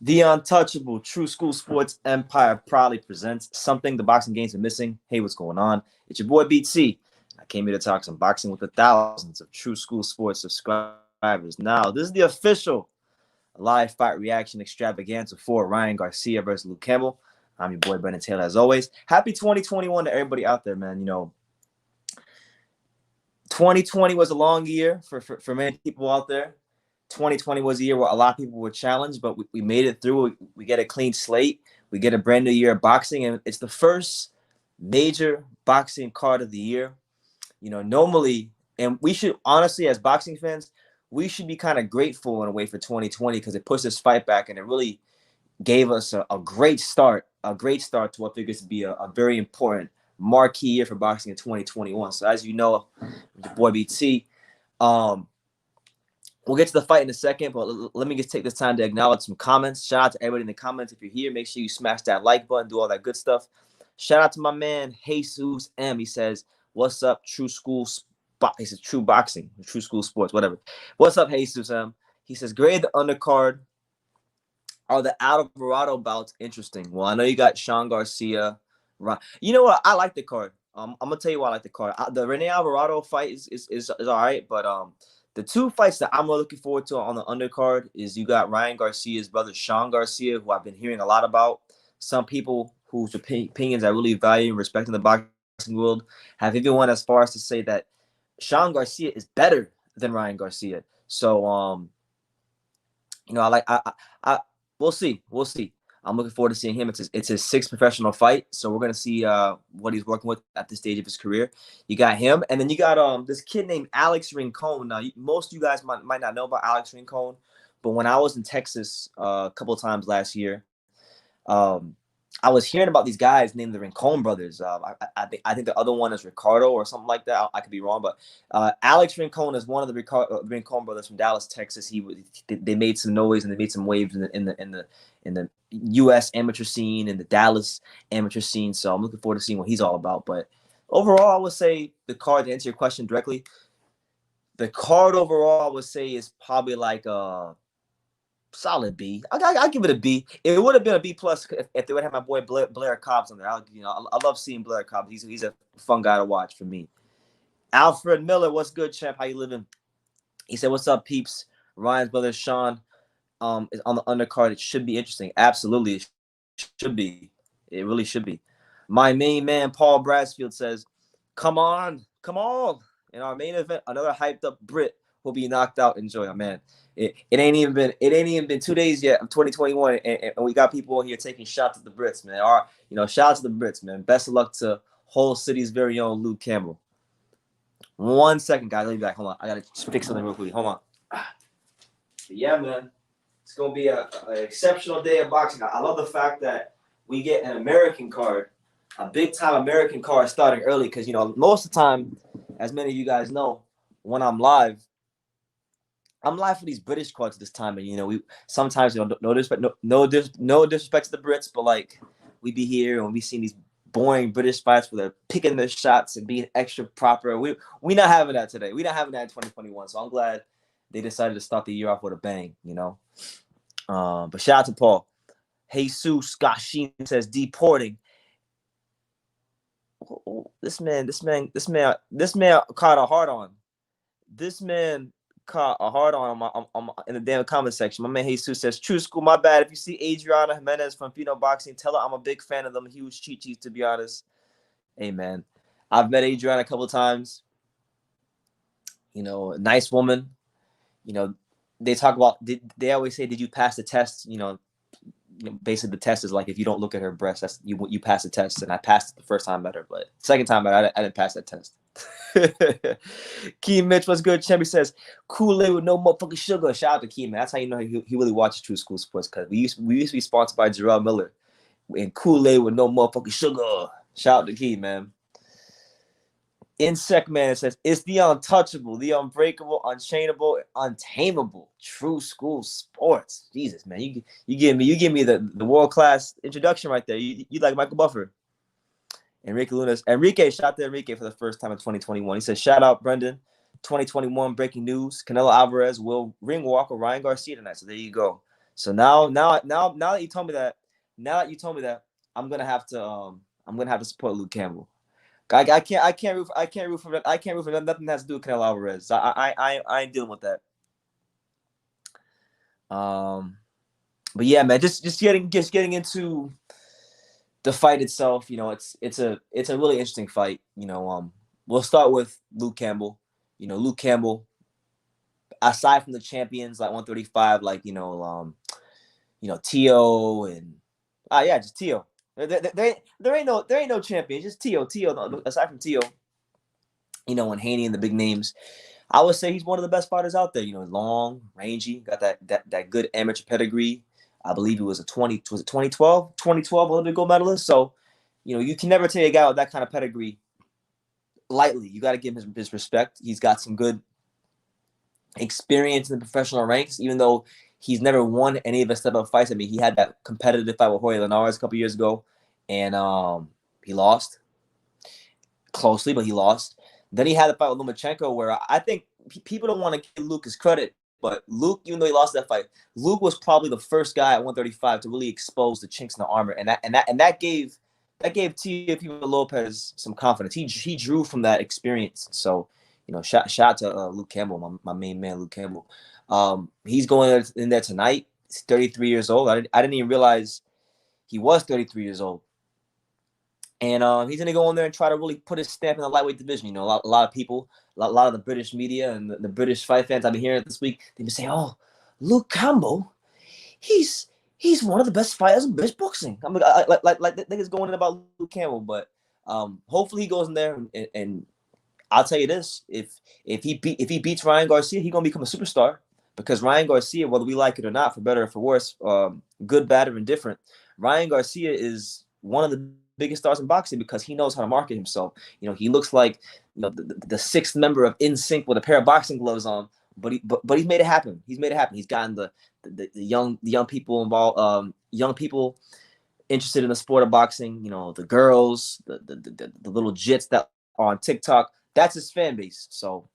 The untouchable True School Sports Empire proudly presents something the boxing games are missing. Hey, what's going on? It's your boy BT. I came here to talk some boxing with the thousands of True School Sports subscribers. Now, this is the official live fight reaction extravaganza for Ryan Garcia versus Luke Campbell. I'm your boy Brendan Taylor, as always. Happy 2021 to everybody out there, man. 2020 was a long year for many people out there. 2020 was a year where a lot of people were challenged, but we made it through. We get a clean slate. We get a brand new year of boxing, and it's the first major boxing card of the year. Normally, and we should honestly, as boxing fans, we should be kind of grateful in a way for 2020 because it pushed this fight back, and it really gave us a great start to what figures to be a very important marquee year for boxing in 2021. So as you know, your boy BT, we'll get to the fight in a second, but let me just take this time to acknowledge some comments. Shout out to everybody in the comments. If you're here, make sure you smash that like button, do all that good stuff. Shout out to my man, Jesus M. He says, what's up, True School He says, True Boxing, True School Sports, whatever. What's up, Jesus M? He says, grade the undercard. Are the Alvarado bouts interesting? Well, I know you got Sean Garcia. You know what? I like the card. I'm going to tell you why I like the card. The Rene Alvarado fight is all right, but the two fights that I'm really looking forward to on the undercard is you got Ryan Garcia's brother, Sean Garcia, who I've been hearing a lot about. Some people whose opinions I really value and respect in the boxing world have even went as far as to say that Sean Garcia is better than Ryan Garcia. So, we'll see. I'm looking forward to seeing him. It's his sixth professional fight, so we're gonna see what he's working with at this stage of his career. You got him, and then you got this kid named Alex Rincon. Now, most of you guys might not know about Alex Rincon, but when I was in Texas a couple of times last year, I was hearing about these guys named the Rincon brothers. I think the other one is Ricardo or something like that. I could be wrong, but Alex Rincon is one of the Rincon brothers from Dallas, Texas. They made some noise and they made some waves in the U.S. amateur scene and the Dallas amateur scene. So I'm looking forward to seeing what he's all about. But overall, I would say the card, to answer your question directly, the card overall, I would say is probably like a solid B. I give it a B. It would have been a B plus if they would have my boy Blair Cobbs on there. I love seeing Blair Cobbs. He's a fun guy to watch for me. Alfred Miller, what's good, champ? How you living? He said, "What's up, peeps?" Ryan's brother Sean is on the undercard. It should be interesting. Absolutely, it should be. It really should be. My main man Paul Bradsfield says, "Come on!" In our main event, another hyped up Brit will be knocked out. Enjoy, oh, man. It ain't even been 2 days yet of 2021, and we got people here taking shots at the Brits, man. Shout out to the Brits, man. Best of luck to whole city's very own Luke Campbell. 1 second, guys. Let me back. Hold on. I gotta fix something real quick. Hold on. Yeah, man. It's gonna be an exceptional day of boxing. I love the fact that we get an American card, a big time American card starting early, because most of the time, as many of you guys know, when I'm live for these British cards this time, and we sometimes no disrespect to the Brits, but like we be here and we seen these boring British fights where they're picking their shots and being extra proper. We not having that today. We not having that in 2021. So I'm glad they decided to start the year off with a bang. But shout out to Paul. Jesus Gashin says deporting. This man caught a hard on. This man caught a hard on in the damn comment section. My man Jesus says, "True School, my bad. If you see Adriana Jimenez from Fino Boxing, tell her I'm a big fan of them. Huge cheat, to be honest." Hey, man. I've met Adriana a couple of times. Nice woman. They talk about, they always say, did you pass the test? Basically the test is like, if you don't look at her breasts, that's you pass the test. And I passed it the first time I met her, but second time I didn't pass that test. Key Mitch, what's good? Champ, says Kool-Aid with no motherfucking sugar. Shout out to Key, man. That's how you know he really watches True School Sports, because we used to be sponsored by Jarrell Miller and Kool-Aid with no motherfucking sugar. Shout out to Key, man. Insect Man says, "It's the untouchable, the unbreakable, unchainable, untamable True School Sports." Jesus, man, you give me the world class introduction right there. You like Michael Buffer. Enrique, shout out to Enrique for the first time in 2021. He says, "Shout out Brendan, 2021 breaking news: Canelo Alvarez will ring walk with Ryan Garcia tonight." So there you go. So now that you told me that, I'm gonna have to support Luke Campbell. I can't root for nothing that has to do with Canelo Alvarez. I ain't dealing with that. But yeah, man, just getting into the fight itself. It's a really interesting fight. We'll start with Luke Campbell. Luke Campbell, aside from the champions like 135, like Tio and yeah, just Tio. There ain't no champion, just Tio. Aside from Tio, and Haney and the big names, I would say he's one of the best fighters out there. Long, rangy, got that good amateur pedigree. I believe he was a 2012 Olympic gold medalist. So, you can never take a guy with that kind of pedigree lightly. You got to give him his respect. He's got some good experience in the professional ranks, even though he's never won any of his step-up fights. I mean, he had that competitive fight with Jorge Linares a couple years ago, and he lost closely, but he lost. Then he had the fight with Lomachenko, where I think people don't want to give Luke his credit, but Luke, even though he lost that fight, Luke was probably the first guy at 135 to really expose the chinks in the armor, and that gave Teofimo Lopez some confidence. He drew from that experience. So, shout out to Luke Campbell, my main man, Luke Campbell. He's going in there tonight. He's 33 years old. I didn't even realize he was 33 years old. And he's going to go in there and try to really put his stamp in the lightweight division. A lot of people, a lot of the British media and the British fight fans I've been hearing this week, they've been saying, "Oh, Luke Campbell, he's one of the best fighters in British boxing." I'm like niggas going in about Luke Campbell, but hopefully he goes in there and I'll tell you this: if he beats Ryan Garcia, he's gonna become a superstar. Because Ryan Garcia, whether we like it or not, for better or for worse, good, bad, or indifferent, Ryan Garcia is one of the biggest stars in boxing because he knows how to market himself. He looks like the sixth member of NSYNC with a pair of boxing gloves on, but he's made it happen. He's gotten the young people involved, young people interested in the sport of boxing. The girls, the little jits that are on TikTok. That's his fan base. So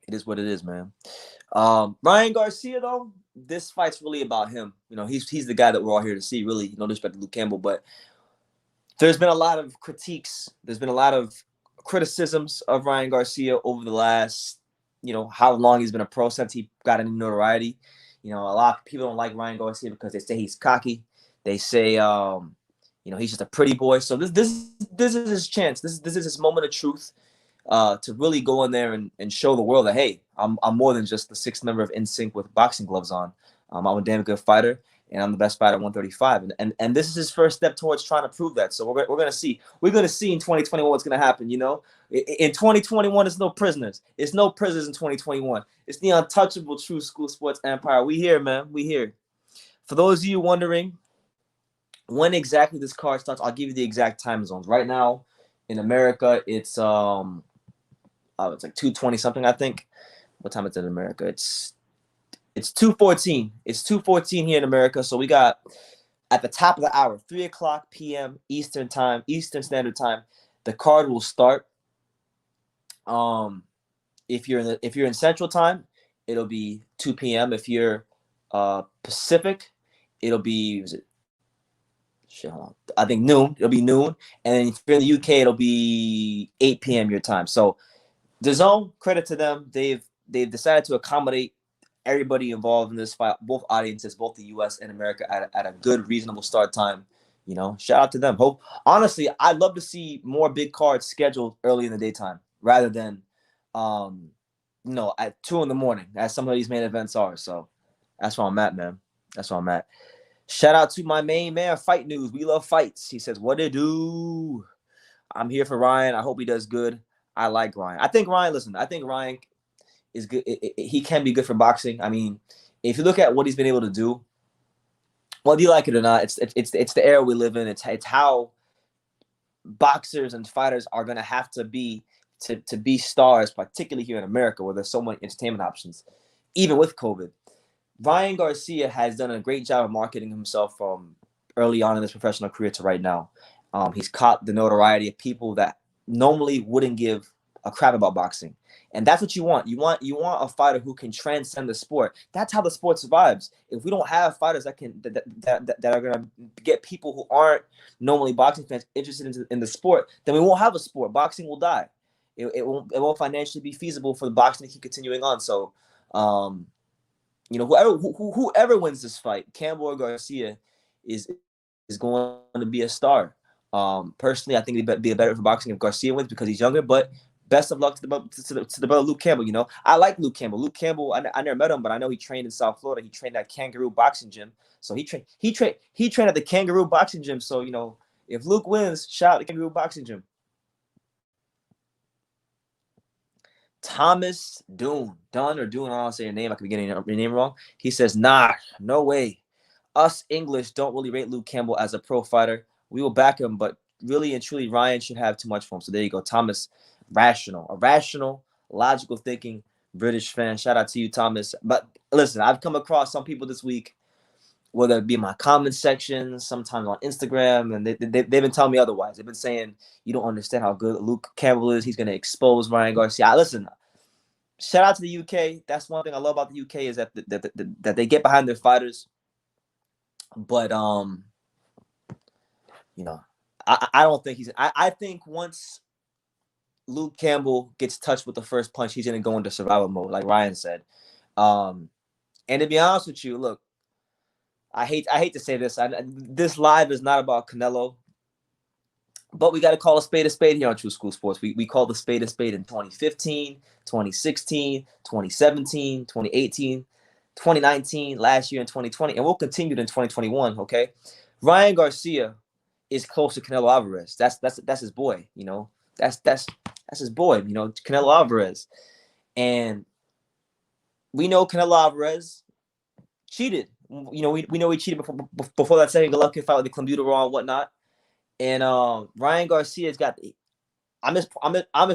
it is what it is, man. Ryan Garcia, though, this fight's really about him. He's the guy that we're all here to see, really. No disrespect to Luke Campbell, but there's been a lot of critiques. There's been a lot of criticisms of Ryan Garcia over the last, how long he's been a pro since he got any notoriety. A lot of people don't like Ryan Garcia because they say he's cocky. They say, he's just a pretty boy. So this is his chance. This is his moment of truth. To really go in there and show the world that, hey, I'm more than just the sixth member of NSYNC with boxing gloves on. I'm a damn good fighter, and I'm the best fighter at 135. And this is his first step towards trying to prove that. So we're gonna see. We're gonna see in 2021 what's gonna happen. In 2021, it's no prisoners. It's no prisoners in 2021. It's the untouchable True School Sports Empire. We here, man. We here. For those of you wondering when exactly this card starts, I'll give you the exact time zones. Right now in America, it's like 2:20 something, I think. What time is it in America? It's 2:14. It's 2:14 here in America. So we got at the top of the hour, 3:00 p.m. Eastern Standard Time. The card will start. If you're in Central Time, it'll be 2 p.m. If you're Pacific, it'll be I think noon. It'll be noon. And if you're in the UK, it'll be 8 p.m. your time. So DAZN, credit to them. They've decided to accommodate everybody involved in this fight, both audiences, both the U.S. and America, at a good, reasonable start time. Shout out to them. Honestly, I'd love to see more big cards scheduled early in the daytime rather than, at 2 a.m, as some of these main events are. So that's where I'm at, man. That's where I'm at. Shout out to my main man, Fight News. We love fights. He says, "What it do?" I'm here for Ryan. I hope he does good. I like Ryan. I think Ryan is good. He can be good for boxing. I mean, if you look at what he's been able to do, whether you like it or not, it's the era we live in. It's how boxers and fighters are going to have to be to be stars, particularly here in America, where there's so many entertainment options, even with COVID. Ryan Garcia has done a great job of marketing himself from early on in his professional career to right now. He's caught the notoriety of people that normally wouldn't give a crap about boxing. And that's what you want. You want a fighter who can transcend the sport. That's how the sport survives. If we don't have fighters that are gonna get people who aren't normally boxing fans interested in the sport, then we won't have a sport. Boxing will die. It won't financially be feasible for the boxing to keep continuing on. So, whoever wins this fight, Campbell or Garcia, is going to be a star. Personally, I think it'd be better for boxing if Garcia wins because he's younger. But best of luck to the brother Luke Campbell. I like Luke Campbell. Luke Campbell, I never met him, but I know he trained in South Florida. He trained at Kangaroo Boxing Gym. So he trained at the Kangaroo Boxing Gym. So if Luke wins, shout out the Kangaroo Boxing Gym. Thomas Dunn, I don't say your name. I could be getting your name wrong. He says, nah, no way. Us English don't really rate Luke Campbell as a pro fighter. We will back him, but really and truly, Ryan should have too much for him. So there you go, Thomas. A rational, logical thinking British fan. Shout out to you, Thomas. But listen, I've come across some people this week, whether it be in my comment section, sometimes on Instagram, and they've been telling me otherwise. They've been saying, you don't understand how good Luke Campbell is. He's going to expose Ryan Garcia. Listen, shout out to the UK. That's one thing I love about the UK is that they get behind their fighters. But, I don't think I think once Luke Campbell gets touched with the first punch, he's going to go into survival mode, like Ryan said. And to be honest with you, look, I hate to say this. This live is not about Canelo, but we got to call a spade here on True School Sports. We called the spade a spade in 2015, 2016, 2017, 2018, 2019, last year in 2020, and we'll continue in 2021, okay? Ryan Garcia is close to Canelo Alvarez. That's his boy, That's his boy, Canelo Alvarez. And we know Canelo Alvarez cheated. We know he cheated before that second Golovkin fight with the clenbuterol and whatnot. And Ryan Garcia's got. I'm just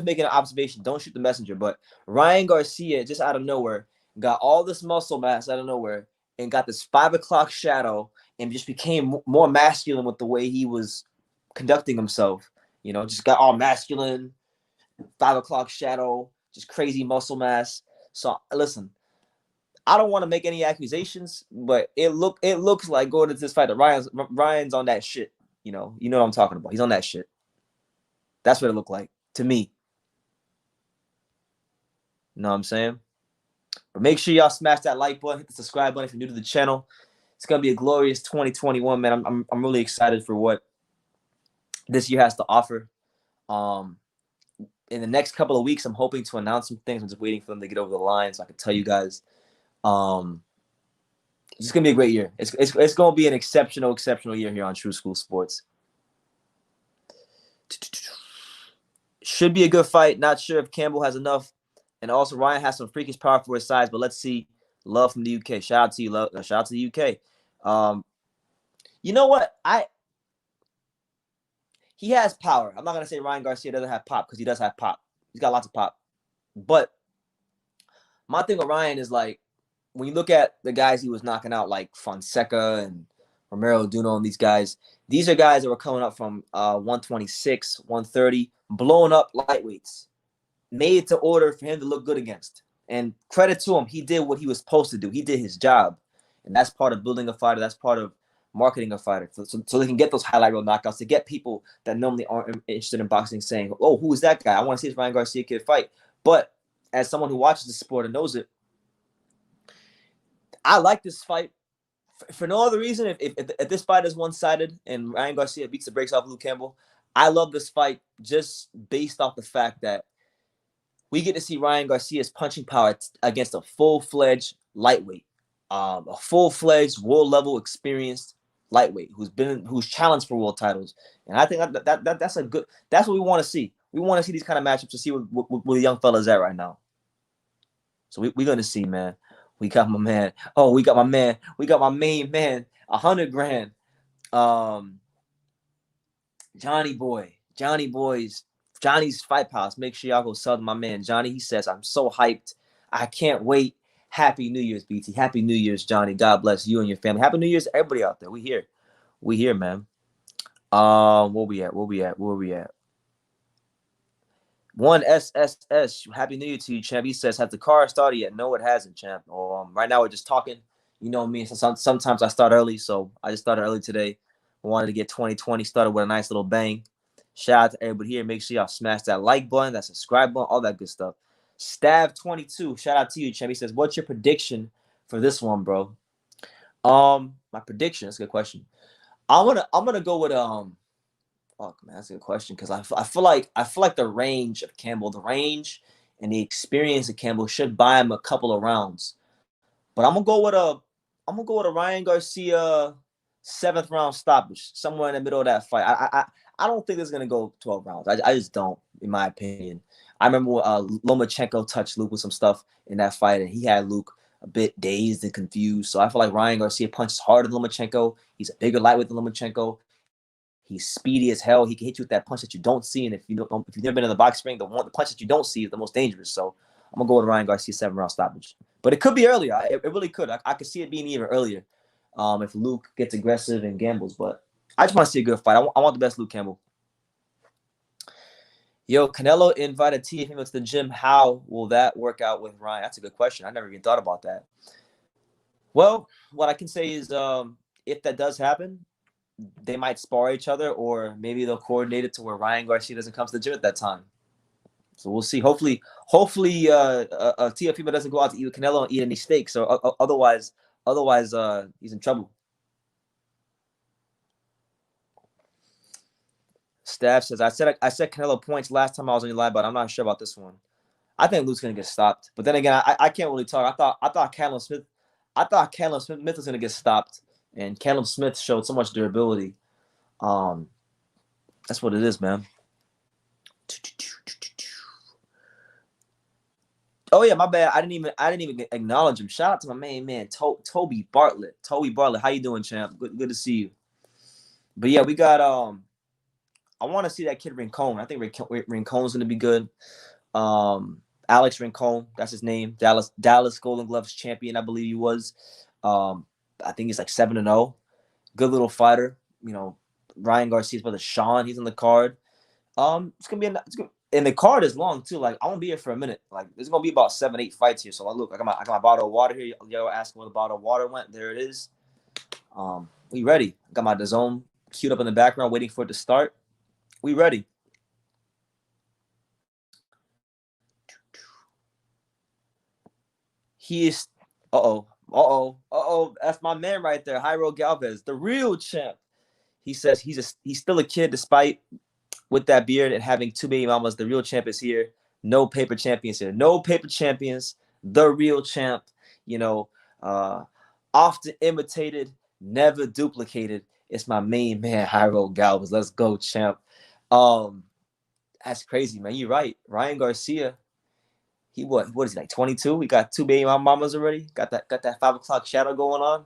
making an observation. Don't shoot the messenger. But Ryan Garcia just out of nowhere got all this muscle mass out of nowhere and got this 5 o'clock shadow and just became more masculine with the way he was conducting himself. Just got all masculine, 5 o'clock shadow, just crazy muscle mass. So listen. I don't want to make any accusations, but it looks like going into this fight that Ryan's on that shit. You know what I'm talking about. He's on that shit. That's what it looked like to me. You know what I'm saying? But make sure y'all smash that like button, hit the subscribe button if you're new to the channel. It's gonna be a glorious 2021, man. I'm really excited for what this year has to offer. In the next couple of weeks, I'm hoping to announce some things. I'm just waiting for them to get over the line so I can tell you guys. It's gonna be a great year. It's gonna be an exceptional year here on True School Sports. Should be a good fight. Not sure if Campbell has enough, and also Ryan has some freakish power for his size. But let's see. Love from the UK. Shout out to you, love. Shout out to the UK. You know what? He has power. I'm not gonna say Ryan Garcia doesn't have pop because he does have pop. He's got lots of pop. But my thing with Ryan is like, when you look at the guys he was knocking out, like Fonseca and Romero Duno and these are guys that were coming up from 126, 130, blowing up lightweights, made to order for him to look good against. And credit to him, he did what he was supposed to do. He did his job. And that's part of building a fighter. That's part of marketing a fighter. So they can get those highlight reel knockouts, to get people that normally aren't interested in boxing saying, oh, who is that guy? I want to see this Ryan Garcia kid fight. But as someone who watches the sport and knows it, I like this fight for no other reason. If this fight is one-sided and Ryan Garcia beats the brakes off Luke Campbell, I love this fight just based off the fact that we get to see Ryan Garcia's punching power against a full-fledged lightweight, a full-fledged world-level experienced lightweight who's challenged for world titles. And I think that's what we want to see. We want to see these kind of matchups to see where the young fella's at right now. So we're going to see, man. We got my man. Oh, we got my man. We got my main man. 100 grand. Johnny's Fight House. Make sure y'all go sub to my man Johnny. He says, I'm so hyped. I can't wait. Happy New Year's, BT. Happy New Year's, Johnny. God bless you and your family. Happy New Year's to everybody out there. We here, man. Where we at? One SSS. Happy New Year to you, champ. He says, "Has the car started yet?" No, it hasn't, champ. Right now we're just talking. You know me. Sometimes I start early, so I just started early today. I wanted to get 2020 started with a nice little bang. Shout out to everybody here. Make sure y'all smash that like button, that subscribe button, all that good stuff. Stav22. Shout out to you, champ. He says, "What's your prediction for this one, bro?" My prediction. That's a good question. I'm gonna go with Fuck, man, that's a good question because I feel like the range of Campbell, the range and the experience of Campbell should buy him a couple of rounds. But I'm gonna go with a Ryan Garcia 7th round stoppage somewhere in the middle of that fight. I don't think it's gonna go 12 rounds. I just don't, in my opinion. I remember when, Lomachenko touched Luke with some stuff in that fight, and he had Luke a bit dazed and confused. So I feel like Ryan Garcia punches harder than Lomachenko. He's a bigger lightweight than Lomachenko. He's speedy as hell. He can hit you with that punch that you don't see. And if you've never been in the boxing ring, the punch that you don't see is the most dangerous. So I'm gonna go with Ryan Garcia 7th round stoppage. But it could be earlier. It really could. I could see it being even earlier. If Luke gets aggressive and gambles. But I just want to see a good fight. I want the best Luke Campbell. Yo, Canelo invited Teofimo to the gym. How will that work out with Ryan? That's a good question. I never even thought about that. Well, what I can say is if that does happen, they might spar each other, or maybe they'll coordinate it to where Ryan Garcia doesn't come to the gym at that time. So we'll see. Hopefully, Teofimo doesn't go out to eat with Canelo and eat any steaks. So otherwise, he's in trouble. Staff says, I said Canelo points last time I was on your live, but I'm not sure about this one. I think Luke's gonna get stopped. But then again, I can't really talk. I thought Callum Smith was gonna get stopped. And Callum Smith showed so much durability. That's what it is, man. Oh yeah, my bad. I didn't even acknowledge him. Shout out to my main man, Toby Bartlett. Toby Bartlett, how you doing, champ? Good to see you. But yeah, we got I want to see that kid Rincon. I think Rincon's gonna be good. Alex Rincon, that's his name. Dallas Golden Gloves champion, I believe he was. I think he's like 7-0. Good little fighter. You know, Ryan Garcia's brother Sean, he's on the card. It's gonna be and the card is long too. Like I won't be here for a minute. Like there's gonna be about 7-8 fights here. So look, I got my bottle of water here. Yo, asking where the bottle of water went. There it is. We ready. I got my DAZN queued up in the background, waiting for it to start. We ready. He is. That's my man right there, Jairo Galvez, the real champ. He says he's still a kid despite with that beard and having 2 baby mamas. The real champ is here. No paper champions here. No paper champions. The real champ. You know, often imitated, never duplicated. It's my main man, Jairo Galvez. Let's go, champ. That's crazy, man. You're right. Ryan Garcia. He what is he, like 22? We got 2 baby mamas already. Got that 5 o'clock shadow going on.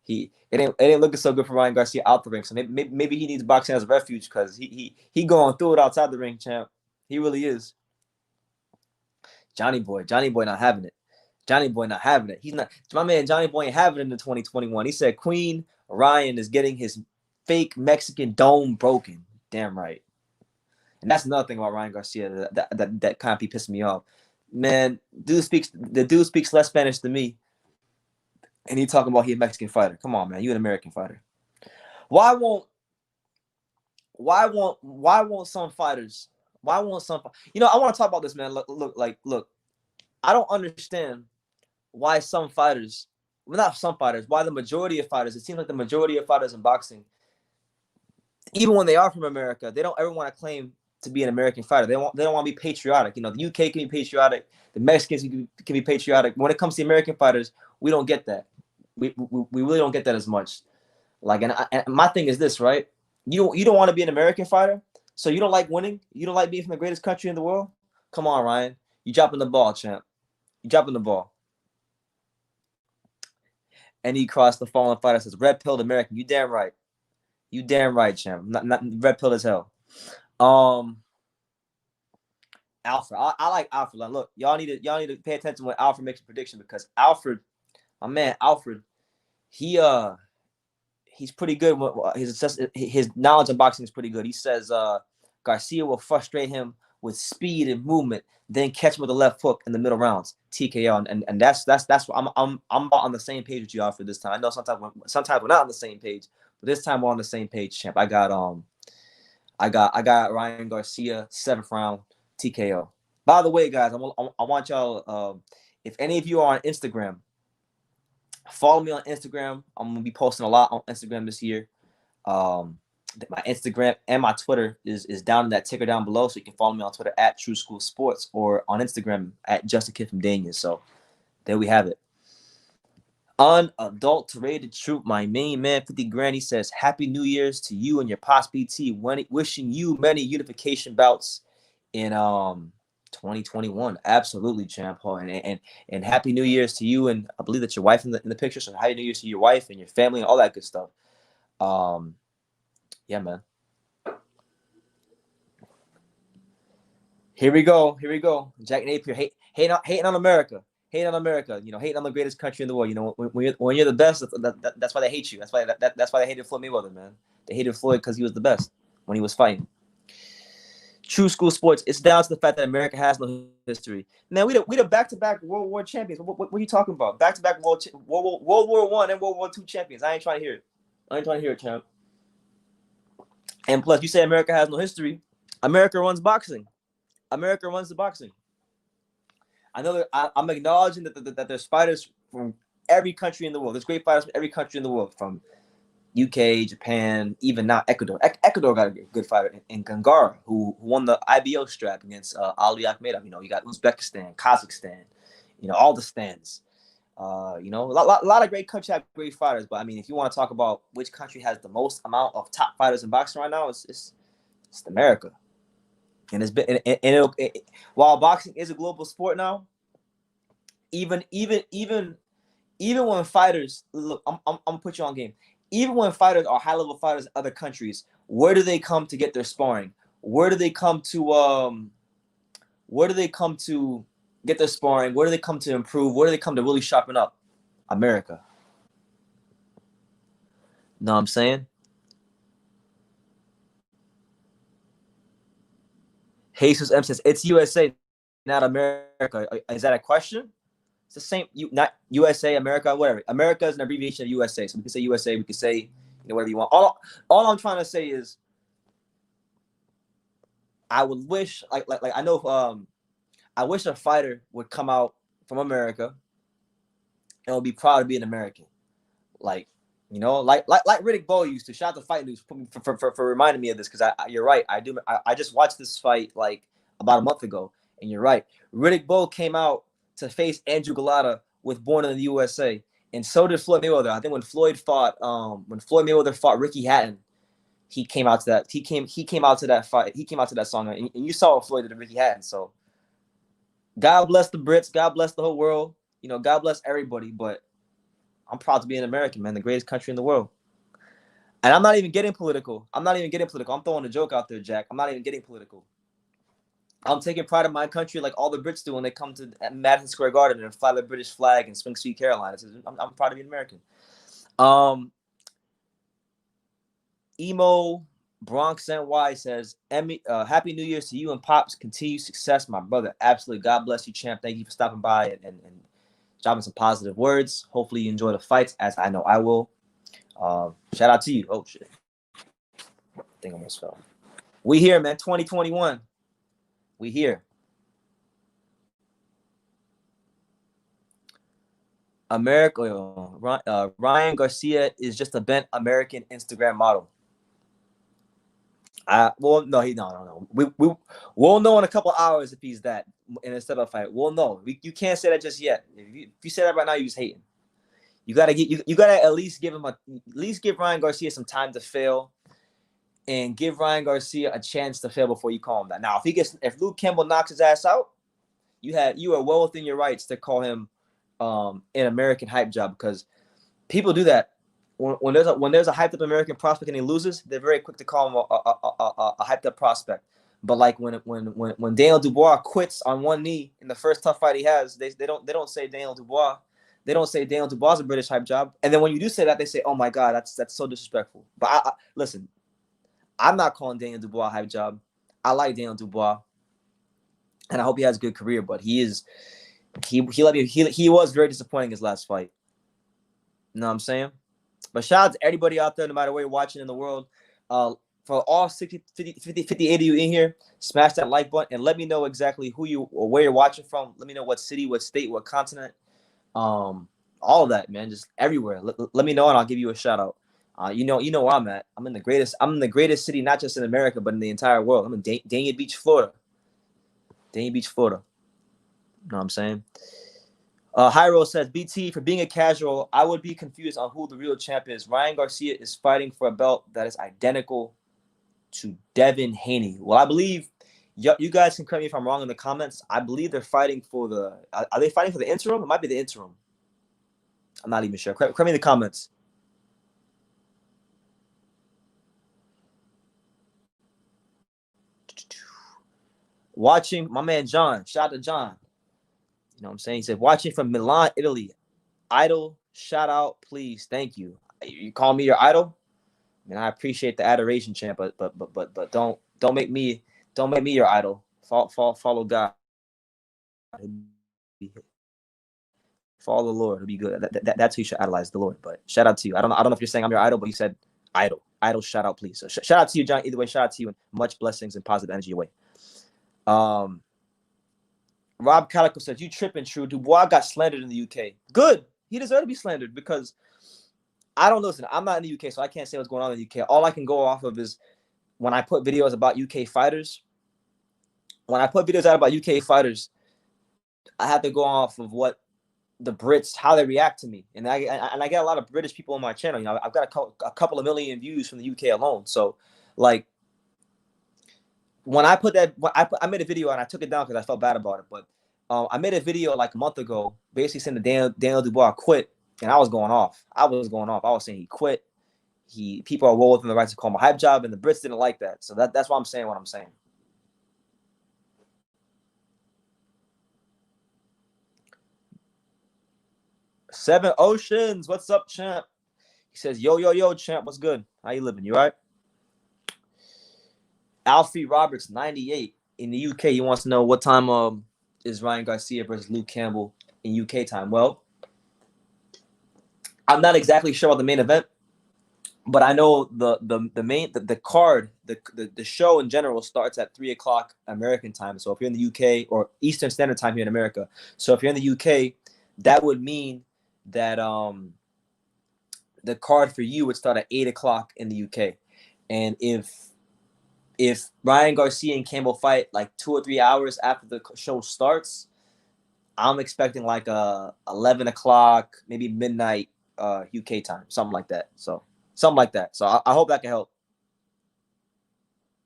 It ain't looking so good for Ryan Garcia out the ring. So maybe he needs boxing as a refuge because he going through it outside the ring, champ. He really is. Johnny Boy not having it. Johnny Boy not having it. He's not. My man Johnny Boy ain't having it in 2021. He said Queen Ryan is getting his fake Mexican dome broken. Damn right. And that's another thing about Ryan Garcia that kind of be pissing me off. Man, the dude speaks less Spanish than me, and he talking about he a Mexican fighter. Come on, man, you an American fighter. Why won't some fighters? Why won't some? You know, I want to talk about this, man. Look. I don't understand why some fighters, well, not some fighters, why the majority of fighters. It seems like the majority of fighters in boxing, even when they are from America, they don't ever want to claim to be an American fighter. They don't want to be patriotic. You know, the UK can be patriotic, the Mexicans can be patriotic. When it comes to American fighters, we don't get that. We really don't get that as much. Like, and my thing is this, right? You don't want to be an American fighter, so you don't like winning. You don't like being from the greatest country in the world. Come on, Ryan, you dropping the ball, champ. You dropping the ball. And he crossed the fallen fighter. Says red pilled American. You damn right. You damn right, champ. Not red pill as hell. Alfred. I like Alfred. Like, look, y'all need to pay attention when Alfred makes a prediction because Alfred, my man, Alfred, he's pretty good. His knowledge of boxing is pretty good. He says Garcia will frustrate him with speed and movement, then catch him with a left hook in the middle rounds, TKO. And that's what I'm on the same page with you for this time. I know sometimes we're not on the same page, but this time we're on the same page, champ. I got Ryan Garcia 7th round TKO. By the way, guys, I want y'all, if any of you are on Instagram, follow me on Instagram. I'm gonna be posting a lot on Instagram this year. My Instagram and my Twitter is down in that ticker down below, so you can follow me on Twitter at True School Sports or on Instagram at Just a Kid from Dania. So there we have it. Unadulterated truth, my main man 50 grand. He says, "Happy New Year's to you and your Pops BT. Wishing you many unification bouts in 2021." Absolutely, champ. And Happy New Year's to you, and I believe that your wife in the picture. So Happy New Year's to your wife and your family and all that good stuff. Yeah, man. Here we go. Jack Napier hating on America. Hating on America. Hating on the greatest country in the world. When you're the best, that's why they hate you. That's why they hated Floyd Mayweather, man. They hated Floyd because he was the best when he was fighting. True School Sports. It's down to the fact that America has no history. Now we the back-to-back World War champions. What are you talking about? Back-to-back World War I and World War II champions. I ain't trying to hear it. Champ. And plus, you say America has no history. America runs boxing. America runs the boxing. I know that I'm acknowledging that there's fighters from every country in the world. There's great fighters from every country in the world, from UK, Japan, even now Ecuador. Ecuador got a good fighter in Gangara, who won the IBO strap against Ali Akhmedov. You got Uzbekistan, Kazakhstan, all the stands. A lot of great countries have great fighters, but I mean, if you want to talk about which country has the most amount of top fighters in boxing right now, it's America. And it's been while boxing is a global sport now, even when fighters look, I'm gonna put you on game. Even when fighters are high level fighters in other countries, where do they come to get their sparring? Where do they come to get their sparring? Where do they come to improve? Where do they come to really sharpen up? America. Know what I'm saying? Jesus M says, "It's USA, not America." Is that a question? It's the same. Not USA, America, whatever. America is an abbreviation of USA, so we can say USA. We can say whatever you want. All I'm trying to say is, I would wish like I know I wish a fighter would come out from America and would be proud to be an American. Like Riddick Bowe used to. Shout out to Fight News for reminding me of this, because you're right. I just watched this fight like about a month ago, and you're right. Riddick Bowe came out to face Andrew Galata with Born in the USA, and so did Floyd Mayweather. I think when Floyd Mayweather fought Ricky Hatton, he came out to that. He came out to that fight. He came out to that song, and you saw what Floyd did to Ricky Hatton. So God bless the Brits. God bless the whole world. God bless everybody. But I'm proud to be an American, man, the greatest country in the world. And I'm not even getting political. I'm throwing a joke out there, Jack. I'm not even getting political. I'm taking pride in my country like all the Brits do when they come to Madison Square Garden and fly the British flag and swing Sweet Carolina. I'm proud to be an American. Emo Bronx NY says, "Happy New Year's to you and Pops. Continued success, my brother." Absolutely. God bless you, champ. Thank you for stopping by and dropping some positive words. Hopefully you enjoy the fights, as I know I will. Shout out to you. Oh, shit. I think I almost fell. We here, man. 2021. We here. America. Ryan Garcia is just a bent American Instagram model. No. We'll know in a couple hours if he's that in a setup fight. We'll know. You can't say that just yet. If you say that right now, you're just hating. You gotta at least give Ryan Garcia some time to fail, and give Ryan Garcia a chance to fail before you call him that. Now, if Luke Campbell knocks his ass out, you are well within your rights to call him an American hype job, because people do that. When there's a hyped up American prospect and he loses, they're very quick to call him a hyped up prospect. But like when Daniel Dubois quits on one knee in the first tough fight he has, they don't say Daniel Dubois. They don't say Daniel Dubois is a British hype job. And then when you do say that, they say, "Oh my God, that's so disrespectful." But listen, I'm not calling Daniel Dubois a hype job. I like Daniel Dubois. and I hope he has a good career. But he was very disappointing his last fight. You know what I'm saying? But shout out to everybody out there, no matter where you're watching in the world. For all 60, 50, 80 of you in here, smash that like button and let me know exactly who you or where you're watching from. Let me know what city, what state, what continent. All of that, man. Just everywhere. Let me know and I'll give you a shout out. You know where I'm at. I'm in the greatest city, not just in America, but in the entire world. I'm in Dania Beach, Florida. Dania Beach, Florida. You know what I'm saying? Hyro says, BT, for being a casual, I would be confused on who the real champ is. Ryan Garcia is fighting for a belt that is identical to Devin Haney. Well, I believe you guys can correct me if I'm wrong in the comments. I believe they're fighting for the. Are they fighting for the interim? It might be the interim. I'm not even sure. Correct me in the comments. Watching my man John. Shout out to John. You know what I'm saying? He said, watching from Milan, Italy. Idol, shout out, please. Thank you. You call me your idol? I mean, I appreciate the adoration, champ, but don't make me your idol. Follow God. Follow the Lord. It'll be good. That's who you should idolize, the Lord. But shout out to you. I don't know if you're saying I'm your idol, but you said idol. Idol, shout out, please. So shout out to you, John. Either way, shout out to you and much blessings and positive energy your way. Rob Calico says, you tripping, True. Dubois got slandered in the UK. Good. He deserved to be slandered because I don't listen. I'm not in the UK, so I can't say what's going on in the UK. All I can go off of is when I put videos about UK fighters. When I put videos out about UK fighters, I have to go off of what the Brits, how they react to me. And I get a lot of British people on my channel. You know, I've got a couple of million views from the UK alone. So, like, when I put that, I made a video and I took it down because I felt bad about it. But I made a video like a month ago, basically saying that Daniel Dubois quit, and I was going off. I was saying he quit. People are well within the right to call him a hype job, and the Brits didn't like that. So that's why I'm saying what I'm saying. Seven Oceans, what's up, champ? He says, yo, champ, what's good? How you living? You all right? Alfie Roberts, 98 in the UK. He wants to know what time is Ryan Garcia versus Luke Campbell in UK time. Well, I'm not exactly sure about the main event, but I know the card, the show in general starts at 3:00 American time. So if you're in the UK or Eastern Standard Time here in America, so if you're in the UK, that would mean that the card for you would start at 8:00 in the UK, and if Ryan Garcia and Campbell fight like 2 or 3 hours after the show starts, I'm expecting like 11:00, maybe midnight UK time, something like that. So I hope that can help.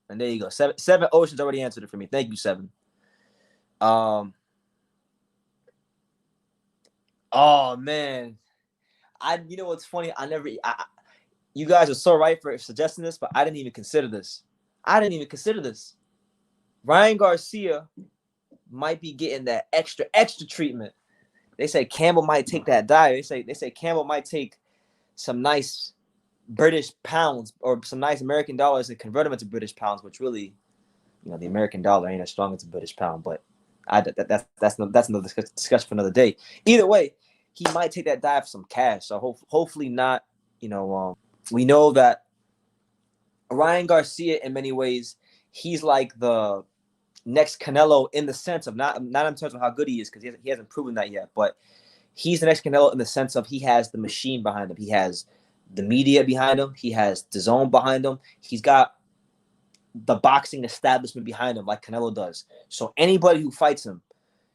And there you go. Seven Oceans already answered it for me. Thank you, Seven. Oh man, you know what's funny? You guys are so right for suggesting this, but I didn't even consider this. Ryan Garcia might be getting that extra treatment. They say Campbell might take that diet. They say Campbell might take some nice British pounds or some nice American dollars and convert them into British pounds, which really, you know, the American dollar ain't as strong as the British pound. But that's another discussion for another day. Either way, he might take that dive for some cash. So hopefully not. You know, we know that Ryan Garcia, in many ways, he's like the next Canelo in the sense of not in terms of how good he is, because he hasn't proven that yet, but he's the next Canelo in the sense of he has the machine behind him. He has the media behind him. He has DAZN behind him. He's got the boxing establishment behind him like Canelo does. So anybody who fights him,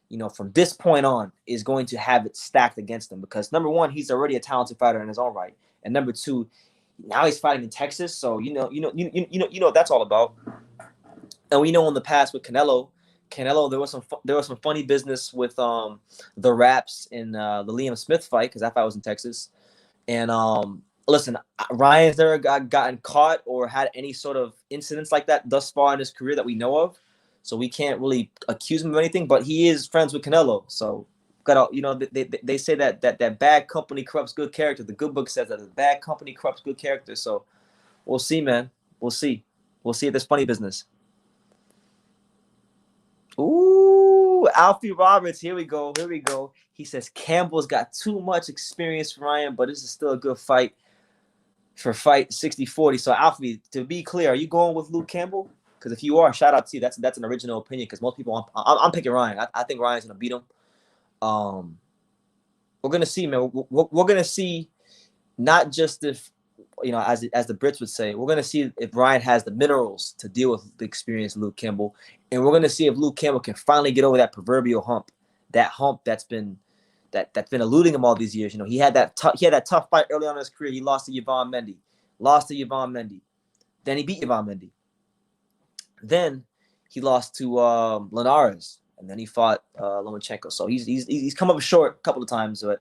you know, from this point on is going to have it stacked against him because number one, he's already a talented fighter in his own right. And number two, now he's fighting in Texas. So you know what that's all about. And we know in the past with Canelo, there was some funny business with the raps in the Liam Smith fight because that fight was in Texas. And listen, Ryan's never gotten caught or had any sort of incidents like that thus far in his career that we know of. So we can't really accuse him of anything. But he is friends with Canelo, so they say that bad company corrupts good character. The good book says that the bad company corrupts good character. So we'll see, man. We'll see if there's funny business. Ooh. Ooh, Alfie Roberts. Here we go. Here we go. He says Campbell's got too much experience for Ryan, but this is still a good fight for fight 60-40. So Alfie, to be clear, are you going with Luke Campbell? Because if you are, shout out to you. That's an original opinion. Because most people, I'm picking Ryan. I think Ryan's gonna beat him. We're gonna see, man. We're gonna see not just if, you know, as the Brits would say, we're gonna see if Ryan has the minerals to deal with the experienced Luke Campbell, and we're gonna see if Luke Campbell can finally get over that proverbial hump, that's been eluding him all these years. You know, he had that tough fight early on in his career. He lost to Yvonne Mendy, then he beat Yvonne Mendy, then he lost to Linares, and then he fought Lomachenko. So he's come up short a couple of times, but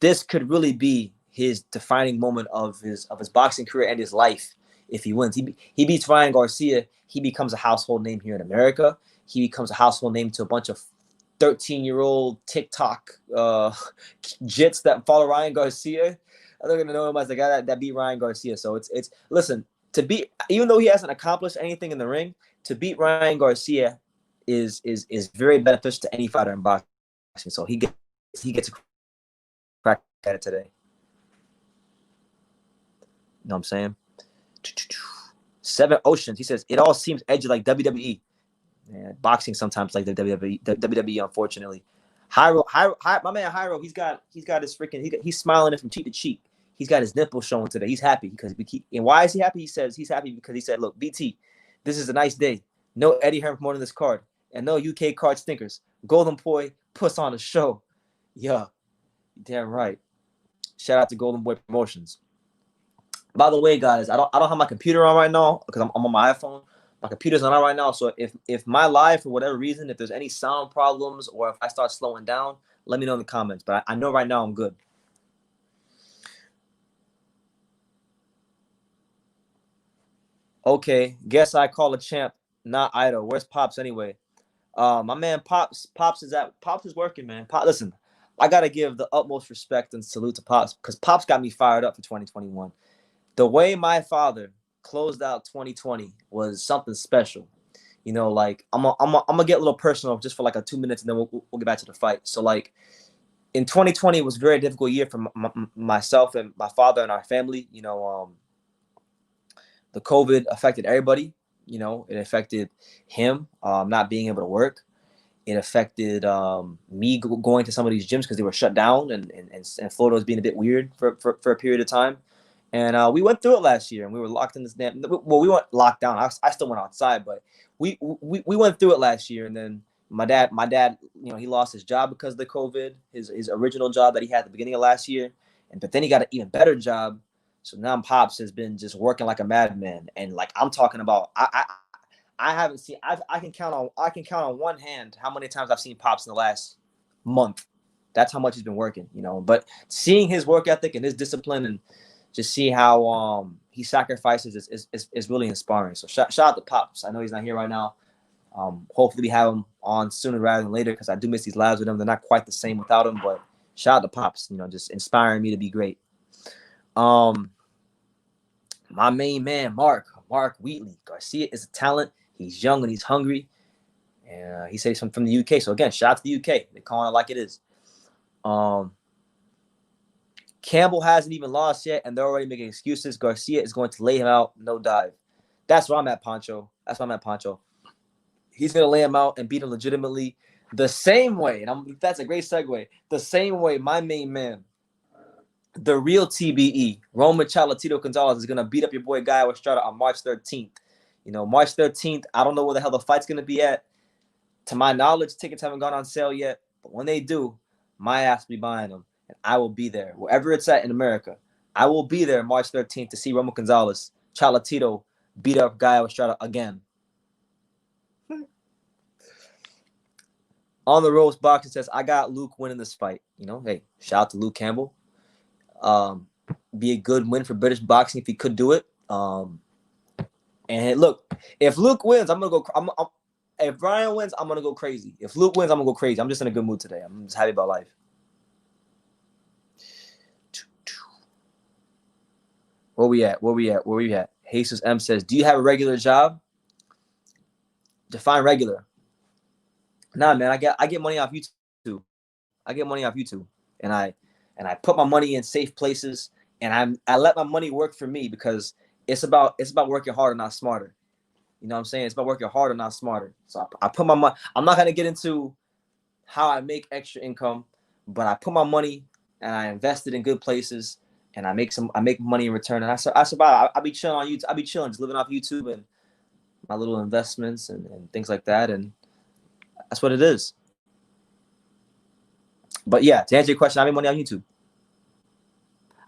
this could really be his defining moment of his boxing career and his life. If he wins, he beats Ryan Garcia, he becomes a household name here in America. He becomes a household name to a bunch of 13-year-old TikTok jits that follow Ryan Garcia. They're gonna know him as the guy that beat Ryan Garcia. So it's listen, to beat, even though he hasn't accomplished anything in the ring, to beat Ryan Garcia is very beneficial to any fighter in boxing. So he gets a crack at it today. You know what I'm saying? Seven Oceans. He says it all seems edgy like WWE. Man, boxing sometimes like the WWE, unfortunately. My man Hyro, he's got his freaking, he's smiling from cheek to cheek. He's got his nipples showing today. He's happy because and why is he happy? He says he's happy because he said, look, BT, this is a nice day. No Eddie Hearn promoting this card, and no UK card stinkers. Golden Boy puts on a show. Yeah, damn right. Shout out to Golden Boy Promotions. By the way, guys, I don't have my computer on right now because I'm on my iPhone. My computer's not on right now, so if my live, for whatever reason, if there's any sound problems or if I start slowing down, let me know in the comments. But I know right now I'm good. Okay, guess I call a champ, not idol. Where's Pops anyway? My man Pops is working, man. Listen, I gotta give the utmost respect and salute to Pops because Pops got me fired up for 2021. The way my father closed out 2020 was something special. You know, like I'm gonna get a little personal just for like 2 minutes, and then we'll get back to the fight. So like in 2020, it was a very difficult year for myself and my father and our family. You know, the COVID affected everybody. You know, it affected him not being able to work. It affected me going to some of these gyms because they were shut down, and Florida was being a bit weird for a period of time. And we went through it last year, and we were locked in this damn. Well, we weren't locked down. I still went outside, but we went through it last year. And then my dad, you know, he lost his job because of the COVID, his original job that he had at the beginning of last year, but then he got an even better job. So now Pops has been just working like a madman, and like I'm talking about, I haven't seen. I can count on one hand how many times I've seen Pops in the last month. That's how much he's been working, you know. But seeing his work ethic and his discipline and just see how he sacrifices is really inspiring. So shout out to Pops. I know he's not here right now. Hopefully we have him on sooner rather than later because I do miss these lives with him. They're not quite the same without him, but shout out to Pops. You know, just inspiring me to be great. My main man, Mark Wheatley. Garcia is a talent. He's young and he's hungry. And he says from the UK. So again, shout out to the UK. They're calling it like it is. Campbell hasn't even lost yet, and they're already making excuses. Garcia is going to lay him out, no dive. That's where I'm at, Pancho. He's going to lay him out and beat him legitimately the same way. And that's a great segue. The same way my main man, the real TBE, Roman Chalatito Gonzalez, is going to beat up your boy Guy Estrada on March 13th. You know, March 13th, I don't know where the hell the fight's going to be at. To my knowledge, tickets haven't gone on sale yet. But when they do, my ass will be buying them. And I will be there, wherever it's at in America. I will be there March 13th to see Roman Gonzalez, Chalatito, beat up Guy Estrada again. On the Ropes Boxing says, I got Luke winning this fight. You know, hey, shout out to Luke Campbell. Be a good win for British boxing if he could do it. And hey, look, if Luke wins, I'm gonna go. If Ryan wins, I'm gonna go crazy. If Luke wins, I'm gonna go crazy. I'm just in a good mood today. I'm just happy about life. Where we at? Jesus M says, do you have a regular job? Define regular. Nah, man, I get money off YouTube. I get money off YouTube, and I put my money in safe places, and I let my money work for me because it's about working harder, not smarter. You know what I'm saying? It's about working harder, not smarter. So I put my money. I'm not gonna get into how I make extra income, but I put my money and I invest it in good places, and I make money in return, and I survive. I be chilling on YouTube. I be chilling, just living off YouTube and my little investments and things like that, and that's what it is. But yeah, to answer your question, I make money on YouTube.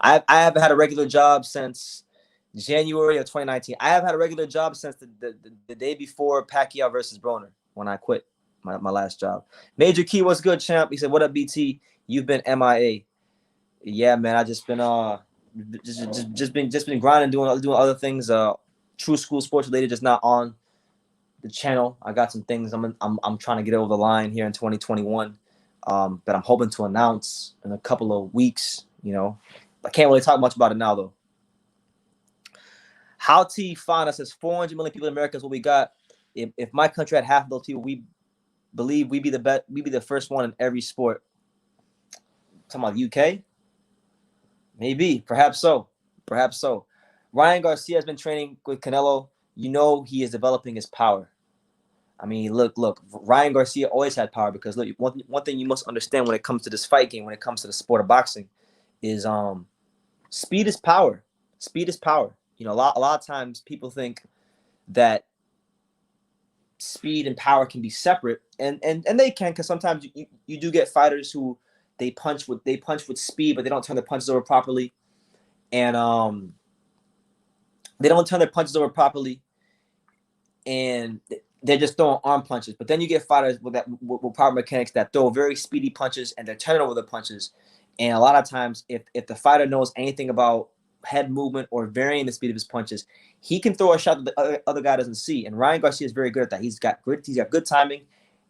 I haven't had a regular job since January of 2019. I have had a regular job since the day before Pacquiao versus Broner when I quit my last job. Major Key, what's good, champ? He said, "What up, BT? You've been MIA." Yeah, man. I just been just been grinding, doing other things. True School Sports related, just not on the channel. I got some things I'm trying to get over the line here in 2021 that I'm hoping to announce in a couple of weeks. You know, I can't really talk much about it now though. How T Fauna says 400 million people in America is what we got. If my country had half of those people, we believe we'd be the best. We'd be the first one in every sport. Talking about the UK, maybe, perhaps so, perhaps so. Ryan Garcia has been training with Canelo. You know he is developing his power. I mean, look. Ryan Garcia always had power because look, one thing you must understand when it comes to this fight game, when it comes to the sport of boxing, is speed is power. Speed is power. You know, a lot of times people think that speed and power can be separate, and they can, because sometimes you do get fighters who they punch with speed, but they don't turn their punches over properly, and they don't turn their punches over properly, and they're just throwing arm punches. But then you get fighters with power mechanics that throw very speedy punches and they're turning over the punches. And a lot of times, if the fighter knows anything about head movement or varying the speed of his punches, he can throw a shot that the other guy doesn't see. And Ryan Garcia is very good at that. He's got good timing,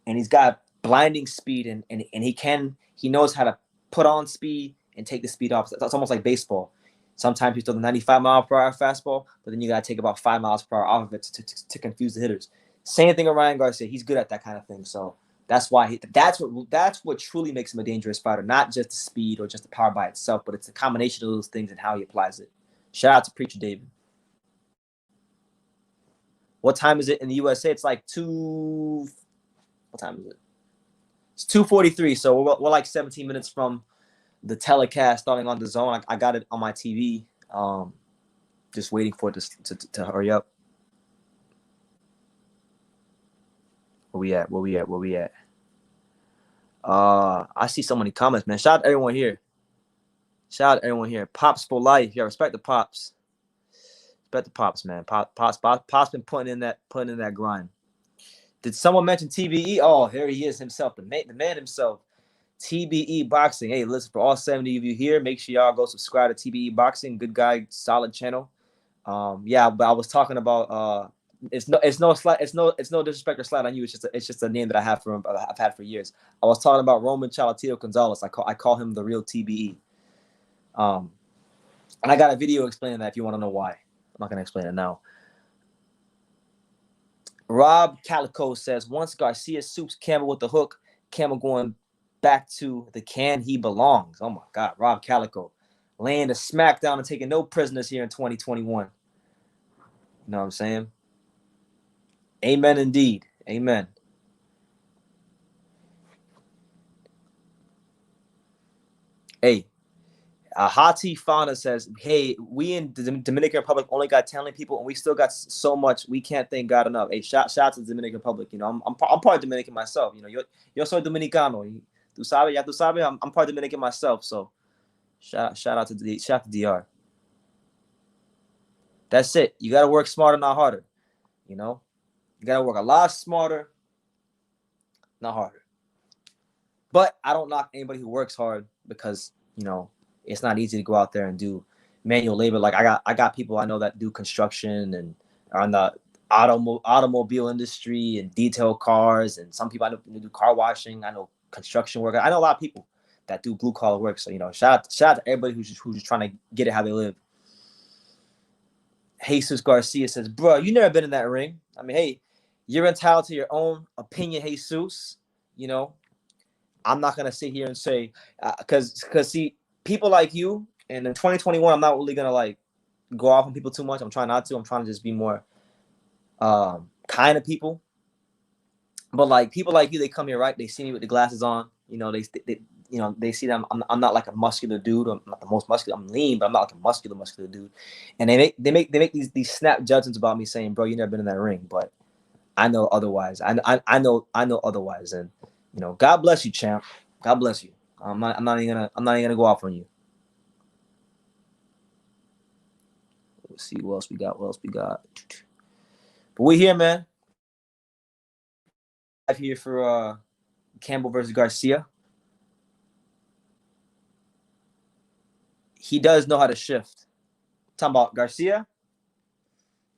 and he's got blinding speed, and he knows how to put on speed and take the speed off. It's almost like baseball. Sometimes you throw the 95-mile-per-hour fastball, but then you got to take about 5 miles per hour off of it to confuse the hitters. Same thing with Ryan Garcia. He's good at that kind of thing. So that's why that's what truly makes him a dangerous fighter, not just the speed or just the power by itself, but it's a combination of those things and how he applies it. Shout out to Preacher David. What time is it in the USA? It's like 2. What time is it? It's 2:43. So we're like 17 minutes from the telecast starting on the zone. I got it on my TV. Just waiting for it to hurry up. Where we at? I see so many comments, man. Shout out to everyone here. Pops for life. Yeah, respect the pops. Respect the pops, man. Pops been putting in that grind. Did someone mention TBE? Oh, here he is himself, the man himself. TBE Boxing. Hey, listen, for all 70 of you here, make sure y'all go subscribe to TBE Boxing. Good guy, solid channel. Yeah, but I was talking about it's no disrespect or slight on you. It's just a name that I've had for years. I was talking about Roman Chalatito Gonzalez. I call him the real TBE. And I got a video explaining that if you want to know why. I'm not gonna explain it now. Rob Calico says once Garcia soups Campbell with the hook, Campbell going back to the can he belongs. Oh my God, Rob Calico laying the smackdown and taking no prisoners here in 2021. You know what I'm saying? Amen indeed. Amen. Hey, Hati Fauna says, hey, we in the Dominican Republic only got talented people, and we still got so much we can't thank God enough. Hey, shout out to the Dominican Republic. You know, I'm part of Dominican myself. You know, yo soy Dominicano. Tu sabes, I'm part of Dominican myself. So shout out to DR. That's it. You got to work smarter, not harder. You know, you got to work a lot smarter, not harder. But I don't knock anybody who works hard because, you know, it's not easy to go out there and do manual labor. Like I got people I know that do construction and are in the automobile industry and detail cars, and some people I know do car washing. I know construction work. I know a lot of people that do blue collar work. So, you know, shout out to everybody who's just trying to get it how they live. Jesus Garcia says, bro, you never been in that ring. I mean, hey, you're entitled to your own opinion, Jesus. you know, I'm not gonna sit here and say because see, people like you, and in 2021, I'm not really gonna like go off on people too much. I'm trying not to. I'm trying to just be more kind of people. But like people like you, they come here, right? They see me with the glasses on. You know, they they see that I'm not like a muscular dude. I'm not the most muscular. I'm lean, but I'm not like a muscular dude. And they make these snap judgments about me, saying, "Bro, you never been in that ring." But I know otherwise. I know otherwise. And you know, God bless you, champ. God bless you. I'm not even gonna go off on you. Let's see what else we got. But we here, man. Here for Campbell versus Garcia. He does know how to shift. Talking about Garcia,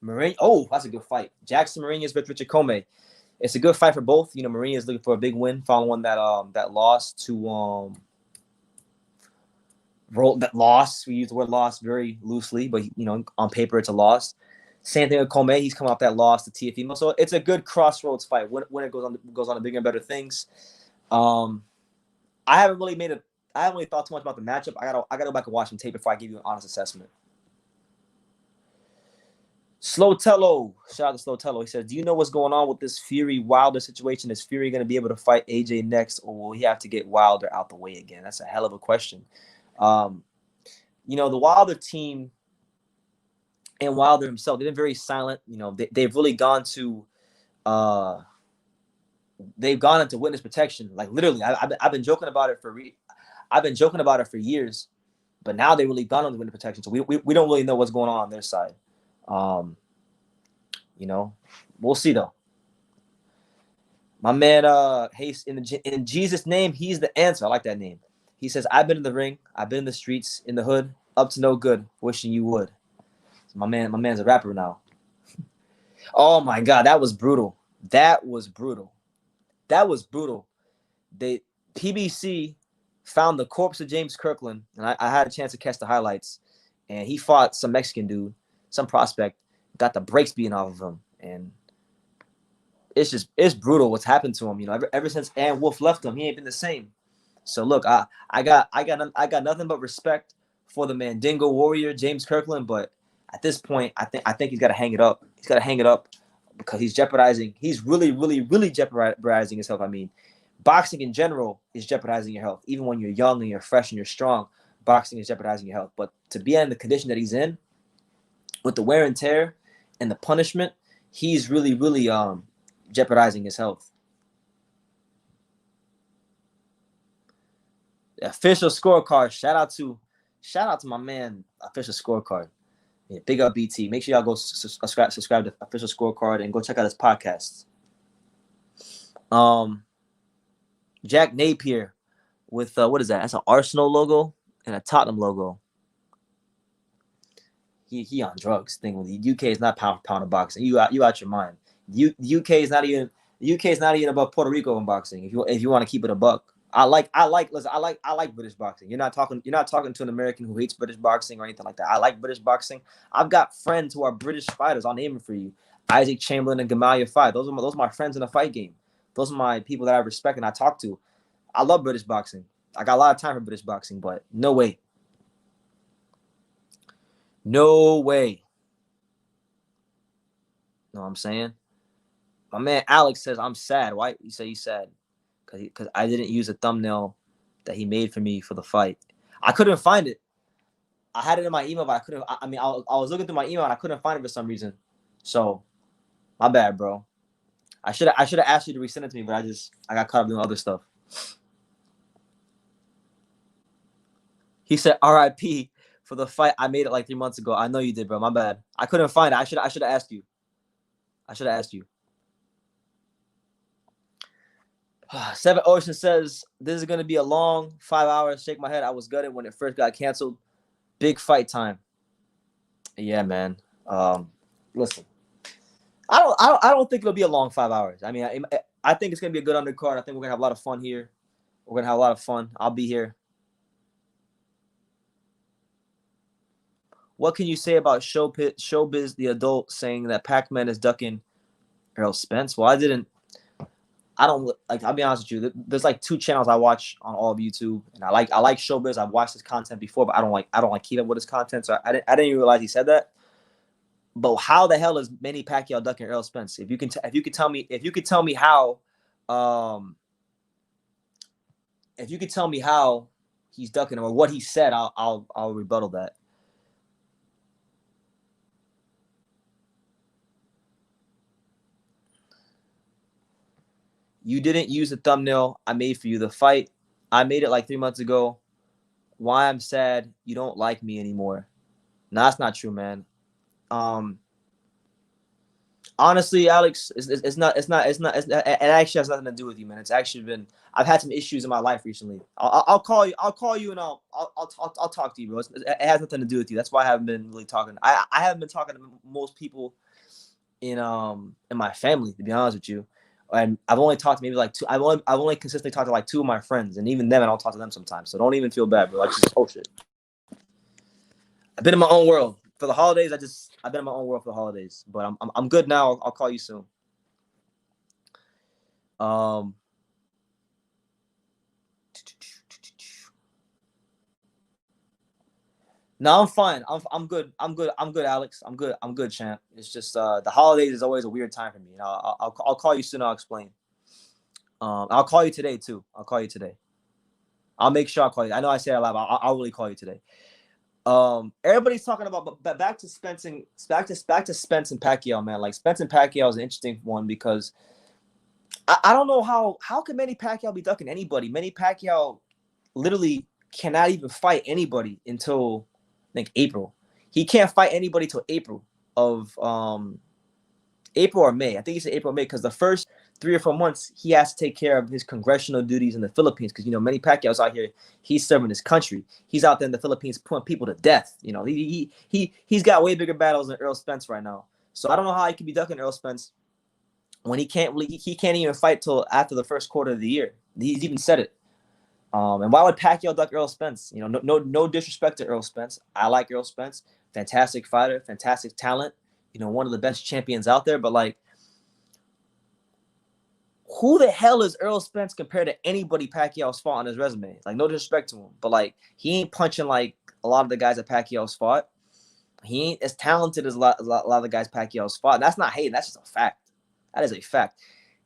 Marine. Oh, that's a good fight. Jackson Marinas versus Richard Comey. It's a good fight for both. You know, Marina is looking for a big win following that loss to that loss. We use the word loss very loosely, but you know, on paper it's a loss. Same thing with Comey. He's coming off that loss to TFE. So it's a good crossroads fight when it goes on to bigger and better things. I haven't really thought too much about the matchup. I gotta go back and watch some tape before I give you an honest assessment. Slotello, shout out to Slotello. He says, "Do you know what's going on with this Fury Wilder situation? Is Fury going to be able to fight AJ next, or will he have to get Wilder out the way again?" That's a hell of a question. You know, the Wilder team and Wilder himself, they've been very silent. You know, they've really gone to they've gone into witness protection. Like literally, I've been joking about it for years, but now they really gone into witness protection. So we don't really know what's going on their side. You know, we'll see though. My man, Hayes, in Jesus' name, he's the answer. I like that name. He says, "I've been in the ring, I've been in the streets, in the hood, up to no good, wishing you would." So my man's a rapper now. Oh my God, that was brutal. They PBC found the corpse of James Kirkland, and I had a chance to catch the highlights, and he fought some Mexican dude, some prospect, got the brakes beaten off of him, and it's brutal what's happened to him. You know, ever since Ann Wolf left him, he ain't been the same. So look, I got nothing but respect for the Mandingo warrior, James Kirkland, but at this point, I think he's got to hang it up. He's got to hang it up because he's jeopardizing. He's really jeopardizing his health. I mean, boxing in general is jeopardizing your health. Even when you're young and you're fresh and you're strong, boxing is jeopardizing your health. But to be in the condition that he's in, with the wear and tear and the punishment, he's really jeopardizing his health. The official scorecard. Shout out to my man, official scorecard. Yeah, big up BT. Make sure y'all go subscribe to official scorecard and go check out his podcast. Jack Napier with what is that? That's an Arsenal logo and a Tottenham logo. He on drugs. Thing the UK is not pound of boxing. You out your mind. UK is not even above Puerto Rico in boxing. If you want to keep it a buck. I like British boxing. You're not talking to an American who hates British boxing or anything like that. I like British boxing. I've got friends who are British fighters. I'll name them for you. Isaac Chamberlain and Gamaliel Fight. Those are my friends in the fight game. Those are my people that I respect and I talk to. I love British boxing. I got a lot of time for British boxing, but no way. No way. Know what I'm saying? My man Alex says, "I'm sad." Why you say he's sad? Because I didn't use a thumbnail that he made for me for the fight. I couldn't find it. I had it in my email, but I couldn't. I was looking through my email and I couldn't find it for some reason. So, my bad, bro. I should have asked you to resend it to me, but I got caught up doing other stuff. He said, "R.I.P. for the fight. I made it like 3 months ago." I know you did, bro. My bad. I couldn't find it. I should have asked you. Seven Ocean says, "This is going to be a long 5 hours. Shake my head. I was gutted when it first got canceled. Big fight time." Yeah, man. Listen, I don't think it'll be a long 5 hours. I mean, I think it's going to be a good undercard. I think we're going to have a lot of fun here. We're going to have a lot of fun. I'll be here. What can you say about Showbiz the adult saying that Pac-Man is ducking Errol Spence? Well, I didn't I don't like. I'll be honest with you. There's like 2 channels I watch on all of YouTube, and I like Showbiz. I've watched his content before, but I don't like keep up with his content. So I didn't even realize he said that. But how the hell is Manny Pacquiao ducking Errol Spence? If you could tell me how, if you could tell me how he's ducking him or what he said, I'll rebuttal that. You didn't use the thumbnail I made for you. The fight, I made it like 3 months ago. Why I'm sad you don't like me anymore. No, that's not true, man. Honestly, Alex, it's not. It actually has nothing to do with you, man. It's actually been. I've had some issues in my life recently. I'll call you. I'll call you, and I'll talk to you, bro. It has nothing to do with you. That's why I haven't been really talking. I haven't been talking to most people in my family, to be honest with you. And I've only talked to maybe like 2. I've only consistently talked to like 2 of my friends, and even them, I don't talk to them sometimes. So don't even feel bad, bro. Like, oh shit. I've been in my own world for the holidays. I've been in my own world for the holidays, but I'm good now. I'll call you soon. No, I'm fine. I'm good. I'm good. I'm good, Alex. I'm good. I'm good, champ. It's just the holidays is always a weird time for me. I'll call you soon. I'll explain. I'll call you today too. I'll call you today. I'll make sure I'll call you. I know I say it a lot, but I'll really call you today. Everybody's talking about, but back to Spence and Pacquiao, man. Like, Spence and Pacquiao is an interesting one because I don't know how can Manny Pacquiao be ducking anybody. Manny Pacquiao literally cannot even fight anybody until I think April. He can't fight anybody till April of April or May. I think he said April or May because the first 3 or 4 months he has to take care of his congressional duties in the Philippines because Manny Pacquiao's out here. He's serving his country. He's out there in the Philippines putting people to death. He's got way bigger battles than Errol Spence right now. So I don't know how he could be ducking Errol Spence when he can't even fight till after the first quarter of the year. He's even said it. And why would Pacquiao duck Errol Spence? No disrespect to Errol Spence. I like Errol Spence. Fantastic fighter, fantastic talent. One of the best champions out there. But like, who the hell is Errol Spence compared to anybody Pacquiao's fought on his resume? Like, no disrespect to him, but like, he ain't punching like a lot of the guys that Pacquiao's fought. He ain't as talented as a lot of the guys Pacquiao's fought. And that's not hating. That's just a fact. That is a fact.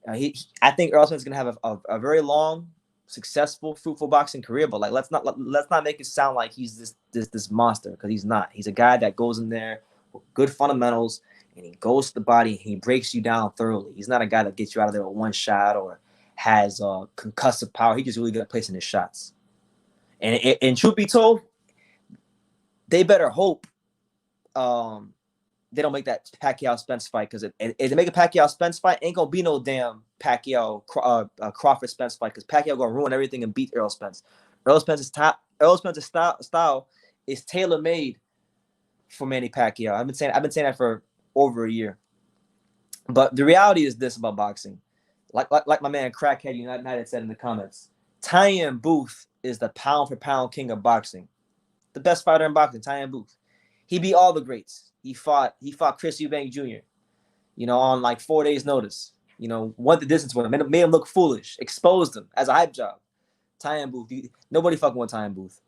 I think Errol Spence is gonna have a very long, successful, fruitful boxing career. But like, let's not make it sound like he's this monster, because he's not. He's a guy that goes in there with good fundamentals, and he goes to the body and he breaks you down thoroughly. He's not a guy that gets you out of there with one shot or has concussive power. He's just really good at placing his shots. And truth be told, they better hope they don't make that Pacquiao Spence fight, because if they make a Pacquiao Spence fight, ain't gonna be no damn Pacquiao Crawford Spence fight, because Pacquiao gonna ruin everything and beat Errol Spence. Errol Spence's style is tailor made for Manny Pacquiao. I've been saying that for over a year. But the reality is this about boxing, like my man Crackhead United said in the comments, Tyan Booth is the pound for pound king of boxing, the best fighter in boxing. Tyan Booth, he beat all the greats. He fought Chris Eubank Jr. On like 4 days' notice. Went the distance with him, made him look foolish, exposed him as a hype job. Tyan Booth, nobody fucking with Tyan Booth.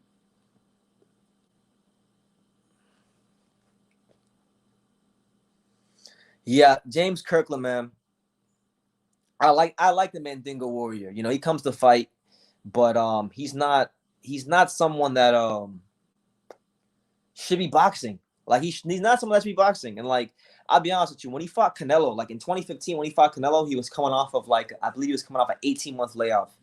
Yeah, James Kirkland, man. I like the Mandingo Warrior. He comes to fight, but he's not someone that should be boxing. Like, he's not someone that should be boxing. And like, I'll be honest with you, when he fought Canelo, like in 2015, when he fought Canelo, he was coming off of I believe he was coming off an 18-month layoff.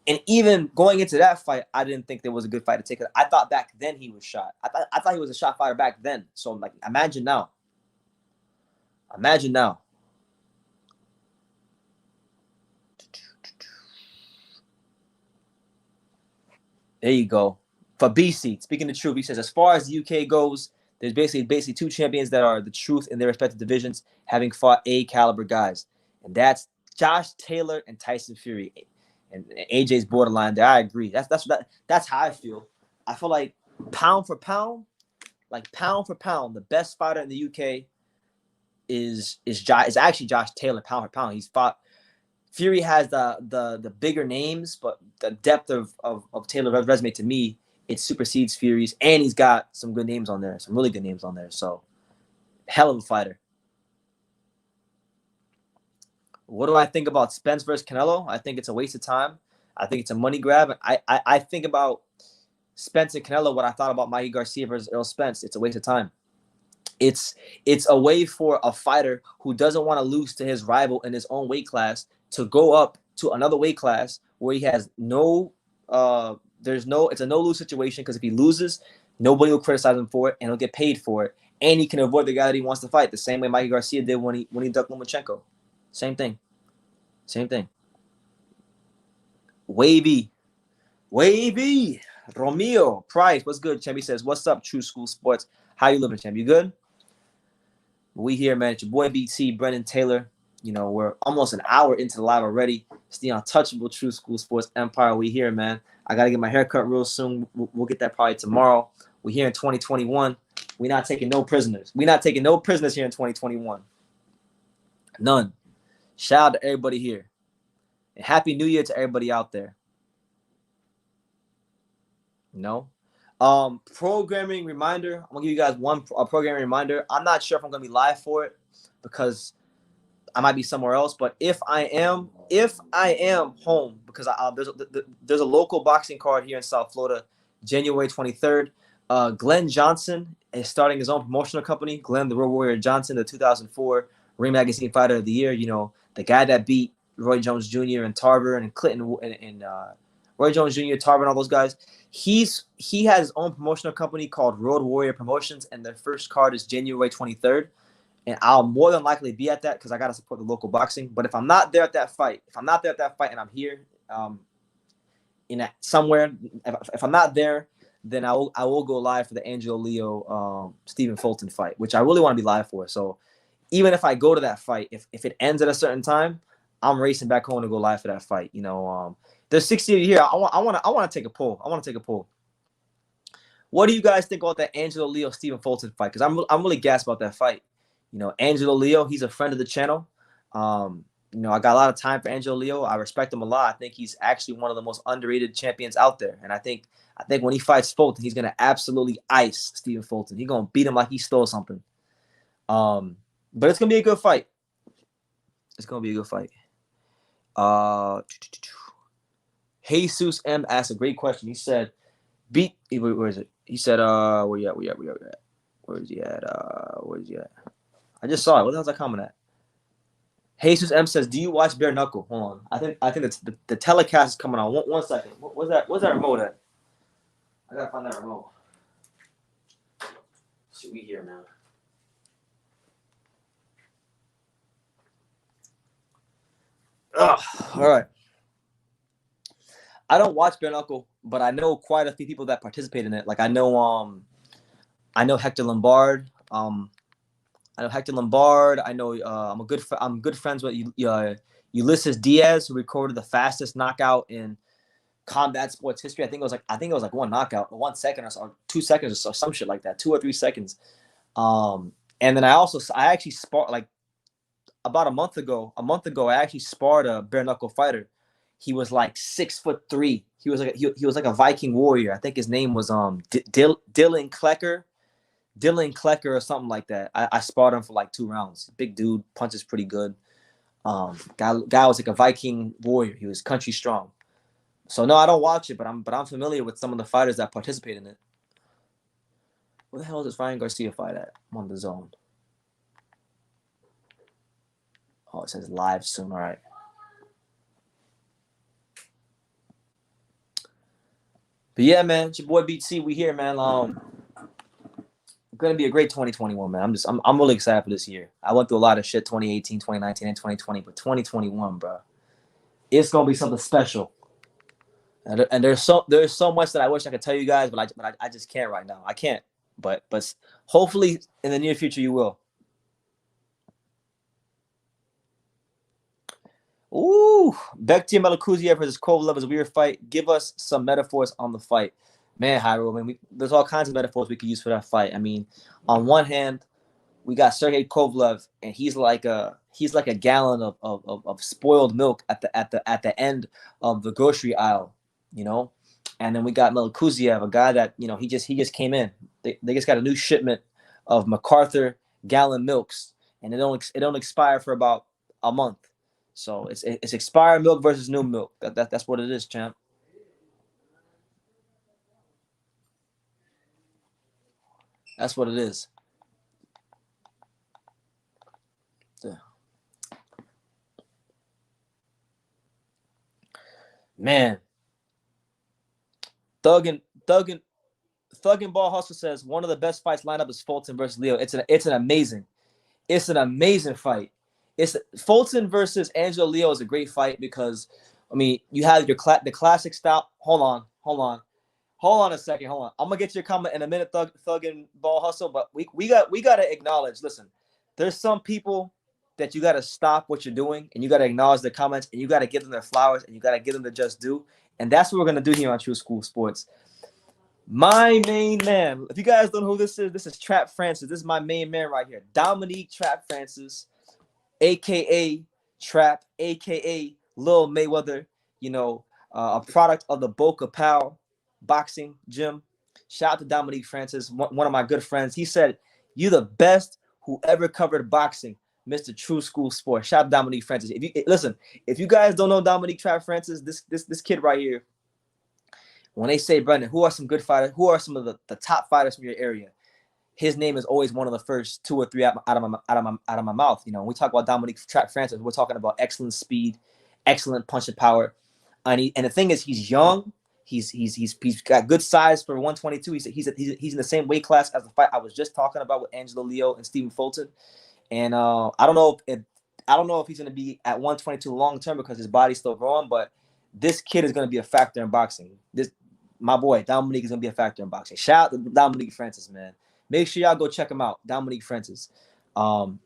And even going into that fight, I didn't think there was a good fight to take. I thought back then he was shot. I thought he was a shot fighter back then. So like, imagine now. Imagine now. There you go. For BC, speaking the truth, he says, as far as the UK goes, there's basically 2 champions that are the truth in their respective divisions, having fought A caliber guys. And that's Josh Taylor and Tyson Fury. And AJ's borderline there. I agree. That's how I feel. I feel like pound for pound, the best fighter in the UK is actually Josh Taylor, pound for pound. He's fought Fury has the bigger names, but the depth of Taylor's resume, to me, it supersedes Fury's, and he's got some good names on there, some really good names on there. So, hell of a fighter. What do I think about Spence versus Canelo? I think it's a waste of time. I think it's a money grab. I think about Spence and Canelo what I thought about Mikey Garcia versus Earl Spence. It's a waste of time. It's a way for a fighter who doesn't want to lose to his rival in his own weight class to go up to another weight class where he has no it's a no-lose situation, because if he loses, nobody will criticize him for it, and he'll get paid for it, and he can avoid the guy that he wants to fight, the same way Mikey Garcia did when he ducked Lomachenko. Same thing. Wavy. Romeo Price, what's good, champ? He says, what's up, True School Sports? How you living, champ? You good? We here, man. It's your boy BT, Brendan Taylor. You know, we're almost an hour into the live already. It's the untouchable True School Sports Empire. We here, man. I got to get my hair cut real soon. We'll get that probably tomorrow. We here in 2021. We're not taking no prisoners. We're not taking no prisoners here in 2021. None. Shout out to everybody here. And Happy New Year to everybody out there. No. Programming reminder. I'm gonna give you guys a programming reminder. I'm not sure if I'm gonna be live for it because I might be somewhere else. But if I am home, because there's a local boxing card here in South Florida, January 23rd. Glenn Johnson is starting his own promotional company. Glenn the Road Warrior Johnson, the 2004 Ring Magazine Fighter of the Year. You know, the guy that beat Roy Jones Jr. and Tarver and Clinton and Roy Jones Jr., Tarver, and all those guys. He has his own promotional company called Road Warrior Promotions, and their first card is January 23rd. And I'll more than likely be at that because I got to support the local boxing. But if I'm not there at that fight, and I'm here somewhere, if I'm not there, then I will go live for the Angelo Leo Stephen Fulton fight, which I really want to be live for. So even if I go to that fight, if it ends at a certain time, I'm racing back home to go live for that fight. You know, there's 60 here. I want to take a poll. What do you guys think about that Angelo Leo Stephen Fulton fight? Because I'm really gassed about that fight. You know, Angelo Leo, he's a friend of the channel. You know, I got a lot of time for Angelo Leo. I respect him a lot. I think he's actually one of the most underrated champions out there. And I think when he fights Fulton, he's gonna absolutely ice Stephen Fulton. He's gonna beat him like he stole something. But it's gonna be a good fight. Jesus M asked a great question. He said, where is it? He said, where you at? Where is he at? I just saw it. What the hell's that comment at? Jesus M says, do you watch Bare Knuckle? Hold on. I think the telecast is coming on. One second. Where's that remote at? I gotta find that remote. Should we hear, man? All right. I don't watch Bare Knuckle, but I know quite a few people that participate in it. Like I know Hector Lombard. I know I'm good friends with Ulysses Diaz, who recorded the fastest knockout in combat sports history. I think it was like one knockout, 1 second or 2 seconds or some shit like that, 2 or 3 seconds. And then I actually sparred like about a month ago. I actually sparred a bare knuckle fighter. He was like 6'3". He was like a Viking warrior. I think his name was Dylan Klecker or something like that. I sparred him for like 2 rounds. Big dude, punches pretty good. Guy was like a Viking warrior. He was country strong. So no, I don't watch it, but I'm familiar with some of the fighters that participate in it. Where the hell is this Ryan Garcia fight at? I'm on the zone. Oh, it says live soon. All right. But yeah, man, it's your boy BT. We here, man. Gonna be a great 2021, man. I'm really excited for this year. I went through a lot of shit 2018, 2019, and 2020, but 2021, bro, it's gonna be something special. And there's so much that I wish I could tell you guys, but I just can't right now. I can't. But hopefully in the near future you will. Ooh, Bektia Melakuziev versus Kovalev is a weird fight. Give us some metaphors on the fight. Man, Hyro, there's all kinds of metaphors we could use for that fight. I mean, on one hand, we got Sergey Kovalev, and he's like a gallon of spoiled milk at the end of the grocery aisle, you know. And then we got Melkuziev, a guy that he just came in. They just got a new shipment of MacArthur gallon milks, and it don't expire for about a month. So it's expired milk versus new milk. That's what it is, champ. That's what it is. Yeah. Man, Thug and Thug and Thug and Ball Hustle says one of the best fights lined up is Fulton versus Leo. It's an amazing fight. It's Fulton versus Angelo Leo is a great fight because I mean you have the classic style. Hold on a second. Hold on. I'm gonna get to your comment in a minute, Thug and Ball Hustle. But we gotta acknowledge. Listen, there's some people that you gotta stop what you're doing and you gotta acknowledge the comments and you gotta give them their flowers and you gotta give them the just due. And that's what we're gonna do here on True School Sports. My main man. If you guys don't know who this is Trap Francis. This is my main man right here, Dominique Trap Francis, aka Trap, aka Lil Mayweather. A product of the Boca Pal boxing gym. Shout out to Dominique Francis, one of my good friends. He said, "You the best who ever covered boxing, Mr. True School Sport." Shout out to Dominique Francis. If you guys don't know Dominique Trap Francis, this kid right here, when they say, Brendan, who are some good fighters? Who are some of the top fighters from your area? His name is always one of the first two or three out of my mouth. When we talk about Dominique Trap Francis, we're talking about excellent speed, excellent punching power, and the thing is, he's young. He's got good size for 122. He's in the same weight class as the fight I was just talking about with Angelo Leo and Stephen Fulton. And I don't know if he's going to be at 122 long term because his body's still growing. But this kid is going to be a factor in boxing. My boy Dominique is going to be a factor in boxing. Shout out to Dominique Francis, man. Make sure y'all go check him out, Dominique Francis. Been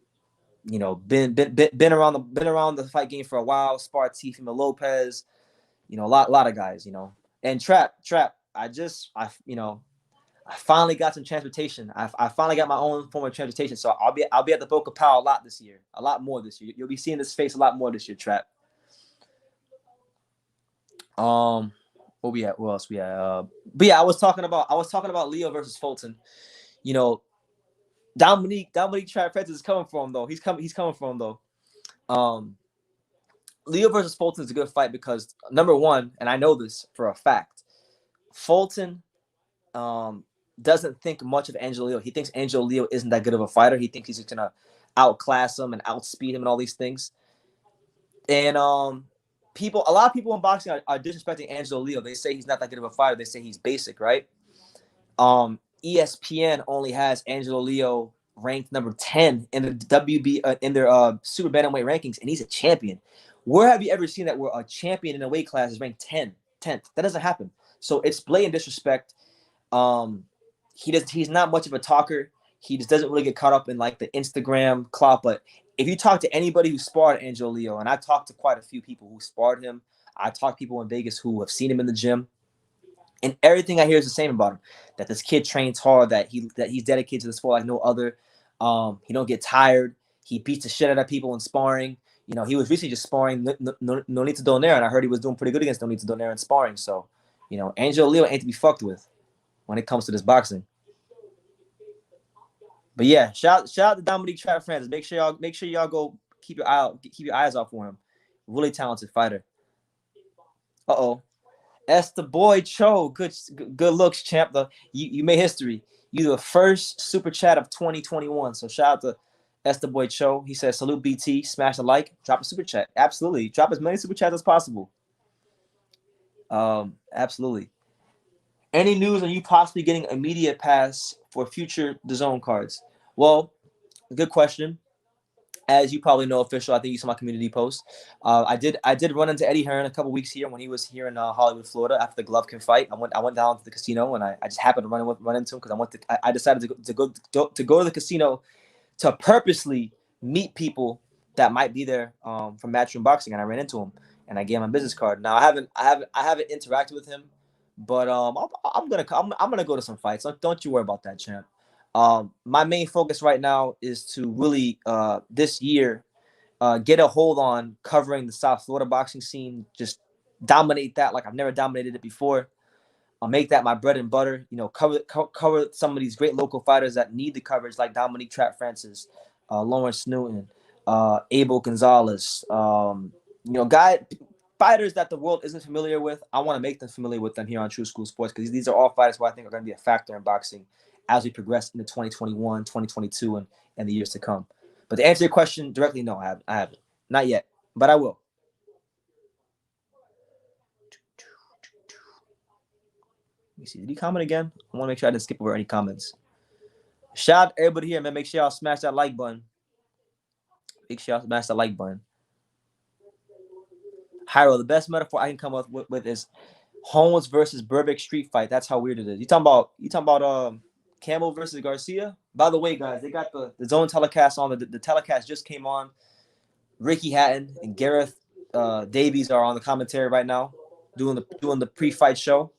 around the fight game for a while. Sparred Teofimo Lopez. A lot of guys. And Trap. I finally got some transportation. I finally got my own form of transportation. So I'll be at the Boca Power a lot this year. A lot more this year. You'll be seeing this face a lot more this year, Trap. What we at? What else we at? But yeah, I was talking about Leo versus Fulton. Dominique Trap Francis is coming for him though. He's coming for him though. Leo versus Fulton is a good fight because number one, and I know this for a fact, Fulton doesn't think much of Angelo Leo. He thinks Angelo Leo isn't that good of a fighter. He thinks he's just gonna outclass him and outspeed him and all these things. And a lot of people in boxing are disrespecting Angelo Leo. They say he's not that good of a fighter. They say he's basic, right? ESPN only has Angelo Leo ranked number 10 in the WB in their super bantamweight rankings, and he's a champion. Where have you ever seen that where a champion in a weight class is ranked 10th? That doesn't happen. So it's blatant disrespect. He's not much of a talker. He just doesn't really get caught up in like the Instagram clout. But if you talk to anybody who sparred Angelo Leo, and I talked to quite a few people who sparred him, I talked to people in Vegas who have seen him in the gym, and everything I hear is the same about him. That this kid trains hard, that he's dedicated to the sport like no other. He don't get tired. He beats the shit out of people in sparring. He was recently just sparring Nonito Donaire, and I heard he was doing pretty good against Nonito Donaire in sparring. So, Angelo Leo ain't to be fucked with when it comes to this boxing. But yeah, shout out to Dominique Trap Francis. Make sure y'all go keep your eyes out for him. Really talented fighter. That's the boy Cho. Good looks, champ. You made history. You the first super chat of 2021. So shout out to Esther Boy Cho. He says, salute BT, smash a like, drop a super chat. Absolutely. Drop as many super chats as possible. Absolutely. Any news on you possibly getting immediate pass for future DAZN cards? Well, good question. As you probably know, official, I think you saw my community post. I did run into Eddie Hearn a couple weeks here when he was here in Hollywood, Florida, after the Golovkin fight. I went down to the casino and I just happened to run into him because I decided to go to the casino to purposely meet people that might be there from Matchroom Boxing, and I ran into him and I gave him my business card. Now I haven't interacted with him, but I'm gonna go to some fights. Don't you worry about that, champ. My main focus right now is to really this year get a hold on covering the South Florida boxing scene, just dominate that like I've never dominated it before. I'll make that my bread and butter. Cover some of these great local fighters that need the coverage, like Dominique Trap Francis, Lawrence Newton, Abel Gonzalez. Fighters that the world isn't familiar with. I want to make them familiar with them here on True School Sports because these are all fighters who I think are going to be a factor in boxing as we progress into 2021, 2022, and the years to come. But to answer your question directly, no, I haven't. Not yet, but I will. Let me see. Did he comment again? I want to make sure I didn't skip over any comments. Shout out to everybody here, man. Make sure y'all smash that like button. Make sure y'all smash that like button. Hyro, the best metaphor I can come up with is Holmes versus Burbick street fight. That's how weird it is. You talking about Campbell versus Garcia? By the way, guys, they got the zone telecast on. The telecast just came on. Ricky Hatton and Gareth Davies are on the commentary right now, doing the pre-fight show.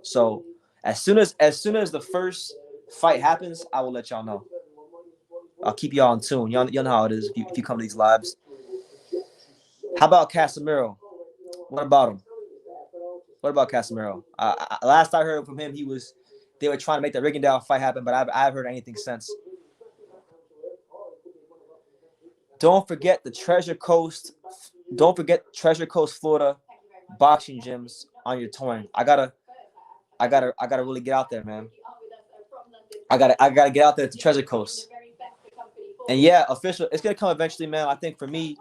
So as soon as the first fight happens, I will let y'all know. I'll keep y'all in tune. Y'all know how it is if you come to these lives. How about Casemiro? What about him? What about Casemiro? Last I heard from him, they were trying to make the Riggindale fight happen, but I haven't heard anything since. Don't forget Treasure Coast, Florida boxing gyms on your touring. I gotta really get out there, man. I gotta get out there to Treasure Coast. And yeah, official. It's gonna come eventually, man. I think for me,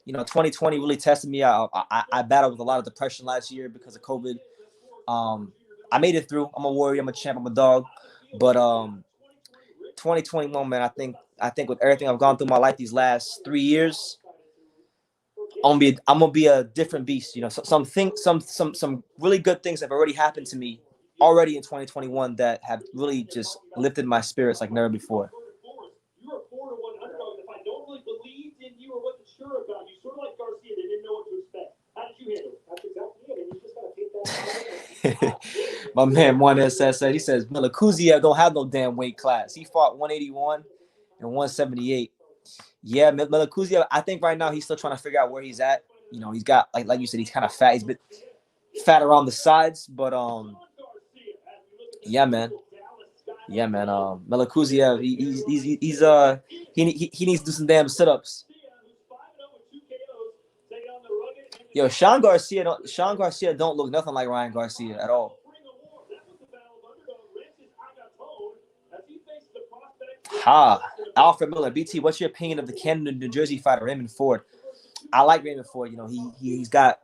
2020 really tested me out. I battled with a lot of depression last year because of COVID. I made it through. I'm a warrior. I'm a champ. I'm a dog. But 2021, man. I think with everything I've gone through my life these last 3 years, I'm gonna be a different beast. Some really good things have already happened to me already in 2021 that have really just lifted my spirits like never before. You were 4 to 1 underdog. If I don't really believed in you or wasn't sure about you, sort of like Garcia, they didn't know what to expect. How did you handle it? That's exactly it. And you just gotta take that. My man, one SSA, he says Melakuziev don't have no damn weight class. He fought 181 and 178. Yeah, Melakuziev, I think right now he's still trying to figure out where he's at. He's got like you said, he's kind of fat. He's a bit fat around the sides, but yeah, man. Melakuziev, he needs to do some damn sit-ups. Yo, Sean Garcia don't look nothing like Ryan Garcia at all. Alfred Miller, BT, what's your opinion of the Camden, New Jersey fighter, Raymond Ford? I like Raymond Ford. He's got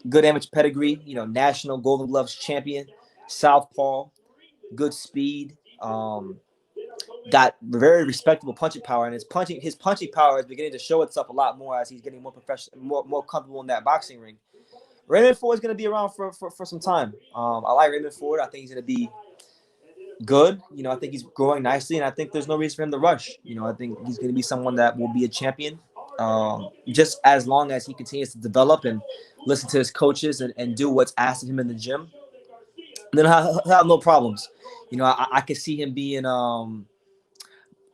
good amateur pedigree, national Golden Gloves champion, southpaw, good speed, got very respectable punching power, and his punching power is beginning to show itself a lot more as he's getting more professional, more comfortable in that boxing ring. Raymond Ford is going to be around for some time. I like Raymond Ford. I think he's going to be good. I think he's growing nicely, and I think there's no reason for him to rush. I think he's going to be someone that will be a champion, just as long as he continues to develop and listen to his coaches and do what's asked of him in the gym. And then he'll have no problems. I could see him being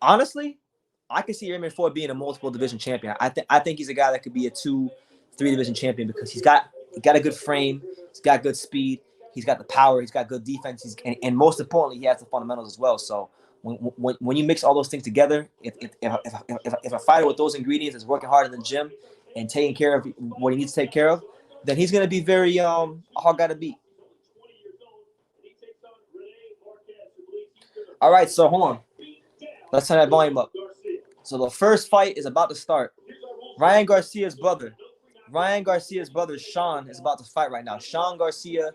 honestly, I could see Raymond Ford being a multiple division champion. I think he's a guy that could be a 2-3 division champion because he's got a good frame, he's got good speed, he's got the power, he's got good defense, and most importantly, he has the fundamentals as well. So when you mix all those things together, if a fighter with those ingredients is working hard in the gym and taking care of what he needs to take care of, then he's going to be very a hard guy to beat. All right, so hold on. Let's turn that volume up. So the first fight is about to start. Ryan Garcia's brother, Sean, is about to fight right now. Sean Garcia,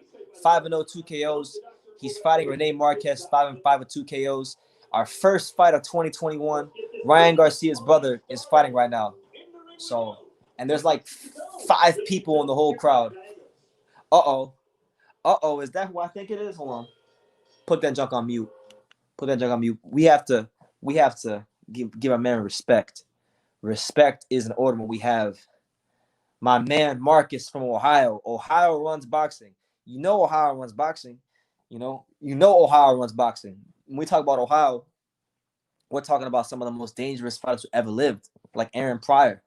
5-0, 2 KOs. He's fighting Rene Marquez, 5-5 with 2 KOs. Our first fight of 2021. Ryan Garcia's brother is fighting right now. So, and there's like 5 people in the whole crowd. Uh-oh, is that who I think it is? Hold on. Put that junk on mute. We have to give a man respect. Respect is an order when we have my man Marcus from Ohio. Ohio runs boxing. Ohio runs boxing. Ohio runs boxing. When we talk about Ohio, we're talking about some of the most dangerous fighters who ever lived, like Aaron Pryor.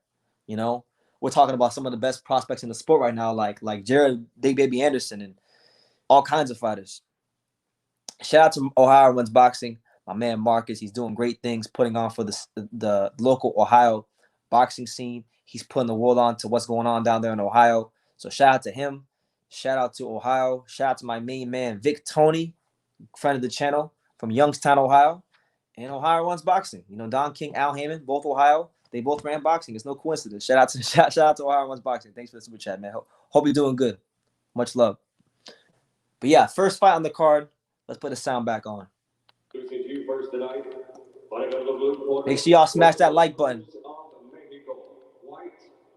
You know, we're talking about some of the best prospects in the sport right now, like Jared Big Baby Anderson and all kinds of fighters. Shout out to Ohio Runs Boxing, my man Marcus. He's doing great things, putting on for the local Ohio boxing scene. He's putting the world on to what's going on down there in Ohio. So shout out to him. Shout out to Ohio. Shout out to my main man Vic Tony, friend of the channel from Youngstown, Ohio. And Ohio Runs Boxing. You know, Don King, Al Heyman, both Ohio. They both ran boxing. It's no coincidence. Shout out to Ohio Runs Boxing. Thanks for the super chat, man. Hope you're doing good. Much love. But yeah, first fight on the card. Let's put the sound back on. Make sure y'all smash that like button. White,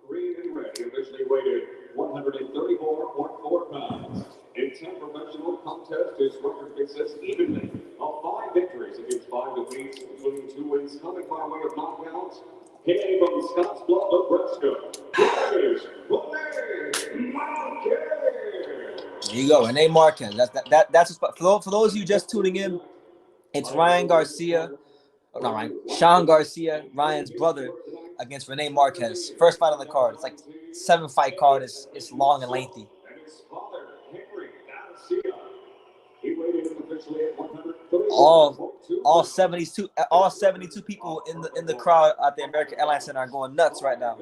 green, and red officially weighed 134.4 pounds. In 10 professional contests, his record consists evenly of 5 victories against 5 defeats, including 2 wins coming by way of knockouts. Hailing from Scottsbluff, Nebraska, here's Rene Marquez. There you go, Rene Marquez. That's for those of you just tuning in. It's Ryan Garcia, not Ryan, Sean Garcia, Ryan's brother, against Rene Marquez. First fight on the card. It's like 7-fight card. It's long and lengthy. All 72 people in the crowd at the American Airlines Center are going nuts right now.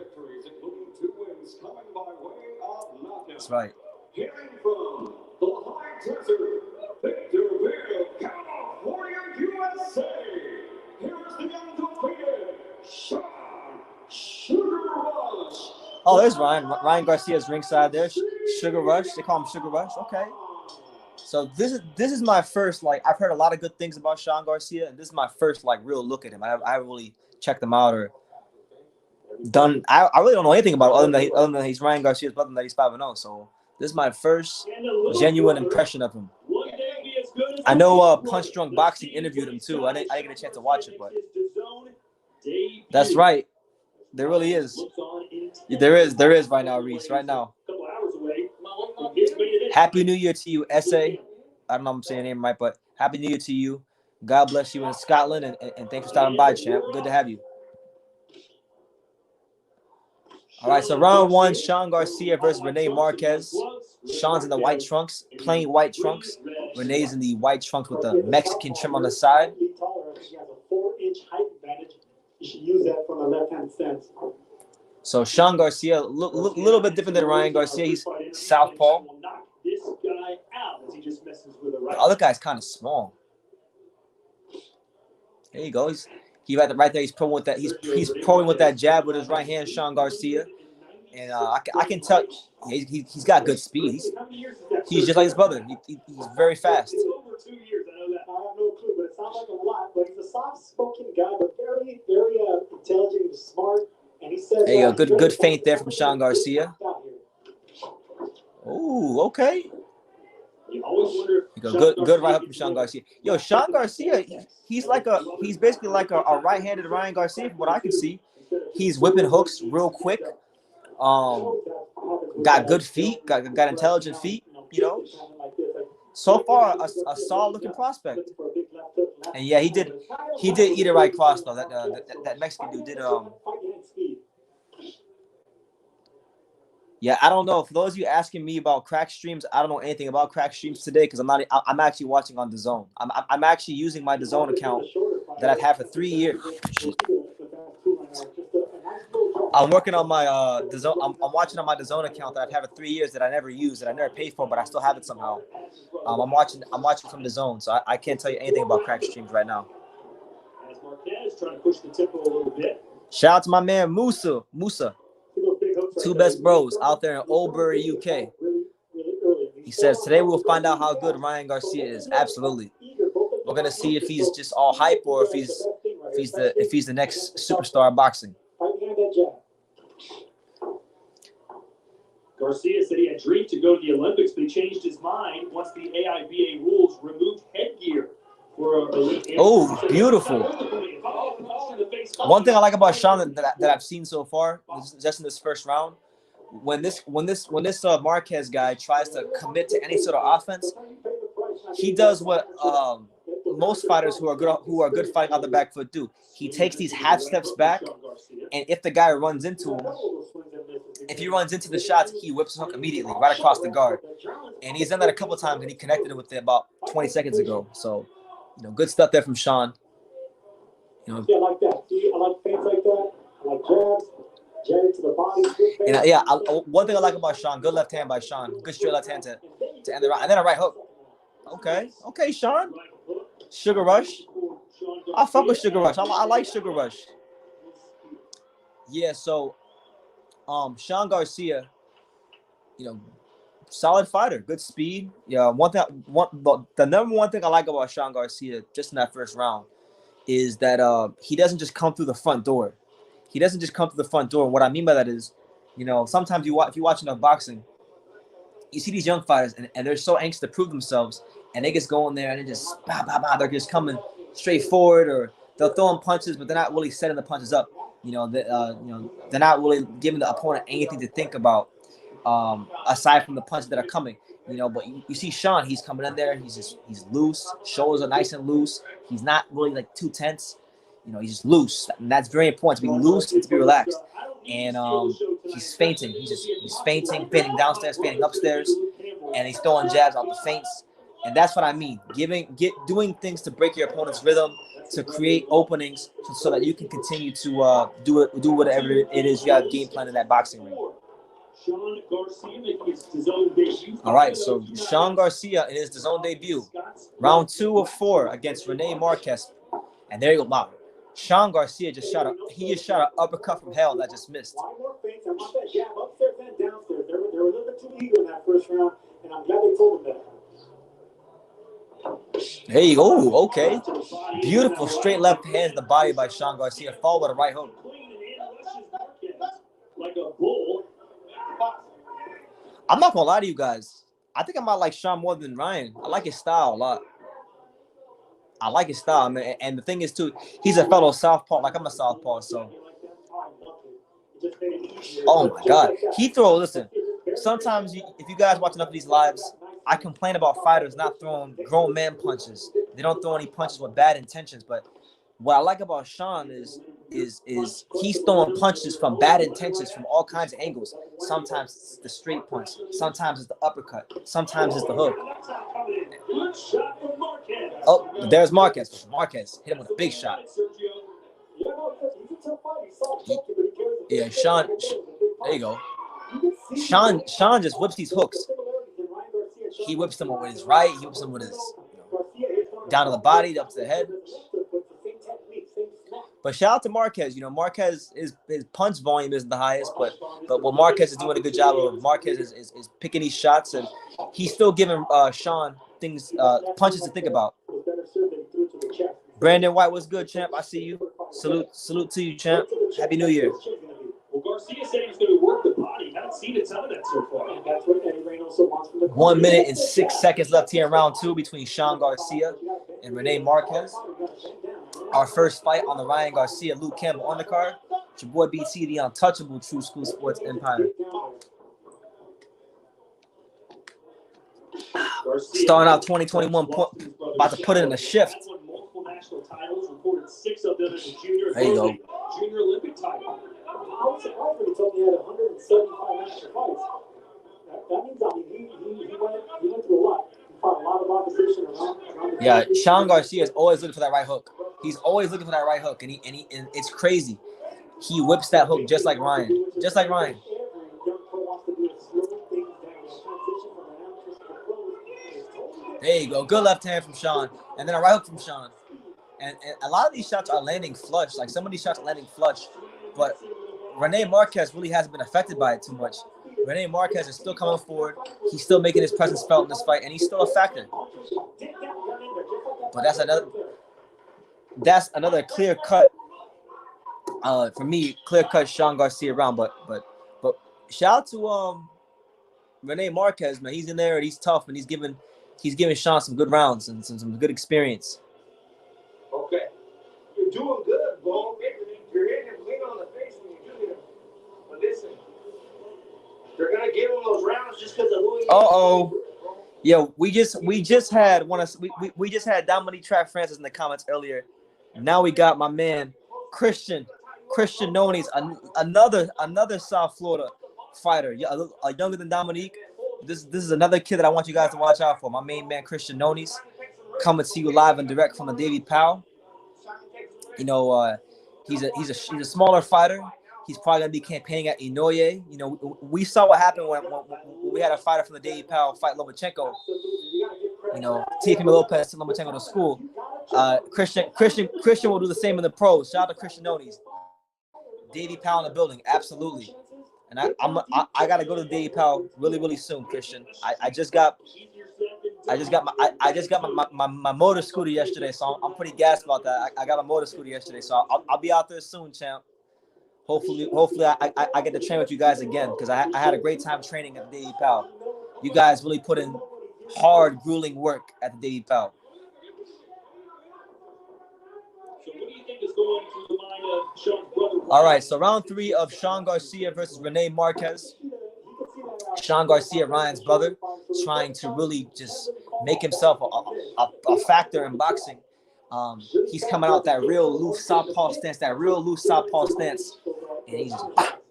That's right. Hearing from the high desert, Victorville, California, USA. Here's the undefeated Sean Sugar Rush. Oh, there's Ryan. Ryan Garcia's ringside there. Sugar Rush. They call him Sugar Rush. Okay. So this is my first, like, I've heard a lot of good things about Sean Garcia, and this is my first, like, real look at him. I haven't really checked him out or done. I really don't know anything about him other than he's Ryan Garcia's brother, that he's 5-0. So this is my first genuine impression of him. I know Punch Drunk Boxing interviewed him too. I didn't get a chance to watch it, but that's right. There really is. There is right now, Reese. Right now. Happy New Year to you, S.A. I don't know if I'm saying your name right, but Happy New Year to you. God bless you in Scotland, and thanks for stopping by, champ. Good to have you. All right, so round 1, Sean Garcia versus Rene Marquez. Sean's in the white trunks, plain white trunks. Rene's in the white trunks with the Mexican trim on the side. He has a 4-inch height advantage. You should use that from a left-hand stance. So Sean Garcia, little bit different than Ryan Garcia. He's southpaw. The other guy's kind of small. There you go. He right there. He's throwing with that. He's throwing with that jab with his right hand, Sean Garcia, and I can tell he's got good speed. He's just like his brother. He's very fast. Over 2 years, I know that. I have no clue, but it sounds like a lot. But he's a soft-spoken guy, but very, very intelligent and smart. And he says, there you go. Good feint there from Sean Garcia. Oh, okay. You always wonder. Good right up from Sean Garcia. Yo, Sean Garcia, he's basically like a right-handed Ryan Garcia from what I can see. He's whipping hooks real quick. Got good feet, got intelligent feet, you know. So far, a solid looking prospect. And yeah, he did eat it right cross though. That Mexican dude did Yeah, I don't know. For those of you asking me about crack streams, I don't know anything about crack streams today because I'm actually watching on DAZN. I'm actually using my DAZN account that I've had for 3 years. I'm working on my DAZN. I'm watching on my DAZN account that I've had for 3 years that I never use, that I never paid for, but I still have it somehow. I'm watching from DAZN, so I can't tell you anything about crack streams right now. As Marquez trying to push the tempo a little bit. Shout out to my man Musa. Two best bros out there in Oldbury, UK. He says, today we'll find out how good Ryan Garcia is. Absolutely. We're gonna see if he's just all hype or if he's the next superstar in boxing. Garcia said he had dreamed to go to the Olympics, but he changed his mind once the AIBA rules removed headgear. Oh, beautiful. One thing I like about Sean that I've seen so far, just in this first round, when this Marquez guy tries to commit to any sort of offense, he does what most fighters who are good fighting out the back foot do. He takes these half steps back, and if the guy runs into him, if he runs into the shots, he whips the hook immediately right across the guard. And he's done that a couple of times, and he connected it with it about 20 seconds ago. So, good stuff there from Sean. Yeah, I like that. I like feints like that. I like jabs. Jab to the body. And one thing I like about Sean, good left hand by Sean. Good straight left hand to end the round. And then a right hook. Okay, Sean. Sugar Rush. I fuck with Sugar Rush. I like Sugar Rush. Yeah, so Sean Garcia, solid fighter, good speed. Yeah, the number one thing I like about Sean Garcia just in that first round is that he doesn't just come through the front door. He doesn't just come through the front door. And what I mean by that is, sometimes if you watch enough boxing, you see these young fighters and they're so anxious to prove themselves, and they just go in there and they just they're just coming straight forward, or they'll throw in punches, but they're not really setting the punches up. They're not really giving the opponent anything to think about aside from the punches that are coming. But you see Sean, he's coming in there, he's loose, shoulders are nice and loose. He's not really like too tense. He's just loose, and that's very important, to be loose and to be relaxed. And he's feinting. He's feinting downstairs, feinting upstairs, and he's throwing jabs out the feints. And that's what I mean. Doing things to break your opponent's rhythm, to create openings, so that you can continue to do whatever it is you have game plan in that boxing ring. All right, so Sean Garcia in his DAZN debut, round 2 of 4 against Rene Marquez, and there you go. Wow, Sean Garcia just shot an uppercut from hell that just missed. There were a little bit too eager in that first round, and I'm glad they told him that. There you go. Okay, beautiful straight left hand to the body by Sean Garcia, followed with a right hook. I'm not gonna lie to you guys. I think I might like Sean more than Ryan. I like his style a lot. I like his style, man. And the thing is, too, he's a fellow southpaw. Like I'm a southpaw, so. Oh my God, listen. Sometimes, if you guys watch enough of these lives, I complain about fighters not throwing grown man punches. They don't throw any punches with bad intentions. But what I like about Sean is he's throwing punches from bad intentions from all kinds of angles. Sometimes it's the straight punch. Sometimes it's the uppercut. Sometimes it's the hook. Oh, there's Marquez. Marquez hit him with a big shot. Yeah, Sean. There you go. Sean just whips these hooks. He whips them with his right. He whips them with his down to the body, up to the head. But shout out to Marquez. Marquez his punch volume isn't the highest, but what Marquez is doing a good job of. Marquez is picking these shots, and he's still giving Sean punches to think about. Brandon White, what's good, champ? I see you. Salute to you, champ. Happy New Year. Well, Garcia said he's going to work the body. Haven't seen a ton of that so far. And that's what Eddie Reynoso also wants from the 1 minute and 6 seconds left here in round 2 between Sean Garcia and Rene Marquez. Our first fight on the Ryan Garcia, Luke Campbell undercard. It's your boy BT, the untouchable True School Sports Empire. Starting out 2021, about to put it in a shift. There you go. Junior Olympic title. I was surprised when he told me he had 175 extra fights. That means he went through a lot. He fought a lot of opposition around Yeah, Sean Garcia is always looking for that right hook. He's always looking for that right hook, and it's crazy. He whips that hook just like Ryan. Just like Ryan. There you go. Good left hand from Sean, and then a right hook from Sean. And a lot of these shots are landing flush. Like some of these shots are landing flush, but Rene Marquez really hasn't been affected by it too much. Rene Marquez is still coming forward. He's still making his presence felt in this fight, and he's still a factor. But that's another clear cut for me, clear cut Sean Garcia round. But shout out to Rene Marquez, man. He's in there and he's tough, and he's giving Sean some good rounds and some good experience. Okay, you're doing good, bro. You're hitting him clean on the face when you do it. But listen, they're gonna give him those rounds just because of who he is. Yo, we just had we just had Dominique Trap Francis in the comments earlier. Now we got my man Christian Nonis, another South Florida fighter, younger than Dominique. This is another kid that I want you guys to watch out for. My main man Christian Nonis coming to you live and direct from the Davy Powell. You know, he's a smaller fighter. He's probably gonna be campaigning at Inoue. You know, we saw what happened when we had a fighter from the Davy Powell fight Lomachenko. You know, Teofimo Lopez sent Lomachenko to school. Christian will do the same in the pros. Shout out to Christian Nonis. Davy Powell in the building, absolutely. And I gotta go to Davy Powell really soon, Christian. I just got my motor scooter yesterday, so I'm pretty gassed about that. I got my motor scooter yesterday, so I'll be out there soon, champ. Hopefully I get to train with you guys again, because I had a great time training at the Davy Powell. You guys really put in hard, grueling work at the Davy Powell. All right, so round 3 of Sean Garcia versus Rene Marquez. Sean Garcia, Ryan's brother, trying to really just make himself a factor in boxing. He's coming out that real loose southpaw stance, and he's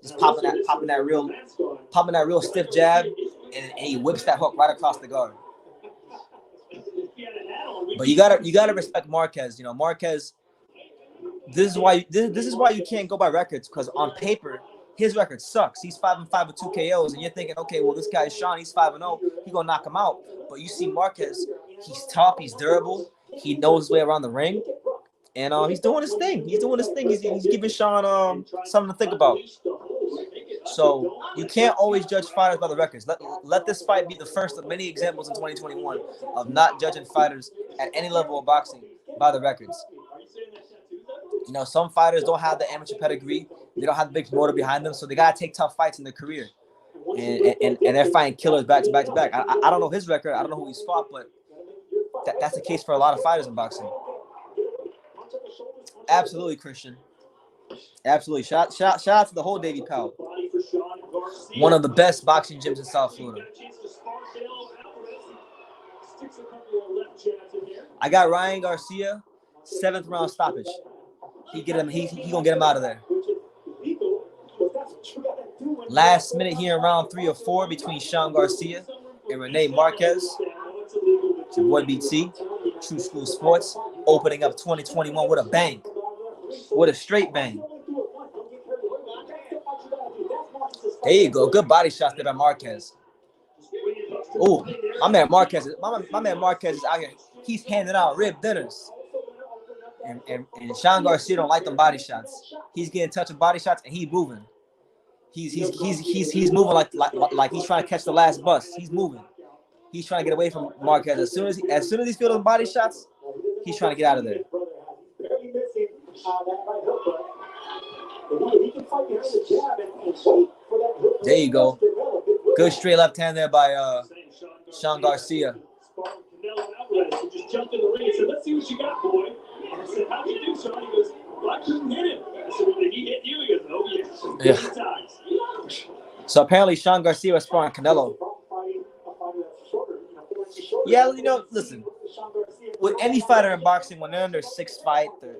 just popping that real stiff jab, and he whips that hook right across the guard. But you gotta respect Marquez. You know, Marquez. This is why you can't go by records, because on paper his record sucks. He's 5-5 with 2 KOs, and you're thinking, okay, well, this guy is Sean. He's 5-0. He's gonna knock him out. But you see Marquez. He's tough. He's durable. He knows his way around the ring, and he's doing his thing. He's giving Sean something to think about. So you can't always judge fighters by the records. Let this fight be the first of many examples in 2021 of not judging fighters at any level of boxing by the records. You know, some fighters don't have the amateur pedigree. They don't have the big motor behind them, so they gotta take tough fights in their career. And they're fighting killers back to back. I don't know his record. I don't know who he's fought, but that's the case for a lot of fighters in boxing. Absolutely, Christian. Absolutely. Shout out to the whole Davy Powell. One of the best boxing gyms in South Florida. I got Ryan Garcia, 7th round stoppage. He gonna get him out of there. Last minute here in round 3 or 4 between Sean Garcia and Rene Marquez. It's your boy BT, True School Sports, opening up 2021 with a bang. With a straight bang. There you go. Good body shots there by Marquez. Oh, my man Marquez is out here. He's handing out rib dinners. And Sean Garcia don't like them body shots. He's getting touch of body shots, and he's moving. He's moving like he's trying to catch the last bus. He's moving. He's trying to get away from Marquez. As soon as he's feeling those body shots, he's trying to get out of there. There you go. Good straight left hand there by Sean Garcia. Just jumped in the ring and said, "Let's see what you got, boy." I said, "How'd you do, Sean?" He goes, "Well, I couldn't hit him." I said, "Well, did he hit you?" He goes, "Oh, yeah. Yeah. So apparently Sean Garcia was sparring Canelo. Yeah, you know, listen. With any fighter in boxing, when they're in their 6th fight, their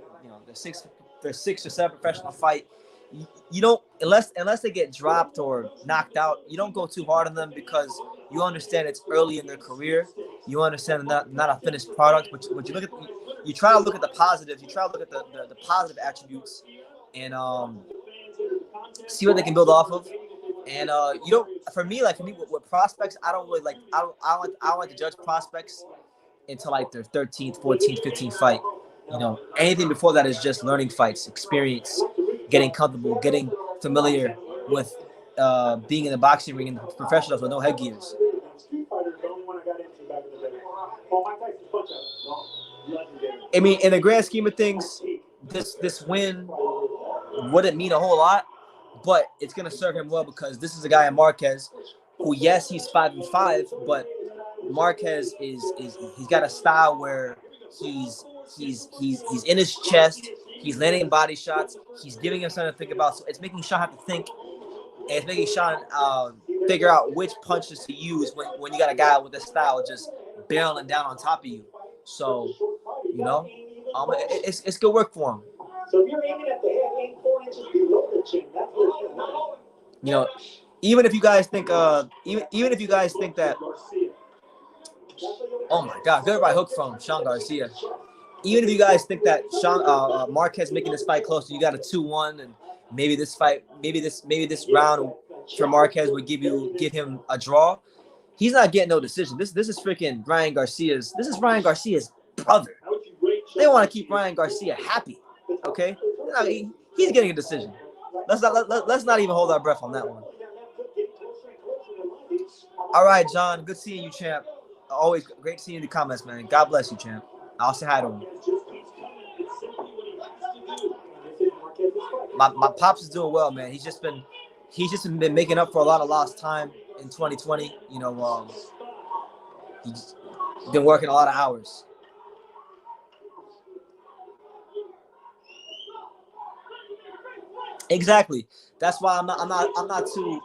6th or 7th professional fight, you don't, unless they get dropped or knocked out, you don't go too hard on them, because you understand it's early in their career. You understand not a finished product, but you try to look at the positives. You try to look at the positive attributes, and see what they can build off of. And you don't. For me, with prospects, I don't really like. I don't like to judge prospects until like their 13th, 14th, 15th fight. You know, anything before that is just learning fights, experience, getting comfortable, getting familiar with being in the boxing ring and professionals with no headgears. I mean, in the grand scheme of things, this win wouldn't mean a whole lot, but it's gonna serve him well, because this is a guy in Marquez who, yes, he's 5-5, but Marquez he's got a style where he's in his chest, he's landing body shots, he's giving him something to think about. So it's making Sean have to think, and it's making Sean figure out which punches to use when you got a guy with a style just barreling down on top of you. So, you know, it's good work for him. So if you're aiming at the head, aim 4 inches below the chin. That's what it's going. You know, even if you guys think that, oh my God, good right hook from Sean Garcia. Even if you guys think that Marquez making this fight closer, you got a 2-1, and maybe this round for Marquez would give him a draw. He's not getting no decision. This is freaking Ryan Garcia's. This is Ryan Garcia's brother. They want to keep Ryan Garcia happy. Okay, he's getting a decision. Let's not even hold our breath on that one. All right, John. Good seeing you, champ. Always great seeing you in the comments, man. God bless you, champ. I'll say hi to him. My pops is doing well, man. He's just been making up for a lot of lost time in 2020. You know, he's been working a lot of hours. Exactly. That's why I'm not too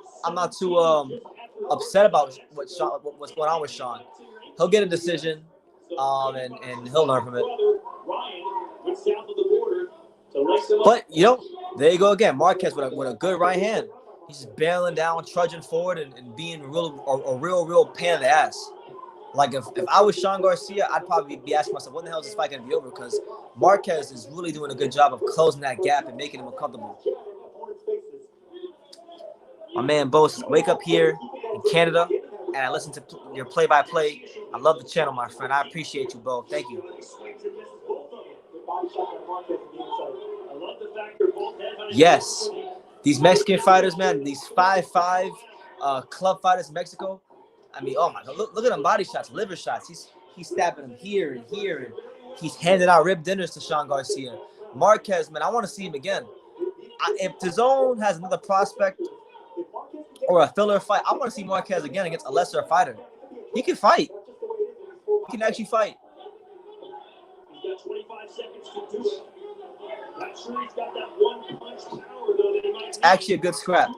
upset about what's going on with Sean. He'll get a decision, and he'll learn from it. But you know, there you go again. Marquez with a good right hand. He's just barreling down, trudging forward, and being a real pain in the ass. Like if I was Sean Garcia, I'd probably be asking myself, when the hell is this fight gonna be over? Because Marquez is really doing a good job of closing that gap and making him uncomfortable. My man Bose, wake up here in Canada, and I listen to your play-by-play. I love the channel, my friend. I appreciate you, Bo. Thank you. Yes, these Mexican fighters, man, these 5'5" club fighters in Mexico. I mean, oh my God, look at them body shots, liver shots. He's stabbing them here and here, and he's handing out rib dinners to Sean Garcia. Marquez, man, I want to see him again. If DAZN has another prospect or a filler fight, I want to see Marquez again against a lesser fighter. He can fight. He can actually fight. He's got 25 seconds to do it. Not sure he's got that one punch power, though, that he might. It's actually a good scrap.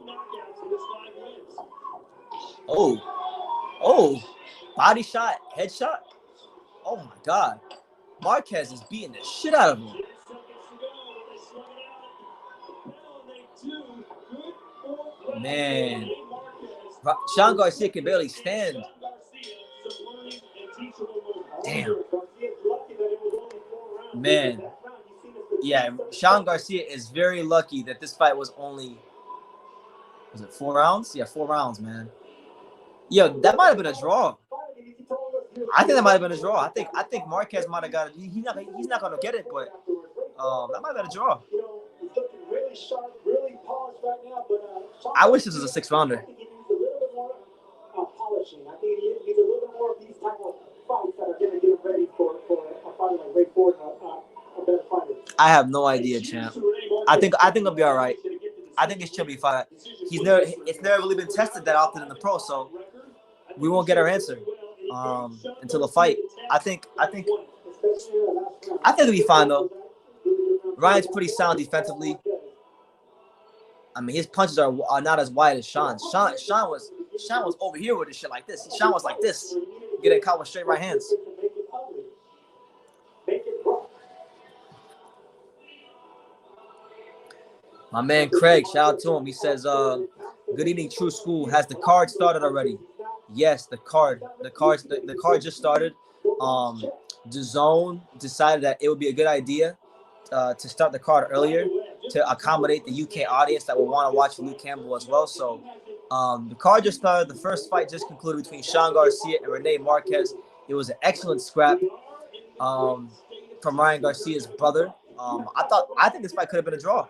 Oh, body shot, headshot. Oh my God, Marquez is beating the shit out of him. Man, Sean Garcia can barely stand. Damn. Man. Yeah, Sean Garcia is very lucky that this fight was only, was it 4 rounds? Yeah, 4 rounds, man. Yo, that might have been a draw. I think that might have been a draw. I think Marquez might have got it. He's not gonna get it, but that might have been a draw. I wish this was a 6-rounder. I have no idea, champ. I think it'll be all right. I think it should be fine. It's never really been tested that often in the pro, so we won't get our answer until the fight. I think it'll be fine though. Ryan's pretty sound defensively. I mean, his punches are not as wide as Sean's. Sean was over here with his shit like this. Sean was like this, getting caught with straight right hands. My man Craig, shout out to him. He says, "Good evening, True School. Has the card started already?" Yes, the card just started. DAZN decided that it would be a good idea to start the card earlier to accommodate the UK audience that will want to watch Luke Campbell as well. So the card just started. The first fight just concluded between Sean Garcia and Rene Marquez. It was an excellent scrap from Ryan Garcia's brother. I think this fight could have been a draw.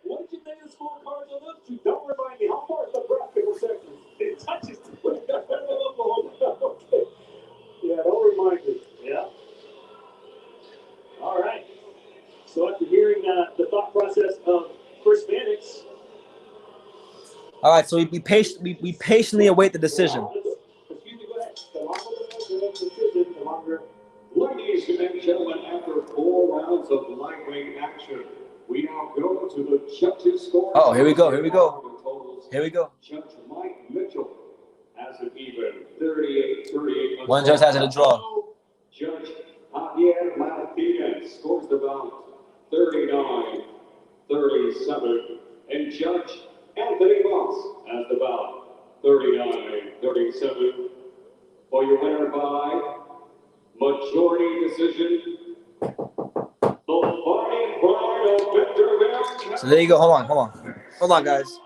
What did you think the scorecards are up to? Don't remind me. How far is the graphical section? It touches okay. Yeah, don't remind me. Yeah. All right. So after hearing the thought process of Chris Mannix. All right, so we patiently await the decision. Excuse me, go ahead. The longer. Ladies and gentlemen, after 4 rounds of lightweight action, we now go to the judges' score. Oh, here we go. Totals. Here we go. Judge Mike Mitchell has it even 38-38. One judge has it a draw. Judge Javier Martinez scores the bout 39-37. And Judge Anthony Moss has the bout 39-37. For your winner by majority decision, the Fighting Pride of Victor. So there you go. Hold on, guys.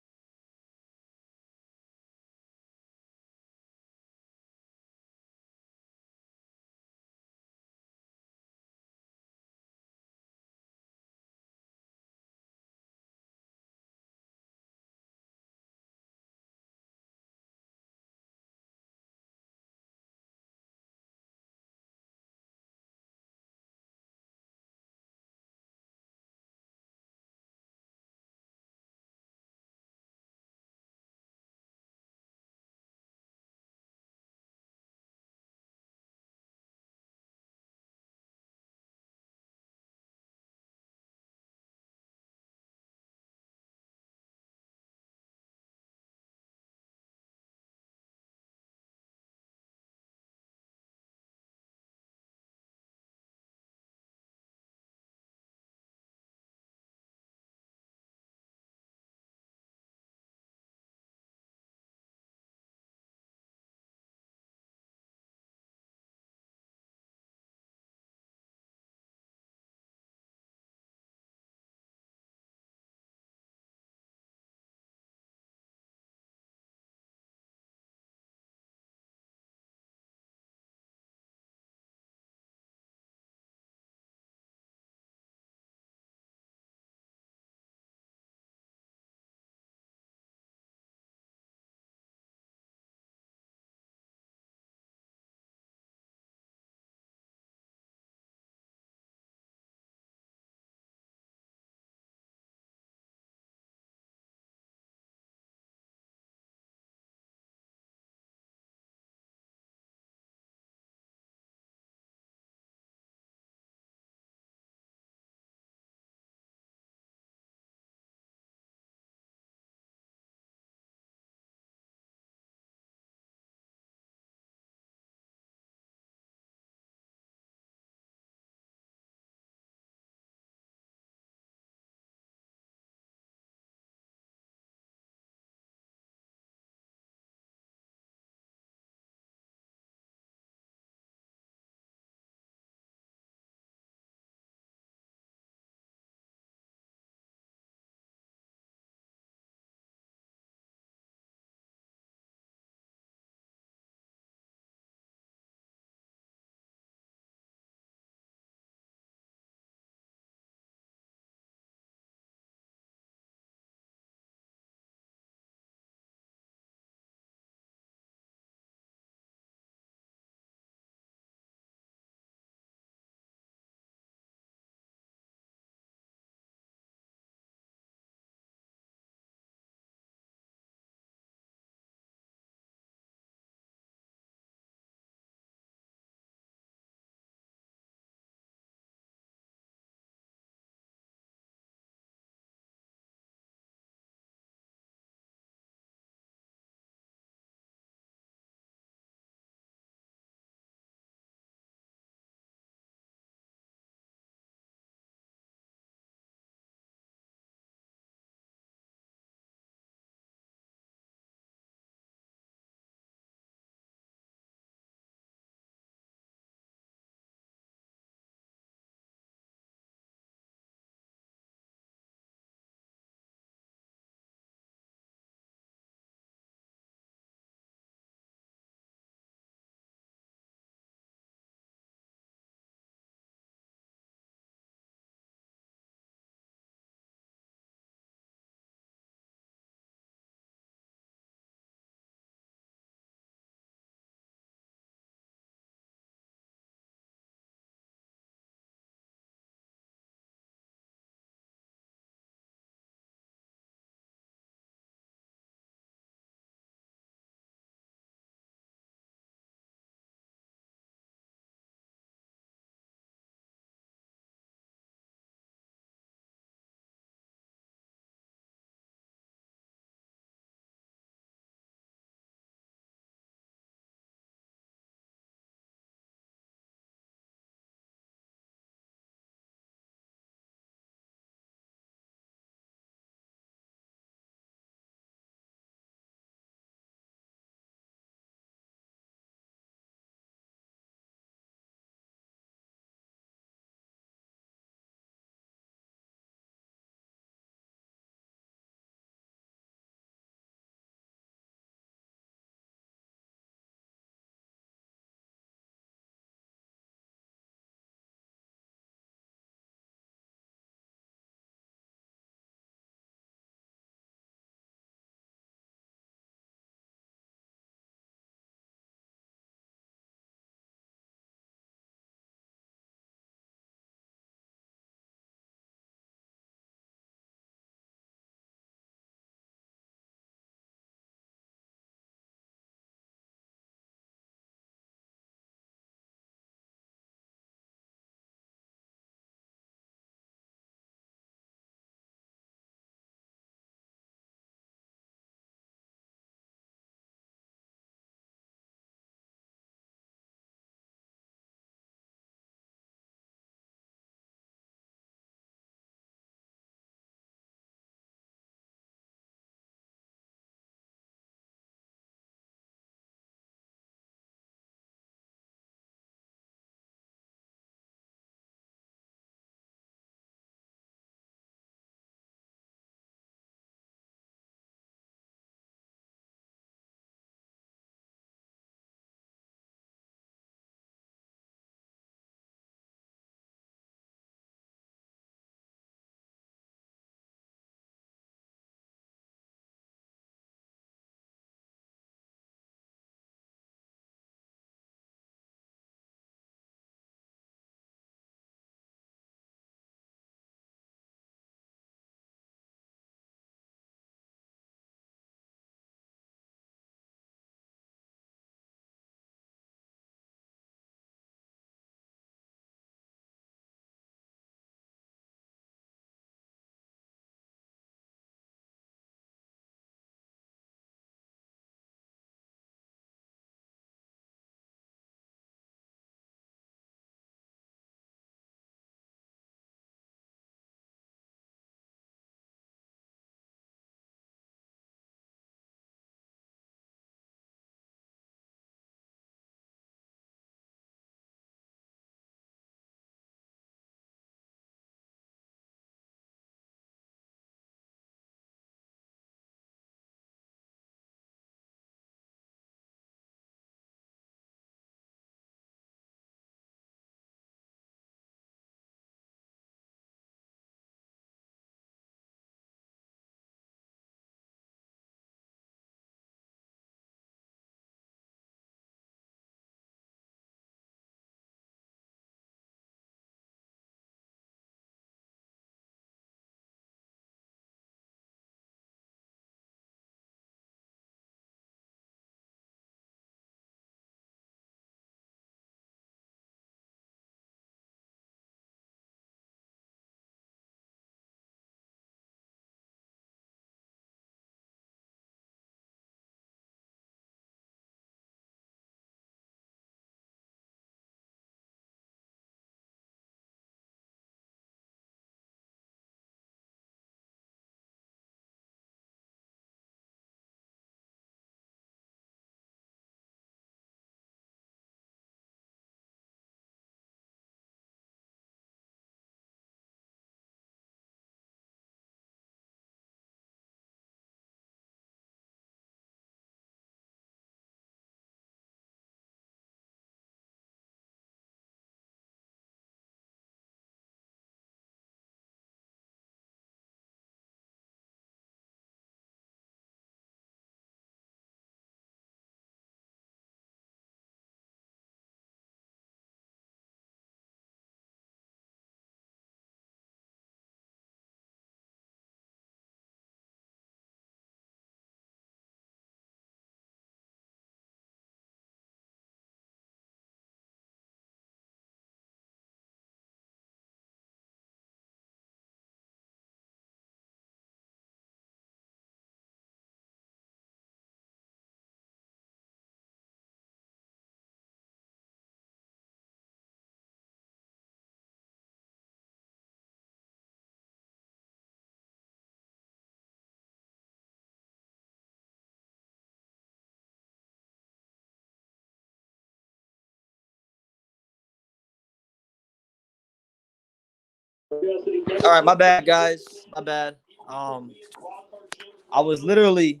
All right, my bad, guys. My bad. I was literally.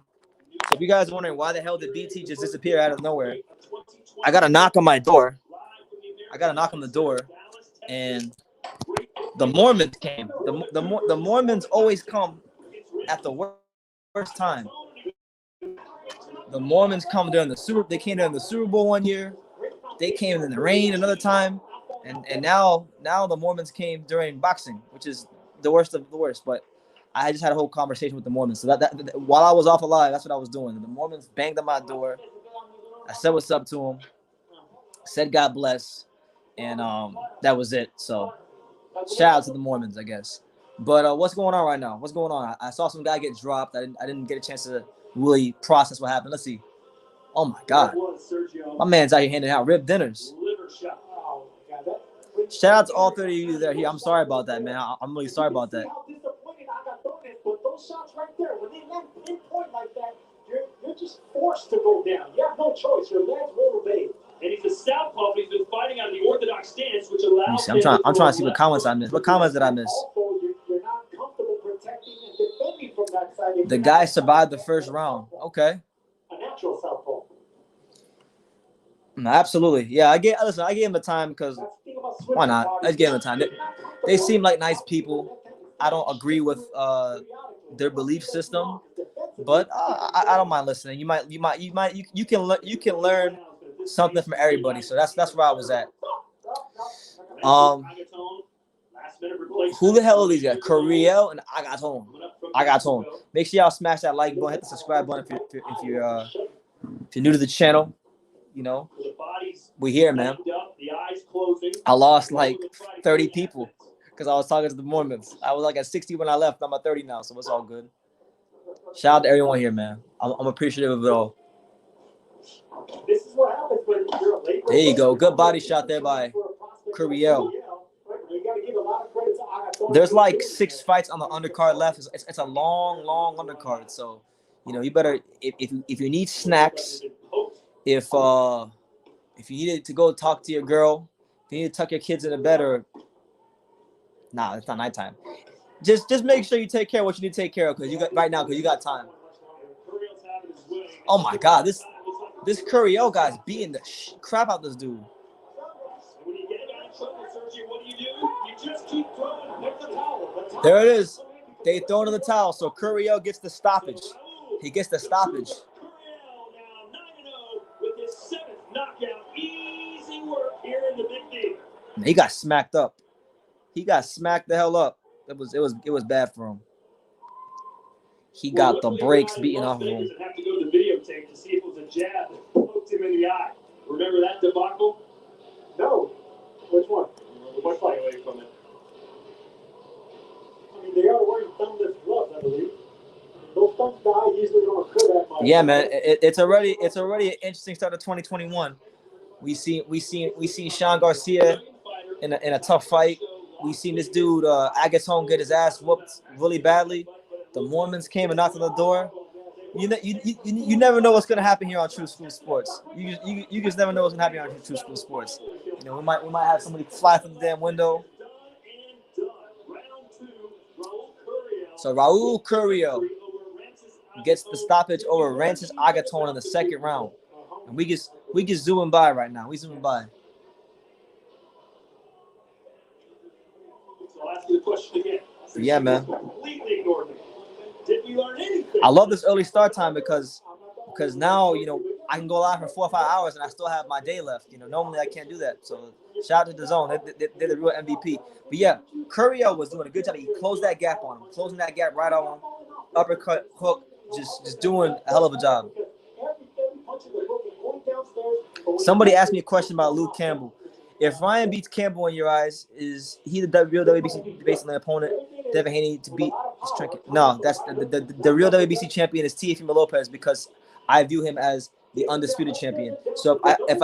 So if you guys are wondering why the hell did BT just disappear out of nowhere, I got a knock on my door. I got a knock on the door, and the Mormons came. The Mormons always come at the worst time. The Mormons come during the Super. They came during the Super Bowl one year. They came in the rain another time, and now the Mormons came during boxing, which is the worst of the worst. But I just had a whole conversation with the Mormons. So that while I was off alive, that's what I was doing. The Mormons banged on my door. I said what's up to them. Said God bless, and that was it. So shout out to the Mormons, I guess. But what's going on right now? What's going on? I saw some guy get dropped. I didn't get a chance to really process what happened. Let's see. Oh my God, my man's out here handing out rib dinners. Shout out to all 30 of you that are here. I'm sorry about that, man. I'm really sorry about that. Those shots right there, when they land pinpoint like that, you're just forced to go down. You have no choice. Your legs will obey. And he's a southpaw, but he's been fighting out of the orthodox stance, which allows. I'm trying to see what comments I missed. What comments did I miss? Also, you're not comfortable protecting and defending from that side. The guy survived the first round. Okay. A natural southpaw. Absolutely. Yeah, I gave him the time because why not? I gave him the time. They seem like nice people. I don't agree with their belief system, but I don't mind listening. You can learn something from everybody. So that's where I was at. Who the hell are these guys? Curiel and Agaton. Make sure y'all smash that like button, hit the subscribe button if you're new to the channel. You know, we here, man. I lost like 30 people because I was talking to the Mormons. I was like at 60 when I left. I'm at 30 now, so it's all good. Shout out to everyone here, man. I'm appreciative of it all. This is what happens when you're a labor. There you go. Good body shot there by Curiel. There's like 6 fights on the undercard left. It's a long undercard. So, you know, you better if you need snacks, if you needed to go talk to your girl, if you need to tuck your kids in the bed or nah, it's not nighttime. Just make sure you take care of what you need to take care of because you got time. Oh my God, this Curiel guy's beating the crap out this dude. There it is. They throw in the towel, so Curiel gets the stoppage. He gets the stoppage. He got smacked up. He got smacked the hell up. It was bad for him. He got the brakes beaten off of him. Have to go to the videotape to see if it was a jab that poked him in the eye. Remember that debacle? No. Which one? What fight away from it? I mean, they are wearing thumbless gloves, I believe. Those thumb guys usually don't occur that much. Yeah, man. It's already an interesting start of 2021. We see Sean Garcia in a tough fight. We seen this dude Agaton get his ass whooped really badly. The Mormons came and knocked on the door. You never know what's gonna happen here on True School Sports. You just never know what's gonna happen here on True School Sports. You know, we might have somebody fly from the damn window. So Raul Curiel gets the stoppage over Rancis Agaton in the second round, and we just zooming by right now. We zooming by. So I'll ask you the question again. Yeah, man. Completely ignored me. Did we learn anything? I love this early start time because now, you know, I can go live for 4 or 5 hours and I still have my day left. You know, normally I can't do that. So shout out to the zone. They're the real MVP. But yeah, Curiel was doing a good job. He closed that gap on him, closing that gap right on him. Uppercut, hook, just doing a hell of a job. Somebody asked me a question about Luke Campbell. If Ryan beats Campbell in your eyes, is he the real WBC based on the opponent? Devin Haney to beat his trinket? No, that's the real WBC champion is Teofimo Lopez because I view him as the undisputed champion. So if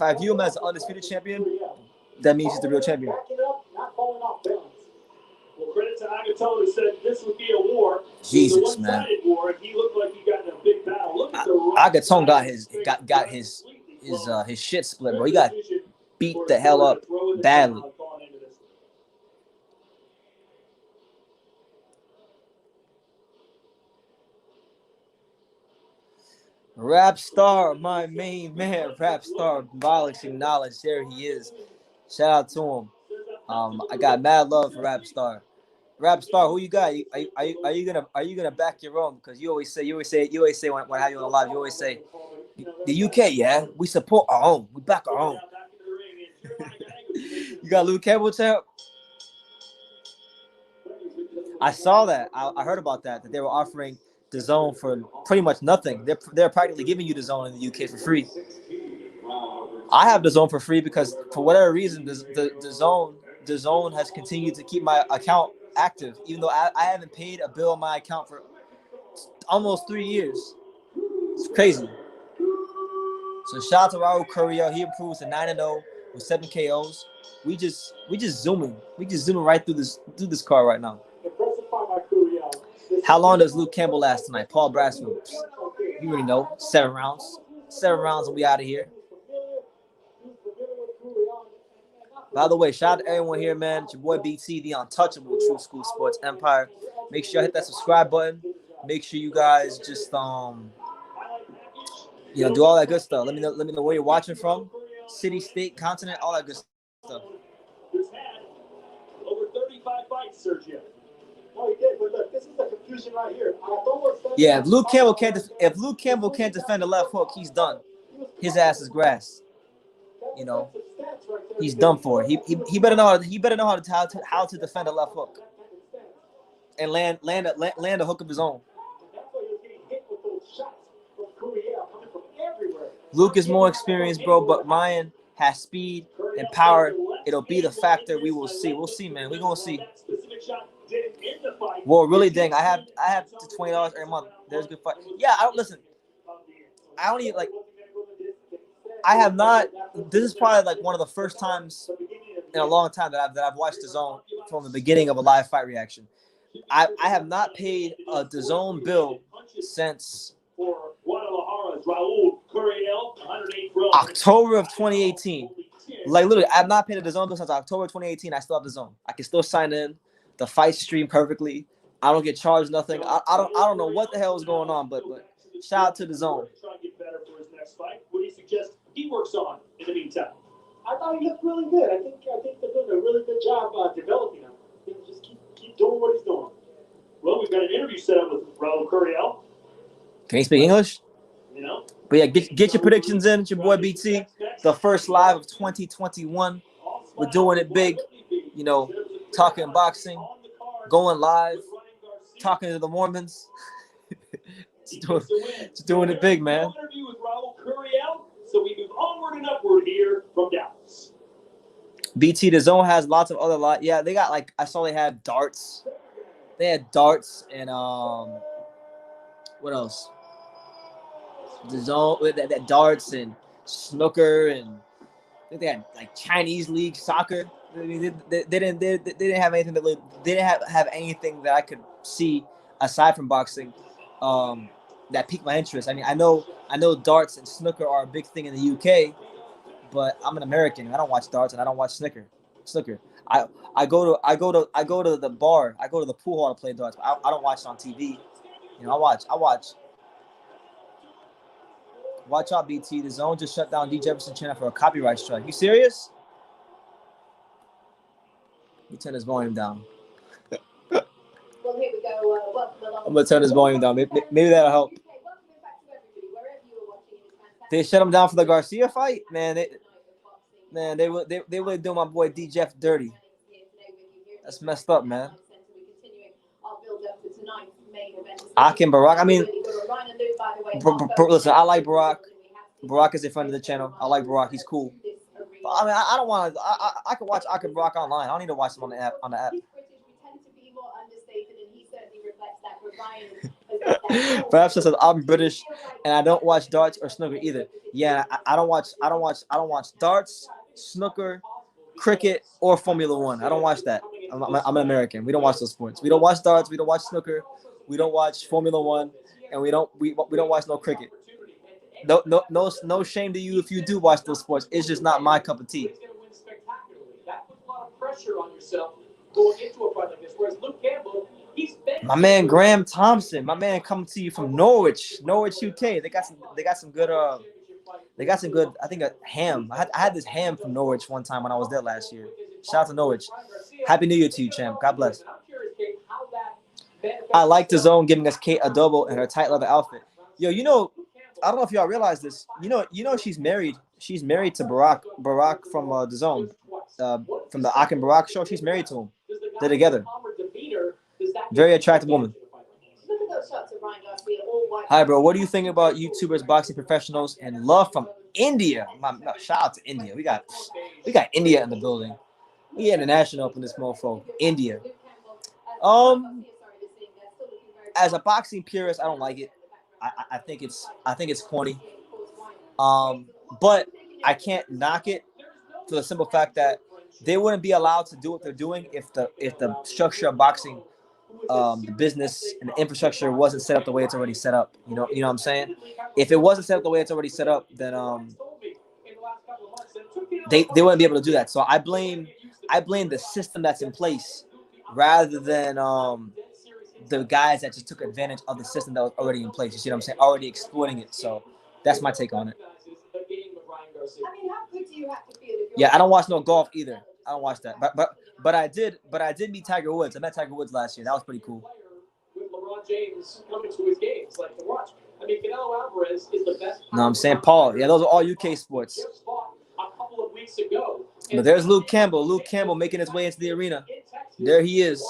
I view him as the undisputed champion, that means he's the real champion. Well, credit to Agaton who said this would be a war. Jesus, man. War, and he looked like he got in a big battle. Look at the Agaton got his shit split, bro. He got beat the hell up badly. Rap Star, my main man, Rap Star, abolishing knowledge. There he is. Shout out to him. I got mad love for Rap Star. Rap Star, who you got? Are you gonna back your own? Because you always say when I have you on live, you always say the UK, yeah, we support our own, we back our own. You got Luke Campbell, champ. I saw that. I heard about that they were offering the zone for pretty much nothing. They're practically giving you the zone in the UK for free. I have the zone for free because for whatever reason, the zone has continued to keep my account active, even though I haven't paid a bill on my account for almost 3 years. It's crazy. So shout out to Raul Curriel. He improves to 9-0 with 7 KOs. We just zooming. We just zooming right through this card right now. How long does Luke Campbell last tonight? Paul Brassfield. You already know. 7 rounds. 7 rounds and we out of here. By the way, shout out to everyone here, man. It's your boy BT, the untouchable True School Sports Empire. Make sure you hit that subscribe button. Make sure you guys just do all that good stuff. Let me know where you're watching from. City, state, continent, all that good stuff. Over 35 fights, Sergio. No, he did, but look, this is the confusion right here. Yeah, if Luke Campbell can't defend the left hook, he's done. His ass is grass. You know, he's done for. He better know how to defend a left hook and land a hook of his own. Luke is more experienced, bro, but Ryan has speed and power. It'll be the factor. We will see. We'll see, man. We're gonna see. Well, really, dang, I have the $20 every month. There's good fight. Yeah, I don't even like. I have not. This is probably like one of the first times in a long time that I've watched the zone from the beginning of a live fight reaction. I have not paid a DAZN bill since October of 2018. Like literally, I've not paid a DAZN bill since October 2018. I still have DAZN. I can still sign in. The fight stream perfectly. I don't get charged nothing. I don't know what the hell is going on, but shout out to DAZN. What do you suggest he works on in the meantime? I thought he looked really good. I think they're doing a really good job developing him. Just keep doing what he's doing. Well, we've got an interview set up with Raul Curriel. Can he speak English? You know. But yeah, get your predictions in. It's your boy BT. The first live of 2021. We're doing it big. You know, talking boxing, going live, talking to the Mormons. It's doing it big, man. Interview with Raul Curriel. So we move onward and upward here from Dallas. BT, the zone has lots of other yeah, they got like I saw they had darts. They had darts and what else? The zone with that darts and snooker and I think they had like Chinese league soccer. I mean, they didn't have anything that they didn't have anything that I could see aside from boxing that piqued my interest. I mean, I know darts and snooker are a big thing in the UK, but I'm an American. I don't watch darts and I don't watch snooker. I go to the bar. I go to the pool hall to play darts. But I don't watch it on TV. You know, I watch. Watch out, BT. The zone just shut down D. Jefferson channel for a copyright strike. You serious? Let me turn this volume down. Well, here we go. I'm gonna turn this volume down. Maybe that'll help. They shut him down for the Garcia fight, man. They really doing my boy D. Jeff dirty. That's messed up, man. Akin Barack. I mean, listen, I like Barack. Barack is a friend of the channel. I like Barack. He's cool. But, I mean, I don't want to. I can watch Akin Barack online. I don't need to watch him on the app. Perhaps just I'm British and I don't watch darts or snooker either. Yeah, I don't watch darts, snooker, cricket, or Formula One. I don't watch that. I'm an American. We don't watch those sports. We don't watch darts. We don't watch snooker. We don't watch Formula One, and we don't watch no cricket. No shame to you if you do watch those sports. It's just not my cup of tea. That puts a lot of pressure on yourself going into a fight like this. Whereas Luke Campbell, My man Graham Thompson, my man coming to you from Norwich, UK. They got some good I think a ham. I had this ham from Norwich one time when I was there last year. Shout out to Norwich. Happy New Year to you, champ. God bless. I like the zone giving us Kate Adobo in her tight leather outfit. Yo, I don't know if y'all realize this. She's married. She's married to Barack from the zone, from the Ak and Barack show. She's married to him. They're together. Very attractive woman. Hi, bro. What do you think about YouTubers, boxing professionals, and love from India? Shout out to India. We got India in the building. We international up in this mofo. India. As a boxing purist, I don't like it. I think it's corny. But I can't knock it for the simple fact that they wouldn't be allowed to do what they're doing if the structure of boxing, the business and the infrastructure wasn't set up the way it's already set up. You know what I'm saying? If it wasn't set up the way it's already set up, then they wouldn't be able to do that. So I blame the system that's in place rather than the guys that just took advantage of the system that was already in place. You see what I'm saying? Already exploiting it. So that's my take on it. Yeah, I don't watch no golf either. I don't watch that. But I did meet Tiger Woods. I met Tiger Woods last year. That was pretty cool. LeBron James coming to his games, like to watch. I mean, Canelo Alvarez is the best. No, I'm saying Paul. Yeah, those are all UK sports. But there's Luke Campbell. Luke Campbell making his way into the arena. There he is.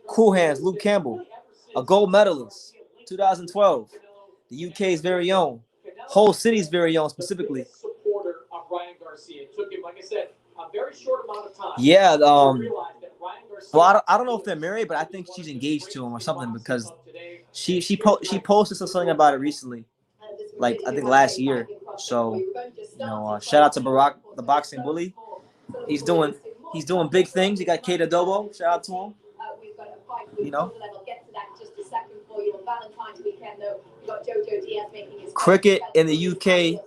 Cool hands, Luke Campbell, a gold medalist, 2012. The UK's very own. Whole city's very own, specifically. Supporter of Ryan Garcia. It took him, like I said, a very short amount of time. Yeah. Well, I don't know if they're married, but I think she's engaged to him or something because she posted something about it recently, like I think last year. So shout out to Barack, the boxing bully. He's doing big things. He got Kate Adobo. Shout out to him. Cricket in the UK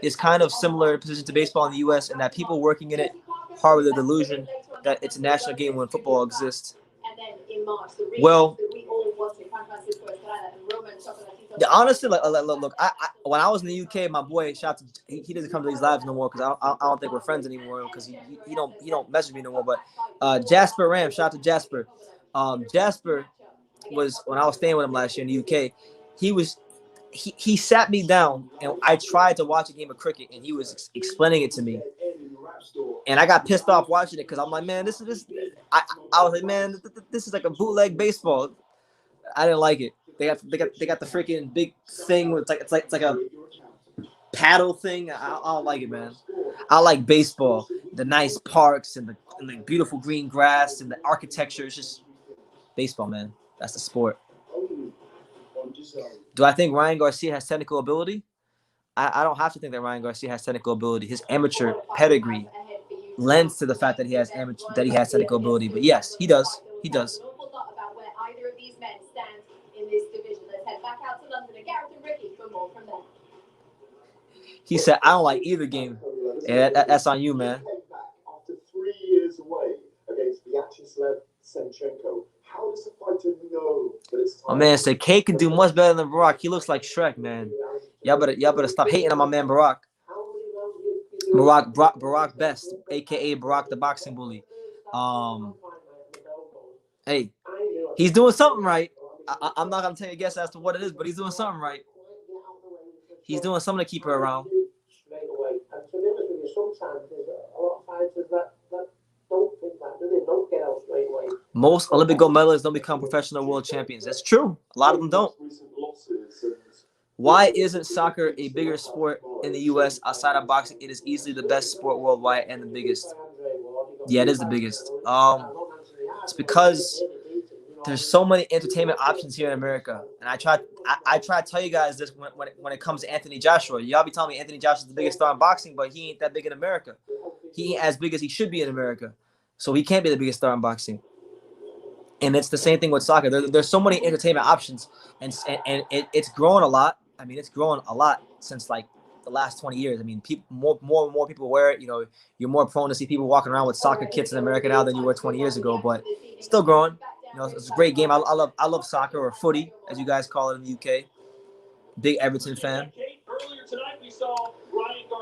is kind of similar position to baseball in the US in that people working in it harbor the delusion that it's a national game when football exists. Well, honestly, look, I when I was in the UK, my boy, he doesn't come to these lives no more because I don't think we're friends anymore because he don't message me no more. But Jasper Ram, shout out to Jasper. Jasper was, when I was staying with him last year in the UK, he sat me down and I tried to watch a game of cricket and he was explaining it to me. And I got pissed off watching it because I'm like, man, I was like, man, this is like a bootleg baseball. I didn't like it. They got the freaking big thing with it's like a paddle thing. I don't like it, man. I like baseball, the nice parks and the beautiful green grass and the architecture. It's just baseball, man. That's the sport. Do I think Ryan Garcia has technical ability? I don't have to think that Ryan Garcia has technical ability. His amateur pedigree lends to the fact that he has technical ability. But yes, he does. He does. He said, I don't like either game. Yeah, that's on you, man. After 3 years away against Vyacheslav Senchenko, how does the fighter know that it's time? My man said Kate can do much better than Barack. He looks like Shrek, man. Y'all better stop hating on my man Barack. Barack Best, aka Barack the boxing bully. Hey, he's doing something right. I'm not gonna take a guess as to what it is, but he's doing something right. He's doing something to keep her around. Most Olympic gold medalists don't become professional world champions. That's true. A lot of them don't. Why isn't soccer a bigger sport in the U.S. outside of boxing? It is easily the best sport worldwide and the biggest. Yeah, it is the biggest. It's because there's so many entertainment options here in America, and I try to tell you guys this when it comes to Anthony Joshua. Y'all be telling me Anthony Joshua is the biggest star in boxing, but he ain't that big in America. He ain't as big as he should be in America, so he can't be the biggest star in boxing. And it's the same thing with soccer. There's so many entertainment options, and it's growing a lot. I mean, it's grown a lot since like the last 20 years. I mean, more and more people wear it. You know, you're more prone to see people walking around with soccer kits in America now than you were 20 years ago, but it's still growing. You know, it's a great game. I love soccer, or footy, as you guys call it in the UK. Big Everton fan.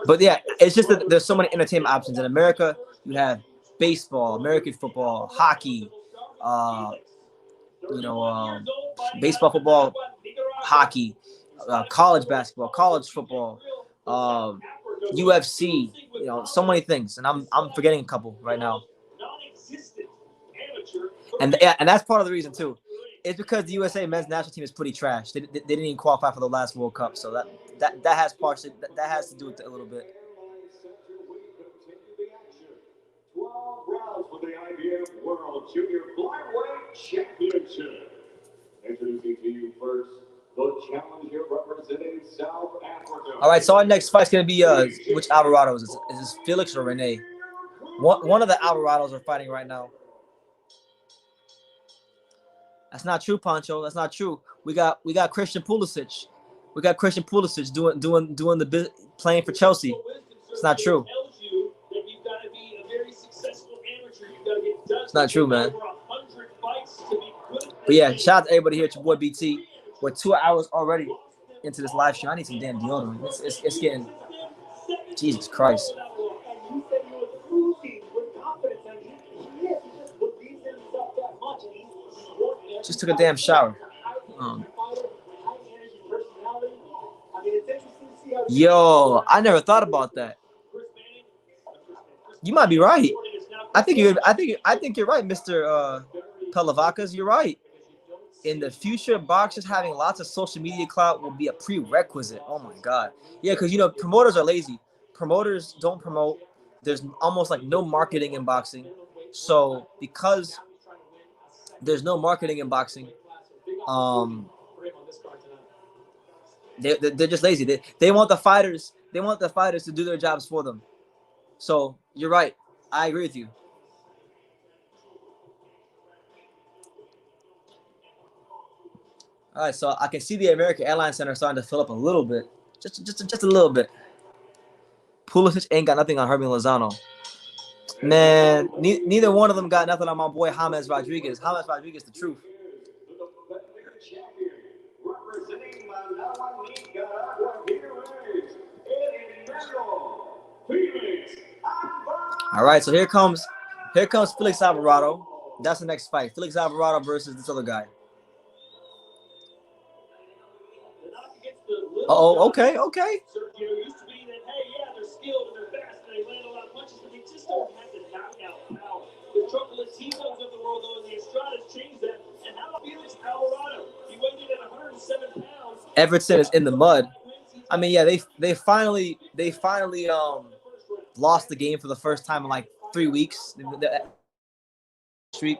But yeah, it's just that there's so many entertainment options. In America, you have baseball, American football, hockey, baseball, football, hockey, college basketball, college football, UFC. You know, so many things, and I'm forgetting a couple right now. And that's part of the reason too. It's because the USA men's national team is pretty trash. They didn't even qualify for the last World Cup, so that has partially that has to do with it a little bit. 12 rounds for the IBF World Junior Flyweight Championship. Introducing to you first, the challenger representing South Africa. All right, so our next fight's gonna be which Alvarado is this? Is this Felix or Rene? One of the Alvarados are fighting right now. That's not true, Pancho. That's not true. We got Christian Pulisic. We got Christian Pulisic doing the playing for Chelsea. It's not true. It's not true, man. But yeah, shout out to everybody here. It's your boy BT. We're 2 hours already into this live stream. I need some damn deodorant. It's getting. Jesus Christ. Just took a damn shower. Yo, I never thought about that. You might be right. I think you're right, Mr. Pelavakas. You're right. In the future, boxers having lots of social media clout will be a prerequisite. Oh my God. Yeah, because promoters are lazy. Promoters don't promote. There's almost like no marketing in boxing. So because there's no marketing in boxing, they're just lazy. They want the fighters. They want the fighters to do their jobs for them. So you're right. I agree with you. All right, so I can see the American Airlines Center starting to fill up a little bit, just a little bit. Pulisic ain't got nothing on Herman Lozano. Man, neither one of them got nothing on my boy James Rodriguez. James Rodriguez, the truth. All right, so here comes Felix Alvarado. That's the next fight. Felix Alvarado versus this other guy. Oh, okay. Sergio used to be that, hey, yeah, they're skilled and they're fast and they land a lot of punches, but they just don't have the knockout power. The Chocolatinos of the world, though, and the Estradas changed that. And how about Felix Alvarado? He weighed in at 107 pounds. Everton is in the mud. I mean, yeah, they finally lost the game for the first time in like 3 weeks. Streak.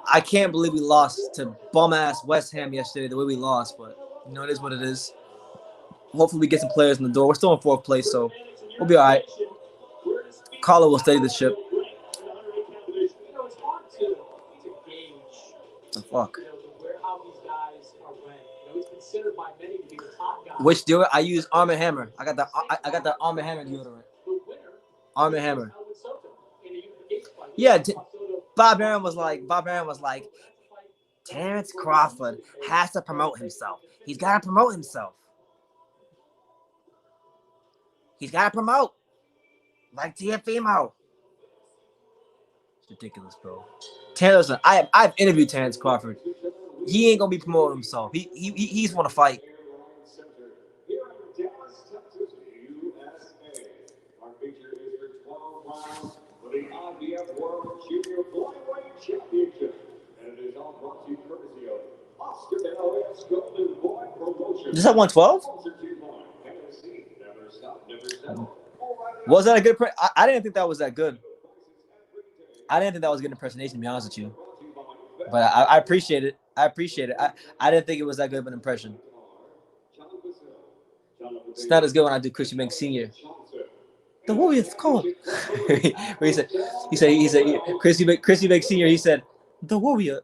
I can't believe we lost to bum-ass West Ham yesterday the way we lost, but it is what it is. Hopefully we get some players in the door. We're still in 4th place, so we'll be all right. Carlo will steady the ship. The fuck? Which deodorant? I use Arm & Hammer. I got that Arm & Hammer deodorant. Arm & Hammer. Yeah, Bob Arum was like, Terrence Crawford has to promote himself. He's got to promote himself. He's got to promote. Like TFMO. It's ridiculous, bro. Listen, I've interviewed Terrence Crawford. He ain't going to be promoting himself. He's want to fight. Is that 112? Was that a good? I didn't think that was that good. I didn't think that was a good impersonation, to be honest with you. But I appreciate it. I didn't think it was that good of an impression. It's not as good when I do Christian Banks Sr. The Warriors called. he said Chrissy Banks Sr. He said the Warrior.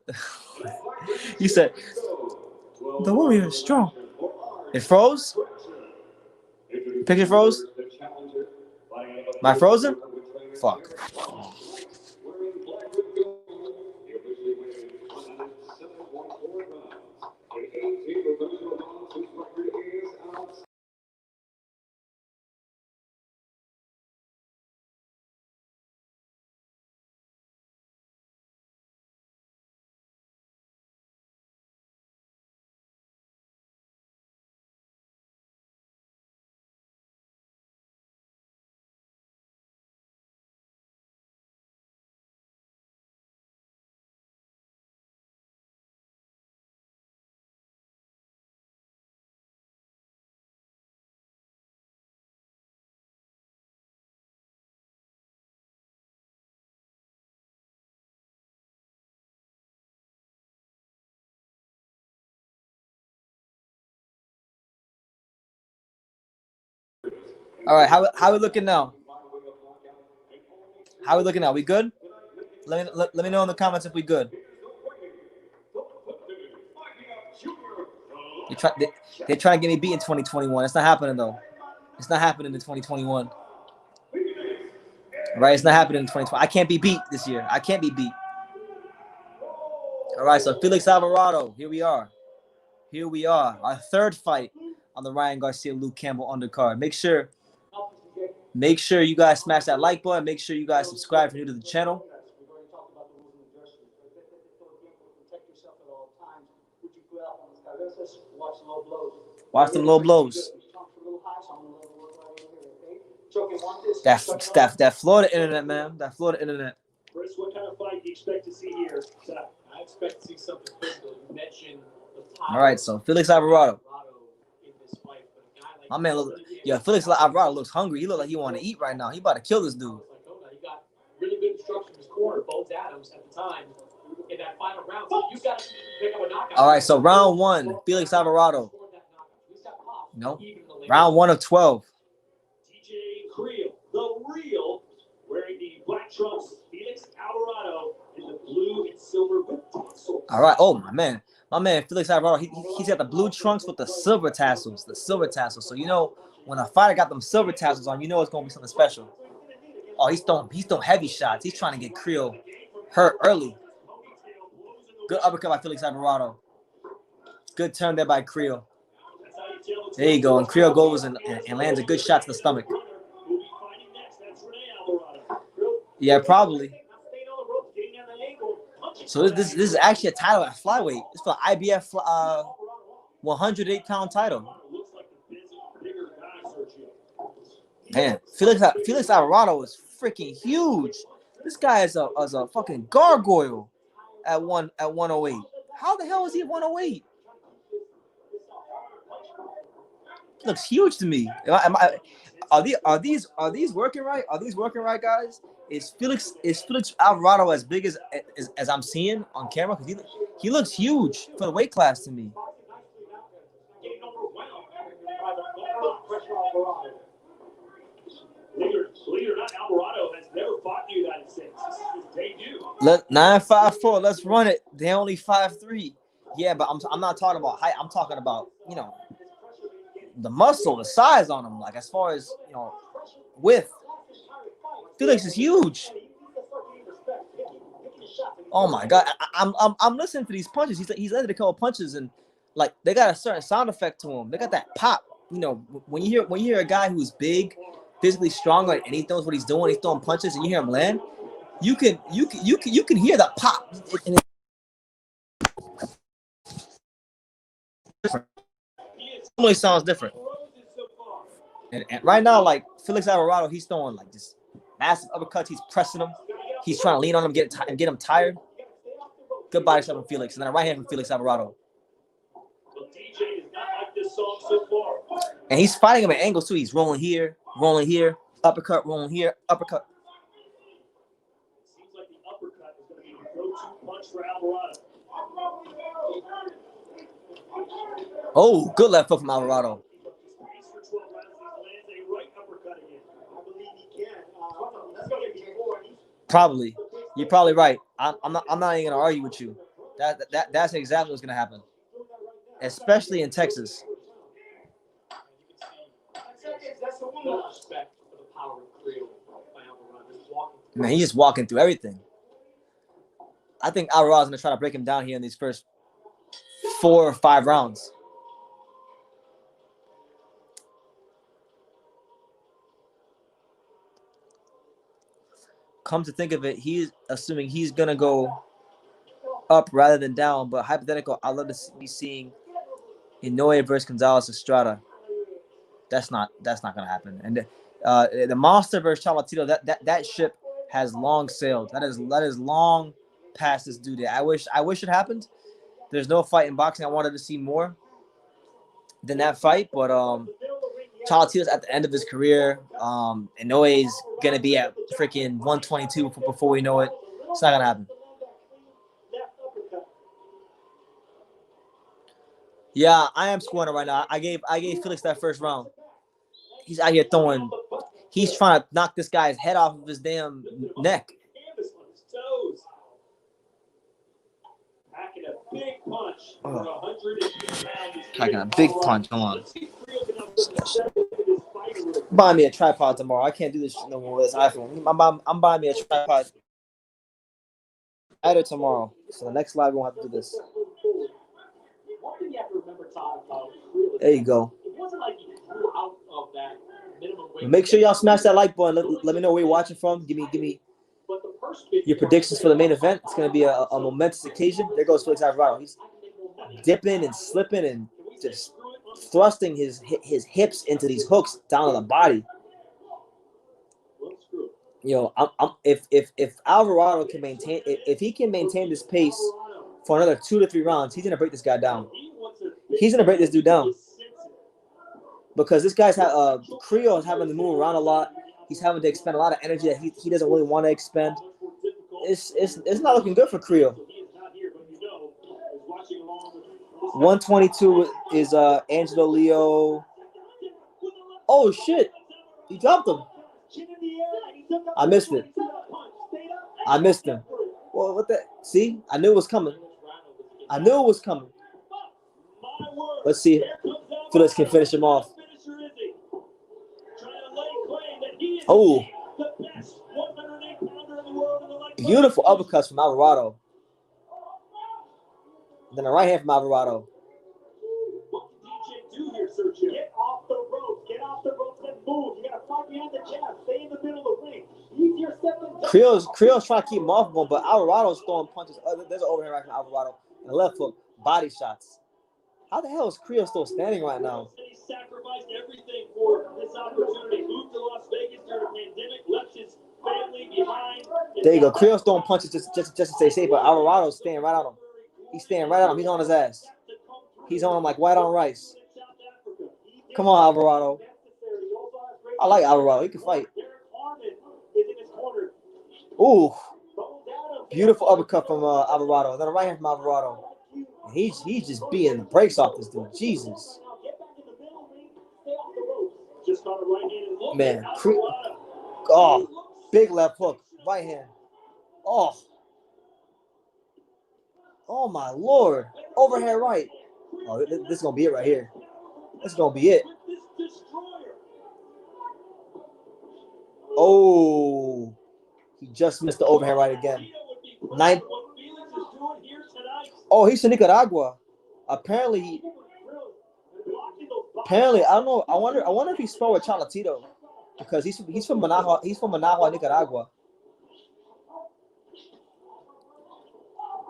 He said the Warrior is strong. It froze. Picture froze. Am I frozen? Fuck. All right, how we looking now? How we looking now? We good? Let me know in the comments if we good. They're trying to get me beat in 2021. It's not happening though. It's not happening in 2021. All right, it's not happening in 2020. I can't be beat this year. I can't be beat. All right, so Felix Alvarado. Here we are. Here we are. Our third fight on the Ryan Garcia Luke Campbell undercard. Make sure you guys smash that like button. Make sure you guys subscribe if you're new to the channel. Watch them low blows. That Florida internet, man. That Florida internet. Chris, what kind of fight do you expect to see here? I expect to see something physical. You mentioned the top. All right, so Felix Alvarado. In this fight, but a guy like My man, Felix Alvarado looks hungry. He looks like he want to eat right now. He about to kill this dude. He got really good instruction in his corner, Bones Adams, at the time in that final round. So you got to pick up a knockout. All right, so round one, Felix Alvarado. Nope. Round 1 of 12. DJ Creel, the real, wearing the black trunks. Felix Alvarado in the blue and silver with tassels. All right. Oh, my man, Felix Alvarado, he's got the blue trunks with the silver tassels. So, you know, when a fighter got them silver tassels on, you know it's going to be something special. Oh, he's throwing heavy shots. He's trying to get Creel hurt early. Good uppercut by Felix Alvarado. Good turn there by Creel. There you go. And Creel goes and lands a good shot to the stomach. Yeah, probably. So this is actually a title at flyweight. It's for IBF 108-pound title. Man, Felix Alvarado is freaking huge. This guy is a fucking gargoyle at 108. How the hell is he at 108? He looks huge to me. Are these working right? Are these working right, guys? Is Felix Alvarado as big as I'm seeing on camera? Because he looks huge for the weight class to me. Believe it or not, Alvarado has never fought in the United States. This is his debut. 954. Let's run it. They only 5'3". Yeah, but I'm not talking about height. I'm talking about, you know, the muscle, the size on him. Like as far as, you know, width. Felix is huge. Oh my God, I'm listening to these punches. He's landed a couple punches and like they got a certain sound effect to him. They got that pop. You know, when you hear a guy who's big, physically strong, and he knows what he's doing. He's throwing punches, and you hear him land. You can hear that pop. It really sounds different. And right now, like Felix Alvarado, he's throwing like just massive uppercuts. He's pressing him. He's trying to lean on him, get him tired. Good body shot from Felix, and then a right hand from Felix Alvarado. And he's fighting him at angles too. He's rolling here, uppercut, rolling here, uppercut. Seems like the uppercut is going to be the go-to punch for Alvarado. Oh, good left hook from Alvarado. Probably. You're probably right. I'm not even gonna argue with you. That's exactly what's gonna happen. Especially in Texas. Man, he's just walking through everything. I think Alvarado's gonna try to break him down here in these first 4 or 5 rounds. Come to think of it, he's assuming he's gonna go up rather than down. But hypothetical, I'd love to be seeing Inoue versus Gonzalez Estrada. That's not gonna happen. And the Monster versus Cholatito, that ship has long sailed. That is long past this due date. I wish it happened. There's no fight in boxing I wanted to see more than that fight, but Cholatito's at the end of his career. Inoue's gonna be at freaking 122 before we know it. It's not gonna happen. Yeah, I am scoring it right now. I gave Felix that first round. He's out here throwing. He's trying to knock this guy's head off of his damn neck. Packing a big punch for 150 pounds. Packing a big punch. Come on. Buy me a tripod tomorrow. I can't do this shit no more with this iPhone. I'm buying me a tripod. Either tomorrow. So the next live we'll have to do this. One thing you have to remember, Todd, there you go. it wasn't like you grew out of that minimum weight. Make sure y'all smash that like button. Let me know where you're watching from. Give me your predictions for the main event. It's gonna be a momentous occasion. There goes Felix Alvarado. He's dipping and slipping and just thrusting his hips into these hooks down on the body. You know, if Alvarado can maintain, if he can maintain this pace for another 2 to 3 rounds, he's gonna break this guy down. He's gonna break this dude down because this guy's Creel is having to move around a lot. He's having to expend a lot of energy that he doesn't really want to expend. It's not looking good for Creel. 122 is Angelo Leo. Oh shit! He dropped him. I missed it. I missed him. Well, what the? See, I knew it was coming. I knew it was coming. Let's see if Felix can finish him off. Oh, beautiful uppercuts from Alvarado. Then a right hand from Alvarado. Get off the ropes. Get off the ropes and move. You gotta fight behind the jab. Stay in the middle of the ring. Easier step than Creel's trying to keep him off one, but Alvarado's throwing punches. There's an overhand right from Alvarado. And a left hook, body shots. How the hell is Creel still standing right now? He sacrificed everything for this opportunity. Moved to Las Vegas during a pandemic, left his family behind. There you go. Creel's throwing punches just to stay safe, but Alvarado's staying right on him. He's staying right on him. He's on his ass. He's on him like white on rice. Come on, Alvarado. I like Alvarado. He can fight. Ooh. Beautiful uppercut from Alvarado. And then a right hand from Alvarado. He's just beating the brakes off this dude. Jesus. Man. Oh, big left hook. Right hand. Oh. Oh, my Lord. Overhand right. Oh, this is going to be it right here. This is going to be it. Oh. He just missed the overhand right again. Oh, he's from Nicaragua. Apparently, I don't know. I wonder if he sparred with Cholatito because he's from Managua. He's from Managua, Nicaragua.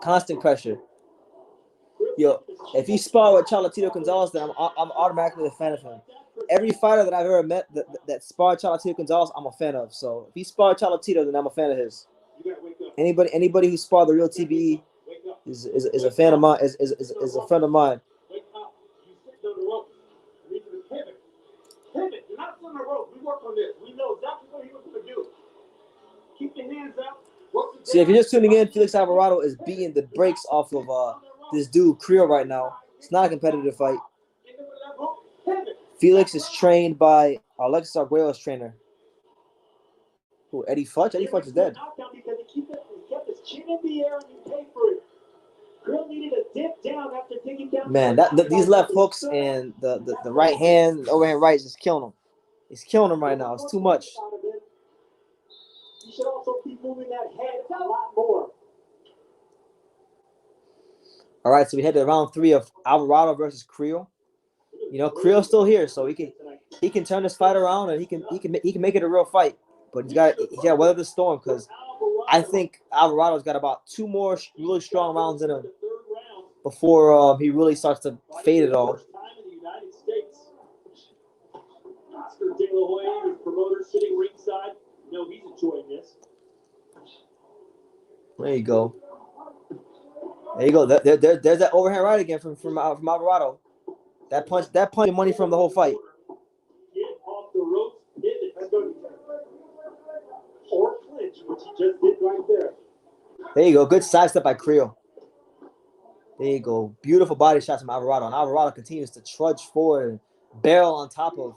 Constant pressure. Yo, if he sparred with Cholatito Gonzalez, then I'm automatically a fan of him. Every fighter that I've ever met that sparred Cholatito Gonzalez, I'm a fan of. So if he sparred Cholatito, then I'm a fan of his. Anybody who sparred the real TBE is a fan of mine. Is a friend of mine. Pivot. You're not on the rope. We work on this. We know exactly what he was going to do. Keep your hands out. See, if you're just tuning in, Felix Alvarado is beating the brakes off of this dude Creel right now. It's not a competitive fight. Felix is trained by Alexis Arguello's trainer. Who? Eddie Futch? Eddie Futch is dead. He kept his chin in the air and you pay for it. Creel needed a dip down after digging down. Man, these left hooks and the right hand, the overhand right is just killing him. It's killing him right now. It's too much. You should also be moving that head a lot more. All right, so we head to round 3 of Alvarado versus Creel. You know, Creel's still here, so he can turn this fight around and he can make it a real fight. But he's got to weather the storm because I think Alvarado's got about 2 more really strong rounds in him before he really starts to fade it all. Oscar De La Hoya, his promoter, sitting ringside. No, he's enjoying this. There you go. There you go. There's that overhand right again from Alvarado. That punch money from the whole fight. Get off the ropes, hit it. Let's go. Or clinch, which he just did right there. There you go. Good sidestep by Creel. There you go. Beautiful body shots from Alvarado. And Alvarado continues to trudge forward and barrel on top of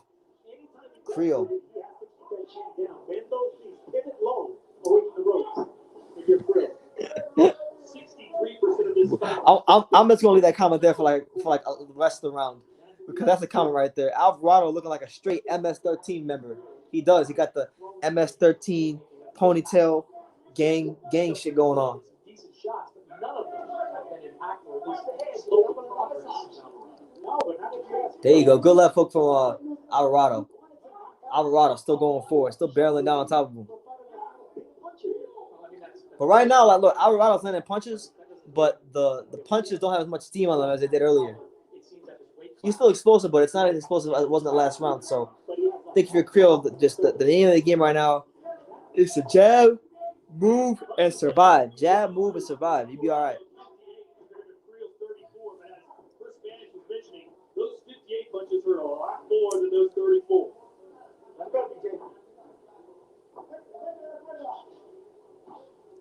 Creel. Bend those knees, pivot low away from the ropes. If you're Creel. 63% of this fight. I'm just gonna leave that comment there for like the rest of the round, because that's a comment right there. Alvarado looking like a straight MS-13 member. He does. He got the MS-13 ponytail gang shit going on. Decent shots, but none of them have been impactful. There you go. Good left hook from Alvarado. Alvarado still going forward, still barreling down on top of him. But right now, like, look, Alvarado's landing punches, but the punches don't have as much steam on them as they did earlier. He's still explosive, but it's not as explosive as it was in the last round. So I think if you're Creel, just the name of the game right now is to jab, move, and survive. Jab, move, and survive. You'll be all right. Those 58 punches hurt a lot more than those 34.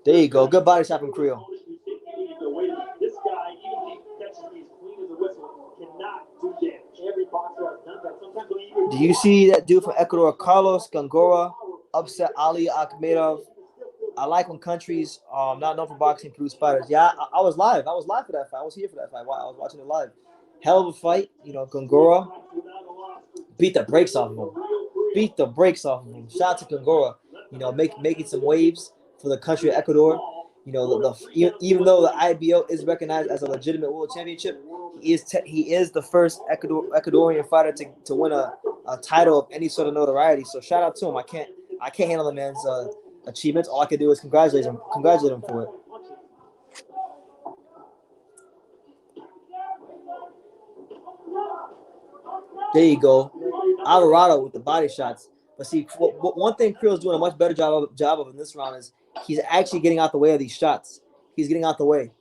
There you go. Good body shot from Creel. This guy, even if he catches me as clean as a whistle, cannot do damage. Every boxer has done that. Sometimes when you Do you see that dude from Ecuador, Carlos Gongora, upset Ali Akhmedov? I like when countries not known for boxing produce fighters. Yeah, I was live. I was live for that fight. I was here for that fight. I was watching it live. Hell of a fight. You know, Gongora beat the brakes off of him. Beat the brakes off of him. Shout out to Gongora. You know, making some waves for the country of Ecuador. You know, even though the IBO is recognized as a legitimate world championship, he is the first Ecuadorian fighter to win a title of any sort of notoriety. So shout out to him. I can't handle the man's achievements. All I can do is congratulate him for it. There you go, Alvarado with the body shots. But see, one thing Creel's doing a much better job of in this round is he's actually getting out the way of these shots. He's getting out the way.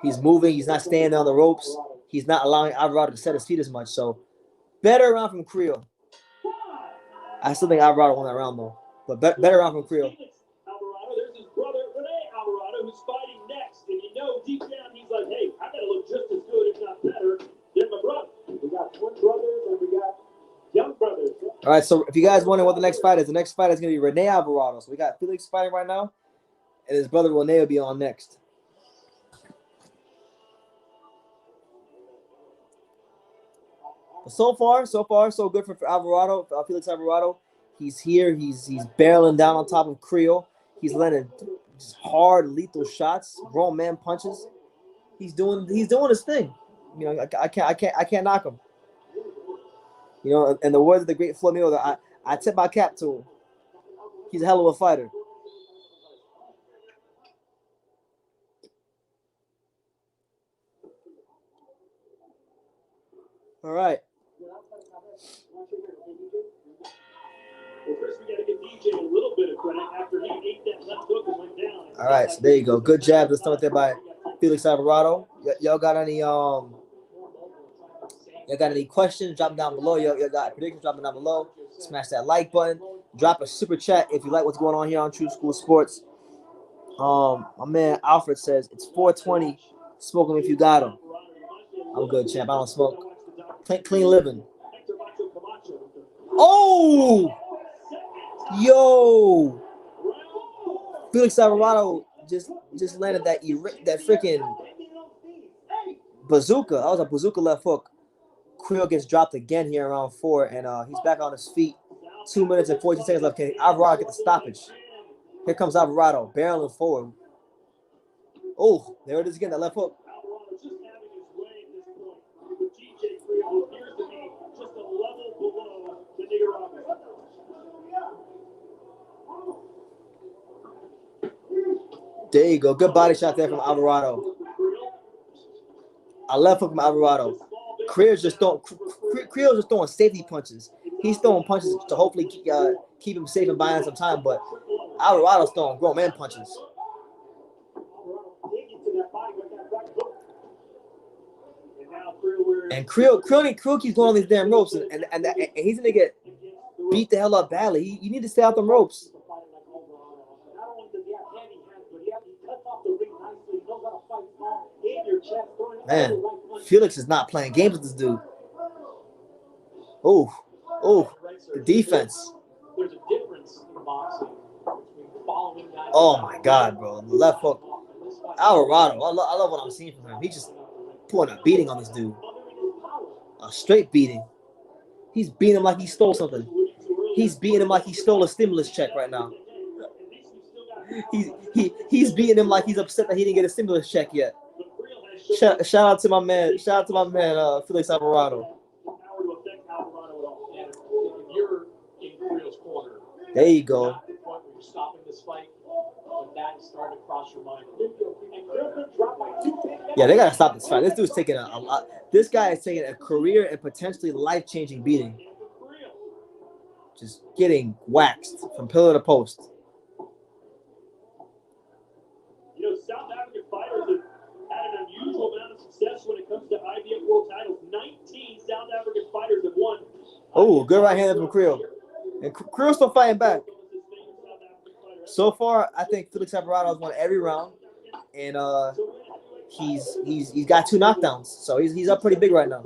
He's moving. He's not standing on the ropes. He's not allowing Alvarado to set his feet as much. So better round from Creel. I still think Alvarado won that round though. But better round from Creel. Alvarado, there's his brother, Rene Alvarado, who's fighting next. And you know, deep down, he's like, hey, I got to look just as good, if not better, than my brother. We got twin brothers and we got young brothers. All right, so if you guys wondering what the next fight is going to be Rene Alvarado. So we got Felix fighting right now, and his brother Rene will be on next. But so far, so good for Alvarado, Felix Alvarado. He's here. He's barreling down on top of Creel. He's landing hard, lethal shots, grown man punches. He's doing his thing. You know, I can't knock him. You know, and the words of the great Floyd Mayweather, I tip my cap to him. He's a hell of a fighter. All right. Well, Chris, we got to give DJ a little bit of credit after he ate that left hook and went down. All right, so there you go. Good jab to stomach there by Felix Alvarado. Y'all got any questions? Drop them down below. Y'all got predictions? Drop them down below. Smash that like button. Drop a super chat if you like what's going on here on True School Sports. My man Alfred says it's 420. Smoke them if you got them. I'm good, champ. I don't smoke. Clean living. Oh, yo, Felix Alvarado just landed that freaking bazooka. That was a bazooka left hook. Creel gets dropped again here around 4, and he's back on his feet. 2 minutes and 14 seconds left. Can Alvarado get the stoppage? Here comes Alvarado, barreling forward. Oh, there it is again, that left hook. There you go. Good body shot there from Alvarado. I left hook from Alvarado. Creel's just throwing safety punches. He's throwing punches to hopefully keep him safe and buying some time, but Alvarado's throwing grown man punches. And Creel keeps going on these damn ropes, and he's gonna get beat the hell up badly. You need to stay out them ropes. Man, Felix is not playing games with this dude. Oh, Oh, the defense. There's a difference in boxing between following guys. Oh my God, bro! The left hook. Alvarado. I love what I'm seeing from him. He just putting a beating on this dude. A straight beating. He's beating him like he stole something. He's beating him like he stole a stimulus check right now. He's beating him like he's upset that he didn't get a stimulus check yet. Shout out to my man. Shout out to my man, Felix Alvarado. There you go. Yeah, they gotta stop this fight. This dude's taking a lot. This guy is taking a career and potentially life-changing beating. Just getting waxed from pillar to post. You know, South African fighters have had an unusual amount of success when it comes to IBF World titles. 19 South African fighters have won. Oh, good right hand from Creel. And Creel's still fighting back. So far, I think Felix Alvarado has won every round, and he's got 2 knockdowns, so he's up pretty big right now.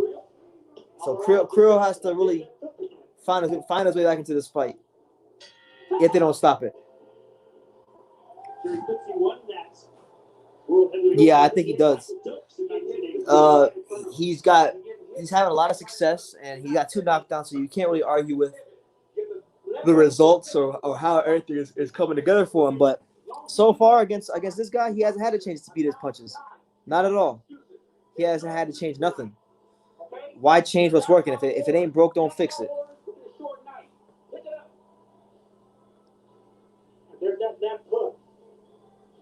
So Creel has to really find his way back into this fight if they don't stop it. Yeah, I think he does. He's having a lot of success, and he got 2 knockdowns, so you can't really argue with the results or how everything is coming together for him. But so far against this guy, he hasn't had a chance to beat his punches. Not at all. He hasn't had to change nothing. Why change what's working? If it ain't broke, don't fix it. There's that hook.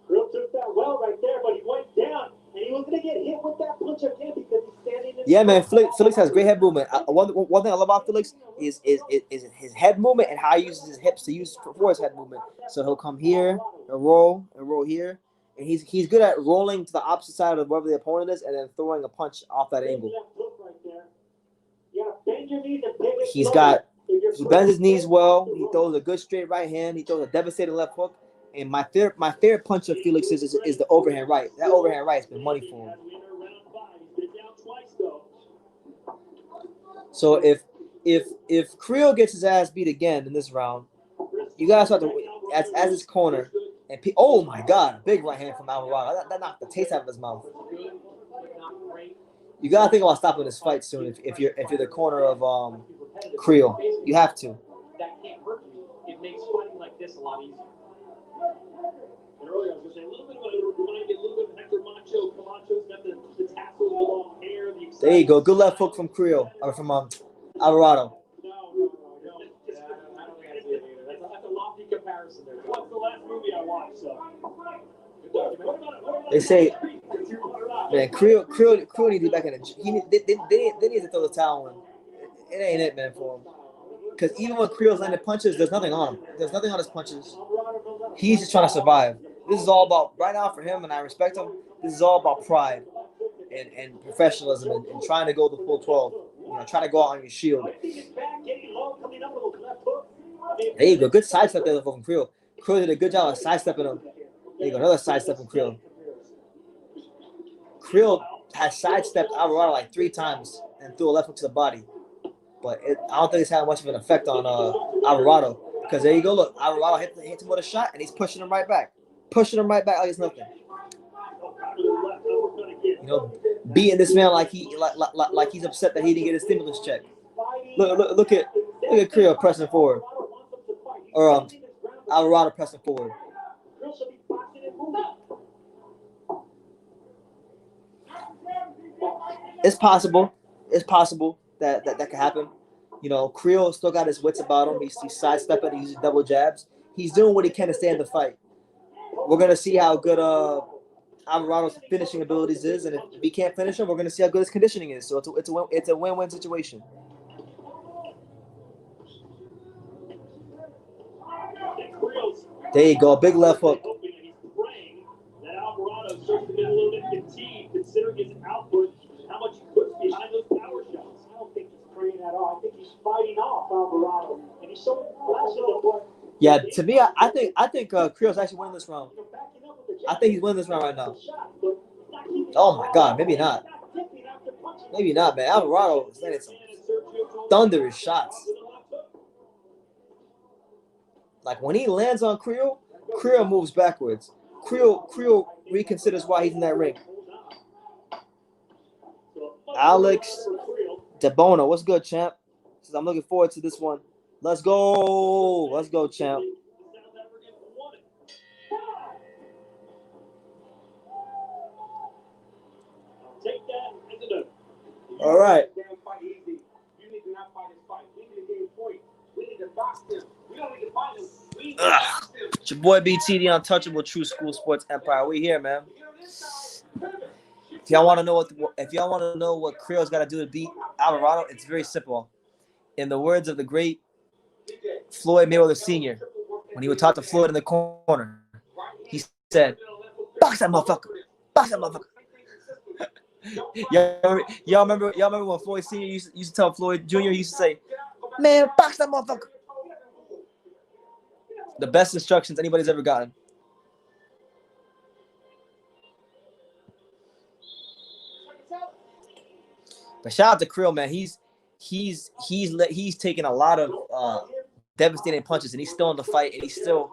Grill took that well right there, but he went down, and he was going to get hit with that punch again because he's standing in. Yeah, man, Felix has great head movement. One thing I love about Felix is his head movement and how he uses his hips to use for his head movement. So he'll come here and roll here, and he's good at rolling to the opposite side of wherever the opponent is, and then throwing a punch off that angle. He bends his knees well. He throws a good straight right hand. He throws a devastating left hook. And my favorite punch of Felix is the overhand right. That overhand right has been money for him. So if Creel gets his ass beat again in this round, you gotta start to as his corner. And oh my God, big right hand from Alvarado. That knocked the taste out of his mouth. You gotta think about stopping this fight soon if you're the corner of Creel. You have to. That can't hurt you. It makes fighting like this a lot easier. And earlier I was going to say a little bit of Hector Macho. Camacho's got the tassels, the long hair. There you go. Good left hook from Creel, or from Alvarado. No. I don't think I see it either. That's a lofty comparison there. What's the last movie I watched? They say, man, Creel needs to be back in the. They need to throw the towel in. It ain't it, man, for him. Because even when Creel's landing punches, there's nothing on him. There's nothing on his punches. He's just trying to survive. This is all about, right now for him, and I respect him, this is all about pride and professionalism and trying to go the full 12. You know, trying to go out on your shield. There you go. Good sidestep there from Creel. Creel did a good job of sidestepping him. There you go. Another sidestep from Creel. Creel has sidestepped Alvarado like 3 times and threw a left hook to the body. But I don't think it's had much of an effect on Alvarado. Because there you go, look, Alvarado hit him with a shot, and he's pushing him right back. Pushing him right back like it's nothing. You know, beating this man like he's upset that he didn't get a stimulus check. Look at Creel pressing forward. Or Alvarado pressing forward. It's possible. It's possible that could happen. You know, Creel still got his wits about him. He's sidestepping, he's using double jabs. He's doing what he can to stay in the fight. We're gonna see how good Alvarado's finishing abilities is, and if he can't finish him, we're gonna see how good his conditioning is. So it's a win-win situation. There you go, big left hook. That Alvarado starts to get a little bit fatigued, considering his output and how much he puts behind those power shots. I don't think he's praying at all. I think he's fighting off Alvarado, and he's so flexible. Yeah, to me, I think Creel's actually winning this round. I think he's winning this round right now. Oh my God, maybe not. Maybe not, man. Alvarado is landing some thunderous shots. Like when he lands on Creel, Creel moves backwards. Creel reconsiders why he's in that ring. Alex DeBono, what's good, champ? Says, I'm looking forward to this one. Let's go. Let's go, champ. All right. It's your boy BT, the untouchable True School Sports Empire. We here, man. If y'all want to know what Creel's got to do to beat Alvarado, it's very simple. In the words of the great Floyd Mayweather Sr., when he would talk to Floyd in the corner, he said, "Box that motherfucker! Box that motherfucker!" y'all remember when Floyd Sr. used to tell Floyd Jr. He used to say, "Man, box that motherfucker." The best instructions anybody's ever gotten. But shout out to Creel, man. He's taken a lot of devastating punches, and he's still in the fight, and he's still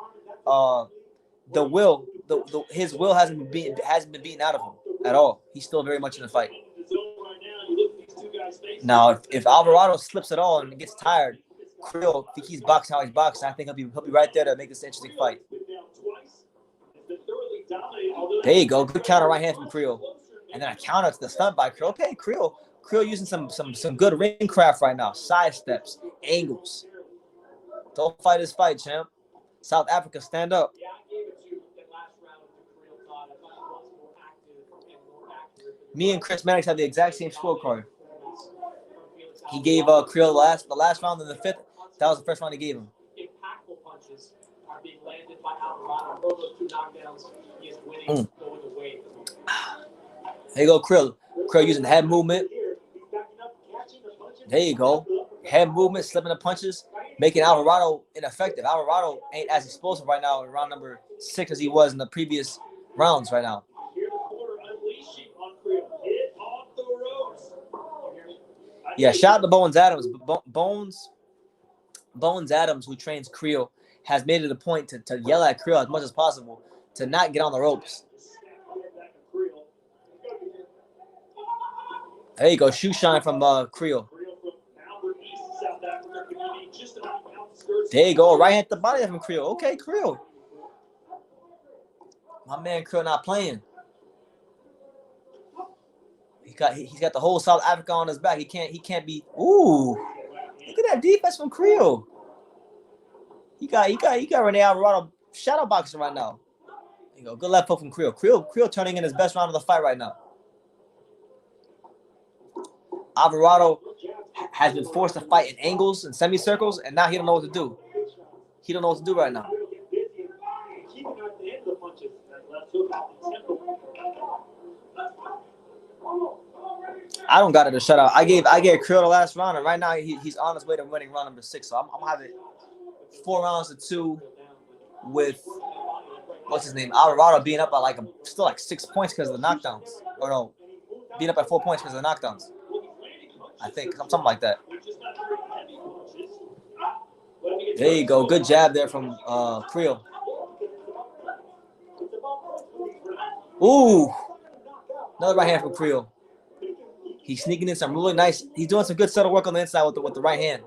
his will hasn't been beaten out of him at all. He's still very much in the fight. Now, if Alvarado slips at all and gets tired, Creel, if he keeps boxing how he's boxing, I think he'll be right there to make this an interesting fight. There you go, good counter right hand from Creel, and then a counter to the stunt by Creel. Okay, Creel using some good ring craft right now. Side steps, angles. Don't fight his fight, champ. South Africa, stand up. Me and Chris Mannix have the exact same scorecard. He gave Creel the last round in the fifth. That was the first round he gave him. Impactful punches are being landed by Alvarado. Those two knockdowns, he is winning, going away. There you go, Creel. Creel using head movement. There you go. Head movement, slipping the punches, making Alvarado ineffective. Alvarado ain't as explosive right now in round number 6 as he was in the previous rounds right now. Yeah, shout out to Bones Adams. Bones Adams, who trains Creel, has made it a point to yell at Creel as much as possible to not get on the ropes. There you go, shoe shine from Creel. There you go, right hand to the body from Creel. Okay, Creel. My man Creel not playing. He's got the whole South Africa on his back. He can't be. Ooh, look at that defense from Creel. He got Rene Alvarado shadow boxing right now. There you go, good left hook from Creel. Creel turning in his best round of the fight right now. Alvarado has been forced to fight in angles and semicircles, and now he don't know what to do. He don't know what to do right now. I don't got it a shutout. I gave Creel the last round, and right now he's on his way to winning round number 6. So I'm gonna have it 4 rounds to 2 with what's his name, Alvarado being up by still 6 points because of the knockdowns. Or no, being up by 4 points because of the knockdowns. I think something like that. There you go. Good jab there from Creel. Ooh. Another right hand from Creel. He's sneaking in some really nice. He's doing some good subtle work on the inside with the right hand.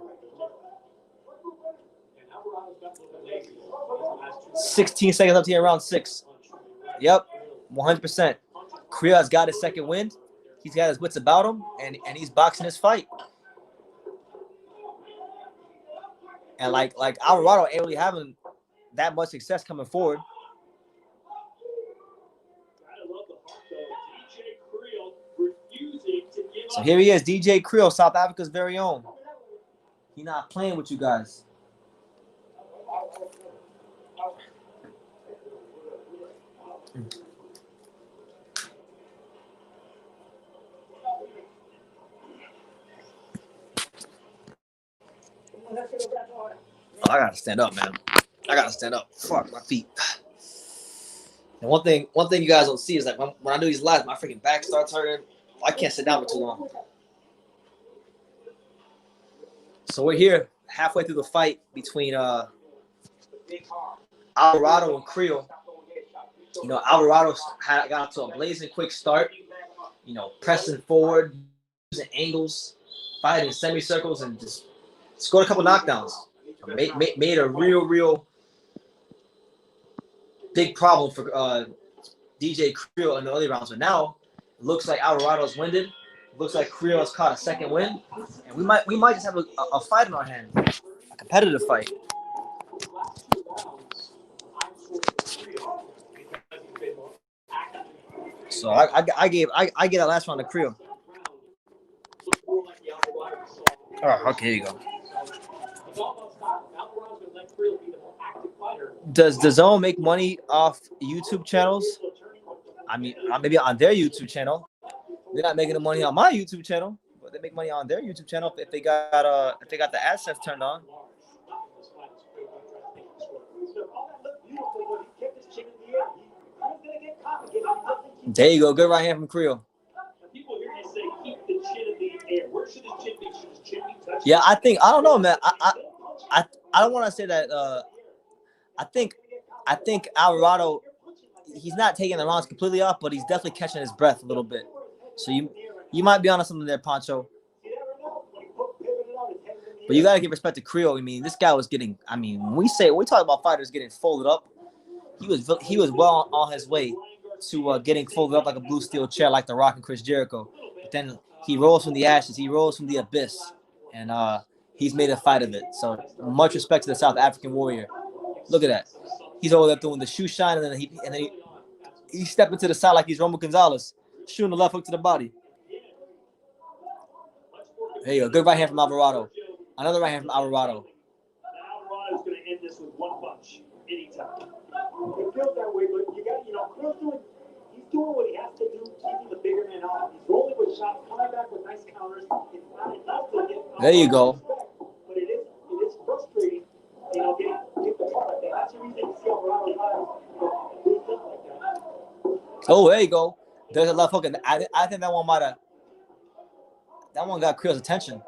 16 seconds up to round 6. Yep, 100%. Creel has got his second wind. He's got his wits about him, and he's boxing his fight. And like Alvarado ain't really having that much success coming forward. So here he is, DJ Creel, South Africa's very own. He's not playing with you guys. Oh, I gotta stand up, man. I gotta stand up. Fuck my feet. And one thing you guys don't see is like when I do these lives, my freaking back starts hurting. I can't sit down for too long. So we're here halfway through the fight between Alvarado and Creel. You know, Alvarado got to a blazing quick start. You know, pressing forward, using angles, fighting semicircles, and just scored a couple knockdowns. Made a real big problem for DJ Creel in the early rounds. But now it looks like Alvarado's winded. It looks like Creel has caught a second win, and we might just have a fight in our hands, a competitive fight. So I gave that last round to Creel. Oh, okay, here you go. Does DAZN make money off YouTube channels? I mean, maybe on their YouTube channel. They're not making the money on my YouTube channel, but they make money on their YouTube channel if they got the AdSense turned on. There you go, good right hand from Creel. Yeah, I don't know, man. I don't want to say that. I think Alvarado, he's not taking the rounds completely off, but he's definitely catching his breath a little bit. So you might be onto something there, Pancho. But you gotta give respect to Creel. I mean, this guy was getting. I mean, when we talk about fighters getting folded up, he was well on his way to getting folded up like a blue steel chair, like The Rock and Chris Jericho. But then he rose from the ashes. He rose from the abyss, and he's made a fight of it. So much respect to the South African warrior. Look at that. He's over there doing the shoe shine, and then he stepped into the side like he's Romo Gonzalez, shooting the left hook to the body. There you go. Good right hand from Alvarado. Another right hand from Alvarado. Alvarado's going to end this with one punch anytime. It feels that way, but he's doing what he has to do, keeping the bigger man off. He's rolling with shots, coming back with nice counters. It's not enough to get. There you go. But it is frustrating, getting the car like that. That's the reason you see Alvarado like that. Oh, there you go. There's a left hook, and I think that one got Creel's attention.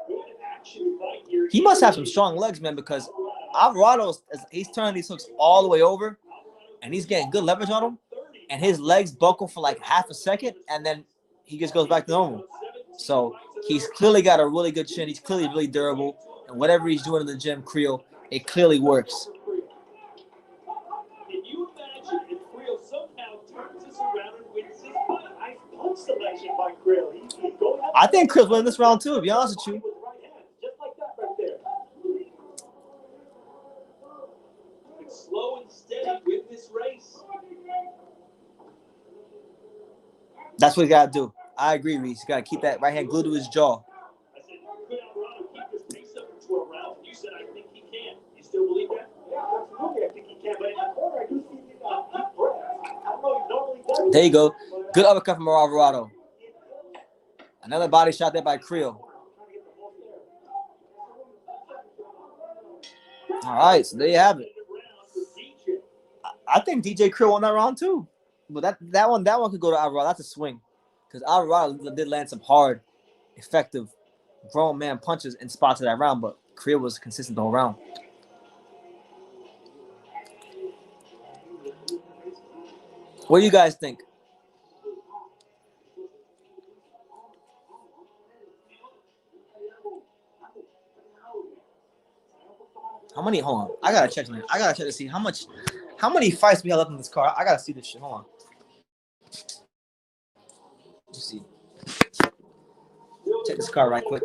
He must have some strong legs, man, because Alvarado he's turning these hooks all the way over, and he's getting good leverage on them, and his legs buckle for like half a second, and then he just goes back to normal. So he's clearly got a really good chin. He's clearly really durable, and whatever he's doing in the gym, Creel, it clearly works. Can you imagine if Creel somehow turns this around and wins this fight? Nice punch selection by Creel. I think Creel's winning this round too, to be honest with you. Slow and steady with this race. That's what he got to do. I agree, Reese. He's got to keep that right hand glued to his jaw. I said, could Alvarado keep this pace up for 12 rounds? You said, I think he can. You still believe that? Yeah, absolutely. I think he can. But in the corner, I do see deep breath. I don't know. He normally does. There you go. Good uppercut from Alvarado. Another body shot there by Creel. All right, so there you have it. I think DJ Creel won that round too. But that one could go to Alvarado. That's a swing. Because Alvarado did land some hard, effective, grown man punches in spots of that round, but Creel was consistent the whole round. What do you guys think? How many? Hold on. I gotta check, man. I gotta check to see how many fights we have left in this card. I gotta see this shit. Hold on. Let's see. Check this card right quick.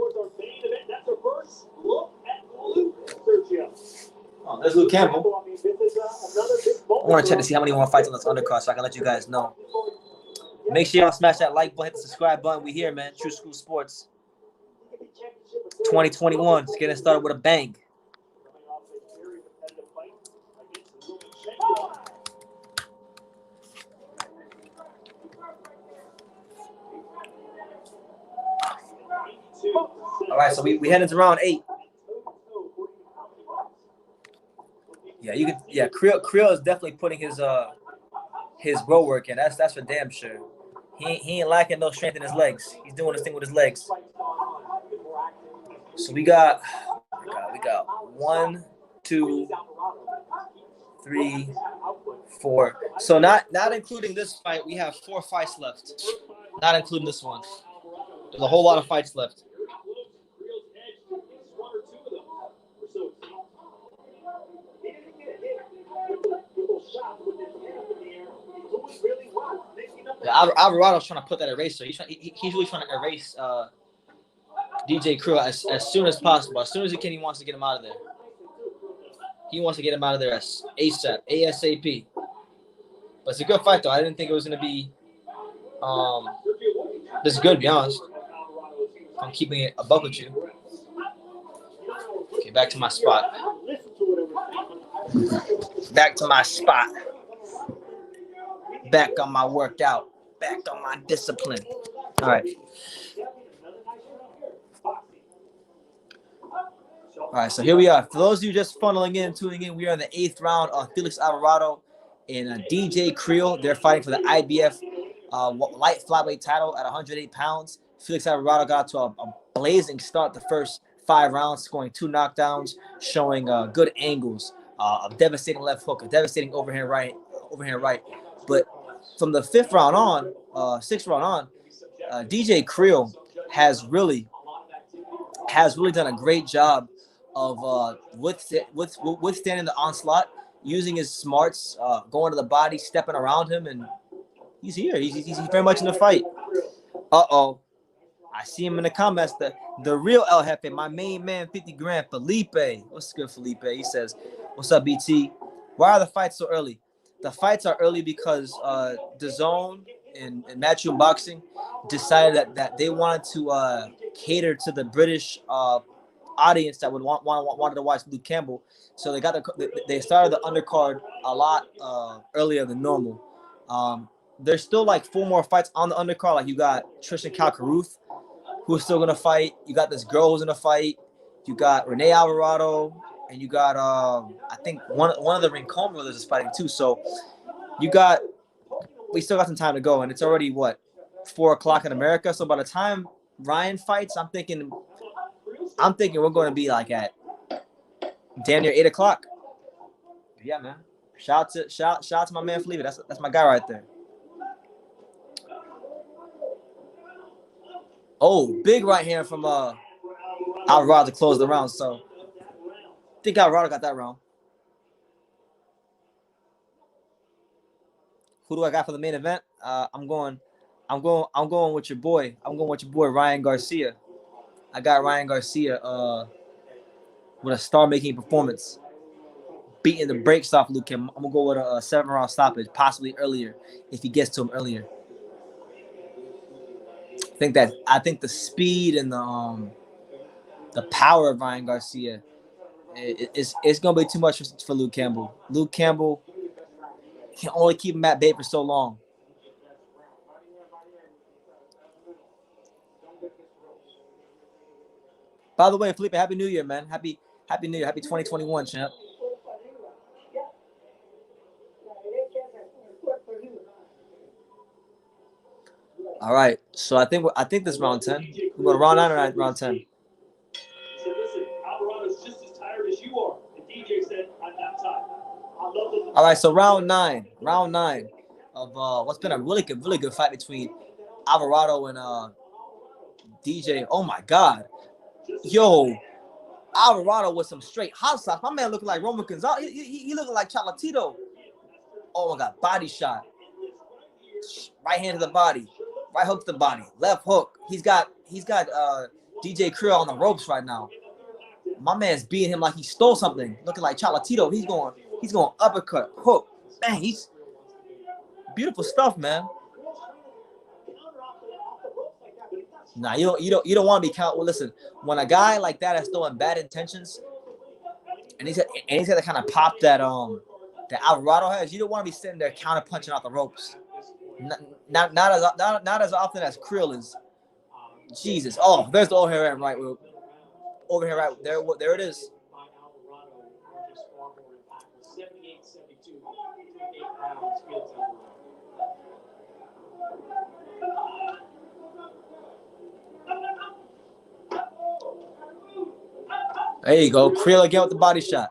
Oh, there's Luke Campbell. I want to check to see how many more fights on this undercard so I can let you guys know. Make sure y'all smash that like button, hit the subscribe button. We here, man. True School Sports 2021. It's getting started with a bang. All right, so we head into round 8. Yeah, you can. Yeah, Creel is definitely putting his road work in. That's for damn sure. He ain't lacking no strength in his legs. He's doing this thing with his legs. So we got 1, 2, 3, 4. So not including this fight, we have 4 fights left. Not including this one. There's a whole lot of fights left. Yeah, Alvarado's trying to put that eraser. He's really trying to erase DJ Creel as soon as possible. As soon as he can, he wants to get him out of there. He wants to get him out of there ASAP. But it's a good fight, though. I didn't think it was going to be this good, to be honest. I'm keeping it a buck with you. Okay, back to my spot. Back to my spot. Back on my workout. Back on my discipline. All right. All right, so here we are. For those of you just tuning in, we are in the 8th round of Felix Alvarado and DJ Creel. They're fighting for the IBF light flyweight title at 108 pounds. Felix Alvarado got to a blazing start the first 5 rounds, scoring 2 knockdowns, showing good angles, a devastating left hook, a devastating overhand right. But from the 5th round on, 6th round on, DJ Creel has really done a great job of withstanding the onslaught, using his smarts, going to the body, stepping around him, and he's here. He's very much in the fight. Uh-oh. I see him in the comments. The real El Jefe, my main man, 50 grand, Felipe. What's good, Felipe? He says, what's up, BT? Why are the fights so early? The fights are early because DAZN and Matchroom Boxing decided that they wanted to cater to the British audience that would wanted to watch Luke Campbell. So they started the undercard a lot earlier than normal. There's still like 4 more fights on the undercard. Like you got Tristan Calcaruth, who's still gonna fight. You got this girl who's gonna fight. You got Renee Alvarado, and you got I think one of the Rincon brothers is fighting too. So we still got some time to go, and it's already 4 o'clock in America. So by the time Ryan fights, I'm thinking we're going to be like at damn near 8 o'clock. Yeah, man. Shout out to my man Felipe. That's my guy right there. Oh, big right hand from Alvarado to close the round. So I think Alvarado got that round. Who do I got for the main event? I'm going with your boy. I'm going with your boy Ryan Garcia. I got Ryan Garcia with a star-making performance, beating the brakes off Luke Campbell. I'm gonna go with a 7-round stoppage, possibly earlier if he gets to him earlier. I think the speed and the power of Ryan Garcia it's gonna be too much for Luke Campbell. Luke Campbell can only keep him at bay for so long. By the way, Felipe, Happy New Year, man. Happy New Year. Happy 2021, champ. All right. So I think this is round 10. We're going to round 9 or round 10. So listen, Alvarado's just as tired as you are. And DJ said, I'm not tired. All right, so round 9 of what's been a really good fight between Alvarado and DJ. Oh my God. Yo, Alvarado with some straight hot sauce. My man looking like Roman Gonzalez. He looking like Chocolatito. Oh my God, body shot. Right hand to the body. Right hook to the body. Left hook. He's got DJ Creel on the ropes right now. My man's beating him like he stole something. Looking like Chocolatito. He's going uppercut, hook, bang. He's beautiful stuff, man. Nah, you don't want to be count. Well, listen, when a guy like that is throwing bad intentions, and he's got to kind of pop that Alvarado has, you don't want to be sitting there counter punching out the ropes. Not as often as Creel is. Jesus. Oh, there's the overhand right. Overhand right there. There it is. There you go. Creel again with the body shot.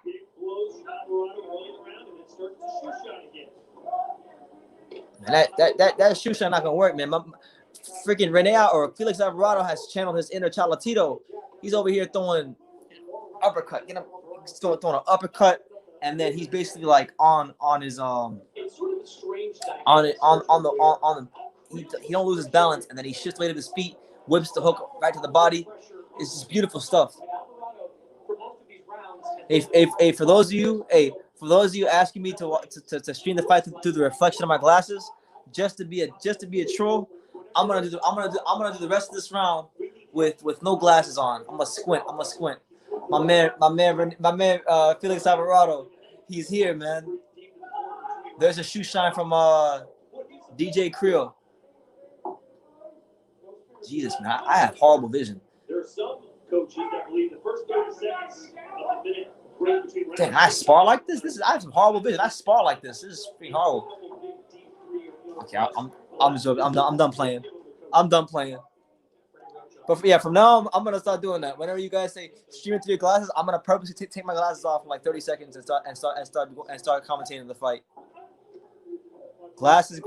Man, that shoe shine not gonna work, man. Freaking Rene or Felix Alvarado has channeled his inner Cholatito. He's over here throwing uppercut, throwing an uppercut, and then he's basically like on his It's sort of a strange he don't lose his balance, and then he shifts weight of his feet, whips the hook right to the body. It's just beautiful stuff. Hey, for those of you asking me to stream the fight through the reflection of my glasses, just to be a troll, I'm gonna do the rest of this round with no glasses on. I'm gonna squint. My man, Felix Alvarado, he's here, man. There's a shoe shine from DJ Creel. Jesus, man, I have horrible vision. There are some coaches that believe the first 30 seconds of the minute break between rounds. Damn, I spar like this? I have some horrible vision. I spar like this. This is pretty horrible. Okay, I'm done playing. I'm done playing. But yeah, from now on, I'm gonna start doing that. Whenever you guys say streaming through your glasses, I'm gonna purposely take my glasses off for like 30 seconds and start commentating the fight. Glasses.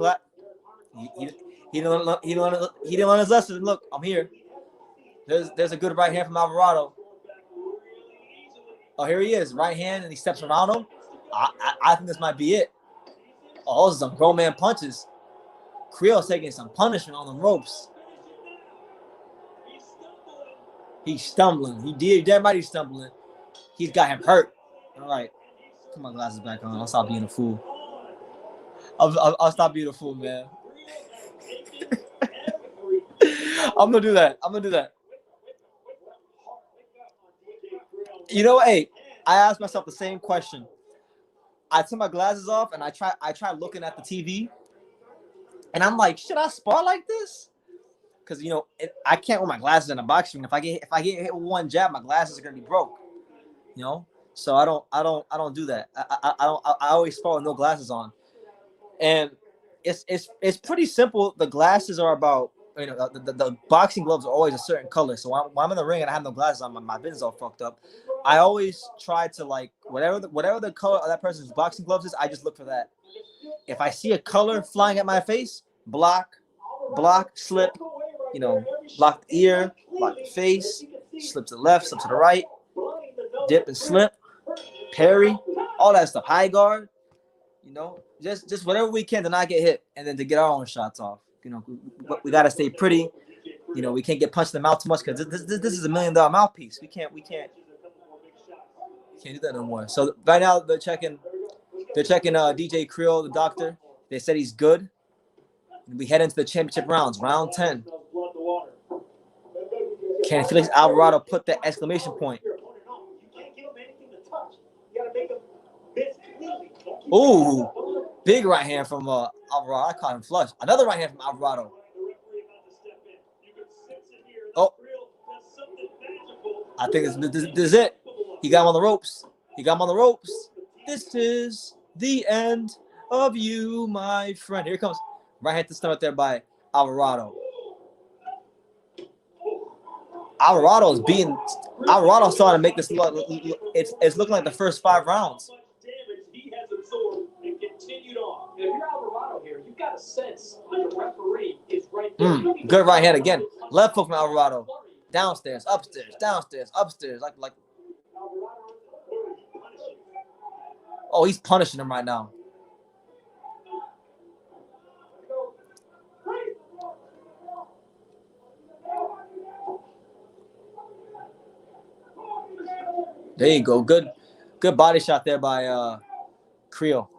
He didn't learn his lesson. Look, I'm here. There's a good right hand from Alvarado. Oh, here he is, right hand, and he steps around him. I think this might be it. Oh, those are some grown man punches. Creel's taking some punishment on the ropes. He's stumbling. Damn right he's stumbling. He's got him hurt. All right. Put my glasses back on. I'll stop being a fool. I'll stop being a fool, man. I'm gonna do that. You know, hey, I asked myself the same question. I took my glasses off and I tried looking at the TV, and I'm like, should I spar like this? Because I can't wear my glasses in a boxing ring. If I get hit with one jab, my glasses are gonna be broke. So I don't do that. I always spar with no glasses on, and it's pretty simple. The glasses are about the boxing gloves are always a certain color. So when I'm in the ring and I have no glasses on, my vision's all fucked up. I always try to like whatever the color of that person's boxing gloves is, I just look for that. If I see a color flying at my face, block, slip, block the ear, block the face, slip to the left, slip to the right, dip and slip, parry, all that stuff, high guard, just whatever we can to not get hit and then to get our own shots off. We got to stay pretty. We can't get punched in the mouth too much because this is $1 million mouthpiece. We can't do that no more. So right now they're checking DJ Creel, the doctor. They said he's good. We head into the championship rounds, round 10. Can Felix Alvarado put that exclamation point? Ooh, big right hand from Alvarado. I caught him flush. Another right hand from Alvarado. Oh, I think this is it. He got him on the ropes. This is the end of you, my friend. Here comes right hand to stomach there by Alvarado. Alvarado's starting to make this look. It's looking like the first 5 rounds. If you're Alvarado here, you've got a sense that the referee is right there. Good right hand again. Left hook from Alvarado. Downstairs, upstairs, downstairs, upstairs. Like. Oh, he's punishing him right now. There you go. Good body shot there by Creel.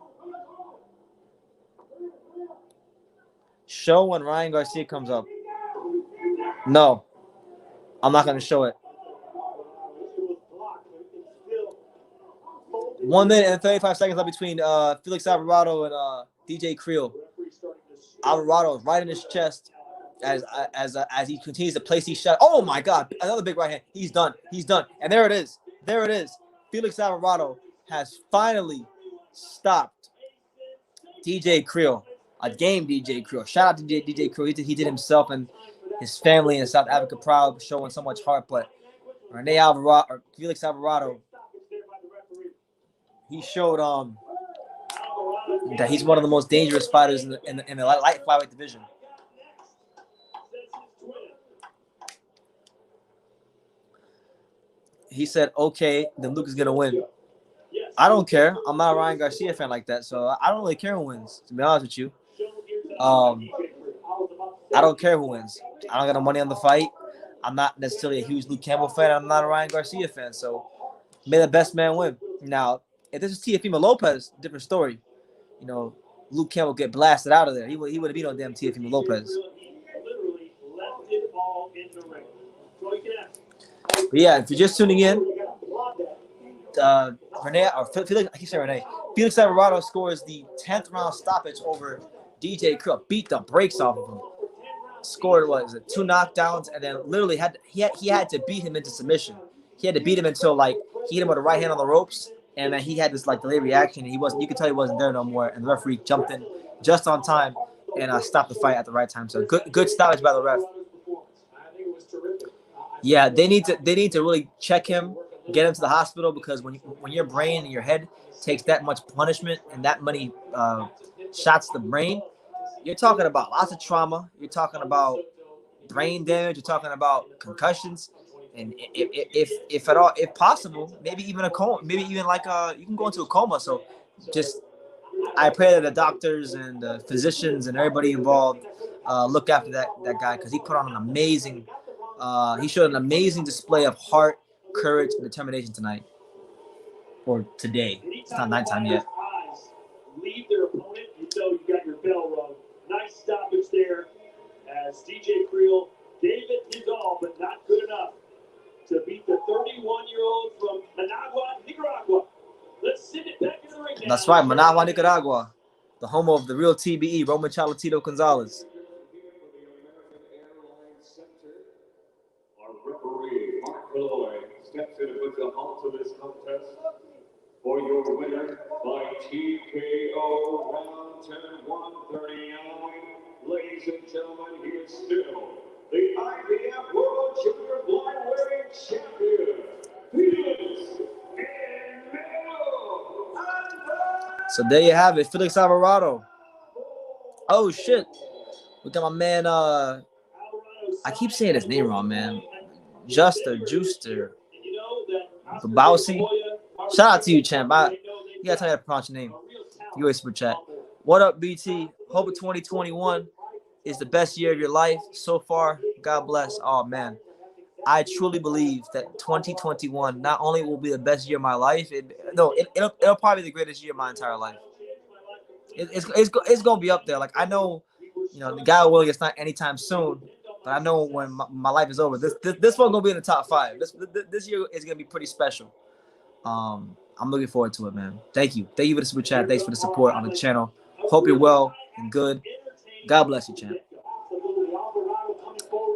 Show when Ryan Garcia comes up. No, I'm not going to show it. 1 minute and 35 seconds left between Felix Alvarado and DJ Creel. Alvarado is right in his chest as he continues to place these shots. Oh my God! Another big right hand. He's done. And there it is. Felix Alvarado has finally stopped DJ Creel. A game DJ Creel. Shout out to DJ Creel. He did himself and his family in South Africa proud, showing so much heart. But Felix Alvarado, he showed that he's one of the most dangerous fighters in the light flyweight division. He said, "Okay, then Luke is gonna win." I don't care. I'm not a Ryan Garcia fan like that, so I don't really care who wins. To be honest with you, I don't care who wins. I don't got no money on the fight. I'm not necessarily a huge Luke Campbell fan. I'm not a Ryan Garcia fan, so may the best man win. Now, if this is Teofimo Lopez, different story. You know, Luke Campbell get blasted out of there. He would have beat on damn Teofimo Lopez. But yeah, if you're just tuning in, Felix Alvarado scores the 10th round stoppage over DJ Krill. Beat the brakes off of him. Scored, what is it, 2 knockdowns, and then literally he had to beat him into submission. He had to beat him until like he hit him with a right hand on the ropes, and then he had this like delayed reaction, and you could tell he wasn't there no more. And the referee jumped in just on time and stopped the fight at the right time. So good stoppage by the ref. Yeah, they need to really check him, get him to the hospital, because when your brain and your head takes that much punishment and that many shots to the brain, you're talking about lots of trauma. You're talking about brain damage. You're talking about concussions, and if at all, if possible, maybe even a coma. Maybe even like you can go into a coma. So, just I pray that the doctors and the physicians and everybody involved look after that guy, because he put on an amazing. He showed an amazing display of heart, courage, and determination tonight, or today. It's not nighttime yet. Leave their opponent. You know you got your bell rung. Nice stoppage there as DJ Creel gave it his all, but not good enough to beat the 31-year-old from Managua, Nicaragua. Let's send it back in the ring now. That's right, Managua, Nicaragua, the home of the real TBE, Roman Chalatito Gonzalez. Our referee, Mark Malloy, steps in and puts a halt to this contest. For your winner by TKO round 10, 139. Ladies and gentlemen, he is still the IBF World Junior Flyweight Champion, Felix Alvarado. So there you have it, Felix Alvarado. Oh shit, we got my man. I keep saying his name wrong, man. Juster, Babausi. Shout out to you, champ. You gotta tell me how to pronounce your name. You always super chat. What up, BT? Hope 2021 is the best year of your life so far. God bless. Oh man, I truly believe that 2021 not only will be the best year of my life, it'll probably be the greatest year of my entire life. It's gonna be up there. Like, I know, the guy willing, it's not anytime soon, but I know when my life is over, this one gonna be in the top 5. This year is gonna be pretty special. I'm looking forward to it, man. Thank you for the super chat. Thanks for the support on the channel. Hope you're well and good. God bless you, champ.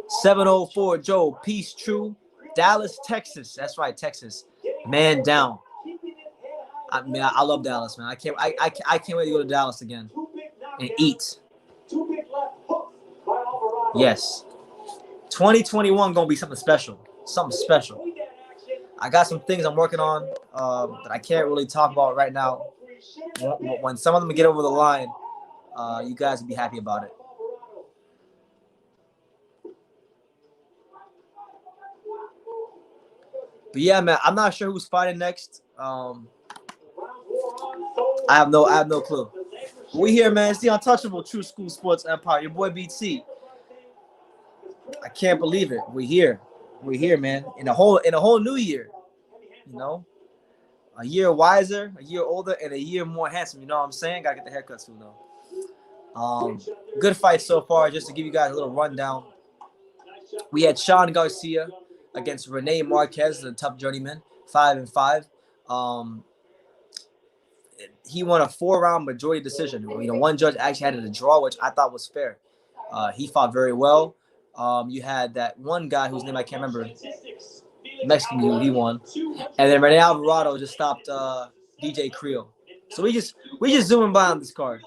704 Joe, peace, true. Dallas, Texas. That's right, Texas. Man down. I love Dallas, man. I can't wait to go to Dallas again and eat. Yes. 2021 gonna be something special. Something special. I got some things I'm working on that I can't really talk about right now. When some of them get over the line, you guys will be happy about it. But yeah, man, I'm not sure who's fighting next. I have no clue. We here, man. It's the untouchable True School Sports Empire. Your boy BT. I can't believe it. We're here, man. In a whole new year. A year wiser, a year older, and a year more handsome. You know what I'm saying? Gotta get the haircut soon though. Good fight so far. Just to give you guys a little rundown. We had Ryan Garcia against Rene Marquez, the tough journeyman, 5-5. He won a 4-round majority decision. One judge actually had it a draw, which I thought was fair. He fought very well. You had that one guy whose name I can't remember, Mexican dude, he won. And then Rene Alvarado just stopped DJ Creel. So we just zooming by on this card.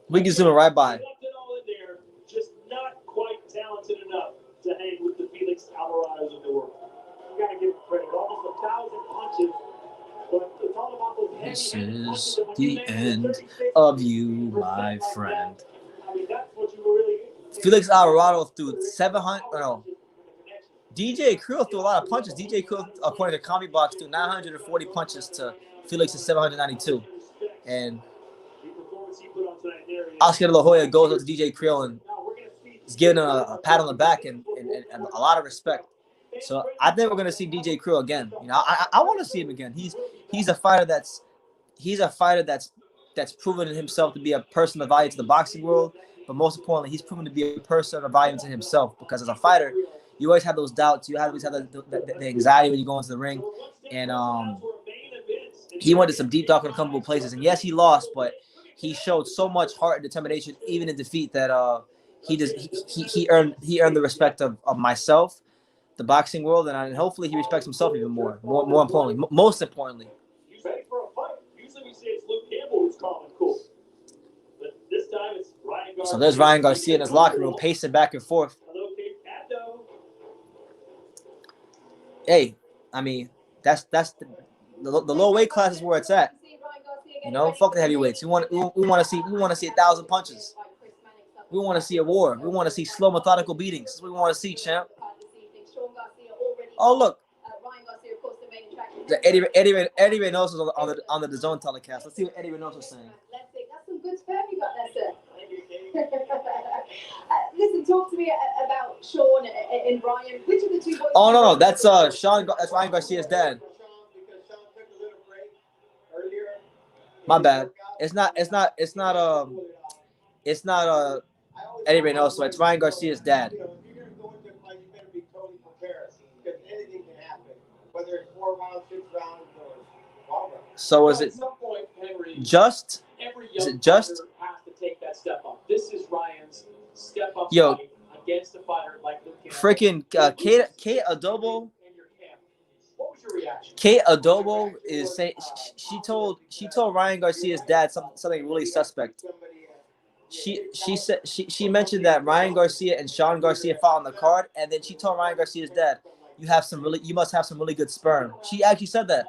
We can zoom right by. Just not quite talented enough to hang with the Felix Alvarados of the world. You gotta give him credit. Almost 1,000 punches, but it's all about those hands. This is the end of you, my friend. Felix Alvarado threw 700. No. DJ Creel threw a lot of punches. DJ Creel, according to Combi Box, threw 940 punches to Felix's 792. And Oscar De La Hoya goes up to DJ Creel and is giving him a pat on the back and a lot of respect. So I think we're gonna see DJ Creel again. You know, I want to see him again. He's a fighter that's proven himself to be a person of value to the boxing world. But most importantly, he's proven to be a person of value to himself, because as a fighter, you always have those doubts. You always have the anxiety when you go into the ring. And he went to some deep, dark, and uncomfortable places. And yes, he lost, but he showed so much heart and determination, even in defeat, that he earned the respect of myself, the boxing world, and hopefully he respects himself even more. More importantly, most importantly. Usually we say it's Luke Campbell who's calm and cool. But this time it's Ryan Garcia. So there's Ryan Garcia in his locker room, pacing back and forth. Hey, I mean, that's the low weight class is where it's at. You know, fuck the heavyweights. We want to see 1,000 punches. We want to see a war. We want to see slow, methodical beatings. That's what we want to see, champ. Oh look, Eddie Reynoso on the DAZN telecast. Let's see what Eddie Reynoso is saying. That's some good sperm you got there, sir. Listen, talk to me about Sean and Ryan. Which of the two boys? Oh no, that's Sean. That's Ryan Garcia's dad. My bad. It's not Eddie Reynoso. It's Ryan Garcia's dad. So is it just? Is it just? Has to take that step up. This is Ryan's step up against a fighter like Luke Campbell. Freaking Kate Adobo. What was your reaction? Kate Adobo is saying she told Ryan Garcia's dad something really suspect. She said she mentioned that Ryan Garcia and Sean Garcia fought on the card, and then she told Ryan Garcia's dad, you must have some really good sperm. She actually said that.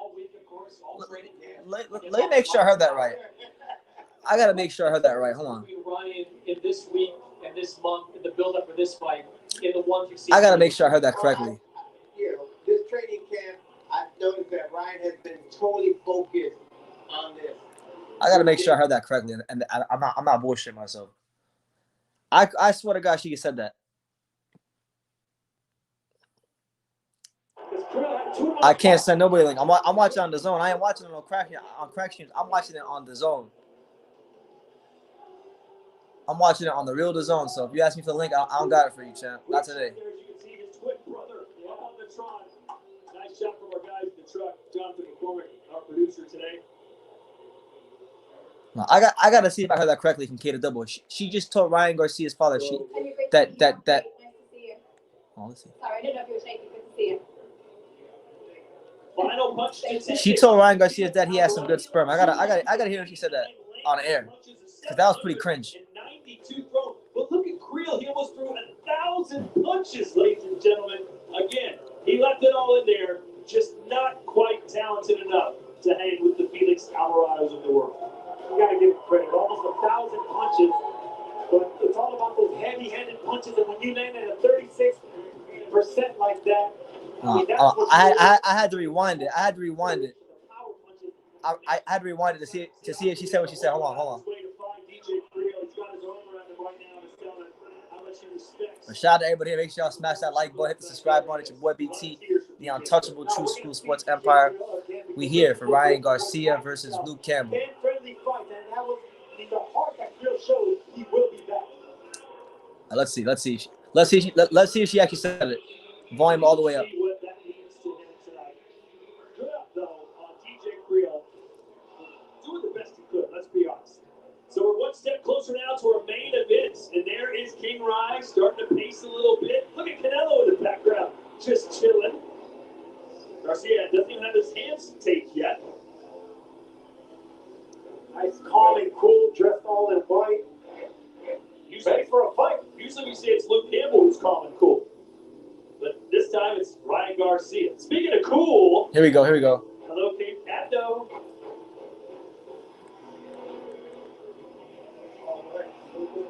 Let me make sure I heard that right. I gotta make sure I heard that right. Hold on. Ryan, in this week and this month, in the build-up for this fight, in the ones you see. I gotta make sure I heard that correctly. This training camp, I've noticed that Ryan has been totally focused on this. I gotta make sure I heard that correctly, and I'm not bullshitting myself. I swear to God, she said that. I can't send nobody a link. I'm watching on DAZN. I ain't watching it on crack streams. I'm watching it on DAZN. I'm watching it on the real DAZN. So if you ask me for the link, I don't got it for you, champ. Not today. Nice shot from our guys in the truck. Jonathan McCormick, our producer today. No, I gotta see if I heard that correctly from Kate Double. She just told Ryan Garcia's father that. Oh, let's see. Sorry, I didn't know if you were shaking. Good to see you. Final punch. She told Ryan Garcia's dad he has some good sperm. I gotta hear if she said that on air, because that was pretty cringe. 92 thrown. But look at Creel. He almost threw 1,000 punches, ladies and gentlemen. Again, he left it all in there. Just not quite talented enough to hang with the Felix Alvarados of the world. You got to give him credit. Almost 1,000 punches. But it's all about those heavy-handed punches. And when you land at a 36% like that, I had to rewind it. I had to rewind it to see if she said what she said. Hold on. But shout out to everybody here. Make sure y'all smash that like button, hit the subscribe button. It's your boy BT, the untouchable True School Sports Empire. We here for Ryan Garcia versus Luke Campbell. Let's see if she actually said it. Volume all the way up. So we're one step closer now to our main event, and there is King Rye starting to pace a little bit. Look at Canelo in the background, just chilling. Garcia doesn't even have his hands taped yet. Nice, calm and cool, dressed all in white. Ready for a fight. Usually we say it's Luke Campbell who's calm and cool, but this time it's Ryan Garcia. Speaking of cool, Here we go. hello, King Abdo.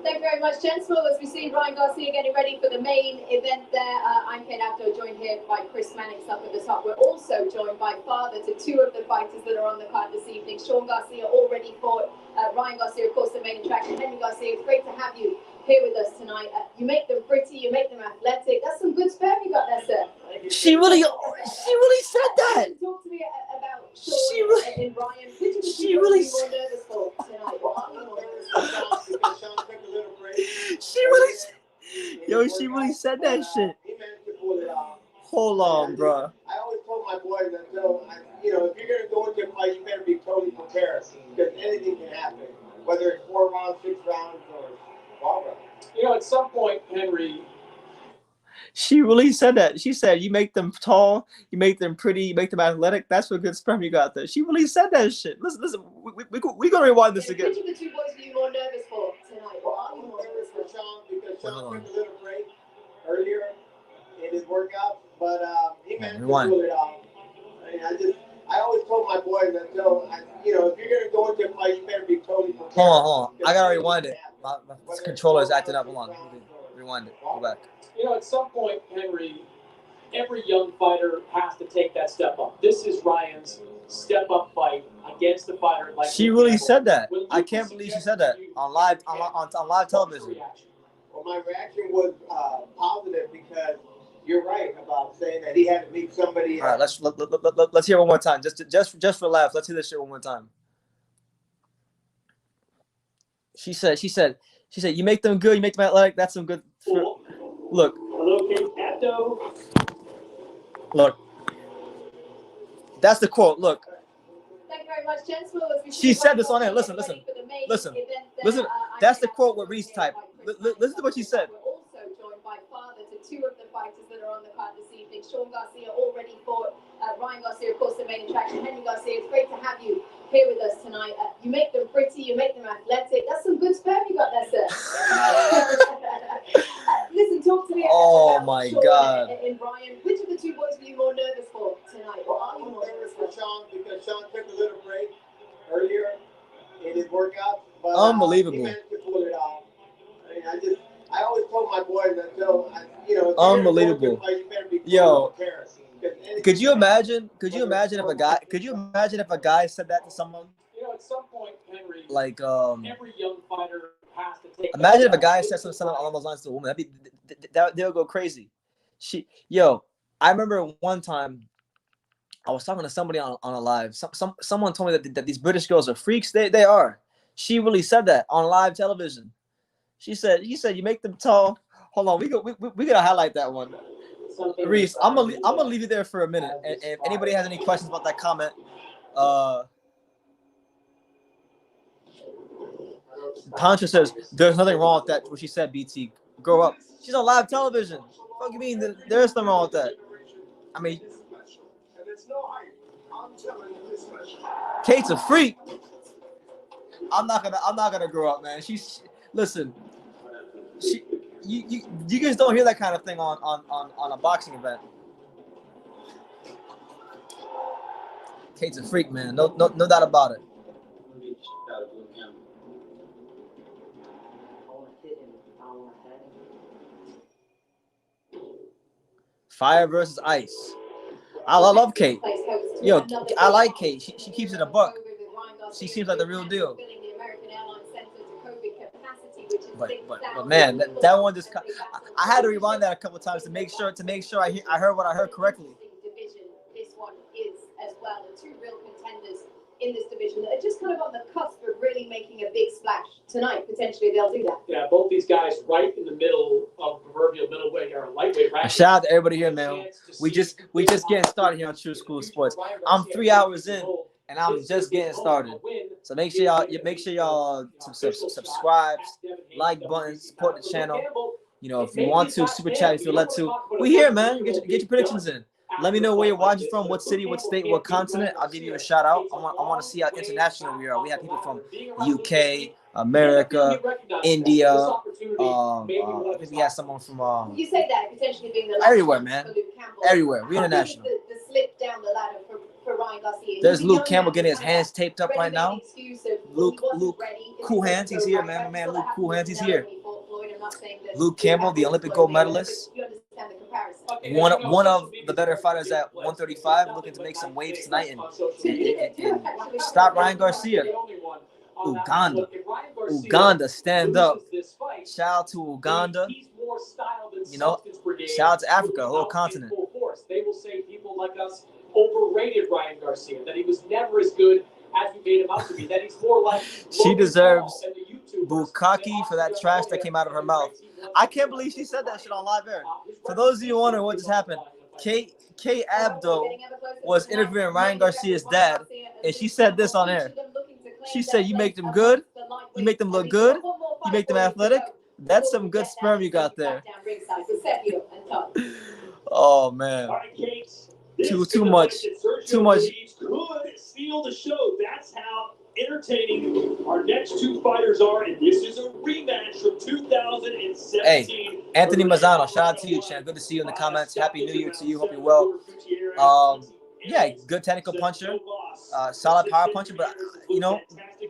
Thank you very much, gents. Well, as we see Ryan Garcia getting ready for the main event there, I'm Kate Abdo, joined here by Chris Mannix up at the top. We're also joined by father to two of the fighters that are on the card this evening. Sean Garcia already fought. Ryan Garcia, of course, the main attraction. Henry Garcia, it's great to have you here with us tonight. You make them pretty, you make them athletic. That's some good sperm you got there, sir. She really said that. Talk to me about She Sean really- and Ryan. Which of the she two really are you more nervous for tonight? She really said that shit. He managed to pull it off. Hold on, bro. I always told my boys that, if you're going to go into a fight, you better be totally prepared because anything can happen, whether it's 4 rounds, 6 rounds, or 12 rounds. At some point, Henry, She really said that. She said, you make them tall, you make them pretty, you make them athletic. That's what good sperm you got there. She really said that shit. Listen, we're going to rewind this again. Which of the two boys are you more nervous for tonight? Well, I'm nervous for Sean because Sean took a little break earlier in his workout, but he managed to pull it off. I always told my boys that, if you're going to go into a fight, you better be totally prepared. Hold on. I got to rewind it. My controller is acting up. Hold on. Rewind it. Go back. at some point, Henry, every young fighter has to take that step up. This is Ryan's step-up fight against a fighter like She Luke really Campbell. said that. When I Luke can't was believe she said that suggested on live television. reaction? Well, my reaction was positive because you're right about saying that he had to meet somebody. All right, let's hear it one more time. Just for laughs. Let's hear this shit one more time. She said, you make them good, you make them athletic. That's some good. Look. Hello, Kate Abdo. Look. That's the quote. Look. Thank you very much, gents. Well, as we She see said this on Ryan air. Listen. Garcia for the main Listen. event there, Listen. I'm That's the Kate quote Abdo, what Reese joined by typed. Chris Listen to what she said. We're also joined by father to two of the fighters that are on the card this evening. Sean Garcia already fought. Ryan Garcia, of course, the main attraction. Henry Garcia, it's great to have you here with us tonight. You make them pretty, you make them athletic. That's some good sperm you got there, sir. Listen, talk to me Oh, about my Sean God. and Ryan. Which of the two boys were you more nervous for tonight? Well, I'm nervous for Sean because Sean took a little break earlier in his workout. But, Unbelievable. He managed to pull it off. I always told my boys that, if you're Unbelievable. going to fight, you better be Yo. prepared. Could you imagine if a guy said that to someone? At some point, Henry, Like every young fighter has to take. imagine that if a guy step. said something along those lines to a woman. They'll go crazy. I remember one time I was talking to somebody on a live. Someone told me that these British girls are freaks. They are. She really said that on live television. She said you make them tall. Hold on, we gotta highlight that one. Reese, I'm gonna leave you there for a minute. And if anybody has any questions about that comment, Pancha says there's nothing wrong with that. What she said, BT, grow up. She's on live television. What do you mean there's nothing wrong with that? I mean, Kate's a freak. I'm not gonna grow up, man. Listen. You guys don't hear that kind of thing on a boxing event. Kate's a freak, man. No doubt about it. Fire versus ice. I love Kate. Yo, I like Kate. She keeps it a buck. She seems like the real deal. But man, that one just I had to rewind that a couple of times to make sure I heard what I heard correctly. This one is as well. The two real contenders in this division that are just kind of on the cusp of really making a big splash tonight. Potentially they'll do that. Yeah, both these guys right in the middle of proverbial middleweight or lightweight bracket. Shout out to everybody here, man. We just getting started here on True School Sports. I'm 3 hours in and I'm just getting started. So make sure y'all subscribe, like button, support the channel. If you want to, super chat if you let to. We here, man. Get your predictions in. Let me know where you're watching from, what city, what state, what continent. I'll give you a shout out. I want to see how international we are. We have people from UK, America, India. I think we have someone from You say that potentially being the everywhere, man. Everywhere. We're international. The slip down the ladder for Ryan Garcia. There's Luke Campbell getting his hands taped up right now. Luke Cool Hands, he's here, man. My man Luke Cool Hands, he's here. Luke Campbell, the Olympic gold medalist. One of the better fighters at 135, looking to make some waves tonight and stop Ryan Garcia. Uganda, stand up. Shout out to Uganda. You know, shout out to Africa, a whole continent. They will say people like us overrated Ryan Garcia, that he was never as good as we made him out to be, that he's more like she deserves bukkake for that trash that came out of her mouth. I can't believe she said that shit on live air. For those of you wondering what just happened, Kate Abdo was interviewing Ryan Garcia's dad, and she said this on air. She said, "You make them good, you make them look good, you make them athletic. That's some good sperm you got there." Oh man, too much. Could steal the show. That's how entertaining our next two fighters are, and this is a rematch from 2017. Hey, Anthony Mazzano, shout out to you, Chan. Good to see you in the comments. Happy New Year to you. Hope you're well. Yeah, good technical puncher, solid power puncher, but you know,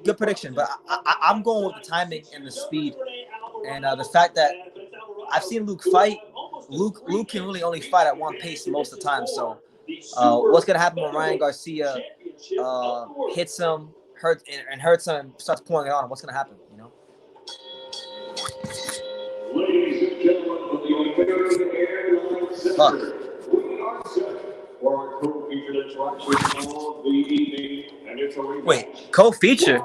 good prediction. But I'm going with the timing and the speed, and the fact that I've seen Luke fight. Luke can really only fight at one pace most of the time. So, what's gonna happen when Ryan Garcia hits him, hurts him, and starts pouring it on him? What's gonna happen? You know. Ladies and gentlemen of the American Airlines Center, we are set for our co-featured attraction of the evening, and it's a rematch. Wait, co-feature?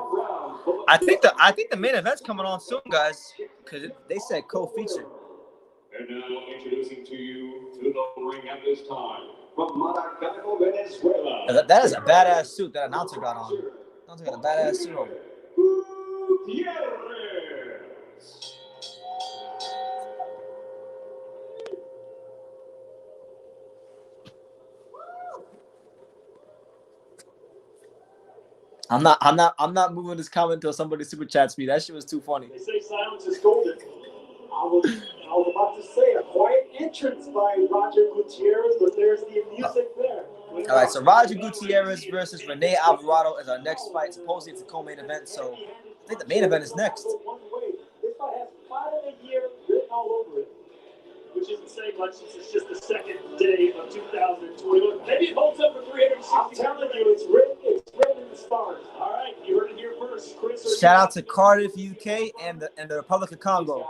I think the main event's coming on soon, guys, because they said co-feature. And now introducing to you to the ring at this time from Maracaibo, Venezuela. That is a badass suit that announcer got on. Announcer got a badass suit on. Gutierrez. I'm not moving this comment until somebody super chats me. That shit was too funny. They say silence is golden. I was about to say a quiet entrance by Roger Gutierrez, but there's the music there. All right, so Roger Gutierrez versus Rene Alvarado is our next fight. Supposedly it's a co-main event, so I think the main event is next. This fight has fight of the year written all over it, which isn't saying much since it's just the second day of 2021. Maybe it holds up for 360. I'm telling you, it's written in the stars. All right, you heard it here first. Chris, shout out to Cardiff, UK, and the Republic of Congo.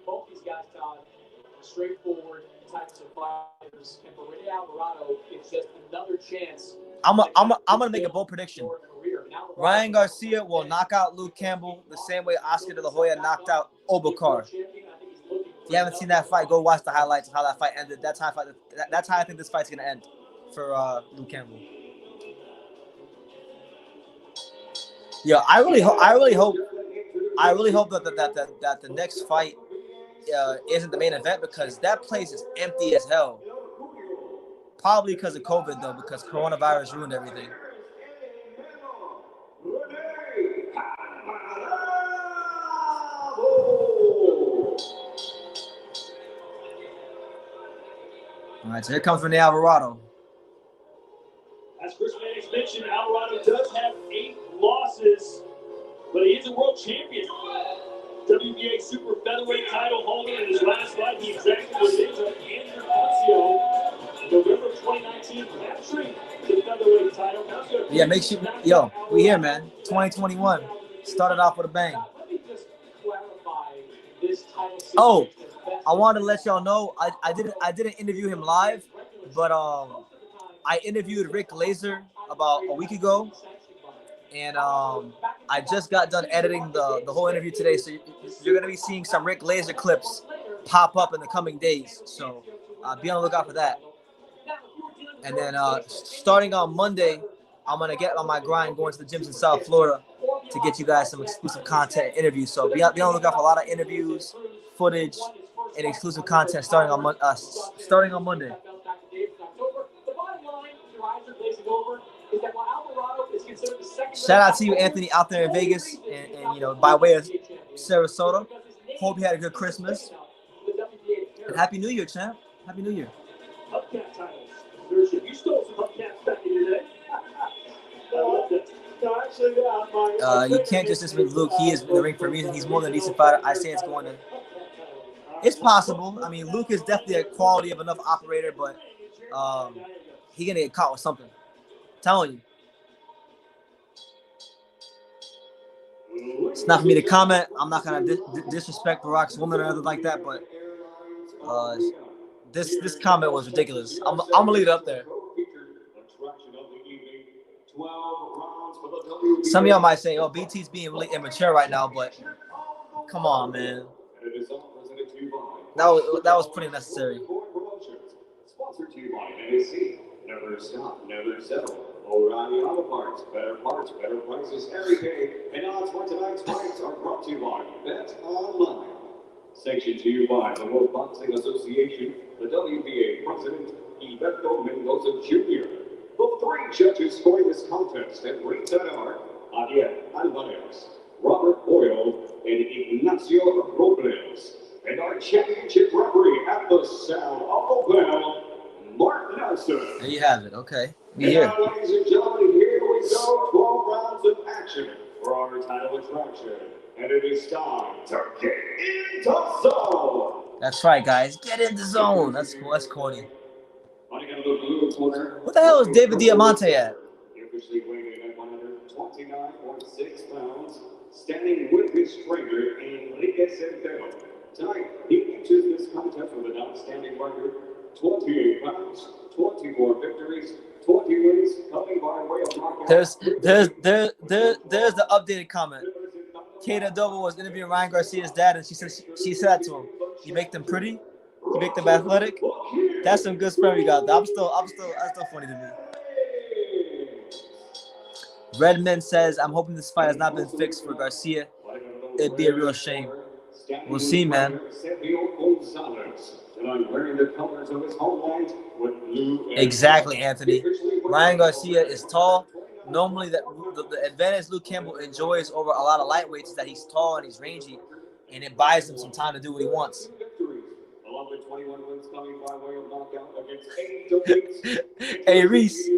Both these guys, Todd, straightforward types of fighters, and for Rene Alvarado, it's just another chance. I'm gonna make a bold prediction. Ryan Garcia will knock out Luke Campbell the same way Oscar De La Hoya knocked out Obakar. If you haven't seen that fight, go watch the highlights of how that fight ended. That's how I think this fight's gonna end for Luke Campbell. Yeah, I really hope that the next fight isn't the main event, because that place is empty as hell. Probably because of COVID though, because coronavirus ruined everything. All right, so here comes Rene Alvarado. As Chris Mannix mentioned, Alvarado does have 8 losses, but he is a world champion. WBA super featherweight title holder. In his last fight, he exacted revenge on Andrew Garcia in November of 2019, capturing the featherweight title. Yeah, make sure, yo, we here, man. 2021 started off with a bang. Let me just clarify this title situation. Oh, I wanted to let y'all know I didn't interview him live, but I interviewed Rick Glazer about a week ago. And I just got done editing the whole interview today, so you're going to be seeing some Rick Glazer clips pop up in the coming days. So be on the lookout for that. And then starting on Monday, I'm going to get on my grind going to the gyms in South Florida to get you guys some exclusive content and interviews. So be on the lookout for a lot of interviews, footage, and exclusive content starting on Monday. Shout out to you, Anthony, out there in Vegas, and you know, by way of Sarasota. Hope you had a good Christmas. And Happy New Year, champ. Happy New Year. Hubcap titles. You stole some hubcaps back in your day. You can't just dismiss Luke. He is in the ring for a reason. He's more than a decent fighter. I say it's going to. It's possible. I mean, Luke is definitely a quality of enough operator, but he's gonna get caught with something. I'm telling you. It's not for me to comment. I'm not gonna disrespect Barack's woman or anything like that, but this comment was ridiculous. I'm gonna leave it up there. Some of y'all might say, "Oh, BT's being really immature right now," but come on, man. That was pretty necessary. Sponsored to you by NAC. Never stop, never settle. O'Reilly Auto Parts, better prices every day. And odds for tonight's fights are brought to you by Bet Online. Sanctioned to you by the World Boxing Association, the WBA President, Iberto Mendoza Jr. The three judges scoring this contest at ringside are Javier Alvarez, Robert Boyle, and Ignacio Robles. And our championship referee at the sound of the bell, Mark Nelson. There you have it. Okay. Now, ladies and gentlemen, here we go. 12 rounds of action for our title attraction. And it is time to get into zone. That's right, guys. Get in the zone. That's cool. That's corny. What the hell is David Diamante at? He officially weighed in at 129.6 pounds, standing with his trainer, Enrique Centeno. Tonight, he enters this contest with an outstanding record, 28 pounds, 24 victories, 20 wins, coming by way of knockout. There's the updated comment. Kate Adobo was interviewing Ryan Garcia's dad, and she said to him, "You make them pretty, you make them athletic." That's some good sperm you got. That's still funny to me. Redmond says, "I'm hoping this fight has not been fixed for Garcia. It'd be a real shame." We'll see, man. Exactly, Anthony. Ryan Garcia is tall. Normally, the advantage Luke Campbell enjoys over a lot of lightweights is that he's tall and he's rangy, and it buys him some time to do what he wants. Hey, Reese,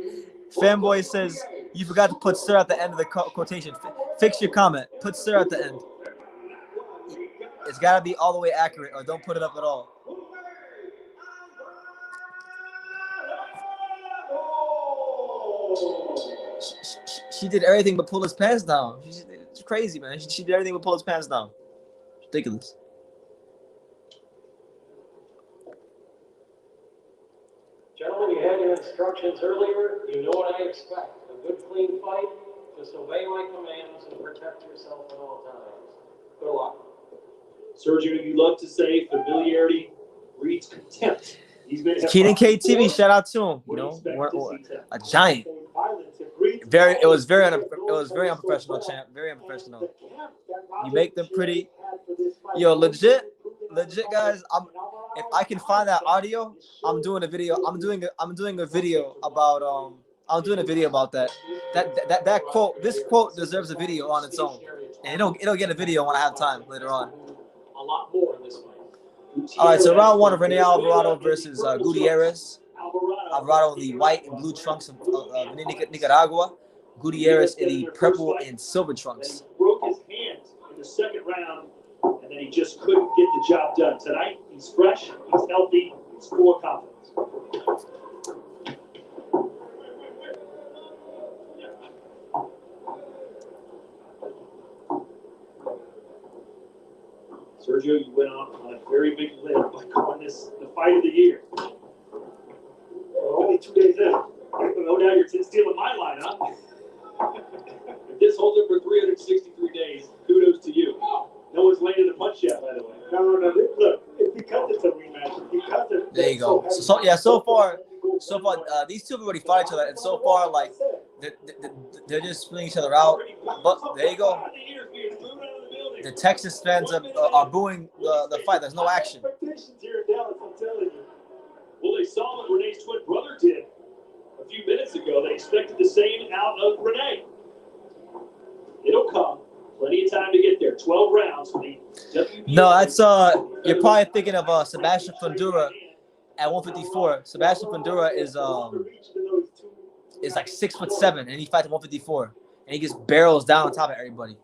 fanboy says, "You forgot to put sir at the end of the quotation. Fix your comment. Put sir at the end. It's got to be all the way accurate, or don't put it up at all." She did everything but pull his pants down. It's crazy, man. She did everything but pull his pants down. Ridiculous. Gentlemen, you had your instructions earlier. You know what I expect. A good, clean fight. Just obey my commands and protect yourself at all times. Good luck. Sergio, you love to say familiarity breeds contempt. Keenan KTV, shout out to him. You know, a giant. It was very unprofessional, champ. Very unprofessional. You make them pretty. Yo, legit, guys. If I can find that audio, I'm doing a video. I'm doing a video about that. That quote. This quote deserves a video on its own, and it'll get a video when I have time later on. A lot more in this fight. All right, so round one of Rene Alvarado versus Gutierrez. Alvarado in the white and blue trunks of Nicaragua. Gutierrez in the purple and silver trunks. He broke his hand in the second round, and then he just couldn't get the job done. Tonight, he's fresh, he's healthy, he's full of confidence. Sergio, you went out on a very big limb by calling this the fight of the year. Only 2 days in. No doubt you're stealing my line, huh? If this holds up for 363 days, kudos to you. No one's landed a punch yet, by the way. No. Look, it's because it's a rematch. There you go. So far, these two have already fought each other, and so far, like, they're just feeling each other out. But there you go. The Texas fans are booing the fight. There's no action. Here in Dallas, I'm telling you. Well, they saw what Renee's twin brother did a few minutes ago. They expected the same out of Rene. It'll come. Plenty of time to get there. 12 rounds for the WBA. No, that's you're probably thinking of Sebastian Fundura at 154. Sebastian Fundura is like 6'7", and he fights at 154. and he just barrels down on top of everybody.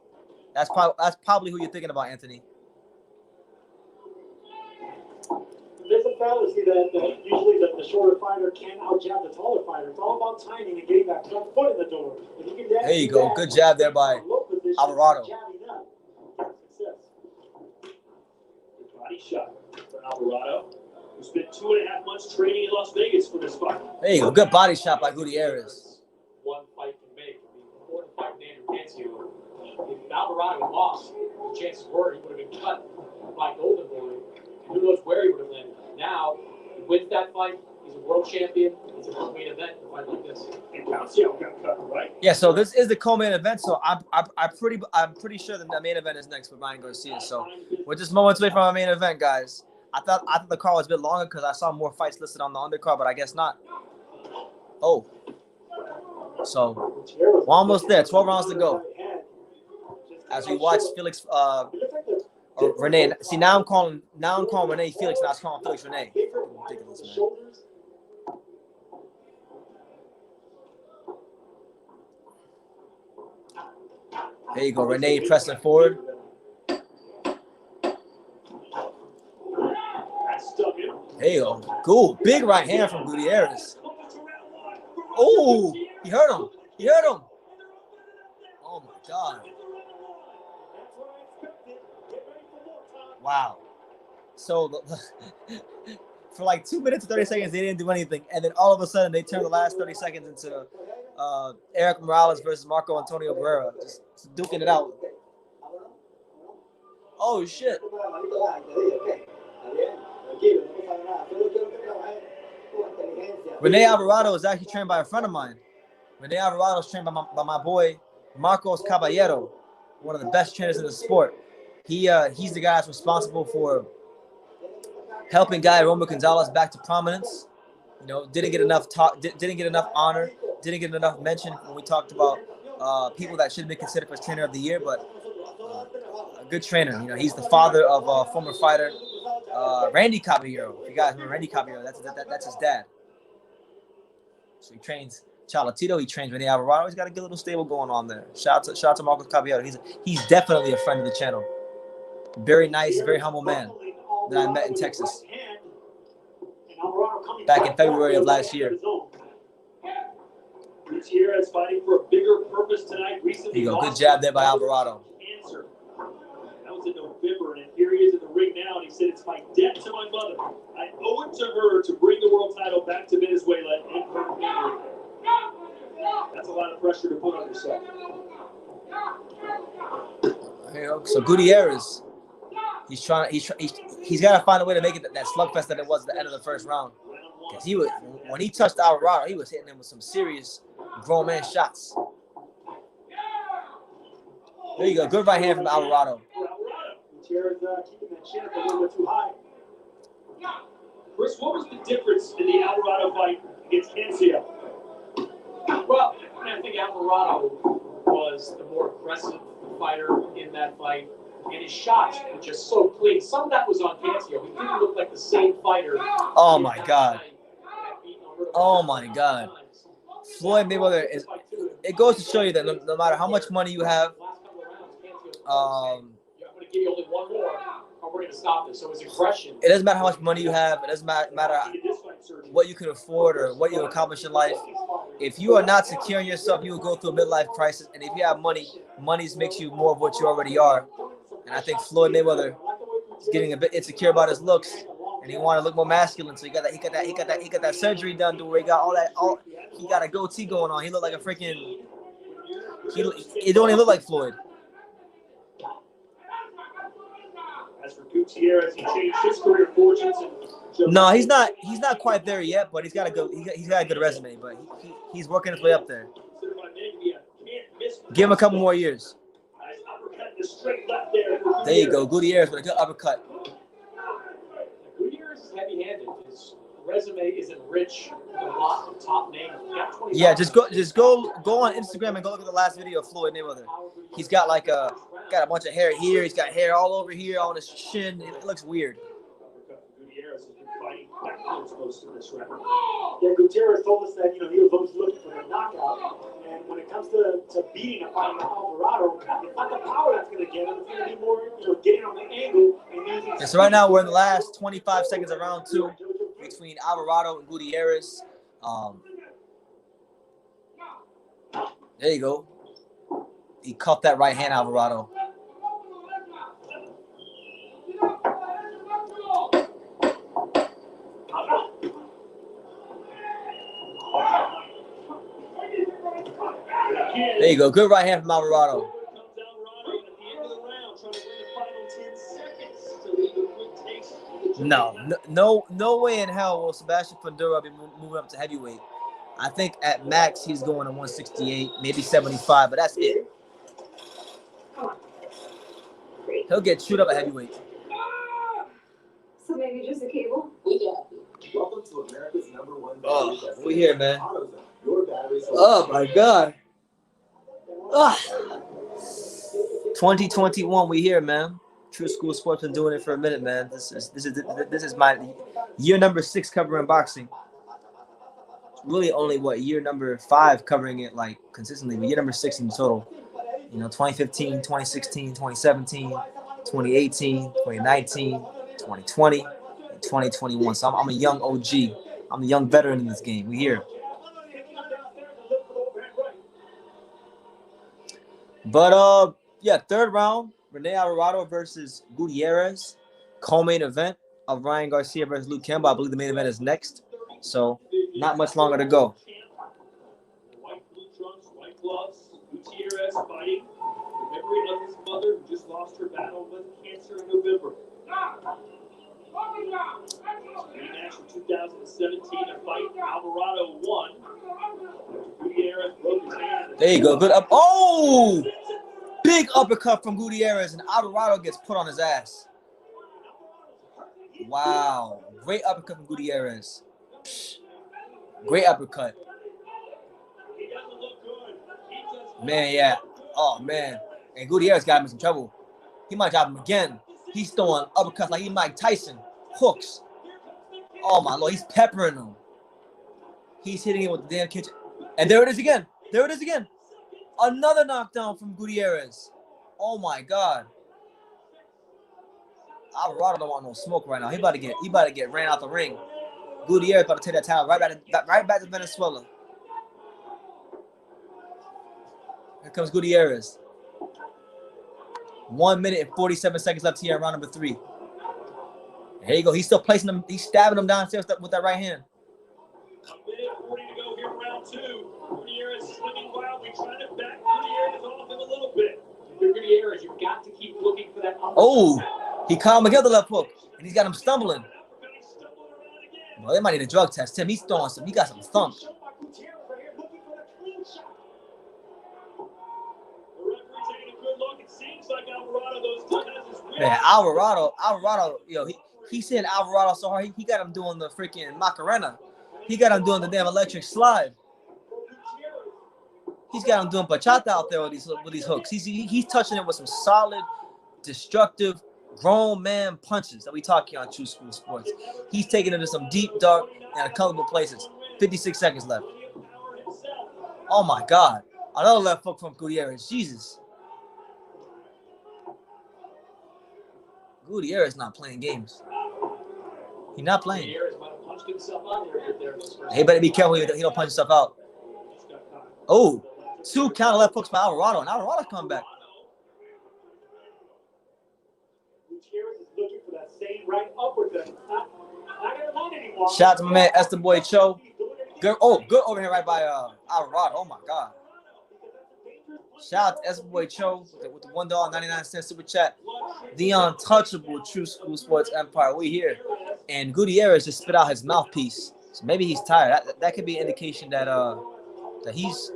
That's probably who you're thinking about, Anthony. There's a fallacy that usually the shorter fighter can't out-jab the taller fighter. It's all about timing and getting that front foot in the door. There you go. Good jab there by Alvarado. Body shot for Alvarado, who spent 2.5 months training in Las Vegas for this fight. There you go. Good body shot by Gutierrez. One fight can make. I mean, important fight with Andrew Garcia. If Alvarado had lost, the chances were he would have been cut by Golden Boy. And who knows where he would have landed. Now, he wins that fight. He's a world champion. It's a co-main event in a fight like this. And Garcia got cut, right? Yeah, so this is the co-main event. So I'm pretty sure that the main event is next with Ryan Garcia. So we're just moments away from our main event, guys. I thought the card was a bit longer because I saw more fights listed on the undercard, but I guess not. Oh, so we're almost there. 12 rounds to go. As we watch Felix or Renee. See, now I'm calling Renee Felix, and I was calling Felix Renee. Ridiculous, man. There you go, Renee pressing forward. There you go. Cool. Big right hand from Gutierrez. Oh, he hurt him. He hurt him. Oh, my God. Wow. So for like 2 minutes and 30 seconds, they didn't do anything. And then all of a sudden, they turned the last 30 seconds into Eric Morales versus Marco Antonio Barrera. Just duking it out. Oh, shit. Rene Alvarado is actually trained by a friend of mine. Rene Alvarado is trained by my boy, Marcos Caballero, one of the best trainers in the sport. He's the guy that's responsible for helping guy Romo Gonzalez back to prominence. You know, didn't get enough talk, didn't get enough honor, didn't get enough mention when we talked about people that should have been considered for trainer of the year, but a good trainer. You know, he's the father of former fighter Randy Caballero. If you guys remember Randy Caballero, that's his dad. So he trains Cholatito, he trains Rene Alvarado. He's got a good little stable going on there. Shout out to Marcos Caballero. He's definitely a friend of the channel. Very nice, very humble man that I met in Texas back in February of last year. Gutierrez fighting for a bigger purpose tonight. There you go. Good jab there by Alvarado. That was in November, and here he is in the ring now, and he said, "It's my debt to my mother. I owe it to her to bring the world title back to Venezuela and her family." That's a lot of pressure to put on yourself. So Gutierrez, he's got to find a way to make it that slugfest that it was at the end of the first round. Because when he touched Alvarado, he was hitting him with some serious grown man shots. There you go. Good right hand from Alvarado. Gutierrez keeping that chin up a little bit too high. Chris, what was the difference in the Alvarado fight against Garcia? Well, I think Alvarado was the more aggressive fighter in that fight, and his shots were just so clean. Some of that was on Garcia. He didn't look like the same fighter. Oh my God. Oh my God. Floyd Mayweather is. It goes to show you that no matter how much money you have, I'm going to give you only one more, or we're going to stop this. So his aggression. It doesn't matter how much money you have. It doesn't matter what you can afford or what you accomplish in life. If you are not secure in yourself, you will go through a midlife crisis. And if you have money, money makes you more of what you already are. And I think Floyd Mayweather is getting a bit insecure about his looks, and he wanted to look more masculine. So he got that surgery done to where he got he got a goatee going on. He looked like a freaking. He don't even look like Floyd. As for Gutierrez, he changed his career fortunes. No, he's not quite there yet, but he's got a good resume. But he's working his way up there. Give him a couple more years. There you go, Gutierrez with a good uppercut. Gutierrez is heavy-handed. His resume isn't rich with a lot of top names. Yeah, just go on Instagram and go look at the last video of Floyd Mayweather. He's got got a bunch of hair here. He's got hair all over here on his chin. It looks weird. Gutierrez has been fighting backwards most of this round. Yeah, Gutierrez told us that, he was always looking for the knockout. And when it comes to beating a fighter like Alvarado, it's not the power that's going to get him. It's going to be more, getting on the angle and using. And so right now we're in the last 25 seconds of round 2 between Alvarado and Gutierrez. There you go. He cuffed that right hand, Alvarado. There you go. Good right hand from Alvarado. No way in hell will Sebastian Fundora be moving up to heavyweight. I think at max he's going to 168, maybe 75, but that's it. He'll get chewed up at heavyweight. So maybe just a cable? Welcome to America's #1. Oh, we here, man. Oh my God. 2021, we here, man. True School Sports been doing it for a minute, man. This is my year number 6 covering boxing. Really only year number 5 covering it like consistently, but year number 6 in total. 2015, 2016, 2017, 2018, 2019, 2020, and 2021. So I'm a young OG. I'm a young veteran in this game. We here. But yeah, third round, Rene Alvarado versus Gutierrez. Co-main event of Ryan Garcia versus Luke Campbell. I believe the main event is next. So not much longer to go. White blue trunks, white gloves. Gutierrez fighting in memory of his mother who just lost her battle with cancer in November. Rematch in 2017, a fight Alvarado won. Gutierrez broke his hand. There you go. Good up. Oh! Big uppercut from Gutierrez, and Alvarado gets put on his ass. Wow. Great uppercut from Gutierrez. Great uppercut. Man, yeah. Oh, man. And Gutierrez got him in some trouble. He might drop him again. He's throwing uppercuts like he's Mike Tyson. Hooks. Oh, my Lord. He's peppering him. He's hitting him with the damn kitchen. And there it is again. There it is again. Another knockdown from Gutierrez. Oh, my God. Alvarado don't want no smoke right now. He about to get ran out the ring. Gutierrez about to take that title right back to Venezuela. Here comes Gutierrez. 1 minute and 47 seconds left here in round number 3. There you go. He's still placing him. He's stabbing him downstairs with that right hand. A minute 40 to go here in round 2. Gutierrez swinging wildly, trying to back Gutierrez off him a little bit. Gutierrez, you've got to keep looking for that. Oh, he caught him again the left hook, and he's got him stumbling. Well, they might need a drug test. Tim, he's throwing some. He got some thump. Man, Alvarado, he sent Alvarado so hard, he got him doing the freaking Macarena. He got him doing the damn electric slide. He's got him doing bachata out there with these hooks. He's touching it with some solid, destructive, grown man punches that we talk here on True School Sports. He's taking it to some deep, dark, and uncomfortable places. 56 seconds left. Oh my God. Another left hook from Gutierrez. Jesus. Gutierrez not playing games. He's not playing. He better be careful he don't punch himself out. Oh, 2 counter left hooks by Alvarado, and Alvarado's coming back. Gutierrez is looking for that same right uppercut. Not gonna run anymore. Shout out to my man Esteban Cho. Good overhand right by Alvarado. Oh my God. Shout out to Esteban Cho with the $1.99 super chat. The untouchable True School Sports Empire. We here. And Gutierrez just spit out his mouthpiece. So maybe he's tired. That could be an indication that he's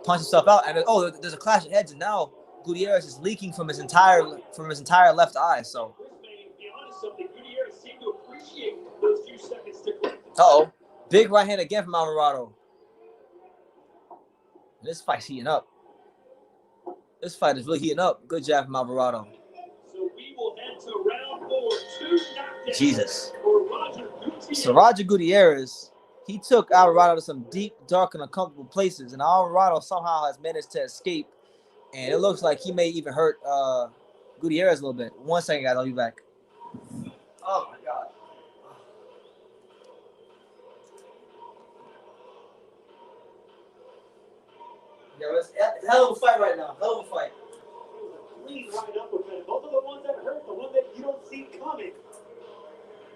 punched himself out. And there's a clash of heads, and now Gutierrez is leaking from his entire left eye. So big right hand again from Alvarado. This fight's heating up. This fight is really heating up. Good job from Alvarado. So we will head to round 4. Jesus. So Roger Gutierrez, he took Alvarado to some deep, dark, and uncomfortable places, and Alvarado somehow has managed to escape. And it looks like he may even hurt Gutierrez a little bit. 1 second, guys. I'll be back. Oh, my God. Yo, it's a hell of a fight right now. Hell of a fight. Clean right up with it. Those are the ones that hurt, the ones that you don't see coming.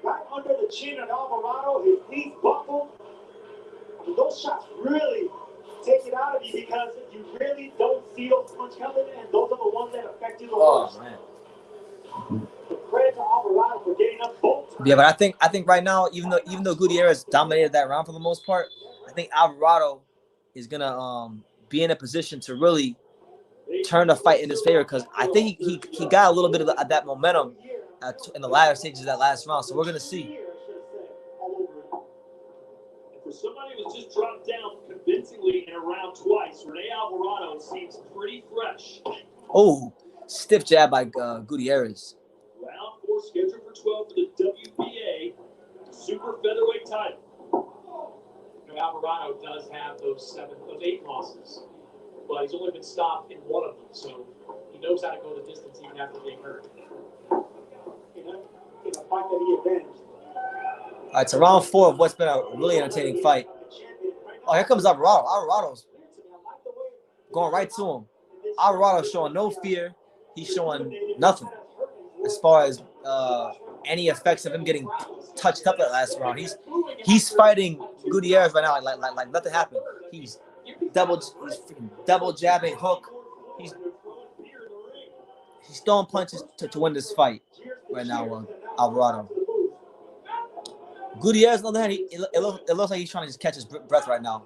Right under the chin of Alvarado, his knees buckled. I mean, those shots really take it out of you because you really don't see those punches coming, and those are the ones that affect you the most. Oh, man. Credit to Alvarado for getting up both times. Yeah, but I think right now, even though Gutierrez dominated that round for the most part, I think Alvarado is gonna be in a position to really turn the fight in his favor, because I think he got a little bit of that momentum in the latter stages of that last round. So we're gonna see. For somebody who was just dropped down convincingly in a round twice, Rene Alvarado seems pretty fresh. Oh, stiff jab by Gutierrez. Round 4 scheduled for 12 for the WBA super featherweight title. You know, Alvarado does have those 8 losses, but he's only been stopped in 1 of them, so he knows how to go the distance even after being hurt. In a fight that he avenged. All right, so round 4 of what's been a really entertaining fight. Oh, here comes Alvarado. Alvarado's going right to him. Alvarado's showing no fear. He's showing nothing as far as any effects of him getting touched up that last round. He's fighting Gutierrez right now like nothing happened. He's double jabbing, hook. He's throwing punches to win this fight right now, Alvarado. Gutierrez, on the other hand, it looks like he's trying to just catch his breath right now.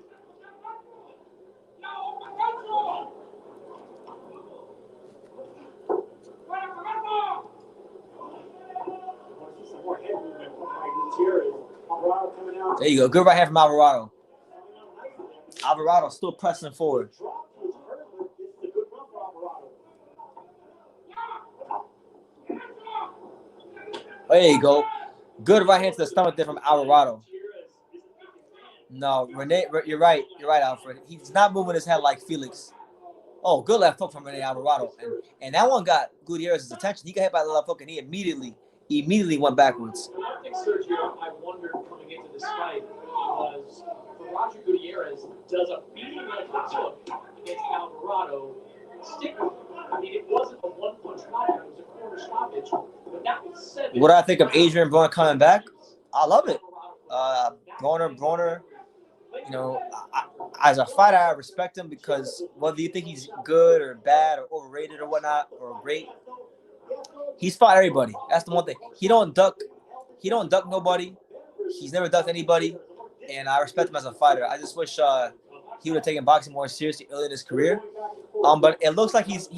There you go. Good right hand from Alvarado. Alvarado still pressing forward. There you go. Good right hand to the stomach there from Alvarado. No, Rene, you're right. You're right, Alfred. He's not moving his head like Felix. Oh, good left hook from Rene Alvarado. And that one got Gutierrez's attention. He got hit by the left hook, and he immediately went backwards. I think, Sergio, I wondered coming into this fight was for Roger Gutierrez, does a beating like he took against Alvarado stick with him? I mean, it wasn't a one-punch knockout. It was a corner stoppage. But that was 7. What do I think of Adrian Broner coming back? I love it. Broner, you know, as a fighter, I respect him because whether you think he's good or bad or overrated or whatnot or great, he's fought everybody. That's the one thing. He don't duck nobody. He's never ducked anybody, and I respect him as a fighter. I just wish he would have taken boxing more seriously early in his career. But it looks like he's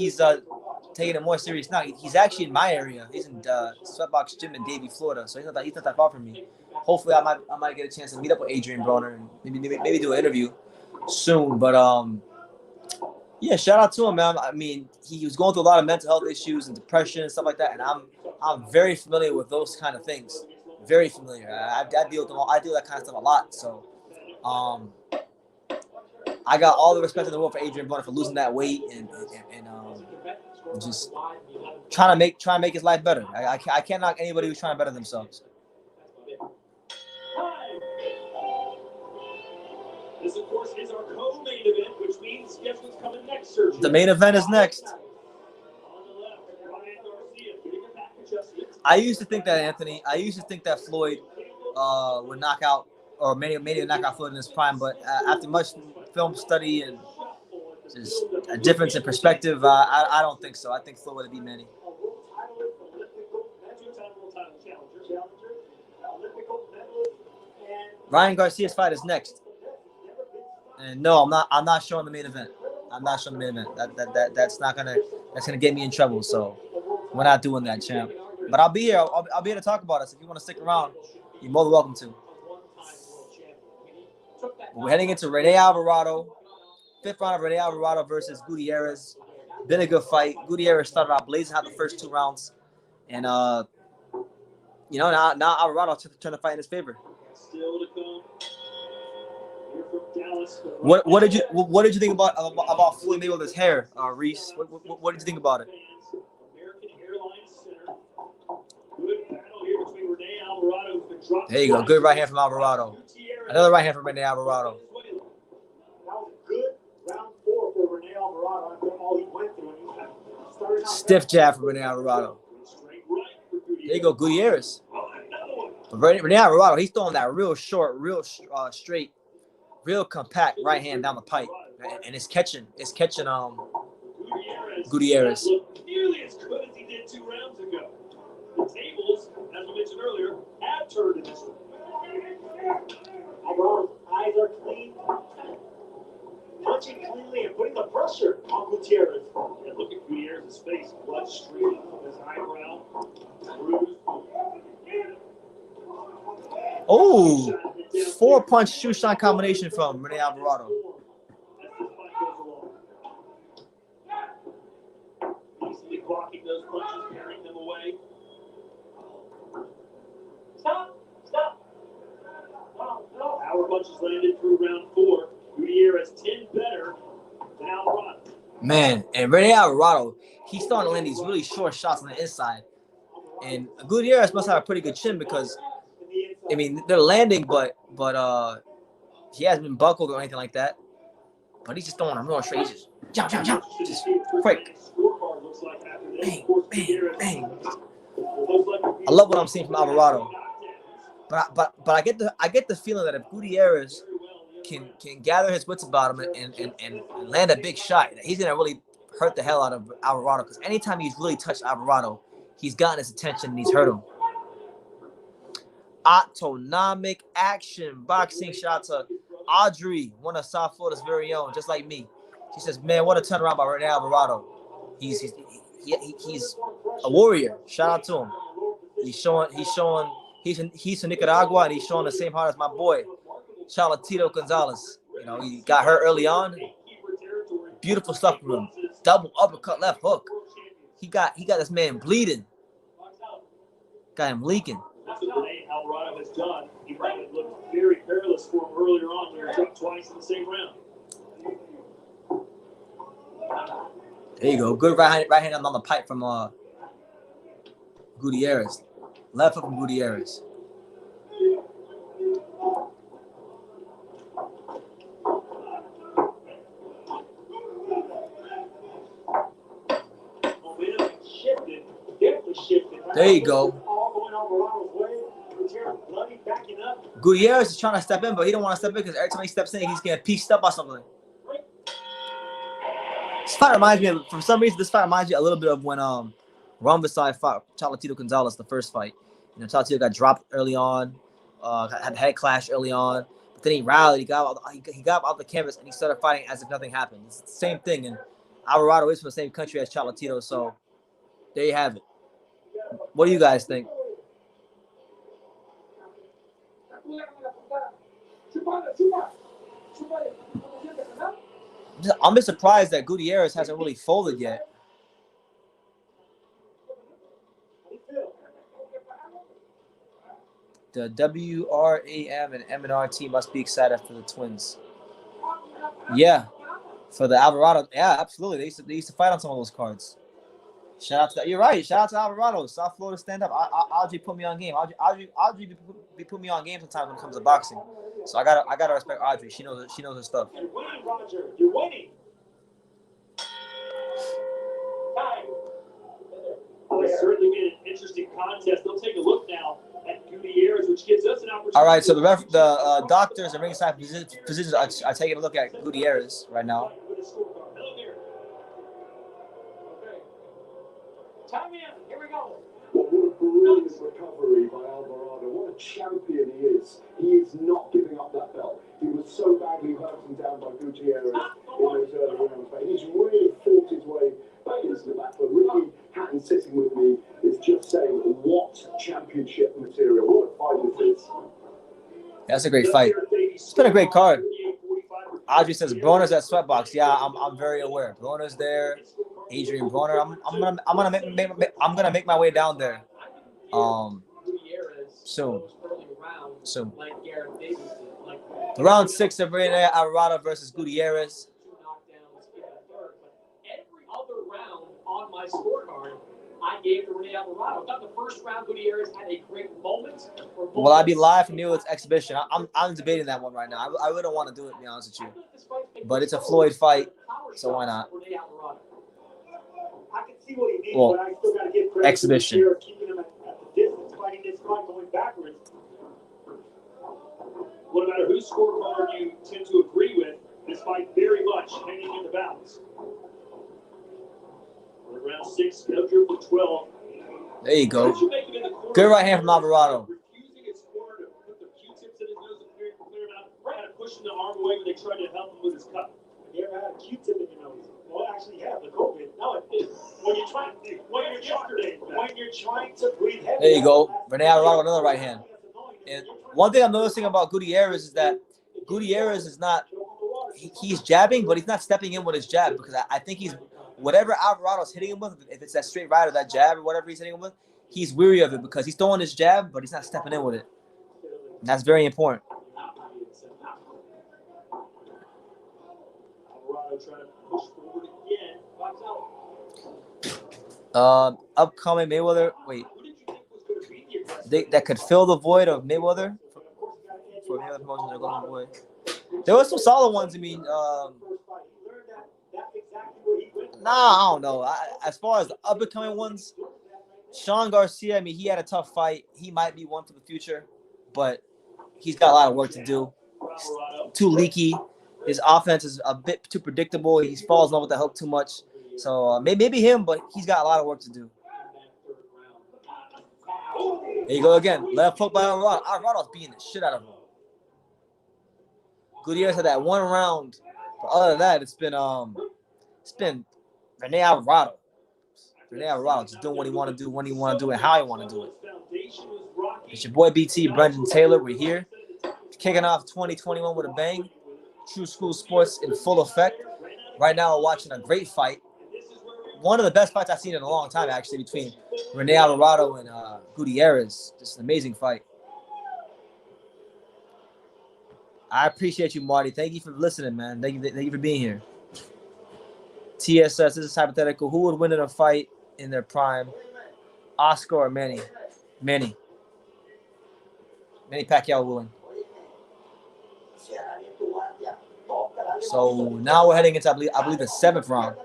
taking it more serious now. He's actually in my area. He's in Sweatbox Gym in Davie, Florida, so he's not that far from me. Hopefully, I might get a chance to meet up with Adrian Broner and maybe do an interview soon. But yeah, shout out to him, man. I mean, he was going through a lot of mental health issues and depression and stuff like that, and I'm very familiar with those kind of things. Very familiar. I deal with them. I deal with that kind of stuff a lot. So, I got all the respect in the world for Adrian Broner for losing that weight and just trying to make his life better. I can't knock anybody who's trying to better themselves. This, of course, is our co-main event, which means guess what's coming next, Sergio? The main event is next. On the left, Ryan Garcia getting a back adjustment. I used to think that Floyd would knock out or maybe knock out Floyd in his prime, but after much film study and just a difference in perspective, I don't think so. I think Floyd would have beat Manny. Ryan Garcia's fight is next. And no, I'm not showing the main event. I'm not showing the main event. That's gonna get me in trouble. So we're not doing that, champ. But I'll be here. I'll be here to talk about it. So if you want to stick around, you're more than welcome to. We're heading into Rene Alvarado, 5th round of Rene Alvarado versus Gutierrez. Been a good fight. Gutierrez started out blazing out the first 2 rounds, and You know, now Alvarado trying to fight in his favor. Still to come. Here from Dallas. What did you think about Floyd Mayweather's hair, Reese? What did you think about it? American Airlines Center. Good battle here between Rene Alvarado, who's been dropped. There you go. Good right hand from Alvarado. Another right hand from Rene Alvarado. That was a good round 4 for Rene Alvarado after all he went through. Stiff jab from Rene Alvarado. There you go, Gutierrez. But Rene Alvarado, he's throwing that real short, real straight, real compact right hand down the pipe, and it's catching Gutierrez. Nearly as good as he did 2 rounds ago. The tables, as we mentioned earlier, have turned in this one. Alvarodo's eyes are clean, punching cleanly and putting the pressure on Gutierrez. And look at Gutierrez's face, blood streaming from his eyebrow, bruised. Oh, 4-punch shoe shine combination from Rene Alvarado. Easily blocking those punches, carrying them away. Stop! Power punches landed through round 4. Gutierrez 10 better than Alvarado. Man, and Rene Alvarado, he's starting to land these really short shots on the inside. And Gutierrez must have a pretty good chin because, I mean, they're landing, but he hasn't been buckled or anything like that. But he's just throwing them real straight. He's just jump, just quick. Bang. I love what I'm seeing from Alvarado. But I get the feeling that if Gutierrez can gather his wits about him and land a big shot, he's gonna really hurt the hell out of Alvarado. Because anytime he's really touched Alvarado, he's gotten his attention and he's hurt him. Autonomic action boxing. Shout out to Audrey, one of South Florida's very own, just like me. She says, "Man, what a turnaround by Rene Alvarado. He's a warrior. Shout out to him. He's from Nicaragua and he's showing the same heart as my boy, Cholatito Gonzalez. You know, he got hurt early on. Beautiful stuff from him. Double uppercut, left hook. He got this man bleeding. Got him leaking." That's what Rene Alvarado has done. He probably looked very perilous for him earlier on when he was dropped twice in the same round. There you go. Good right hand on the pipe from Gutierrez. Left hook from Gutierrez. There you go. Gutierrez is trying to step in, but he don't want to step in because every time he steps in, he's getting pieced up by something. This fight reminds me of, for some reason, a little bit of when Rumvasai fought Cholatito Gonzalez, the first fight. You know, Cholatito got dropped early on, had a head clash early on, but then he rallied, he got out the canvas, and he started fighting as if nothing happened. It's the same thing, and Alvarado is from the same country as Cholatito, so there you have it. What do you guys think? I'm just surprised that Gutierrez hasn't really folded yet. The WRAM and M&R team must be excited for the Twins. Yeah, for the Alvarado. Yeah, absolutely. They used to fight on some of those cards. Shout out to that. You're right. Shout out to Alvarado. South Florida stand up. Audrey put me on game. Audrey be put me on game sometimes when it comes to boxing. So I gotta respect Audrey. She knows her stuff. You're winning, Roger. You're winning. It's certainly been an interesting contest. They'll take a look now at Gutierrez, which gives us an opportunity. All right, so the doctors and ringside physicians are taking a look at Gutierrez right now. Time in. Here we go. What a brilliant recovery by Alvarado. What a champion he is. He is not giving up that belt. He was so badly hurted down by Gutierrez in those early rounds, but he's really fought his way back into the back. But Ricky Hatton sitting with me is just saying, what championship material. What a fight this is. That's a great fight. It's been a great card. Audrey says Broner's at Sweatbox. Yeah, I'm very aware. Broner's there. Adrian Broner. I'm gonna make my way down there. Soon. Early rounds, Soon. like Garrett Davis did, like Round 6 of Rene Alvarado versus Gutierrez. 2 knockdowns in the third. But every other round on my scorecard, I gave to Rene Alvarado. I thought the first round, Gutierrez had a great moment. Will I be live from Neil's exhibition? I'm debating that one right now. I really don't want to do it, to be honest with you. But it's a Floyd fight, so why not? I can see what he needs, Well, but I still got to give credit exhibition. to keeping him at the distance, fighting this fight going backwards. Well, no matter whose scorecard you tend to agree with, this fight very much hanging in the balance. Round 6, scheduled for 12. There you go. Good right hand from Alvarado. Refusing his corner to put the Q-tips in his nose and clear him out. Kind of pushing the arm away when they tried to help him with his cut. Have you ever had a Q-tip in your nose? Well, actually, yeah, the COVID. No, it is. When you're trying to breathe heavy. There you go. Rene Alvarado, another right hand. And one thing I'm noticing about Gutierrez is that Gutierrez is not, he's jabbing, but he's not stepping in with his jab, because I think he's, whatever Alvarado's hitting him with, if it's that straight right or that jab or whatever he's hitting him with, he's weary of it because he's throwing his jab, but he's not stepping in with it. And that's very important. Alvarado trying to push forward again. Box out. Upcoming Mayweather, wait, that could fill the void of Mayweather for Mayweather promotions are going boy. There were some solid ones. I mean, nah, I don't know. As far as the up-and-coming ones, Sean Garcia, I mean, he had a tough fight. He might be one for the future, but he's got a lot of work to do. He's too leaky. His offense is a bit too predictable. He falls in love with the hook too much. So maybe him, but he's got a lot of work to do. There you go again. Left hook by Alvarado. Alvarado's beating the shit out of him. Gutierrez had that one round. But other than that, it's been Rene Alvarado. Rene Alvarado just doing what he want to do, when he want to do it, how he want to do it. It's your boy BT, Brendan Taylor. We're here. Kicking off 2021 with a bang. True School Sports in full effect. Right now, we're watching a great fight. One of the best fights I've seen in a long time, actually, between Rene Alvarado and Gutierrez. Just an amazing fight. I appreciate you, Marty. Thank you for listening, man. Thank you for being here. TSS, this is hypothetical. Who would win in a fight in their prime? Oscar or Manny? Manny Pacquiao will win. So now we're heading into, I believe the seventh round.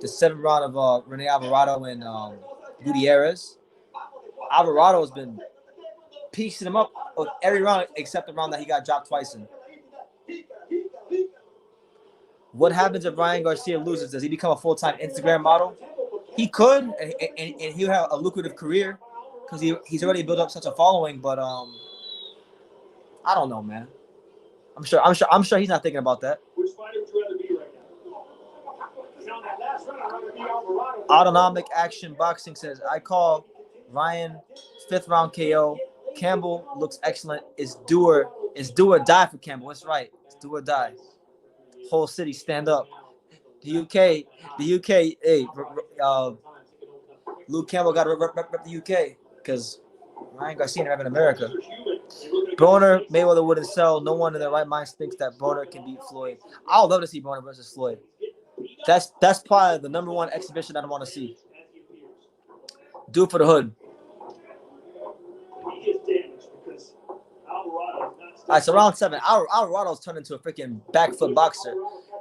The seventh round of Rene Alvarado and Gutierrez. Alvarado has been piecing him up with every round except the round that he got dropped twice in. What happens if Ryan Garcia loses? Does he become a full-time Instagram model? He could, and he'll have a lucrative career because he's already built up such a following. But I don't know, man. I'm sure he's not thinking about that. Which fighter would you rather be right now? On that last round, I'd rather be Alvarado. Autonomic Action Boxing says, I call Ryan 5th round KO. Campbell looks excellent. It's do or die for Campbell. That's right. It's do or die. Whole city stand up. The UK. Hey, Luke Campbell got to rep the UK because Ryan Garcia repping America. Broner, Mayweather wouldn't sell. No one in their right mind thinks that Broner can beat Floyd. I would love to see Broner versus Floyd. That's probably the number one exhibition I want to see. Do it for the hood. All right, so round 7. Alvarado's turned into a freaking back foot boxer.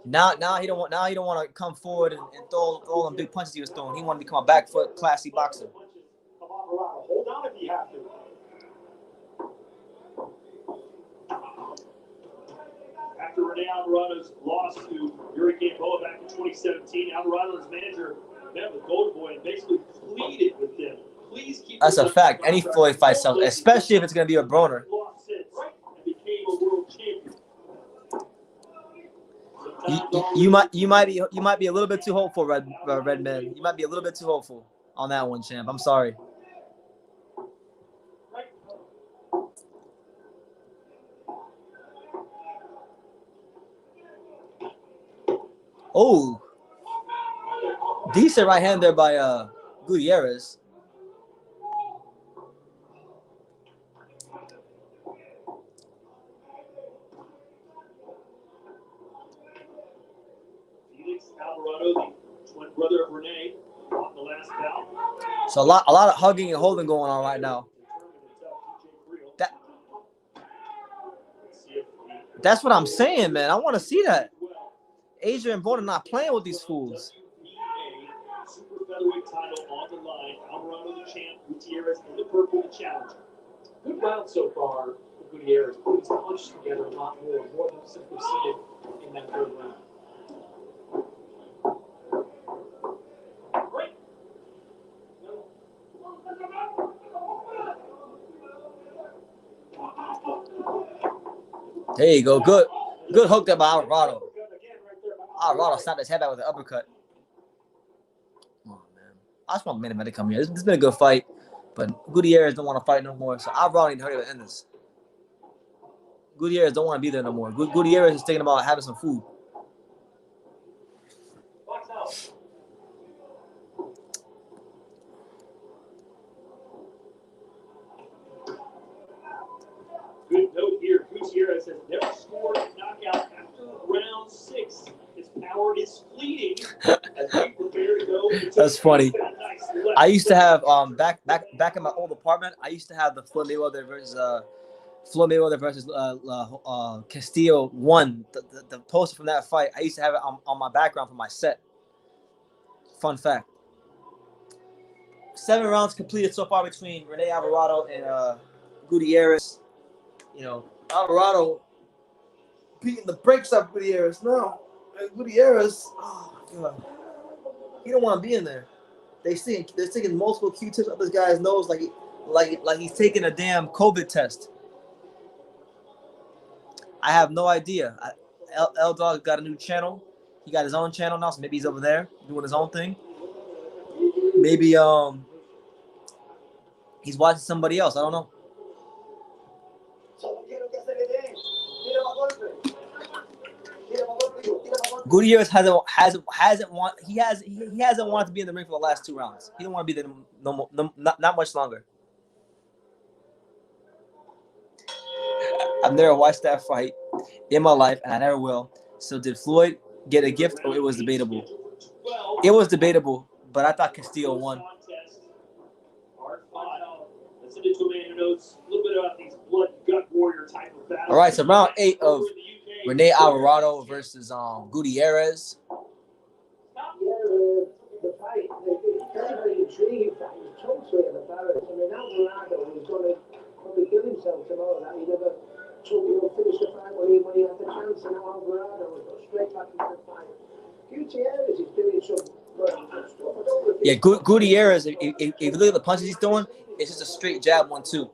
Now he don't want to come forward and throw them big punches he was throwing. He want to become a back foot classy boxer. Hold on if you have to. After Rene Alvarado's loss to Garcia-Campbell back in 2017, Alvarado's manager met with Golden Boy and basically pleaded with them. Please keep. That's a fact. Any Floyd fight sells, especially if it's going to be a Broner. You might be a little bit too hopeful, Redman. You might be a little bit too hopeful on that one, champ. I'm sorry. Oh, decent right hand there by Gutierrez. Alvarado, the twin brother of Renee, on the last bout. So a lot of hugging and holding going on right now. That's what I'm saying, man. I want to see that. Asia and Bona not playing with these fools. Super featherweight title on the line. Alvarado the champ, Gutierrez in the purple, the challenger. Good round so far for Gutierrez. Put his punch together a lot more than simply seated in that third round. Great. There you go. Good hook there by Alvarado. Alvarado snapped his head back with an uppercut. Come on, man. I just want Minute to come here. This has been a good fight, but Gutierrez don't want to fight no more. So Alvarado need to hurry up and end this. Gutierrez don't want to be there no more. Gutierrez is thinking about having some food. Good note here. Gutierrez has never scored a knockout after round 6. His power is fleeting as we prepare to go. That's funny. I used to have back in my old apartment. I used to have the Floyd Mayweather versus Castillo 1. The poster from that fight. I used to have it on my background for my set. Fun fact. 7 rounds completed so far between Rene Alvarado and Gutierrez. You know, Alvarado beating the brakes off Gutierrez. No, and Gutierrez, oh my God, he don't want to be in there. They're sticking multiple Q-tips up this guy's nose like he's taking a damn COVID test. I have no idea. L Dog got a new channel. He got his own channel now, so maybe he's over there doing his own thing. Maybe he's watching somebody else. I don't know. Gutierrez hasn't wanted to be in the ring for the last 2 rounds. He don't want to be there not much longer. I've never watched that fight in my life, and I never will. So did Floyd get a gift, or it was debatable? It was debatable, but I thought Castillo won. All right, so round 8 of Rene Alvarado versus Gutierrez. The fight, very intriguing fight. He was totally embarrassed. I mean, Alvarado was going to probably kill himself tomorrow. That he never finished the fight when he had the chance, and now Alvarado was go straight back into the fight. Gutierrez is doing some stuff. Yeah, Gutierrez, if you look at the punches he's throwing, it's just a straight jab 1-2.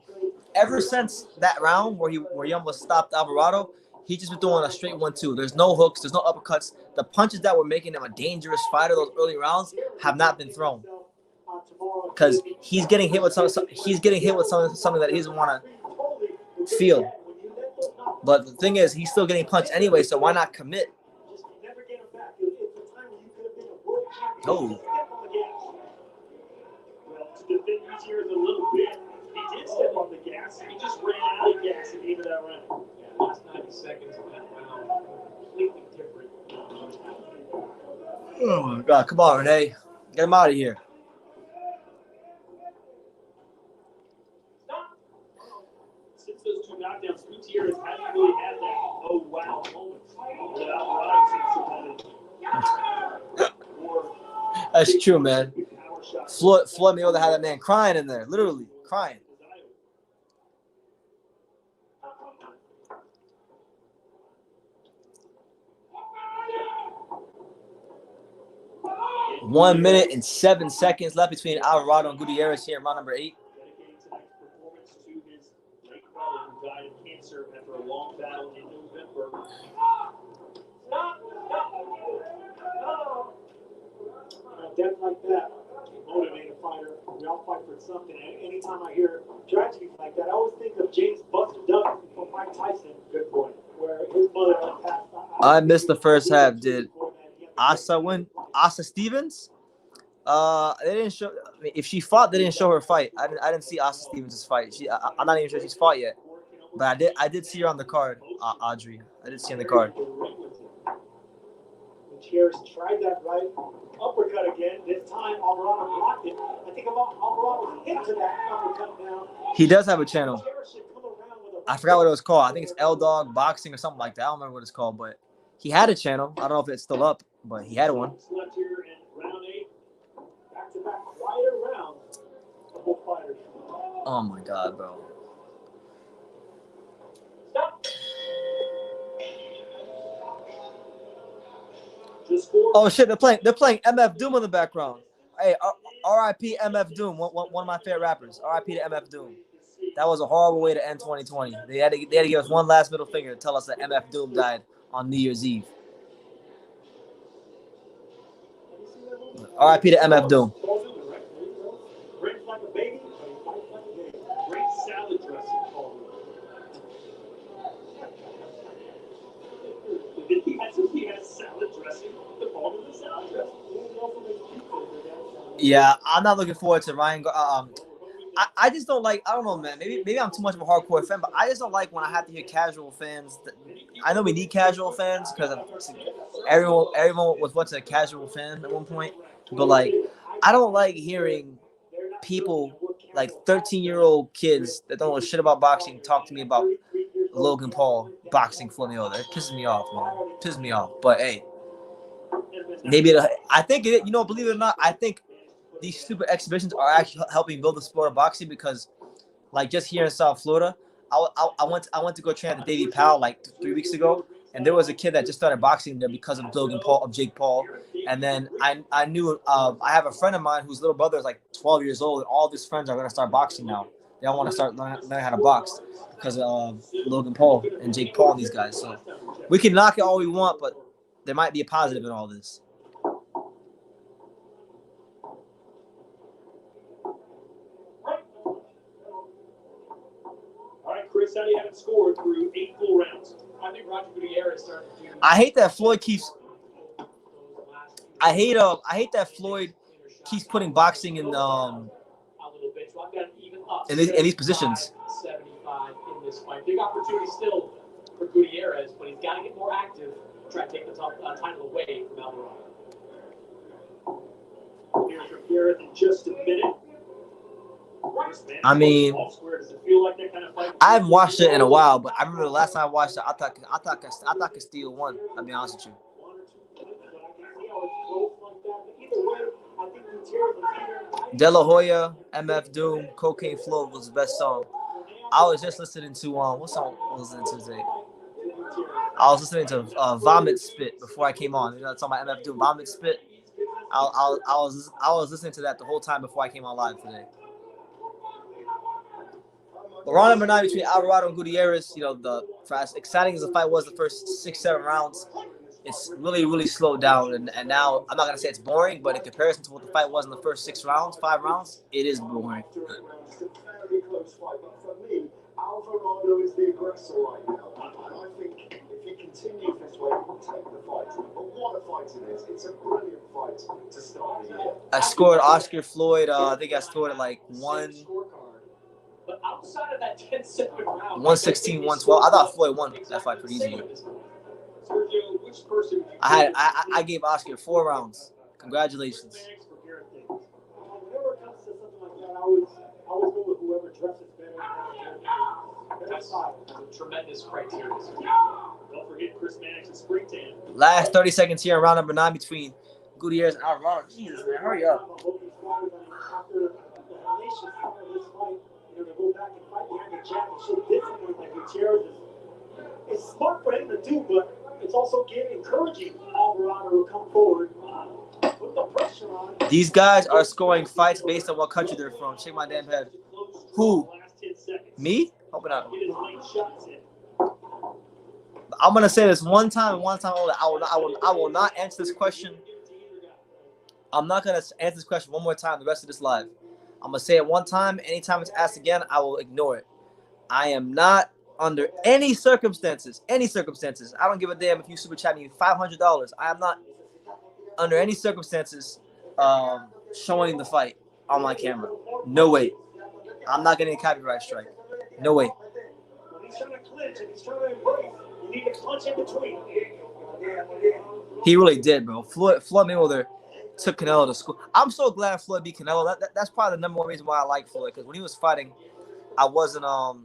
Ever since that round where he almost stopped Alvarado, he's just been throwing a straight 1-2. There's no hooks, there's no uppercuts. The punches that were making him a dangerous fighter those early rounds have not been thrown, because he's getting hit with something that he doesn't want to feel. But the thing is, he's still getting punched anyway, so why not commit? Oh. Well, to defend Gutierrez a little bit, he did step on the gas. He just ran out of gas at the end of that round. Yeah, the last 90 seconds of that round completely different. Oh my God! Come on, Renee, get him out of here. Since those 2 knockdowns, Gutierrez hasn't really had that oh wow moment. That's true, man. Floyd Mayweather had that man crying in there, literally crying. One minute and 7 seconds left between Alvarado and Gutierrez here in round number 8. Dedicating tonight's performance to his late brother who died of cancer after a long battle in November. Death like that can motivate a fighter. We all fight for something. Anytime I hear tragedy like that, I always think of James Buster Douglas from Mike Tyson. Good point. Where his mother passed. I missed the first half. Did Asa win? Asa Stevens? They didn't show. I mean, if she fought, they didn't show her fight. I didn't see Asa Stevens' fight. I'm not even sure she's fought yet. But I did see her on the card, Audrey. I did see her on the card. Gutierrez tried that right uppercut again. This time, Alvarado blocked it. I think Alvarado hit to that uppercut now. He does have a channel. I forgot what it was called. I think it's L Dog Boxing or something like that. I don't remember what it's called, but he had a channel. I don't know if it's still up, but he had one. Left here in round 8. Back-to-back quieter rounds for both fighters. Oh my God, bro. Stop. Oh shit, they're playing MF Doom in the background. Hey, R.I.P. MF Doom, one of my favorite rappers. R.I.P. to MF Doom. That was a horrible way to end 2020. They had to give us one last middle finger to tell us that MF Doom died on New Year's Eve. R.I.P. to MF Doom. Yeah, I'm not looking forward to Ryan. I just don't like. I don't know, man. Maybe I'm too much of a hardcore fan, but I just don't like when I have to hear casual fans. I know we need casual fans because everyone was once a casual fan at one point, but like I don't like hearing people like 13-year-old kids that don't know shit about boxing talk to me about Logan Paul boxing for me. That pisses me off, man. Pisses me off. But hey, maybe I think believe it or not, I think these stupid exhibitions are actually helping build the sport of boxing because, like, just here in South Florida, I went to go train at the Davey Powell like 3 weeks ago, and there was a kid that just started boxing there because of Jake Paul, and then I knew I have a friend of mine whose little brother is like 12 years old, and all of his friends are gonna start boxing now. They all want to start learning how to box because of Logan Paul and Jake Paul and these guys. So we can knock it all we want, but there might be a positive in all this. Chris, how do you have it scored through 8 full rounds? I think Roger Gutierrez started to do. I hate that Floyd keeps. I hate that Floyd keeps putting boxing in these positions. 75 in this fight. Big opportunity still for Gutierrez, but he's got to get more active to try to take the title away from Alvarado. Here's from Garrett in just a minute. I mean, I haven't watched it in a while, but I remember the last time I watched it, I thought Castillo won. I'll be honest with you. De La Hoya, MF Doom, Cocaine Flow was the best song. I was just listening to what song was I listening to today? I was listening to Vomit Spit before I came on. You know, talking about MF Doom, Vomit Spit. I was listening to that the whole time before I came on live today. The round number 9 between Alvarado and Gutierrez, as exciting as the fight was the first 6-7 rounds, it's really, really slowed down. And now, I'm not going to say it's boring, but in comparison to what the fight was in the first 5 rounds, it is boring. Very close fight, but for me, Alvarado is the aggressor right now. I think if he continues this way, he'll take the fight. But what a fight it is. It's a brilliant fight to start the year. I scored Oscar Floyd. I think I scored at like 1. But outside of that 10-second round, 116, 112. I thought Floyd won that fight pretty easily. I gave Oscar 4 rounds. Congratulations. Whenever it comes to something like that, I always go with whoever dresses better. That's a tremendous criteria. Don't forget Chris Mannix's spring tan. Last 30 seconds here in round number 9 between Gutierrez and Alvarado. Jesus, man, hurry up. Go back and fight behind the jack and show discipline like Gutierrez is smart for him to do, but it's also encouraging Alvarado to come forward, put the pressure on. These guys are scoring fights based on what country they're from. Shake my damn head. Who? Me? Hoping not. I'm gonna say this one time only. I will not answer this question. I'm not gonna answer this question one more time the rest of this live. I'm going to say it one time. Anytime it's asked again, I will ignore it. I am not under any circumstances, I don't give a damn if you super chat me $500. I am not under any circumstances showing the fight on my camera. No way. I'm not getting a copyright strike. No way. When he's trying to clinch and he's trying to embrace, you need to punch in between. He really did, bro. Floyd Mayweather took Canelo to school. I'm so glad Floyd beat Canelo. That's probably the number one reason why I like Floyd, because when he was fighting, I was more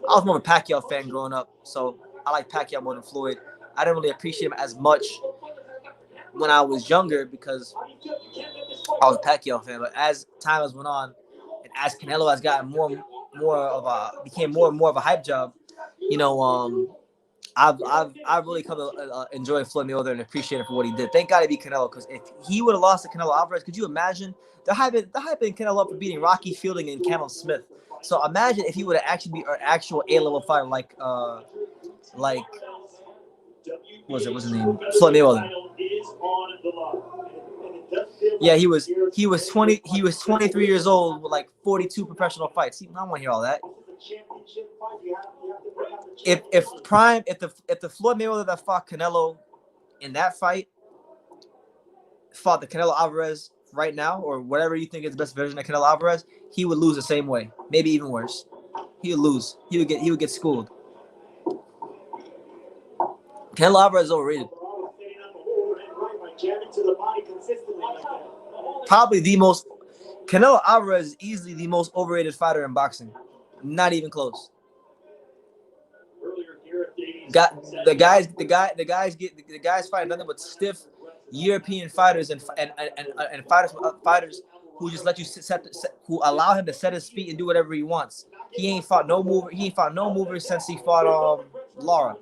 of a Pacquiao fan growing up, so I like Pacquiao more than Floyd. I didn't really appreciate him as much when I was younger because I was a Pacquiao fan. But as time has went on, and as Canelo has gotten became more and more of a hype job, you know, I've really come to enjoy Floyd Mayweather and appreciate him for what he did. Thank God he beat Canelo, because if he would have lost to Canelo Alvarez, could you imagine the hype in Canelo up for beating Rocky Fielding and Callum Smith? So imagine if he would have actually beat an actual A-level fighter like what's his name? Floyd Mayweather. Yeah, he was 23 years old with like 42 professional fights. I don't want to hear all that. If the Floyd Mayweather that fought Canelo in that fight fought the Canelo Alvarez right now, or whatever you think is the best version of Canelo Alvarez, he would lose the same way, maybe even worse. He would lose. He would get schooled. Canelo Alvarez is overrated. Canelo Alvarez is easily the most overrated fighter in boxing. Not even close. The guys fighting nothing but stiff European fighters and fighters who just let you who allow him to set his feet and do whatever he wants. He ain't fought no movers since he fought Lara.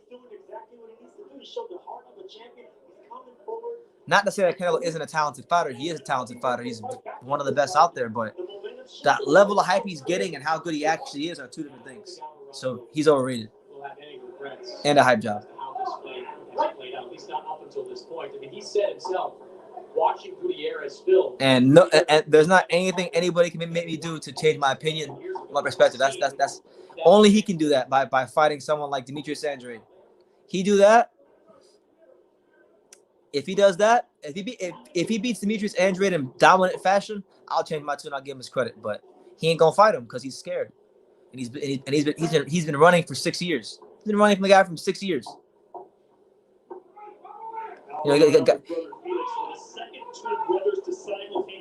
Not to say that Canelo isn't a talented fighter. He is a talented fighter. He's one of the best out there. But that level of hype he's getting and how good he actually is are two different things. So he's overrated. And a hype job. At least not up until this point. I mean, he said himself, watching Gutierrez film. And there's not anything anybody can make me do to change my opinion, my perspective. That's only he can do that by fighting someone like Demetrius Andrade. He do that. If he does that, if he beats Demetrius Andrade in dominant fashion, I'll change my tune. I'll give him his credit. But he ain't gonna fight him because he's scared, and he's been running for 6 years. He's been running from the guy from 6 years. You know,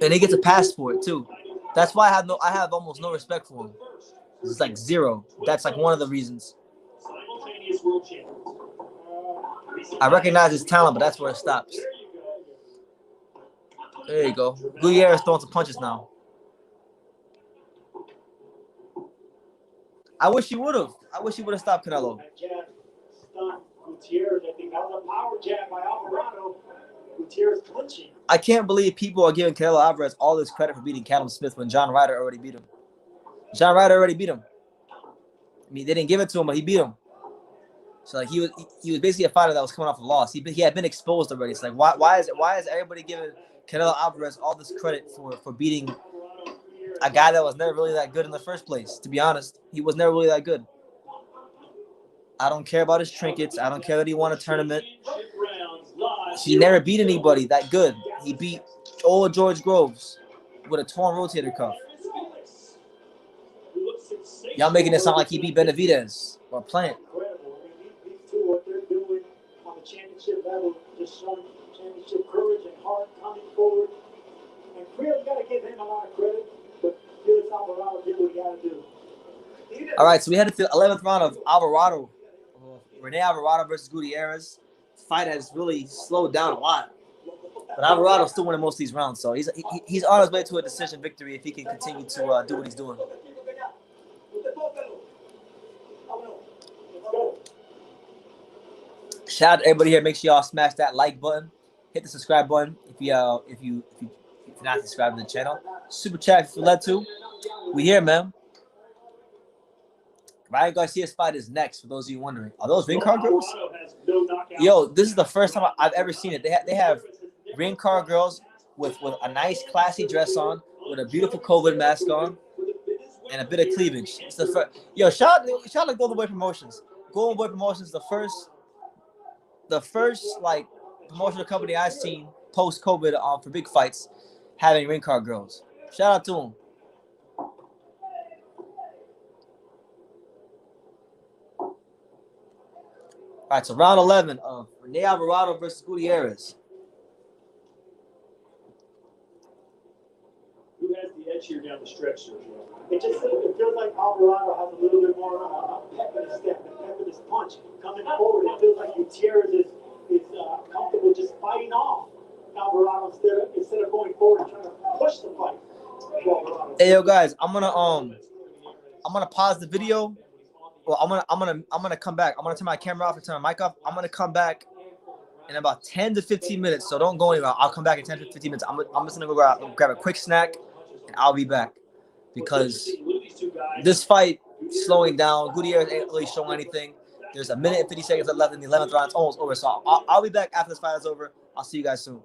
and he gets a pass for it too. That's why I have almost no respect for him. It's like zero. That's like one of the reasons. I recognize his talent, but that's where it stops. There you go. Gutierrez throwing some punches now. I wish he would have. Stopped Canelo. Gutierrez, I think that was a power jab by Alvarado. Gutierrez clinching. I can't believe people are giving Canelo Alvarez all this credit for beating Callum Smith when John Ryder already beat him. John Ryder already beat him. I mean, they didn't give it to him, but he beat him. So like he was basically a fighter that was coming off a loss. He had been exposed already. It's like why is everybody giving Canelo Alvarez all this credit for beating a guy that was never really that good in the first place? To be honest, he was never really that good. I don't care about his trinkets. I don't care that he won a tournament. He never beat anybody that good. He beat old George Groves with a torn rotator cuff. Y'all making it sound like he beat Benavidez or Plant. What they're doing on the championship level, just showing championship courage and heart coming forward. And Creel got to give him a lot of credit, but Felix Alvarado did what he had to do. All right, so we headed to the 11th round of Alvarado. Rene Alvarado versus Gutierrez. Fight has really slowed down a lot. But Alvarado's still winning most of these rounds, so he's on his way to a decision victory if he can continue to do what he's doing. Shout out to everybody here. Make sure y'all smash that like button. Hit the subscribe button if you're not subscribed to the channel. Super chat if you led to. We here, man. Ryan Garcia's fight is next, for those of you wondering. Are those ring card girls? Yo, this is the first time I've ever seen it. They have ring card girls with a nice, classy dress on, with a beautiful COVID mask on, and a bit of cleavage. It's the first. Yo, shout out to Golden Boy Promotions. Golden Boy Promotions, the first like promotional company I've seen post COVID for big fights having ring card girls. Shout out to them. All right, so round 11 of Rene Alvarado versus Gutierrez. Who has the edge here down the stretch, Sergio? It feels like Alvarado has a little bit more pep in his step, and pep in his punch. Coming forward, it feels like Gutierrez is comfortable just fighting off Alvarado instead of going forward and trying to push the fight. Hey yo guys, I'm gonna pause the video. Well, I'm gonna come back. I'm gonna turn my camera off and turn my mic off. I'm gonna come back in about 10 to 15 minutes. So don't go anywhere. I'll come back in 10 to 15 minutes. I'm just gonna go grab a quick snack and I'll be back. Because this fight slowing down. Gutierrez ain't really showing anything. There's a minute and 50 seconds left in the 11th round. It's almost over. So I'll be back after this fight is over. I'll see you guys soon.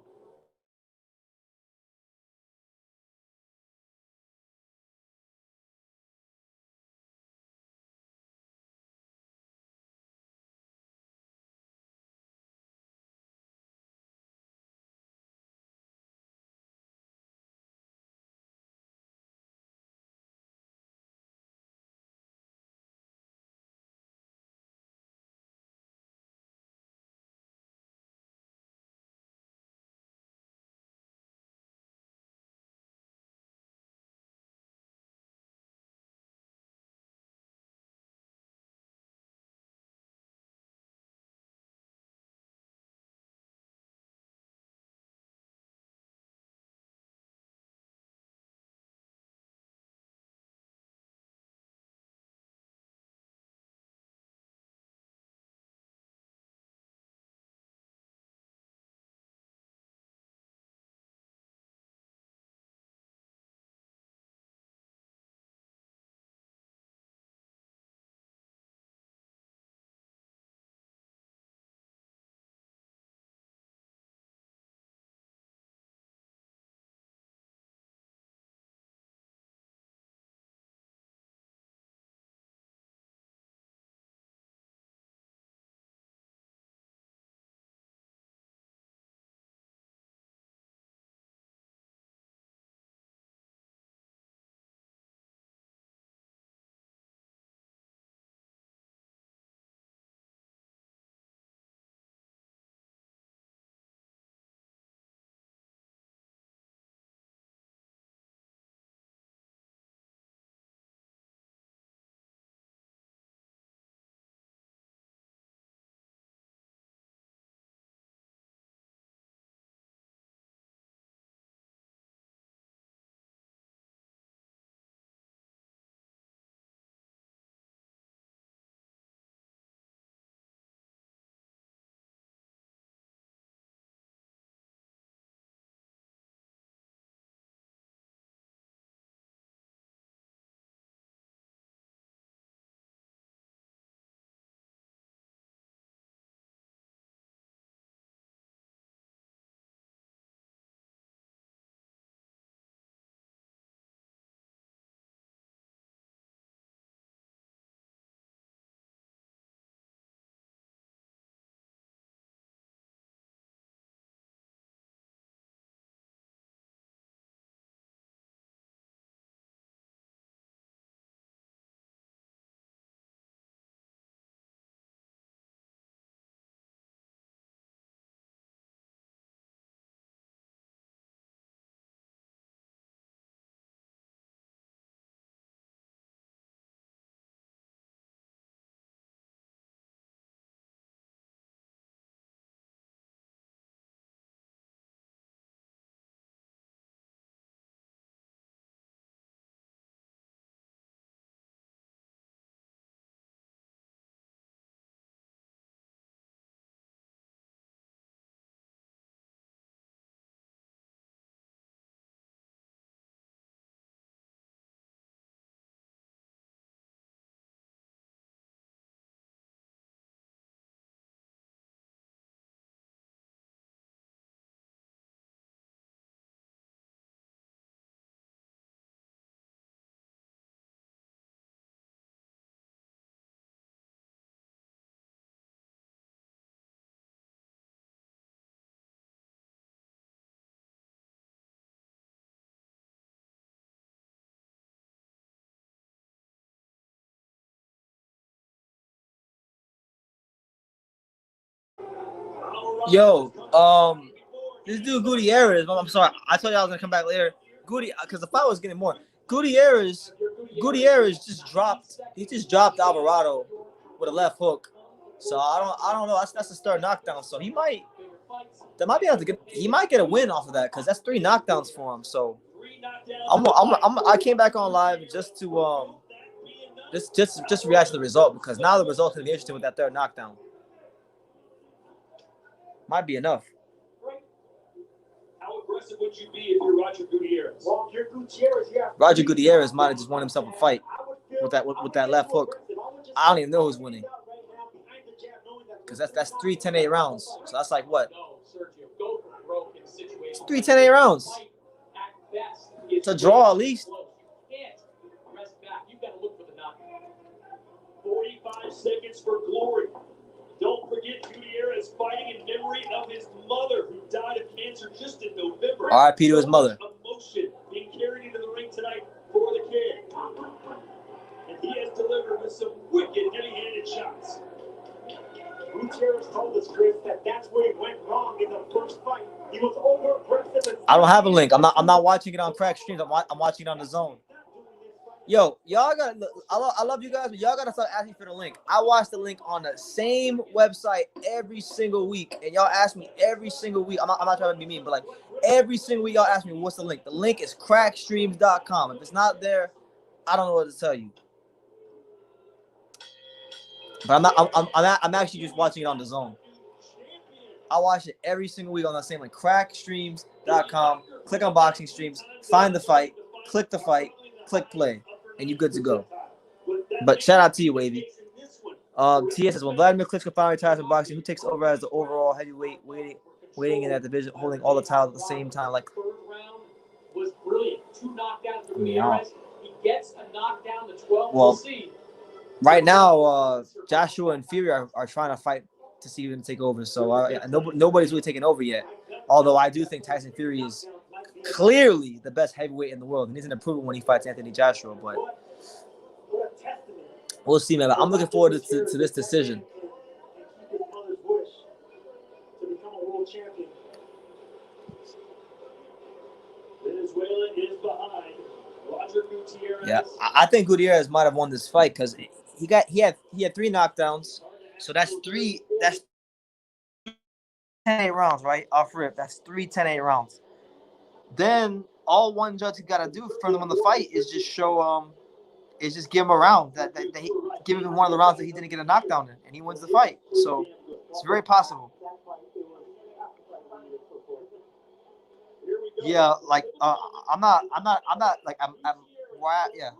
Yo, this dude Gutierrez. I'm sorry, I told you I was gonna come back later. Because the fight was getting more. Gutierrez just dropped. He just dropped Alvarado with a left hook. So I don't know. That's a third knockdown. So he might get a win off of that because that's 3 knockdowns for him. So I came back on live just to just react to the result because now the result's gonna be interesting with that 3rd knockdown. Might be enough. How aggressive would you be if you're Roger Gutierrez? Well, you're Gutierrez, yeah. Roger Gutierrez might have just won himself a fight with that left hook. I don't even know who's winning. Because that's 3 10-8 rounds. So that's like what? It's 3 10-8 rounds. It's a draw at least. 45 seconds for glory. Don't forget Gutierrez fighting in memory of his mother who died of cancer just in November. R.I.P. to his mother. Emotion being carried into the ring tonight for the kid. And he has delivered with some wicked heavy-handed shots. Gutierrez told us, Chris, that's where he went wrong in the first fight. He was over-aggressive. I don't have a link. I'm not watching it on Crack Streams. I'm watching it on the Zone. Yo, y'all got. I love you guys, but y'all gotta start asking for the link. I watch the link on the same website every single week, and y'all ask me every single week. I'm not trying to be mean, but like every single week y'all ask me what's the link. The link is crackstreams.com. If it's not there, I don't know what to tell you. But I'm actually just watching it on the Zone. I watch it every single week on the same link, crackstreams.com. Click on boxing streams, find the fight, click the fight, click play, and you're good to go. But shout out to you, Wavy. TS says, when Vladimir Klitschko finally retires from boxing, who takes over as the overall heavyweight waiting in that division, holding all the titles at the same time? Like, was brilliant. 2 knockdowns for Gutierrez. He gets a knockdown. The 12th. Well, We'll see. Right now, Joshua and Fury are trying to fight to see who can take over. So nobody's really taken over yet. Although I do think Tyson Fury is clearly the best heavyweight in the world, and he's going to prove it when he fights Anthony Joshua. But we'll see, man. I'm looking forward to this decision. Yeah, I think Gutierrez might have won this fight because he had 3 knockdowns, so that's 10-8 rounds, right? Off rip, that's 3 10-8 rounds. Then all one judge got to do for him to win the fight is just show is just give him a round that he give him one of the rounds that he didn't get a knockdown in, and he wins the fight. So it's very possible. Yeah, like I'm not like I'm yeah.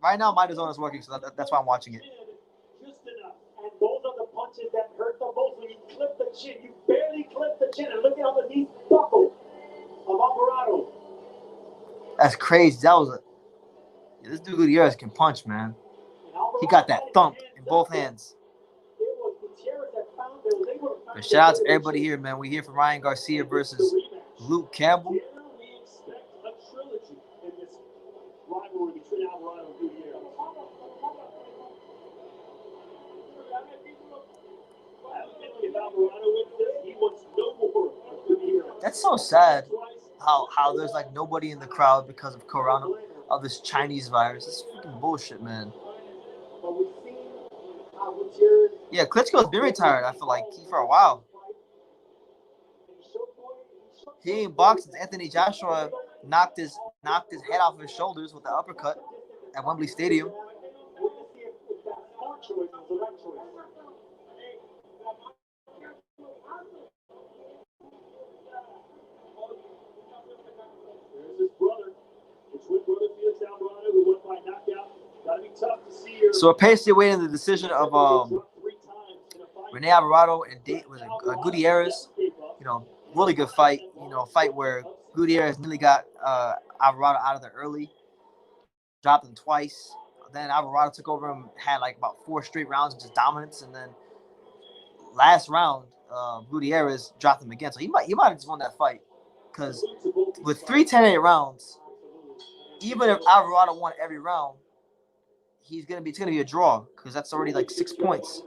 Right now my zone is working, so that's why I'm watching it. Just enough. And those are the punches that hurt the most when you clip the chin. You barely clip the chin, and look at how the knee buckled of Alvarado. That's crazy. This dude Gutierrez can punch, man. He got that thump in both hands. But shout out to everybody here, man. We here for Ryan Garcia versus Luke Campbell. That's so sad how there's like nobody in the crowd because of corona, of this Chinese virus. It's freaking bullshit, man. Yeah, Klitschko's been retired, I feel like, for a while. He ain't boxed since Anthony Joshua knocked his head off his shoulders with the uppercut at Wembley Stadium. So we're patiently waiting the decision of Rene Alvarado and Gutierrez. You know, really good fight. You know, a fight where Gutierrez nearly got Alvarado out of there early, dropped him twice. Then Alvarado took over him, had like about 4 straight rounds of just dominance, and then last round, Gutierrez dropped him again. So he might have just won that fight because with 3 10-8 rounds, even if Alvarado won every round, it's gonna be a draw because that's already like 6 points.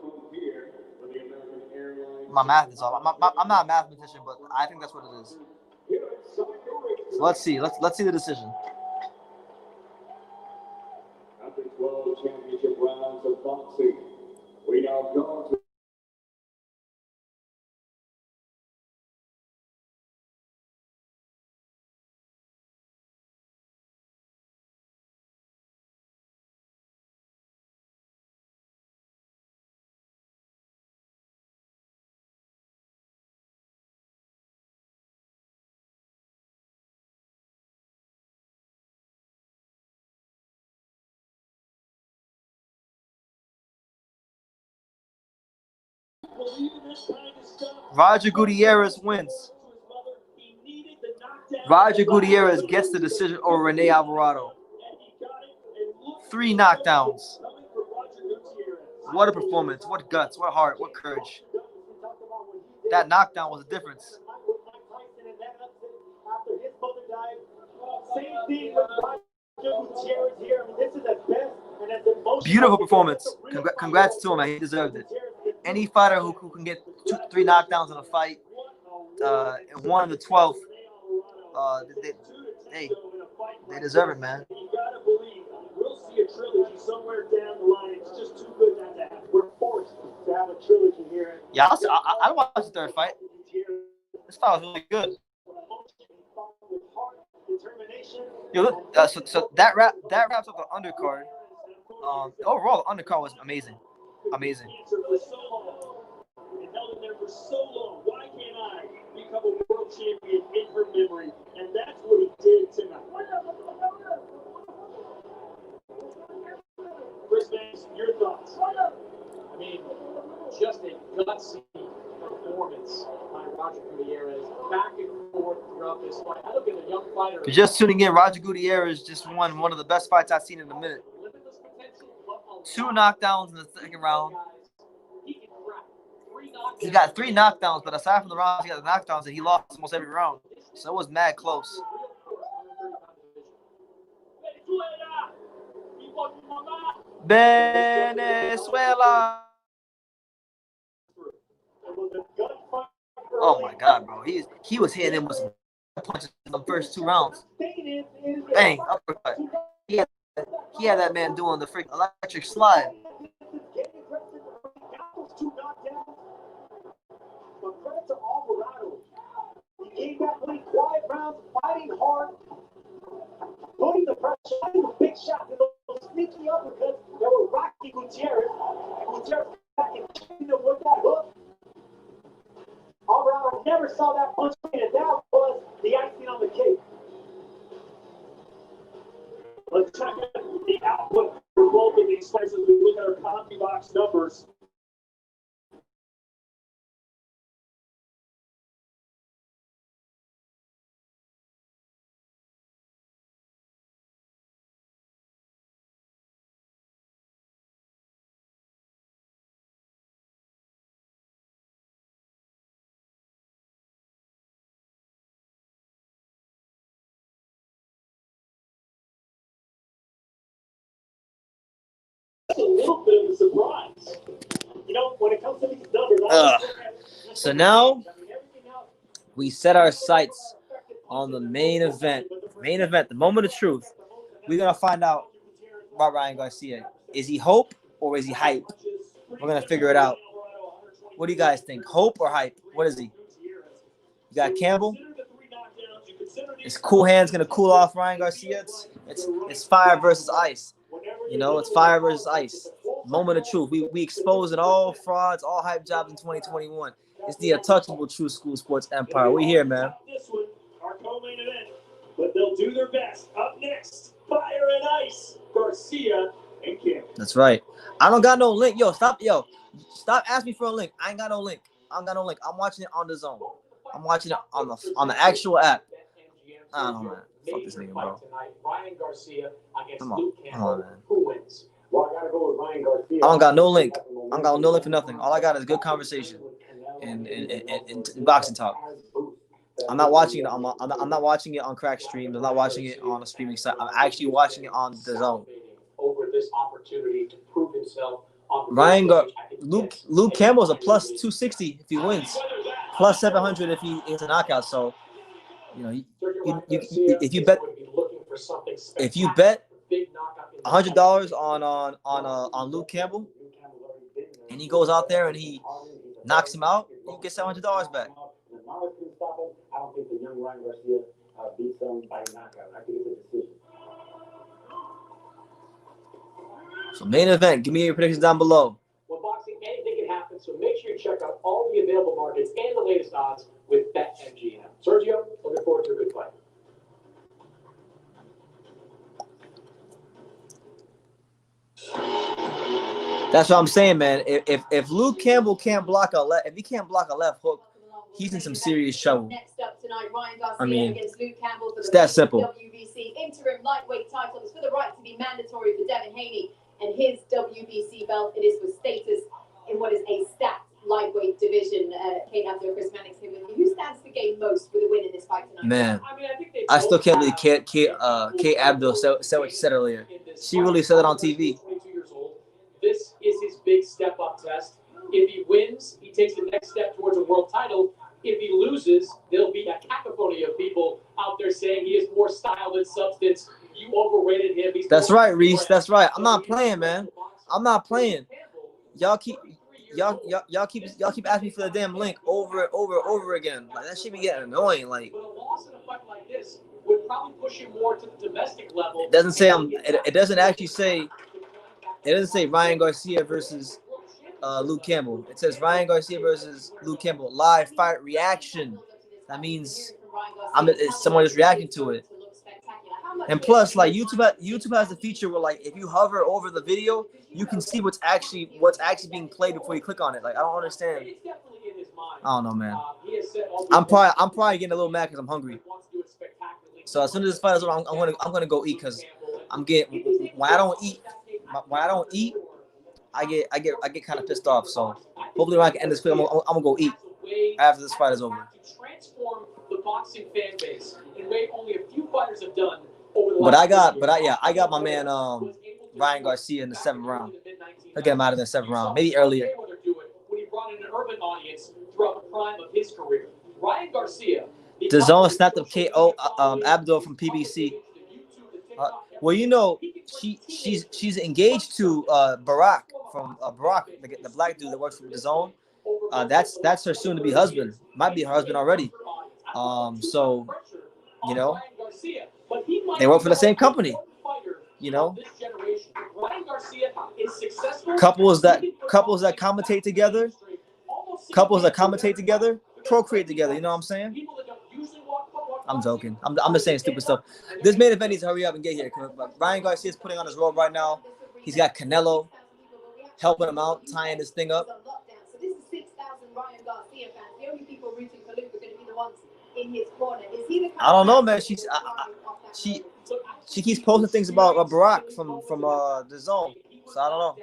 My math is off. I'm not a mathematician, but I think that's what it is. So let's see. Let's see the decision. After 12 championship rounds of boxing, we now go to Roger Gutierrez wins. Roger Gutierrez gets the decision over Rene Alvarado. 3 knockdowns. What a performance. What guts. What heart. What courage. That knockdown was a difference. Beautiful performance. Congrats to him, man. He deserved it. Any fighter who can get 2-3 knockdowns in a fight, one in the 12th, they deserve it, man. We'll see a trilogy somewhere down the line. It's just too good not to have. We're forced to have a trilogy here. Yeah, I'd watch the third fight. This fight was really good. Yo, look, so that wraps up the undercard. Overall, the undercard was amazing. Amazing. Why can't I become a world champion in her memory? And that's what he did tonight. Chris Banks, your thoughts? I mean, just a gutsy performance by Roger Gutierrez, back and forth throughout this fight. I look at a young fighter. If you're just tuning in, Roger Gutierrez just won one of the best fights I've seen in a minute. 2 knockdowns in the second round. He got 3 knockdowns, but aside from the rounds he got the knockdowns, and he lost almost every round. So it was mad close. Venezuela. Oh my God, bro. He was hitting him with some punches in the first 2 rounds. Bang, uppercut. He had that man doing the freaking electric slide. But credit to Alvarado. He came back winning quiet rounds, fighting hard, putting the pressure, hitting the big shots, and those sneaky uppercuts that were rocking Gutierrez. And Gutierrez back and hitting him with that hook. Alvarado never saw that punch, and that was the icing on the cake. Let's check out the output for both of these fights as we look at our copy box numbers. A little bit of a surprise. You know, when it comes to these numbers, so now we set our sights on the main event. Main event, the moment of truth. We're gonna find out about Ryan Garcia. Is he hope or is he hype? We're gonna figure it out. What do you guys think? Hope or hype? What is he? You got Campbell. Is Cool Hands gonna cool off Ryan Garcia? It's fire versus ice. You know, it's fire versus ice. Moment of truth. We exposing all frauds, all hype jobs in 2021. It's the untouchable True School Sports Empire. We here, man. This one, our co-main event, but they'll do their best. Up next, fire and ice, Garcia and Campbell. That's right. I don't got no link. Stop asking me for a link. I ain't got no link. I'm watching it on the zone. I'm watching it on the actual app. I don't know, man. Fuck this nigga, bro. Ryan Garcia against Come on. Luke Come Campbell. on, man. Who wins? Well, I gotta go with Ryan Garcia. I don't got no link. I don't got no link for nothing. All I got is good conversation and boxing talk. I'm not watching it. I'm not watching it on crack streams. I'm not watching it on a streaming site. I'm actually watching it on the zone. Over this opportunity to prove himself Luke Campbell is a plus 260 if he wins, plus 700 if he gets a knockout. So, you know, if you bet $100 on Luke Campbell, and he goes out there and he knocks him out, you get $700 back. I don't think the young Ryan Garcia beats him by knockout. I think it's a decision. So main event, give me your predictions down below. Well, boxing, anything can happen, so make sure you check out all the available markets and the latest odds with BetMGM. Sergio, looking forward to a good fight. That's what I'm saying, man. If Luke Campbell can't block a left, if he can't block a left hook, he's in some serious trouble. Next up tonight, Ryan Garcia I mean, against Luke Campbell for it's the that simple. WBC interim lightweight title. It's for the right to be mandatory for Devin Haney and his WBC belt. It is for status in what is a stacked lightweight division. Kate Abdo, Chris Mannix here with you. Who stands to gain most with a win in this fight tonight? Man, I still can't believe Kate Abdo said what she said earlier. She really said it on TV. This is his big step-up test. If he wins, he takes the next step towards a world title. If he loses, there'll be a cacophony of people out there saying he has more style than substance. You overrated him. That's right, Reese. That's right. I'm not playing, man. I'm not playing. Y'all keep asking me for the damn link over again. Like, that shit be getting annoying. Like, But a loss in a fight like this would probably push him more to the domestic level. it doesn't say it doesn't actually say. It doesn't say Ryan Garcia versus Luke Campbell. It says Ryan Garcia versus Luke Campbell live fight reaction. That means someone is reacting to it. And plus, like YouTube has the feature where, like, if you hover over the video, you can see what's actually being played before you click on it. Like, I don't understand. I don't know, man. I'm probably getting a little mad because I'm hungry. So as soon as this fight is over, I'm gonna go eat, because when I don't eat, I get kind of pissed off. So hopefully when I can end this clip, I'm gonna go eat after this fight is over. Transform the boxing fan base in a way only a few fighters have done. But I got my man Ryan Garcia in the 7th round. He'll get him out of the 7th round, maybe earlier. When he brought in an urban audience throughout the prime of his career, Ryan Garcia. DAZN snapped up KO Abdo from PBC. Well, you know, she's engaged to Barack from Barack, the black dude that works for DAZN. That's her soon-to-be husband. Might be her husband already. So, you know, they work for the same company. You know, couples that commentate together, procreate together. You know what I'm saying? I'm joking. I'm just saying stupid stuff. This main event needs to hurry up and get here. Ryan Garcia is putting on his robe right now. He's got Canelo helping him out, tying this thing up. So this is 6,000 Ryan Garcia fans. The only people rooting for Luke are going to be the ones in his corner. Is he the I don't know, man. She keeps posting things about Barack from DAZN. So I don't know.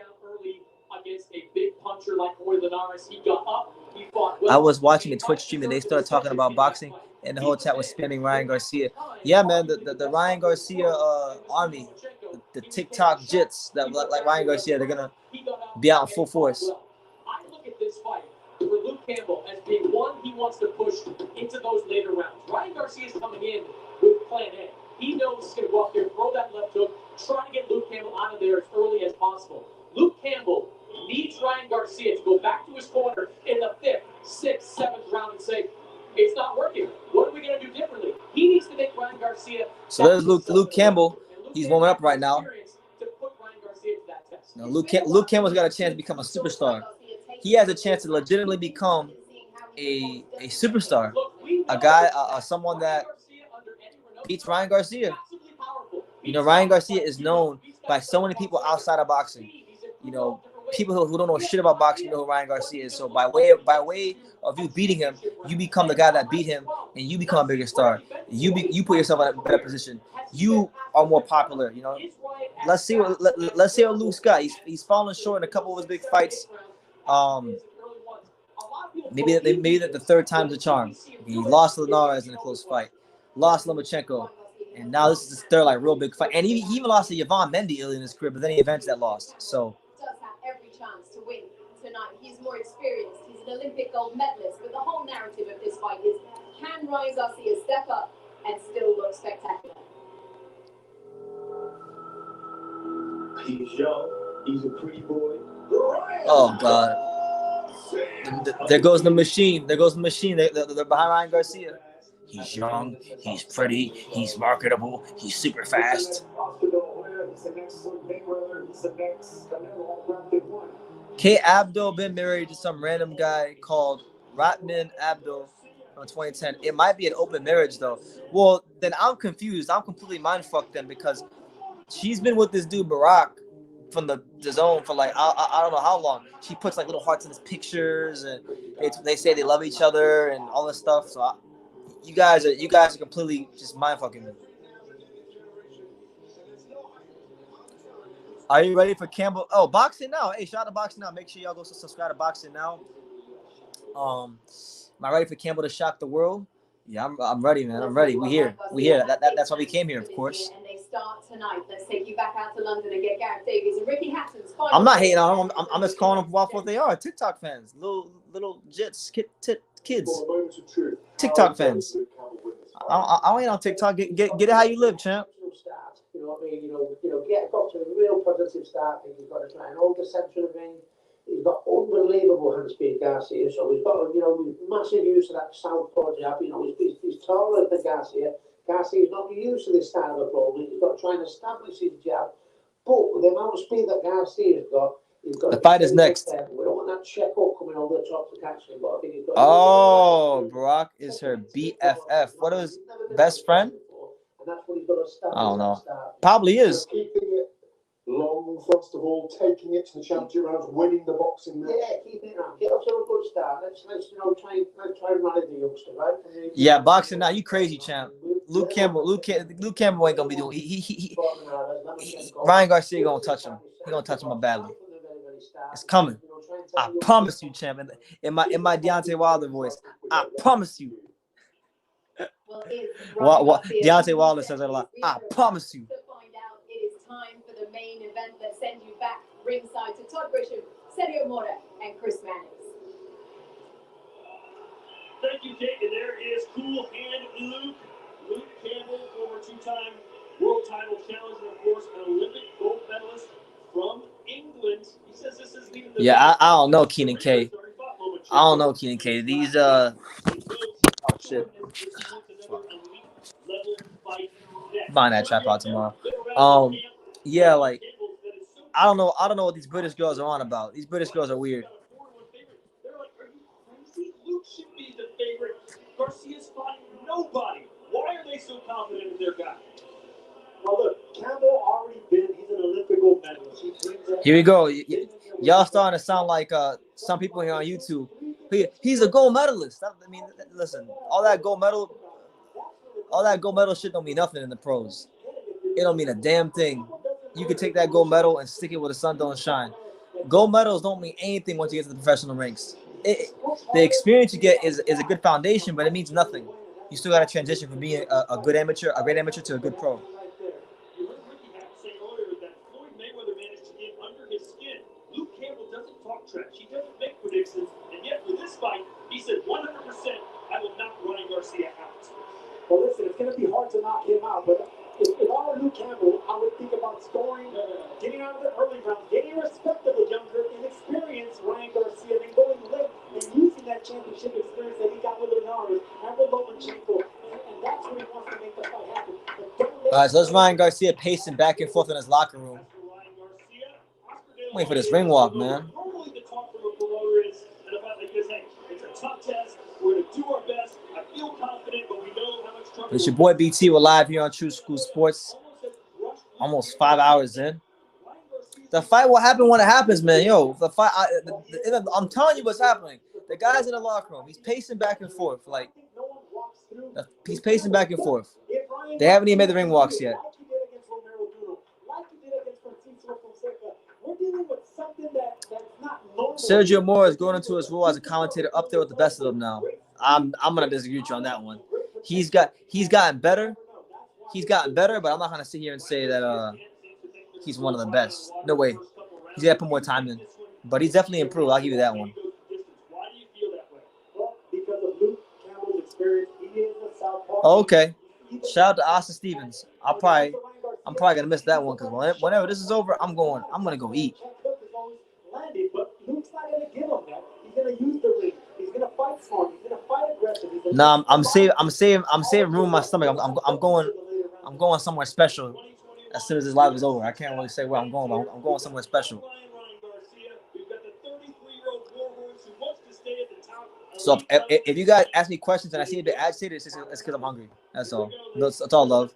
I was watching a Twitch stream and they started talking about boxing, and the whole chat was spamming Ryan Garcia. Yeah, man, the Ryan Garcia army, the TikTok jits that like Ryan Garcia, they're gonna be out in full force. I look at this fight for Luke Campbell as being one he wants to push into those later rounds. Ryan Garcia is coming in with plan A. He knows he's going to go up there, throw that left hook, try to get Luke Campbell out of there as early as possible. Luke Campbell needs Ryan Garcia to go back to his corner in the 5th, 6th, 7th round and say, it's not working. What are we going to do differently? He needs to make Ryan Garcia. So there's Luke Campbell. He's warming up right now. Now Luke Campbell's got a chance to become a superstar. He has a chance to legitimately become a superstar, a guy, someone that beats Ryan Garcia. You know, Ryan Garcia is known by so many people outside of boxing. You know, people who don't know shit about boxing know who Ryan Garcia is. So by way of you beating him, you become the guy that beat him, and you become a bigger star. You put yourself in a better position. You are more popular. You know, let's see what Luke's got. He's fallen short in a couple of his big fights. Maybe the 3rd time's the charm. He lost to Linares in a close fight, lost Lomachenko, and now this is his 3rd like real big fight. And he even lost to Yvonne Mendy early in his career, but then he avenged that loss. So chance to win tonight. He's more experienced. He's an Olympic gold medalist. But the whole narrative of this fight is, can Ryan Garcia step up and still look spectacular? He's young. He's a pretty boy. Oh, God. There goes the machine. There goes the machine. They're behind Ryan Garcia. He's young. He's pretty. He's marketable. He's super fast. K. Abdul been married to some random guy called Ratman Abdul from 2010. It might be an open marriage, though. Well, then I'm confused. I'm completely mind-fucked then because she's been with this dude, Barack, from the zone for like, I don't know how long. She puts like little hearts in his pictures, and they say they love each other and all this stuff. So you guys are completely just mind-fucking me. Are you ready for Campbell? Oh, Boxing Now. Hey, shout out to Boxing Now. Make sure y'all go subscribe to Boxing Now. Am I ready for Campbell to shock the world? Yeah, I'm ready, man. I'm ready. We here. That's why we came here, of course. And they start tonight. Let's take you back out to London and get Gareth Davies and Ricky Hatton's final. I'm not hating on them. I'm just calling them for what they are. TikTok fans, little kids, TikTok fans. I ain't on TikTok. Get it how you live, champ. You know what I mean? Got to a real positive start. I think he's got to try and hold the centre of the ring. He's got unbelievable hand speed, Garcia. So he's got, massive use of that southpaw jab. He's taller than Garcia. Garcia's not used to this style of approach. He's got to try and establish his jab. But with the amount of speed that Garcia's got, he's got. The fight is next. We don't want that check up coming over the top to catch him. But I think he's got. Oh, Barack is her BFF. What is best friend? And that's what he's got to start. I don't know. Probably is. Keeping it long, first of all, taking it to the championship rounds, winning the boxing match. Yeah, keeping it around. Get off to a good start. Let's try and rally the youngster, right? Yeah, Boxing Now. You crazy, champ. Luke Campbell ain't gonna be doing. Ryan Garcia gonna touch him. He gonna touch him badly. It's coming. I promise you, champ. In my Deontay Wilder voice, I promise you. What Deontay Wilder says that a lot. I promise you. To find out, it is time for the main event that sends you back ringside to Todd Grisham, Sergio Mora, and Chris Mannix. Thank you, Jake. And there is Cool Hand Luke Campbell, former two-time world title challenger, of course, an Olympic gold medalist from England. He says this is even the I don't know Keenan K. I don't know Keenan K. These oh shit. Buying that trap out tomorrow. Yeah, like I don't know what these British girls are on about. These British girls are weird. They're like, are you crazy? Luke should be the favorite. Garcia's fought nobody. Why are they so confident in their guy? Well, look, Campbell already he's an Olympic gold medalist. Here we go. Y'all starting to sound like some people here on YouTube. He's a gold medalist. I mean, listen, all that gold medal shit don't mean nothing in the pros. It don't mean a damn thing. You could take that gold medal and stick it where the sun don't shine. Gold medals don't mean anything once you get to the professional ranks. The experience you get is a good foundation, but it means nothing. You still got to transition from being a great amateur to a good pro. You heard Ricky say earlier that Floyd Mayweather managed to get under his skin. Luke Campbell doesn't talk trash. He doesn't make predictions. And yet for this fight, he said 100% I will knock Ryan Garcia out. Well, listen, it's going to be hard to knock him out, but if I were Luke Campbell, I would think about scoring, getting out of the early rounds, getting respect of a younger, inexperienced Ryan Garcia, and going late and using that championship experience that he got with Linares and with Lomachenko, and that's what he wants to make the fight happen. All right, so that's Ryan Garcia pacing back and forth in his locker room. Waiting for this ring walk, man. Normally the talk from a promoter is an event like this, hey, it's a tough test. We're going to do our best. I feel confident, but we know how much trouble. It's your boy BT. We're live here on True School Sports. Almost 5 hours in. The fight will happen when it happens, man. Yo, the fight. I'm telling you what's happening. The guy's in the locker room. He's pacing back and forth. He's pacing back and forth. They haven't even made the ring walks yet. Sergio Mora is going into his role as a commentator up there with the best of them now. I'm gonna disagree with you on that one. He's gotten better. But I'm not gonna sit here and say that he's one of the best. No way. He's gotta put more time in. but he's definitely improved. I'll give you that one. Why do you feel that way? Well, because of Luke Campbell's experience. He is a southpaw. Okay. Shout out to Austin Stevens. I'm probably gonna miss that one because whenever this is over, I'm gonna go eat. Landed, but Luke's not gonna give him that. He's gonna use the ring. He's gonna fight smart. He's gonna fight aggressive. Nah, I'm saving room in my stomach. I'm going somewhere special as soon as this live is over. I can't really say where I'm going, but I'm going somewhere special. So if you guys ask me questions and I see a bit agitated, it's because I'm hungry. That's all. That's all love.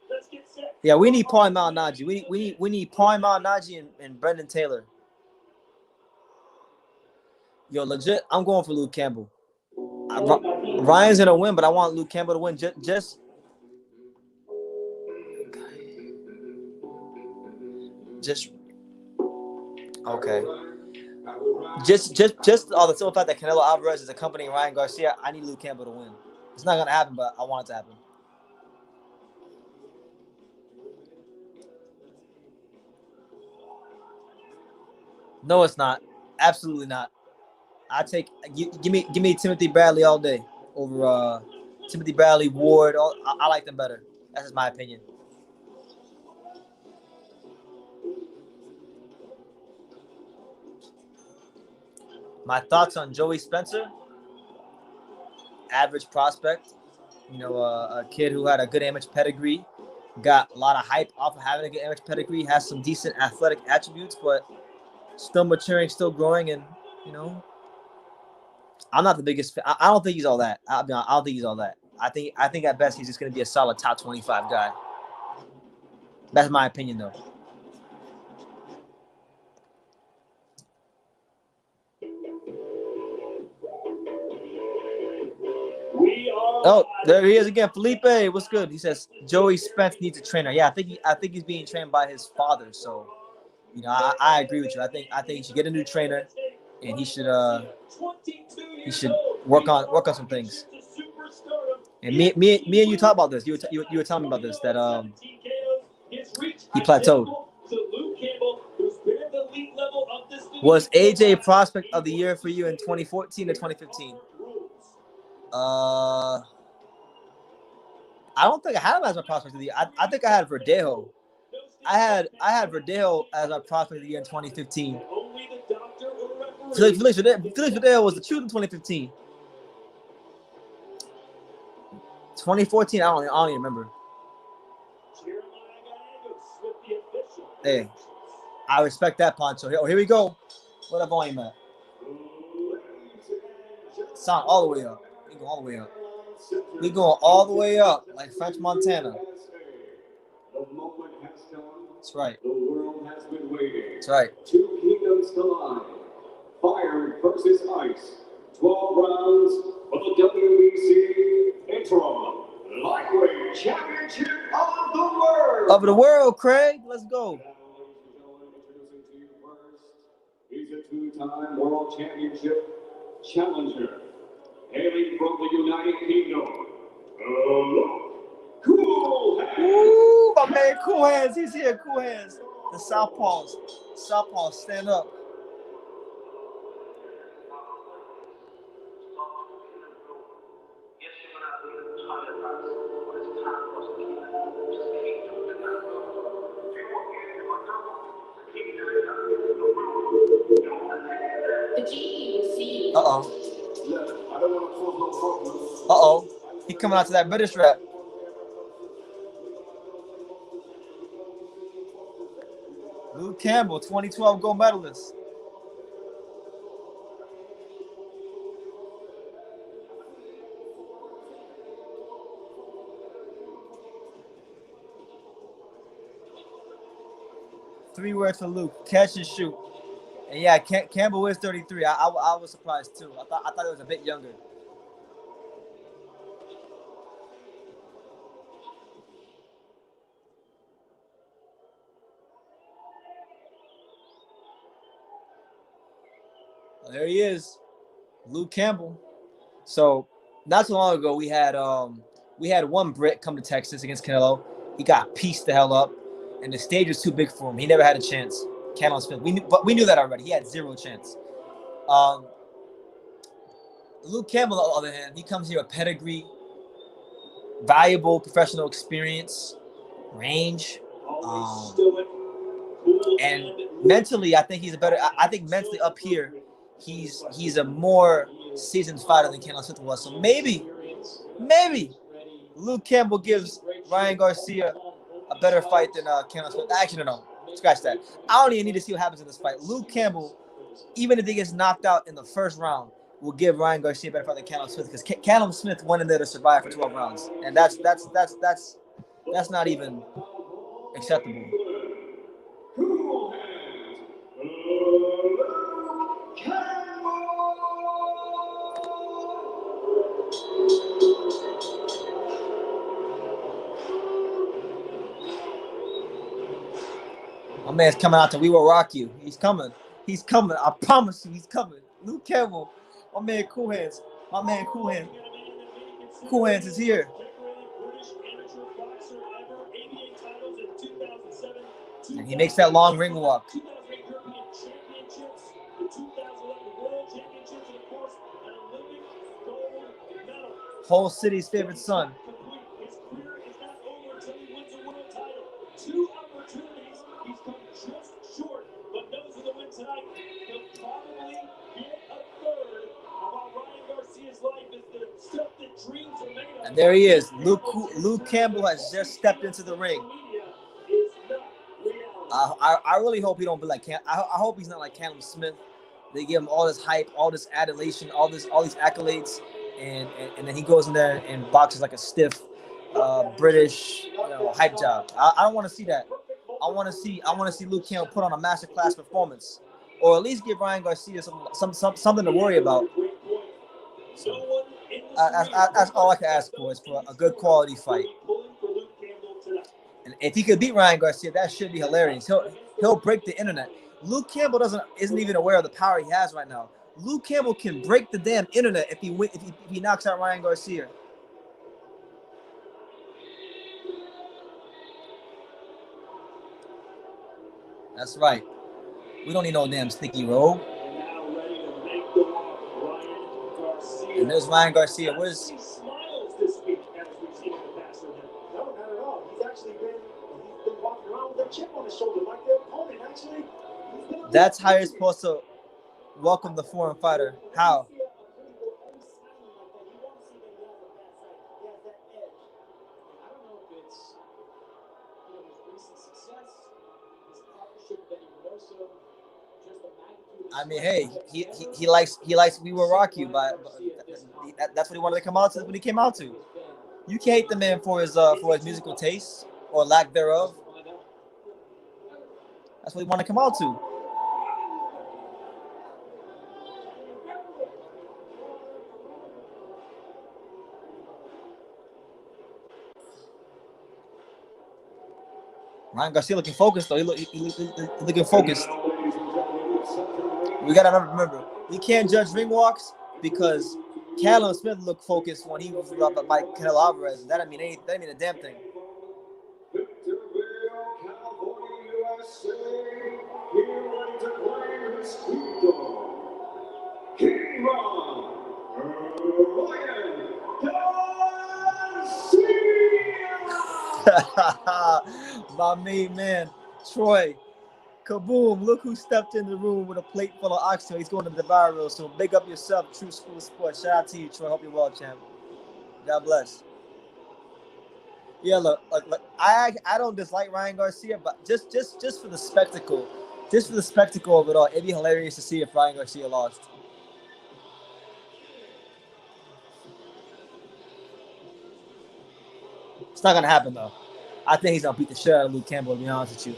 Yeah, we need Paul Malignaggi. We need Paul Malignaggi and Brendan Taylor. Yo, legit, I'm going for Luke Campbell. Ryan's gonna win, but I want Luke Campbell to win. Just okay. Just all the simple fact that Canelo Alvarez is accompanying Ryan Garcia, I need Luke Campbell to win. It's not gonna happen, but I want it to happen. No, it's not. Absolutely not. Give me Timothy Bradley all day over Timothy Bradley, Ward. I like them better. That's just my opinion. My thoughts on Joey Spencer. Average prospect. You know, a kid who had a good amateur pedigree. Got a lot of hype off of having a good amateur pedigree. Has some decent athletic attributes, but still maturing, still growing, and you know, I'm not the biggest fan. I don't think he's all that. I don't think he's all that. I think at best he's just going to be a solid top 25 guy. That's my opinion, though. Oh, there he is again. Felipe, what's good? He says Joey Spence needs a trainer. Yeah, I think he's being trained by his father. So, you know, I agree with you. I think he should get a new trainer, and he should work on some things. And me and you talked about this. You were telling me about this, that he plateaued. Was AJ prospect of the year for you in 2014 or 2015? I don't think I had him as my prospect of the year. I think I had Verdejo. I had Verdejo as my prospect of the year in 2015. Felix Verdejo was the truth in 2015. 2014, I don't even remember. Hey, I respect that, Poncho. Here we go. What up, volume at? Sound all the way up. We go all the way up. We going all the way up, like French Montana. That's right. The world has been waiting. That's right. Two kingdoms collide. Fire versus ice. 12 rounds for the WBC interim lightweight championship of the world. Of the world, Craig. Let's go. Introducing to you first, he's a two-time world championship challenger. Hailing from the United Kingdom, Cool Hands. Woo, my man, Cool Hands. He's here, Cool Hands. The Southpaws, stand up. Uh-oh. Uh-oh. He coming out to that British rap. Luke Campbell, 2012 gold medalist. Three words for Luke: catch and shoot. And yeah, Campbell is 33. I was surprised too. I thought it was a bit younger. Well, there he is, Luke Campbell. So not so long ago, we had one Brit come to Texas against Canelo. He got pieced the hell up, and the stage was too big for him. He never had a chance. Callum Smith. We knew that already. He had zero chance. Luke Campbell, on the other hand, he comes here with pedigree, valuable professional experience, range, and mentally, I think he's a better. I think mentally up here, he's a more seasoned fighter than Callum Smith was. So maybe Luke Campbell gives Ryan Garcia a better fight than Callum Smith. Actually, no, scratch that. I don't even need to see what happens in this fight. Luke Campbell, even if he gets knocked out in the first round, will give Ryan Garcia a better fight than Callum Smith, because Callum Smith went in there to survive for 12 rounds, and that's not even acceptable. My man's coming out to We Will Rock You. He's coming. He's coming. I promise you, he's coming. Luke Campbell. My man Cool Hands. My man Cool Hands. Cool Hands is here. And he makes that long ring walk. Whole city's favorite son. And there he is. Luke Campbell has just stepped into the ring. I really hope he don't be like Cam. I hope he's not like Callum Smith. They give him all this hype, all this adulation, all these accolades, and then he goes in there and boxes like a stiff British hype job. I don't want to see that. I want to see Luke Campbell put on a masterclass performance, or at least give Ryan Garcia something to worry about. So, that's all I can ask for, is for a good quality fight. And if he could beat Ryan Garcia, that should be hilarious. He'll break the internet. Luke Campbell isn't even aware of the power he has right now. Luke Campbell can break the damn internet if he knocks out Ryan Garcia. That's right. We don't need no damn sticky roll. And there's Ryan Garcia. Where's? That's how you're supposed to welcome the foreign fighter. How? I mean, hey, he likes We Will Rock You, but that's what he wanted to come out to when he came out to. You can't hate the man for his musical taste or lack thereof. That's what he wanted to come out to. Ryan Garcia looking focused though. He looking focused. We gotta remember, we can't judge ring walks because Callum Smith looked focused when he was up by Canelo Alvarez. That didn't mean a damn thing. My main man, Troy. Kaboom, look who stepped in the room with a plate full of oxtail. He's going to the viral, so big up yourself, True School of Sports. Shout out to you, Troy. Hope you're well, champ. God bless. Yeah, look, I don't dislike Ryan Garcia, but just for the spectacle, of it all, it'd be hilarious to see if Ryan Garcia lost. It's not gonna happen though. I think he's gonna beat the shit out of Luke Campbell, to be honest with you.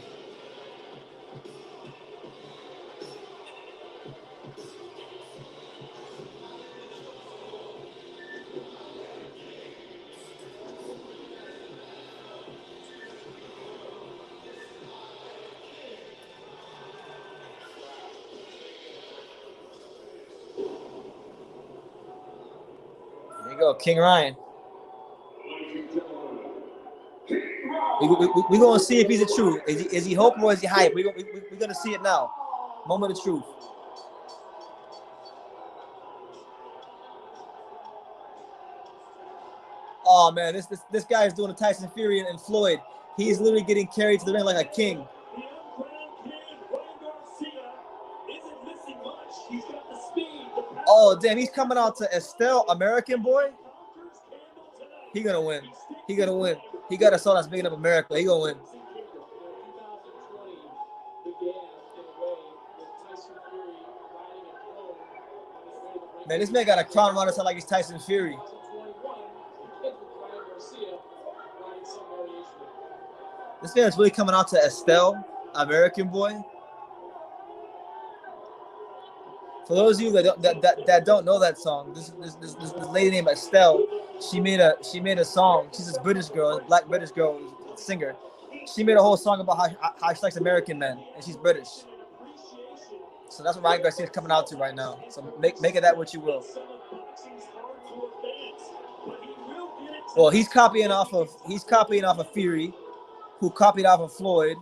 There you go, King Ryan. We're going to see if he's the truth. Is he hope or is he hype? We're going to see it now. Moment of truth. Oh man, this guy is doing a Tyson Fury and Floyd. He's literally getting carried to the ring like a king. Oh damn, he's coming out to Estelle, American boy. He gonna win. He gonna win. He got a soul that's big enough America. He gonna win. Man, this man got a crown around his head like he's Tyson Fury. This man is really coming out to Estelle, American boy. For those of you that don't know that song, this lady named Estelle, she made a song. She's this British girl, black British girl, singer. She made a whole song about how she likes American men, and she's British. So that's what Ryan Garcia is coming out to right now. So make it that what you will. Well, he's copying off of Fury, who copied off of Floyd,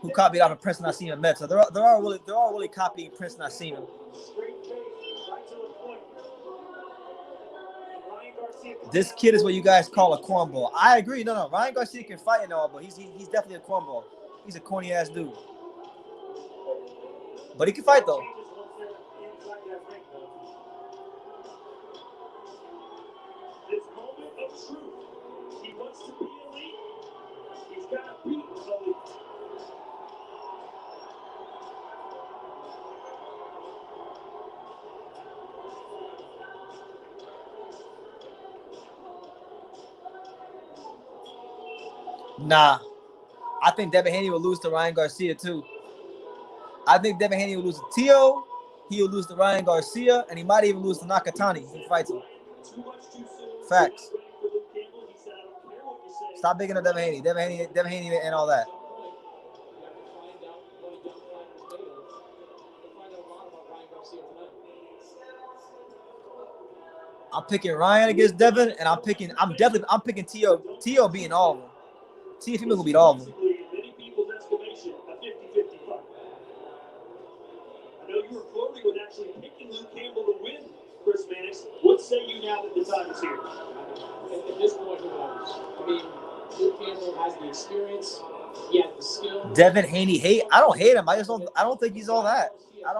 who copied off of Prince Nassim Ahmed. So they're all really copying Prince Nassim. This kid is what you guys call a cornball. I agree. No, Ryan Garcia can fight and all, but he's definitely a cornball. He's a corny ass dude. But he can fight though. This moment of truth. He wants to be elite. He's got to beat elite. Nah. I think Devin Haney will lose to Ryan Garcia too. I think Devin Haney will lose to Tio. He will lose to Ryan Garcia, and he might even lose to Nakatani if he fights him. Facts. Stop bigging up Devin Haney. Devin Haney and all that. I'm picking Ryan against Devin, and I'm picking Tio. Tio beating all of them. Tio Female will beat all of them. Many people's estimation, a 50-50 fight. I know you were flirting with actually picking Luke Campbell to win, Chris Mannix. What say you now that the time is here? At this point, who knows? I mean, Luke Campbell has the experience. He has the skill. Devin Haney, I don't hate him. I don't think he's all that. I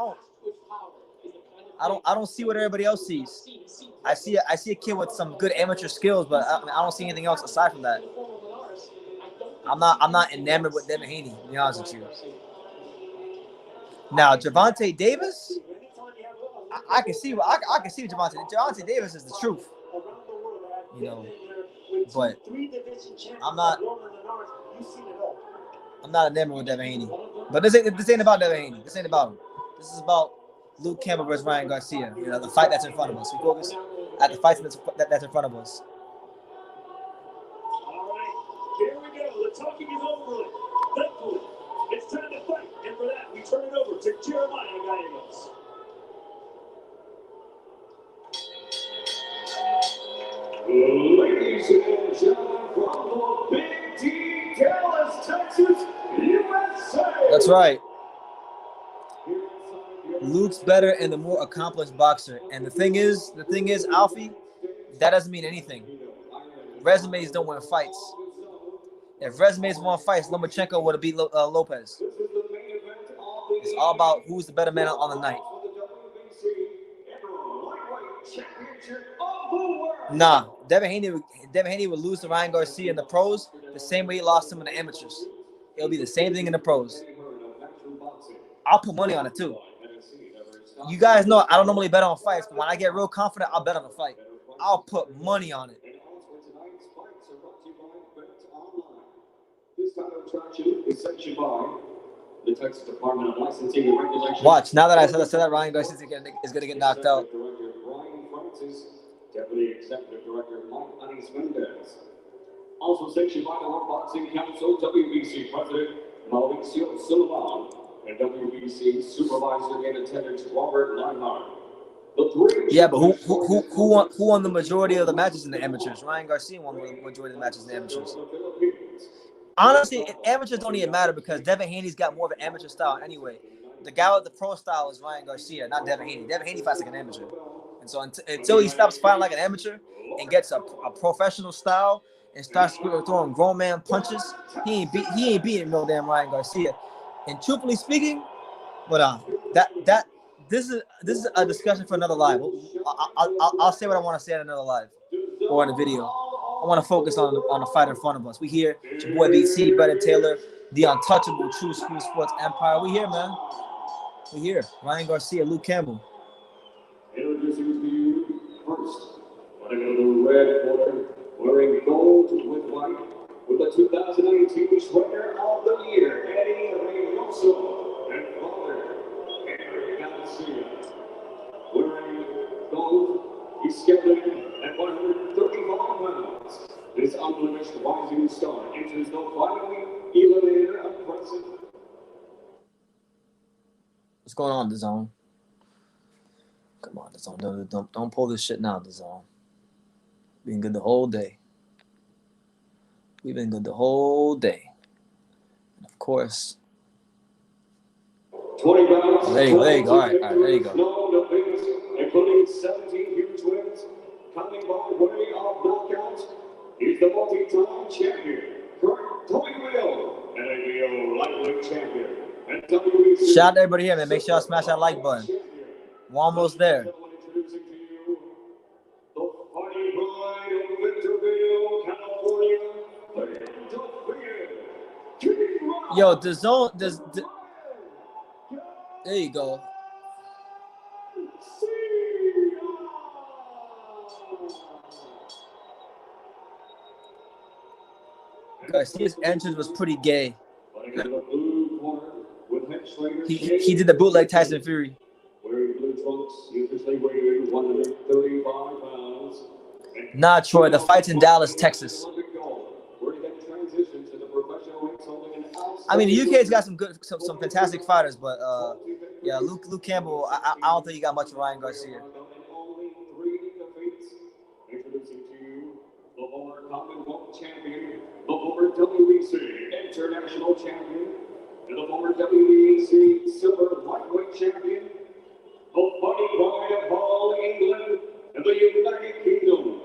don't see what everybody else sees. I see a kid with some good amateur skills, but I don't see anything else aside from that. I'm not enamored with Devin Haney, to be honest with you. Now, Gervonta Davis, I can see Gervonta Davis is the truth. You know, but I'm not enamored with Devin Haney. But this ain't about Devin Haney. This ain't about him. This is about Luke Campbell versus Ryan Garcia. You know, the fight that's in front of us. We focus at the fight that's in front of us. All right, here we go. The talking is over. Thankfully, it's time to fight. And for that, we turn it over to Jeremiah Gallegos. Ladies and gentlemen, from the Big D, Dallas, Texas, USA. That's right. Luke's better and the more accomplished boxer. And the thing is, Alfie, that doesn't mean anything. Resumes don't win fights. If resumes won fights, Lomachenko would have beat Lopez. It's all about who's the better man on the night. Nah, Devin Haney would lose to Ryan Garcia in the pros the same way he lost him in the amateurs. It'll be the same thing in the pros. I'll put money on it too. You guys know I don't normally bet on fights, but when I get real confident, I'll bet on a fight. I'll put money on it. This title attraction is sanctioned by the Texas Department of Licensing and Regulation. Watch, now that I said that Ryan Garcia is going to get knocked out. Director Ryan Francis, Deputy Executive Director Mike Anis Mendez. Also sanctioned by the World Boxing Council, WBC President Mauricio Sullivan, and WBC Supervisor in Attendance Robert Leinhardt. Yeah, but who won the majority of the matches in the amateurs? Ryan Garcia won the majority of the matches in the amateurs. Honestly, amateurs don't even matter because Devin Haney's got more of an amateur style anyway. The guy with the pro style is Ryan Garcia, not Devin Haney. Devin Haney fights like an amateur. And so until he stops fighting like an amateur and gets a professional style and starts throwing grown man punches, he ain't beating no damn Ryan Garcia. And truthfully speaking, but this is a discussion for another live. I'll say what I want to say in another live or in a video. I want to focus on the fight in front of us. We here, it's your boy BT, Brendan Taylor, the untouchable True School Sports Empire. We here, man. We here. Ryan Garcia, Luke Campbell. Introducing to you first, fighting out of the red corner, wearing gold with white, with the 2018 Sweater of the Year, Eddie Reynoso, and father, Ryan Garcia. Wearing gold, he's scheduled at 135 pounds. This unblemished rising star enters the final eliminator of present. What's going on, DAZN? Come on, DAZN. Don't pull this shit now, DAZN. Been good the whole day. We've been good the whole day. And of course. 20 rounds. There you go. All right, there you go. No defeats, including 17 huge wins. Coming by way of knockouts, he's the multi-time champion, current WBO and ABO lightweight champion. And WBC. Shout out to everybody here, man. Make sure y'all smash that like button. We're almost there. Introducing to you the Party Bride of Victorville, California. Yo, DAZN, there you go. Garcia's entrance was pretty gay. He did the bootleg Tyson Fury. Wearing blue trunks, he officially weighed 135 pounds. Nah, Troy, the fight's in Dallas, Texas. I mean, the UK's got some fantastic fighters, but yeah, Luke Campbell, I don't think he got much of Ryan Garcia. Only 3 defeats. Introducing to you the former Commonwealth champion, the former WBC international champion, and the former WBC silver lightweight champion, the Fighting Pride of all England and the United Kingdom,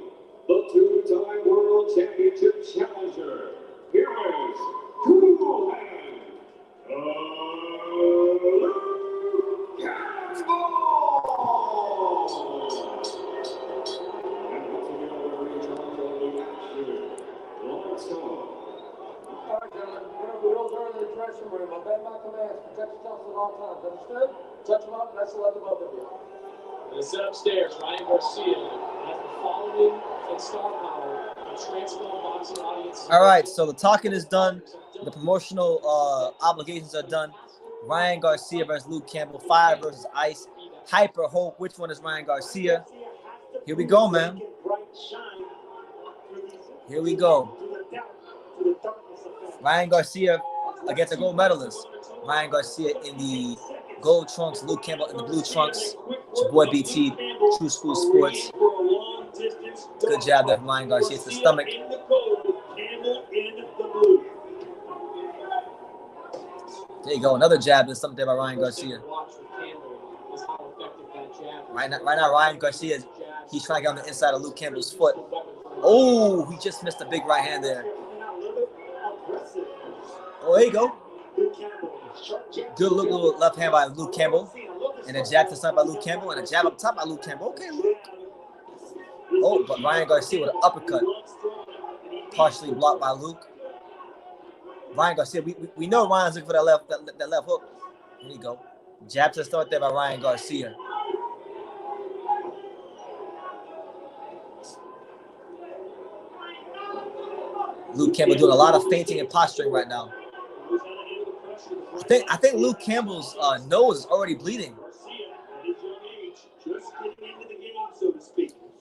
the 2-time world championship challenger. Here is Cool Hand, Luke Campbell. And once again, we're in charge of the action. Let's go. All right, gentlemen, we don't go to the dressing room. Obey my commands. Protect yourselves at all times. Understood? Touch them up, and that's the love of both of you. And set upstairs, Ryan Garcia has the following and star power and transform boxing audience. All right, so the talking is done. The promotional obligations are done. Ryan Garcia versus Luke Campbell. Fire versus Ice. Hyper Hope. Which one is Ryan Garcia? Here we go, man. Here we go. Ryan Garcia against a gold medalist. Ryan Garcia in the gold trunks. Luke Campbell in the blue trunks. It's your boy BT, True School Sports. Good jab there from Ryan Garcia. It's the stomach. There you go. Another jab. There's something there by Ryan Garcia. Right now, Ryan Garcia, he's trying to get on the inside of Luke Campbell's foot. Oh, he just missed a big right hand there. Oh, there you go. Good little left hand by Luke Campbell. And a jab to the side by Luke Campbell. And a jab up top by Luke Campbell. Okay, Luke. Oh, but Ryan Garcia with an uppercut. Partially blocked by Luke. Ryan Garcia, we know Ryan's looking for that left hook. There you go. Jab to the start there by Ryan Garcia. Luke Campbell doing a lot of feinting and posturing right now. I think Luke Campbell's nose is already bleeding.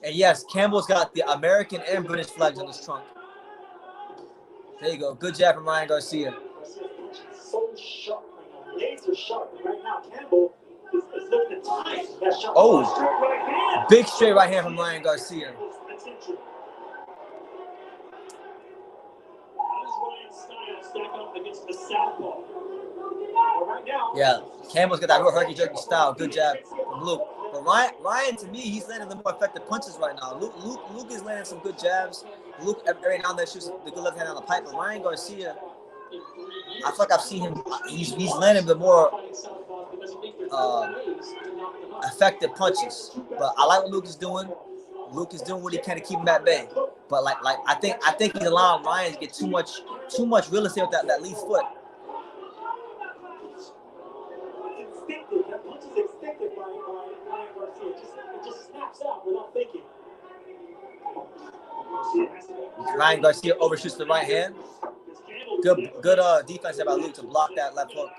And yes, Campbell's got the American and British flags on his trunk. There you go. Good jab from Ryan Garcia. So sharp right now. Laser sharp right now. Campbell is looking at time. That sharp. Oh, straight right hand. Big straight right hand from Ryan Garcia. Attention. How does Ryan's style stack up against the southpaw? Right now. Yeah, Campbell's got that real herky-jerky style. Good jab from Luke. But Ryan, to me, he's landing the more effective punches right now. Luke is landing some good jabs. Luke every now and then shoots the good left hand on the pipe. But Ryan Garcia, I feel like I've seen him. He's landing the more effective punches. But I like what Luke is doing. Luke is doing what he can to keep him at bay. But like I think he's allowing Ryan to get too much real estate with that lead foot. Instinctive. That punch is instinctive by Ryan Garcia. It just snaps out without thinking. Ryan Garcia overshoots the right hand. Good defense by Luke to block that left hook.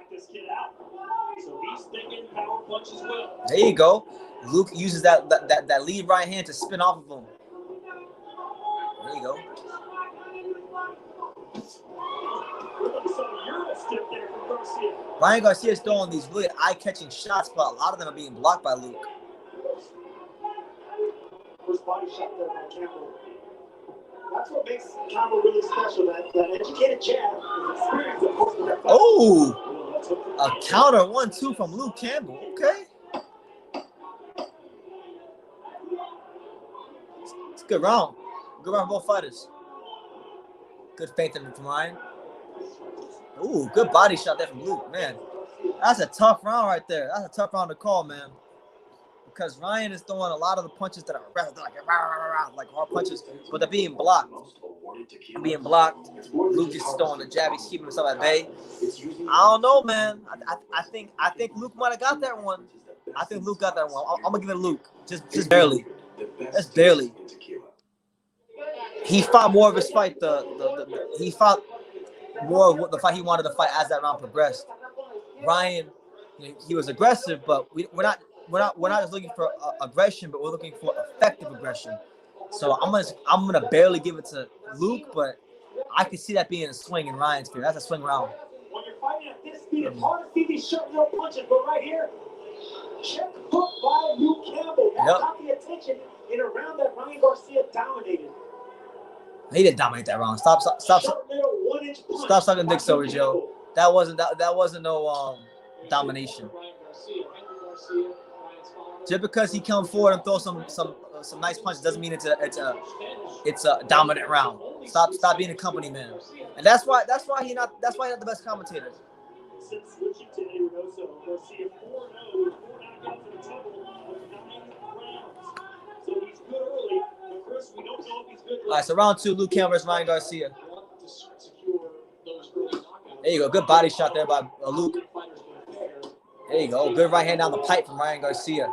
There you go. Luke uses that lead right hand to spin off of him. There you go. Ryan Garcia is throwing these really eye-catching shots, but a lot of them are being blocked by Luke. First body shot there by Campbell. That's what makes Campbell really special. That educated jab, his experience, of course. Oh, a counter 1-2 from Luke Campbell. Okay. It's a good round. Good round for both fighters. Good feinting from Ryan. Ooh, good body shot there from Luke, man. That's a tough round right there. That's a tough round to call, man. Because Ryan is throwing a lot of the punches that are like hard punches, but they're being blocked. Luke is throwing the jab. He's keeping himself at bay. I don't know, man. I think Luke might have got that one. I think Luke got that one. I'm gonna give it to Luke. Just barely. Just barely. He fought more of his fight. He fought more of the fight he wanted to fight as that round progressed. Ryan, he was aggressive, but we're not just looking for aggression, but we're looking for effective aggression. So I'm gonna barely give it to Luke, but I can see that being a swing in Ryan's favor. That's a swing round. When you're fighting at this speed, it's hard to see these short little punches, but right here, check hook by Luke Campbell. That got the attention in a round that Ryan Garcia dominated. He didn't dominate that round. Stop sucking dick, Silver Joe. That wasn't no domination. Just because he come forward and throw some nice punches doesn't mean it's a dominant round. Stop being a company man. And that's why he's not the best commentator. Since switching to Garcia 4-0, 4 knockouts in a total of 9 rounds. So he's good early, but Chris, we don't know if he's good. All right, so round 2, Luke Campbell versus Ryan Garcia. There you go. Good body shot there by Luke. There you go. Good right hand down the pipe from Ryan Garcia.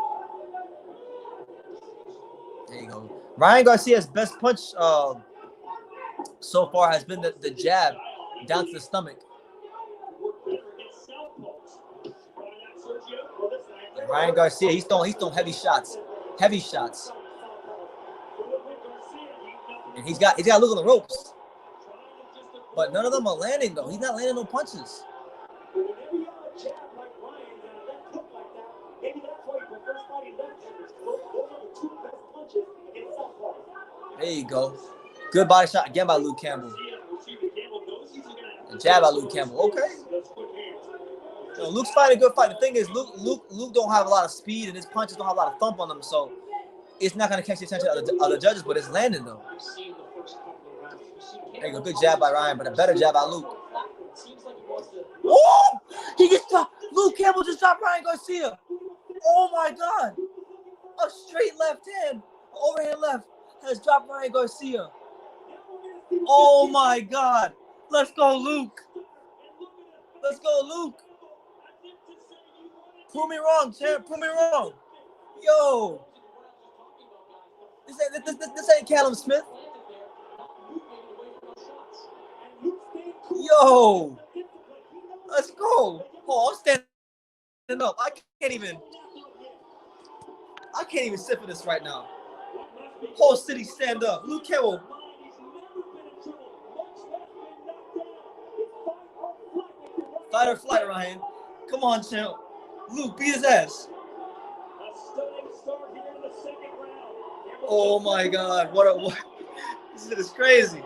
There you go. Ryan Garcia's best punch so far has been the jab down to the stomach. And Ryan Garcia, he's throwing heavy shots. And he's got to look on the ropes. But none of them are landing though. He's not landing no punches. There you go. Good body shot again by Luke Campbell. And jab by Luke Campbell. Okay. So Luke's fighting a good fight. The thing is, Luke don't have a lot of speed, and his punches don't have a lot of thump on them, so it's not going to catch the attention of the judges, but it's landing though. There you go. Good jab by Ryan, but a better jab by Luke. Oh! He gets dropped. Luke Campbell just dropped Ryan Garcia. Oh my God. A straight left hand, overhand left, has dropped Ryan Garcia. Oh my God. Let's go, Luke. Let's go, Luke. Prove me wrong, champ. Prove me wrong. Yo. This ain't Callum Smith. Yo. Let's go. Oh, I'm standing up. I can't even sit for this right now. Whole city stand up. Luke Campbell. Fight or flight, Ryan. Come on, champ. Luke, beat his ass. Oh my God. What this is crazy. You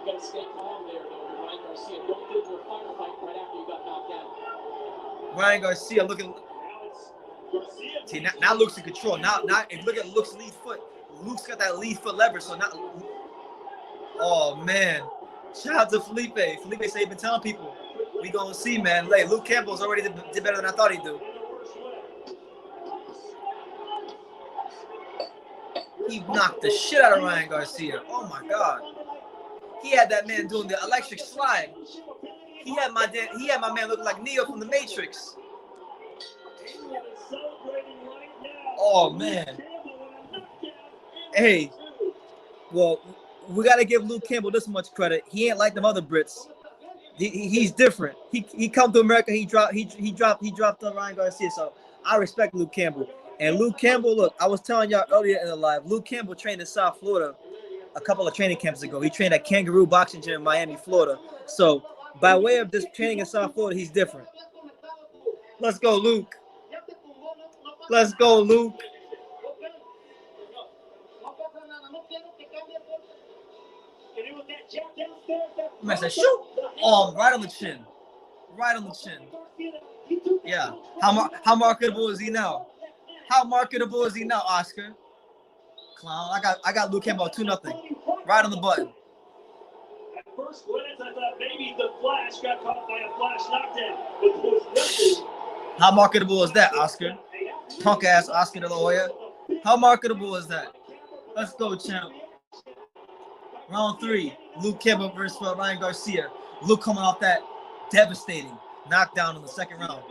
gotta stay calm there, though. Ryan Garcia, don't get into a firefight right after you got knocked out. Ryan Garcia looking. Garcia See, now Luke's in control. Now if you look at Luke's lead foot, Luke's got that lead foot leverage. So now, oh man, shout out to Felipe. Felipe said he's been telling people, we gonna see, man. Like, Luke Campbell's already did better than I thought he'd do. He knocked the shit out of Ryan Garcia. Oh my God. He had that man doing the electric slide. He had my man looking like Neo from the Matrix. Oh man. Hey, well, we gotta give Luke Campbell this much credit. He ain't like them other Brits. He's different. He come to America. He dropped Ryan Garcia. So I respect Luke Campbell. And Luke Campbell, look, I was telling y'all earlier in the live, Luke Campbell trained in South Florida a couple of training camps ago. He trained at Kangaroo Boxing Gym in Miami, Florida. So by way of this training in South Florida, he's different. Let's go, Luke. Let's go, Luke. Man said, shoot. Oh, right on the chin. Right on the chin. Yeah. How marketable is he now? How marketable is he now, Oscar? Clown. I got Luke Campbell 2-0. Right on the button. At first glance, I thought maybe the Flash got caught by a Flash knockdown, but it was nothing. How marketable is that, Oscar? Punk ass Oscar De La Hoya. How marketable is that? Let's go, champ. Round 3. Luke Campbell versus Ryan Garcia. Luke coming off that devastating knockdown in the second round.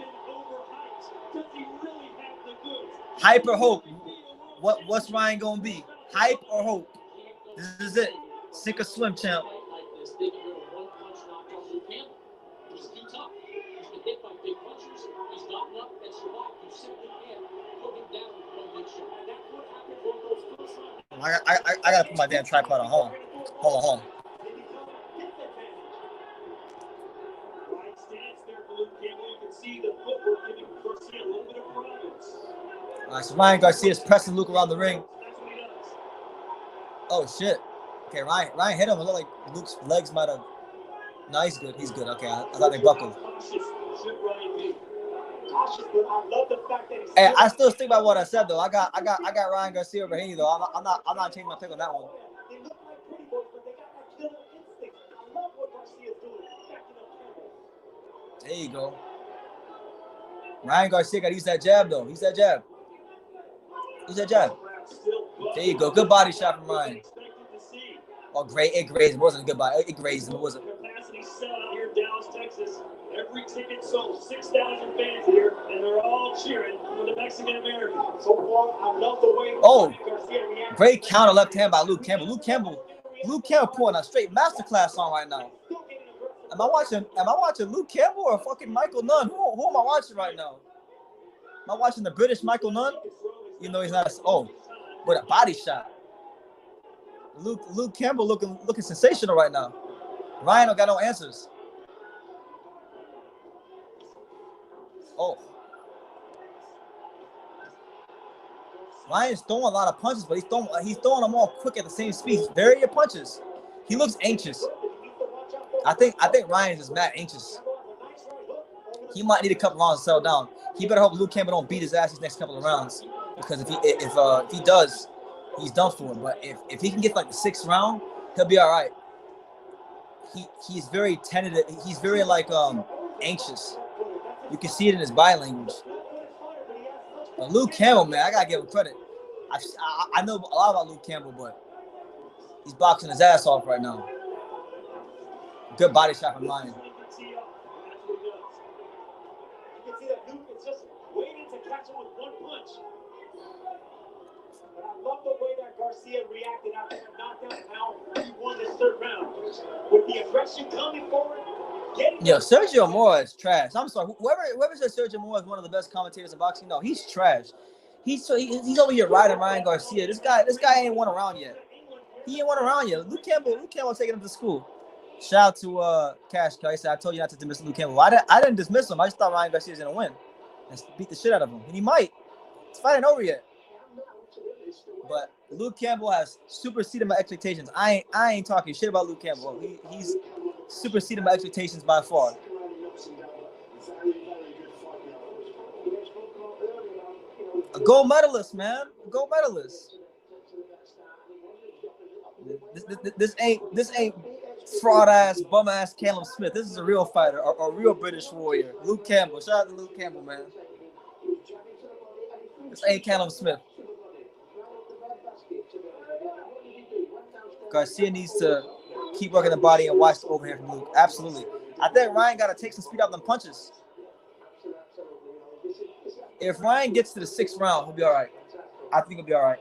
Hype or hope? What's Ryan gonna be? Hype or hope? This is it. Sink or swim, champ. I gotta put my damn tripod on. Hold on. All right, so Ryan Garcia is pressing Luke around the ring. Oh shit. Okay, Ryan hit him. It looked like Luke's legs might have. No, he's good. He's good. Okay, I thought they buckled. Hey, I still stick by what I said though. I got Ryan Garcia over here though. I'm not changing my pick on that one. There you go. Ryan Garcia got to use that jab though. Use that jab. There you go. Good body shot from Ryan. Oh, great. It grazed. It wasn't a good body. It grazed him. It wasn't. Capacity sellout here in Dallas, Texas. Every ticket sold. 6,000 fans here, and they're all cheering for the Mexican American. So far, I love the way. Oh, great counter left hand by Luke Campbell. Luke Campbell pulling a straight masterclass on right now. Am I watching Luke Campbell or fucking Michael Nunn? Who am I watching right now? Am I watching the British Michael Nunn? You know he's not. But a body shot. Luke Campbell looking sensational right now. Ryan don't got no answers. Oh. Ryan's throwing a lot of punches, but he's throwing them all quick at the same speed. Vary your punches. He looks anxious. I think Ryan's just mad anxious. He might need a couple rounds to settle down. He better hope Luke Campbell don't beat his ass these next couple of rounds, because if he does, he's done for. But if he can get like the 6th round, he'll be all right. He's very tentative. He's very anxious. You can see it in his body language. But Luke Campbell, man, I gotta give him credit. I know a lot about Luke Campbell, but he's boxing his ass off right now. Good body shot from Ryan. You can see that Luke is just waiting to catch him with one punch. But I love the way that Garcia reacted after that knockdown and how he won this 3rd round. With the aggression coming forward. Yo, Sergio Mora is trash. I'm sorry. Whoever says Sergio Mora is one of the best commentators in boxing, no, he's trash. He's over here riding Ryan Garcia. This guy ain't won around yet. He ain't won around yet. Luke Campbell taking him to school. Shout out to Cash. He said, I told you not to dismiss Luke Campbell. I didn't dismiss him. I just thought Ryan Garcia was going to win and beat the shit out of him. And he might. This fight ain't over yet. But Luke Campbell has superseded my expectations. I ain't talking shit about Luke Campbell. He's superseded my expectations by far. A gold medalist, man. A gold medalist. This ain't fraud ass, bum ass Callum Smith. This is a real fighter, a real British warrior. Luke Campbell. Shout out to Luke Campbell, man. This ain't Callum Smith. Garcia needs to keep working the body and watch the overhand from Luke. Absolutely. I think Ryan got to take some speed out of them punches. If Ryan gets to the 6th round, he'll be all right. I think he'll be all right.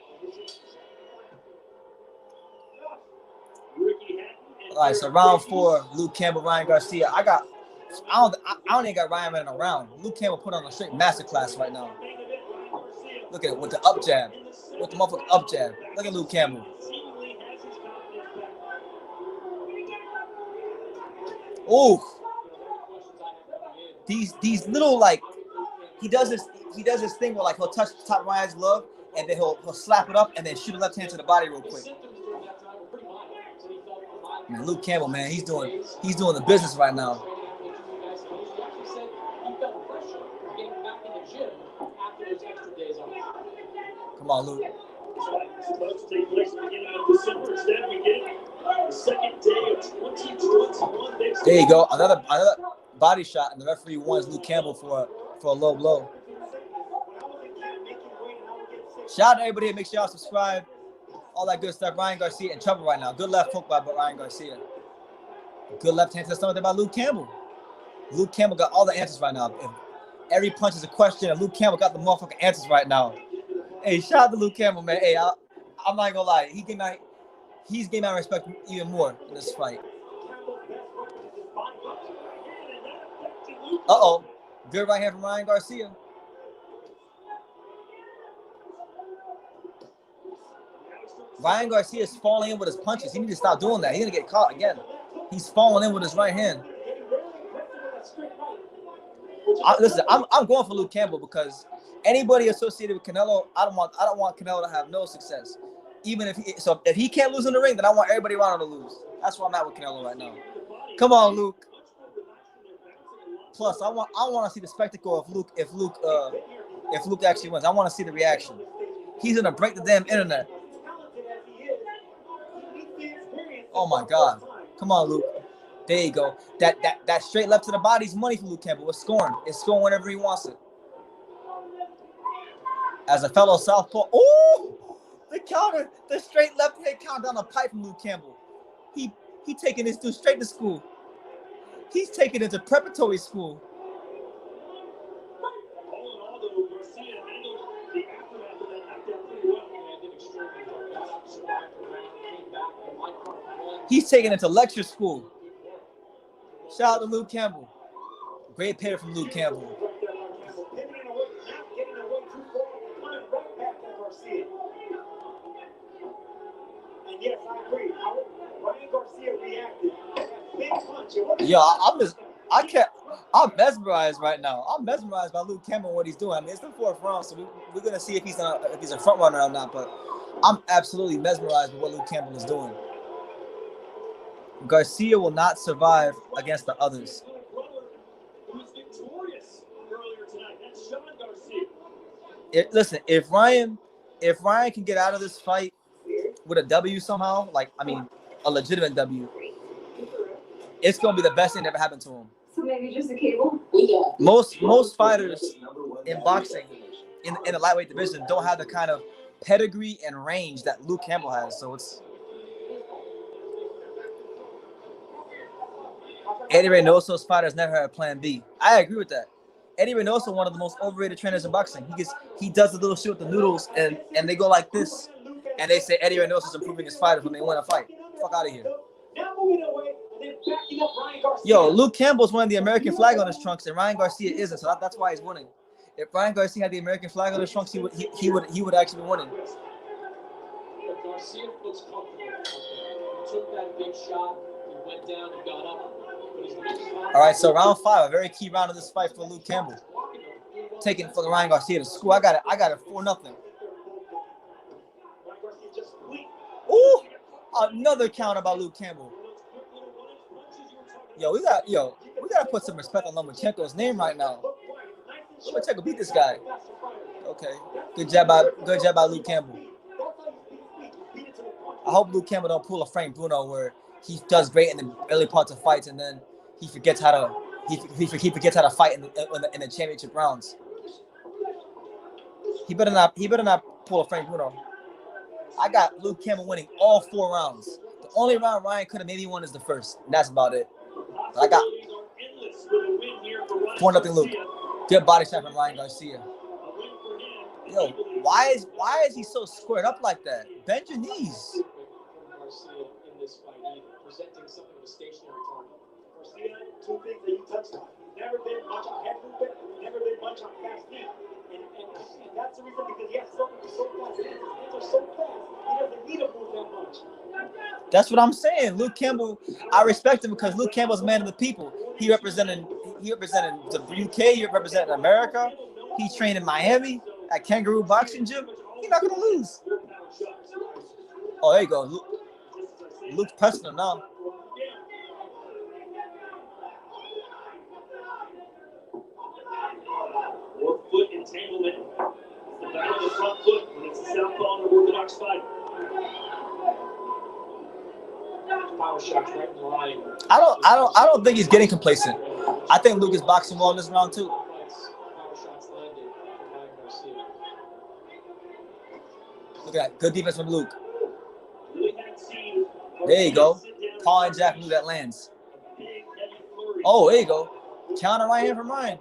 All right, so round 4, Luke Campbell, Ryan Garcia. I don't even got Ryan running around. Luke Campbell put on a straight masterclass right now. Look at it with the up jab, with the motherfucking up jab. Look at Luke Campbell. Ooh, these little like he does this thing where like he'll touch the top of Ryan's glove and then he'll slap it up and then shoot a left hand to the body real quick. Man, Luke Campbell, man, he's doing the business right now. Come on, Luke. Supposed to take place at the beginning of December. Instead, we get the second day of 2021. There you go. Another body shot, and the referee warns Luke Campbell for a low blow. Shout out to everybody. Make sure y'all subscribe. All that good stuff. Ryan Garcia in trouble right now. Good left hook by Ryan Garcia. Good left hand to the stomach there by Luke Campbell. Luke Campbell got all the answers right now. If every punch is a question, and Luke Campbell got the motherfucking answers right now. Hey, shout out to Luke Campbell, man. Hey, I'm not gonna lie. He's getting my respect even more in this fight. Uh-oh. Good right hand from Ryan Garcia. Ryan Garcia is falling in with his punches. He needs to stop doing that. He's gonna get caught again. He's falling in with his right hand. Listen, I'm going for Luke Campbell because anybody associated with Canelo, I don't want Canelo to have no success. Even if he can't lose in the ring, then I want everybody around him to lose. That's where I'm at with Canelo right now. Come on, Luke. Plus, I want to see the spectacle if Luke actually wins. I want to see the reaction. He's gonna break the damn internet. Oh my God. Come on, Luke. There you go. That straight left to the body is money for Luke Campbell. It's scoring. It's scoring whenever he wants it. As a fellow southpaw, the counter, the straight left hand count down the pipe from Luke Campbell. He taking this dude straight to school. He's taking it to preparatory school. He's taking it to lecture school. Shout out to Luke Campbell. Great pair from Luke Campbell. And yes, I agree. Ryan Garcia reacted. Big punch. Yo, I'm mesmerized right now. I'm mesmerized by Luke Campbell and what he's doing. I mean, it's the 4th round, so we're gonna see if he's a front runner or not. But I'm absolutely mesmerized with what Luke Campbell is doing. Garcia will not survive against the others. Listen, if Ryan can get out of this fight with a W somehow, a legitimate W, it's gonna be the best thing that ever happened to him. So maybe just a cable? Most fighters in boxing in the lightweight division don't have the kind of pedigree and range that Luke Campbell has. So it's Eddie Reynoso's fighters never had a plan B. I agree with that. Eddie Reynoso, one of the most overrated trainers in boxing. He does the little shit with the noodles and they go like this. And they say Eddie Reynoso's improving his fighters when they win a fight. Fuck out of here. Yo, Luke Campbell's wearing the American flag on his trunks and Ryan Garcia isn't, so that's why he's winning. If Ryan Garcia had the American flag on his trunks, he would actually be winning. Garcia looks comfortable. He took that big shot, he went down and got up. All right, so round 5, a very key round of this fight for Luke Campbell. Taking for the Ryan Garcia to school. I got it 4-0. Ooh, another counter by Luke Campbell. Yo, we gotta put some respect on Lomachenko's name right now. Lomachenko beat this guy. Okay. Good job by Luke Campbell. I hope Luke Campbell don't pull a Frank Bruno where he does great in the early parts of fights and then he forgets how to forgets how to fight in the championship rounds. He better not pull a Frank Bruno. I got Luke Campbell winning all 4 rounds. The only round Ryan could have maybe won is the first. And that's about it. I got 4-0 Luke. Good body shot from Ryan Garcia. Yo, why is he so squared up like that? Bend your knees. Garcia in this fight either, presenting something of a stationary target. Garcia, 2 things that you touched on. Never been much on head movement, never been much on fast feet. And that's the reason because he has so fast. His hands are so fast, he doesn't need to move that much. That's what I'm saying. Luke Campbell, I respect him because Luke Campbell's a man of the people. He represented the UK, he represented America. He trained in Miami at Kangaroo Boxing Gym. He's not gonna lose. Oh, there you go. Luke's pressing him now. 4-foot entanglement. It's the back of the front foot when it's a southpaw in an orthodox fight. Power shots right in line. I don't think he's getting complacent. I think Luke is boxing well in this round too. Power shots landed for Ryan Garcia. Look at that. Good defense from Luke. There you go. Calling Jack Blue that lands. Oh, there you go. Counter right hand from Ryan.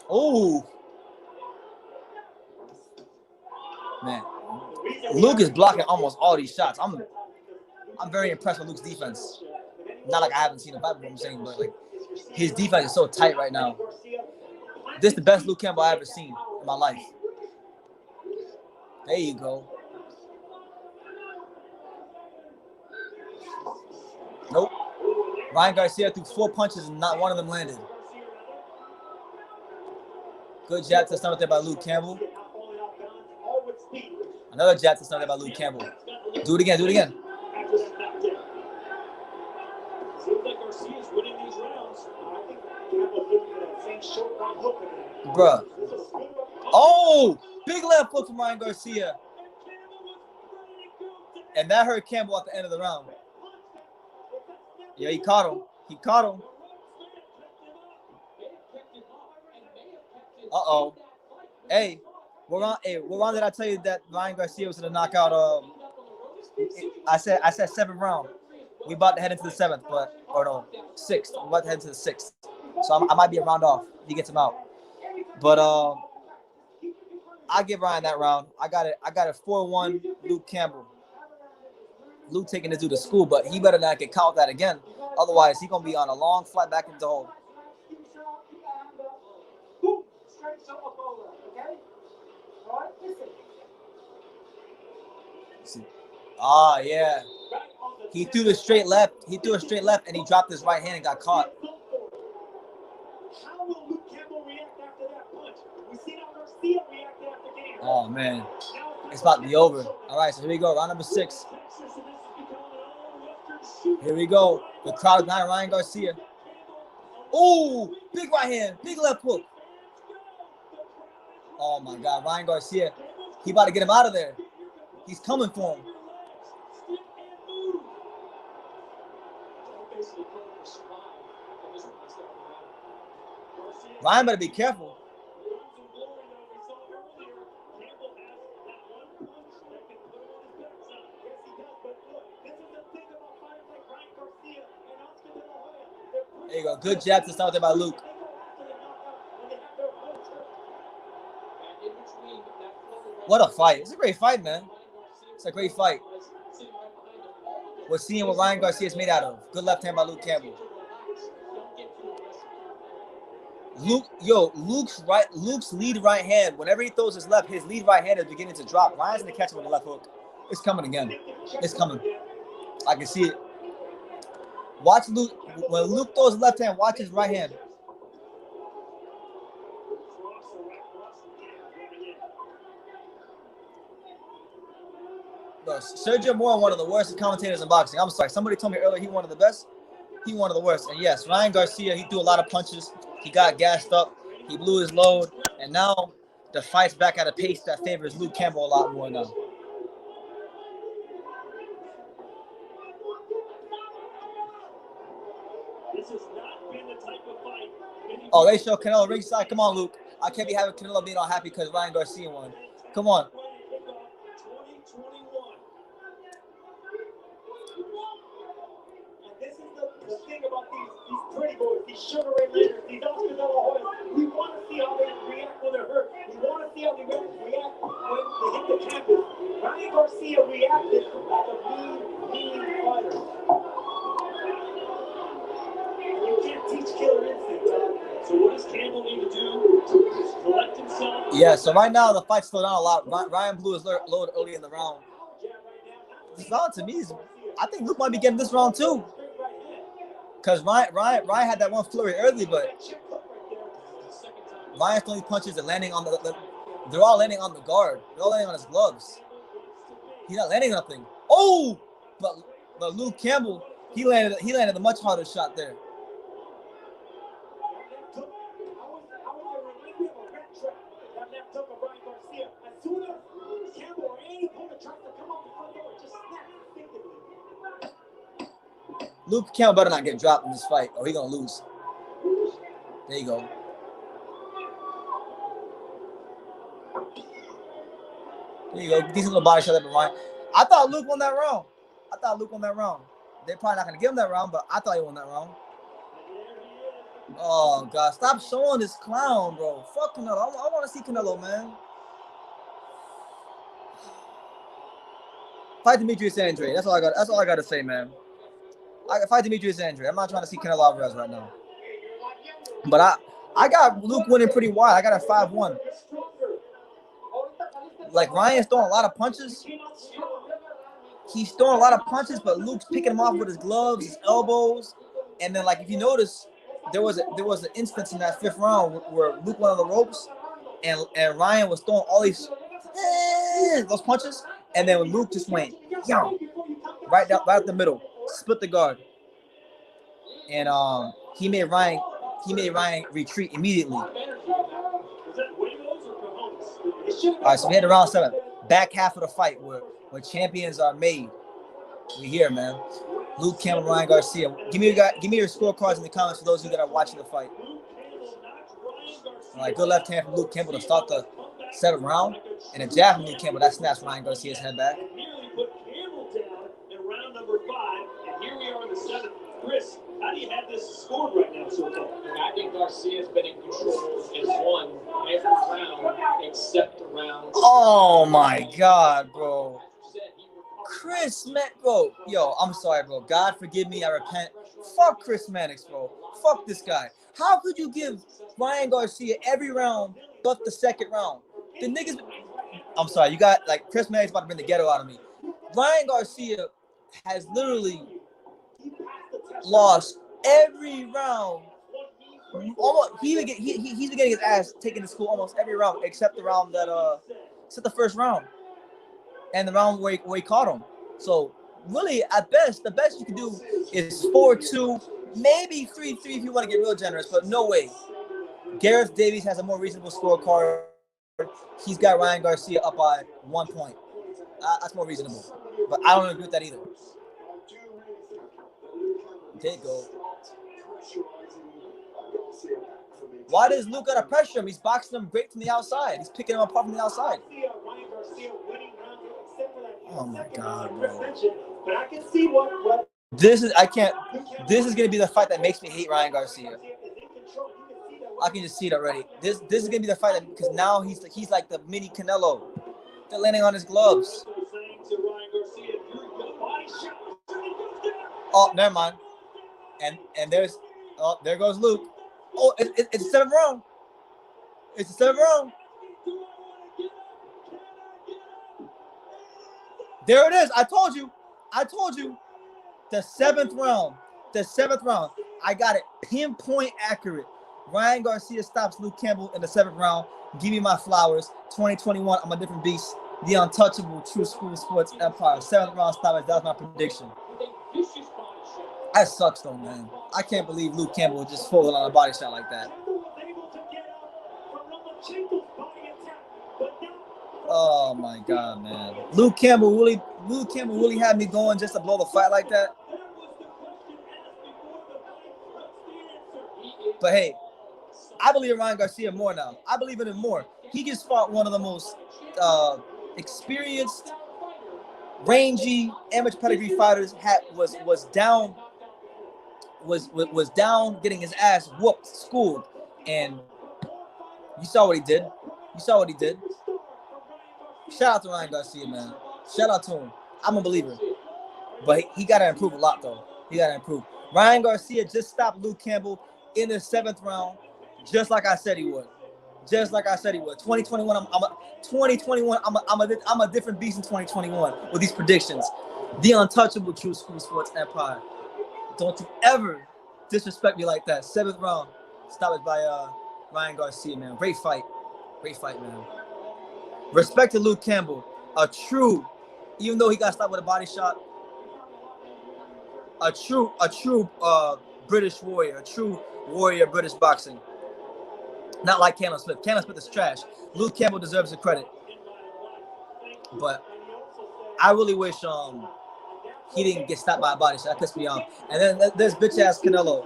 Oh. Man. Luke is blocking almost all these shots. I'm very impressed with Luke's defense. Not like I haven't seen him fight before, I'm saying, but like his defense is so tight right now. This is the best Luke Campbell I've ever seen in my life. There you go. Nope. Ryan Garcia threw 4 punches and not one of them landed. Good jab to the stomach there by Luke Campbell. Another jab to the stomach there by Luke Campbell. Do it again, do it again. Bruh. Oh! Big left hook from Ryan Garcia. And that hurt Campbell at the end of the round. Yeah, he caught him. He caught him. Uh-oh. Hey, what round did I tell you that Ryan Garcia was going to knock out? I said 7th round. We about to head into the 7th, or no, 6th. We're about to head into the 6th. So I might be a round off if he gets him out. But I'll give Ryan that round. I got it 4-1 Luke Campbell. Luke taking this dude to school, but he better not get caught with that again. Otherwise, he's going to be on a long flight back into the hole. Ah, yeah. He threw the straight left. He threw a straight left, and he dropped his right hand and got caught. How will Luke Campbell react after that punch? We've seen how Garcia react after game. Oh, man. It's about to be over. All right, so here we go. Round number 6. Here we go. The crowd is behind Ryan Garcia. Oh, big right hand. Big left hook. Oh, my God. Ryan Garcia. He about to get him out of there. He's coming for him. Ryan better be careful. There you go. Good jab to start there by Luke. What a fight. It's a great fight, man. It's a great fight. We're seeing what Ryan Garcia is made out of. Good left hand by Luke Campbell. Luke's lead right hand, whenever he throws his left, his lead right hand is beginning to drop. Ryan's going to catch him with the left hook. It's coming again. It's coming. I can see it. Watch Luke. When Luke throws his left hand, watch his right hand. Sergio Mora, one of the worst commentators in boxing. I'm sorry. Somebody told me earlier he one of the best. He one of the worst. And yes, Ryan Garcia, he threw a lot of punches. He got gassed up. He blew his load. And now the fight's back at a pace that favors Luke Campbell a lot more now. This has not been the type of fight. Oh, they show Canelo ringside. Come on, Luke. I can't be having Canelo being all happy because Ryan Garcia won. Come on. 2021. And this is the thing about these pretty boys, these Sugar Ray Leonard, these Oscar De La Hoya. We want to see how they react when they're hurt. We want to see how they react when they hit the canvas. Ryan Garcia reacted like a mean fighter. You can't teach killer instinct. So what does Campbell need to do to collect himself? Yeah, so right now the fight's slowed down a lot. Ryan blew his load early in the round. This round to me is, I think Luke might be getting this round too. Because Ryan had that one flurry early, but Ryan's throwing punches and landing on they're all landing on the guard. They're all landing on his gloves. He's not landing nothing. Oh, but Luke Campbell, he landed a much harder shot there. Luke Campbell better not get dropped in this fight, or he's gonna lose. There you go. There you go. Decent little body shot up in Ryan. I thought Luke won that round. They're probably not gonna give him that round, but I thought he won that round. Oh God, stop showing this clown, bro. Fuck Canelo. I want to see Canelo, man. Fight Demetrius Andre. That's all I got to say, man. I can fight Demetrius Andre. I'm not trying to see Canelo Alvarez right now. But I got Luke winning pretty wide. I got a 5-1. Like, Ryan's throwing a lot of punches. He's throwing a lot of punches, but Luke's picking him off with his gloves, his elbows. And then, like, if you notice, there was an instance in that 5th round where Luke went on the ropes and Ryan was throwing all these those punches. And then when Luke just went, right up the middle. Split the guard, and he made Ryan retreat immediately. All right, so we had round 7, back half of the fight where champions are made. We here, man. Luke Campbell, Ryan Garcia. Give me your scorecards in the comments for those of you that are watching the fight. All right, good left hand from Luke Campbell to start the 7th round, and a jab from Luke Campbell that snaps Ryan Garcia's head back. Here we are in the 7th. Chris, how do you have this scored right now so far? I think Garcia's been in control and won every round except the round. Oh my God, bro. Chris bro. Yo, I'm sorry, bro. God forgive me. I repent. Fuck Chris Mannix, bro. Fuck this guy. How could you give Ryan Garcia every round but the 2nd round? The niggas. I'm sorry. You got, like, Chris Mannix about to bring the ghetto out of me. Ryan Garcia has literally lost every round. Almost, he's been getting his ass taken to school almost every round except the round except the 1st round and the round where he caught him. So really, at best, the best you can do is 4-2, maybe 3-3 if you want to get real generous, but no way. Gareth Davies has a more reasonable scorecard. He's got Ryan Garcia up by 1 point. That's more reasonable, but I don't agree with that either. There you go. Why does Luke gotta pressure him? He's boxing him great from the outside. He's picking him apart from the outside. Oh my God, bro. But I can see what This is gonna be the fight that makes me hate Ryan Garcia. I can just see it already. This is gonna be the fight because now he's like the mini Canelo. They're landing on his gloves. Oh, never mind. And there goes Luke. Oh, it's the 7th round. It's the 7th round. There it is. I told you. The 7th round. The 7th round. I got it pinpoint accurate. Ryan Garcia stops Luke Campbell in the 7th round. Give me my flowers. 2021. I'm a different beast. The untouchable True School Sports Empire. 7th round stoppage. That was my prediction. That sucks though, man. I can't believe Luke Campbell just folded on a body shot like that. Oh my God, man. Luke Campbell really had me going just to blow the fight like that. But hey, I believe in Ryan Garcia more now. I believe in him more. He just fought one of the most experienced, rangy, amateur pedigree fighters. Was down getting his ass whooped, schooled, and you saw what he did. Shout out to Ryan Garcia, man. Shout out to him. I'm a believer. But he got to improve a lot, though. He got to improve. Ryan Garcia just stopped Luke Campbell in the 7th round, just like I said he would. 2021, I'm a different beast in 2021 with these predictions. The untouchable True School Sports Empire. Don't you ever disrespect me like that. 7th round, stoppage by Ryan Garcia, man. Great fight, man. Respect to Luke Campbell, even though he got stopped with a body shot, a true British warrior, a true warrior of British boxing. Not like Callum Smith. Callum Smith is trash. Luke Campbell deserves the credit. But I really wish he didn't get stopped by a body shot. That pissed me off. And then there's bitch ass Canelo.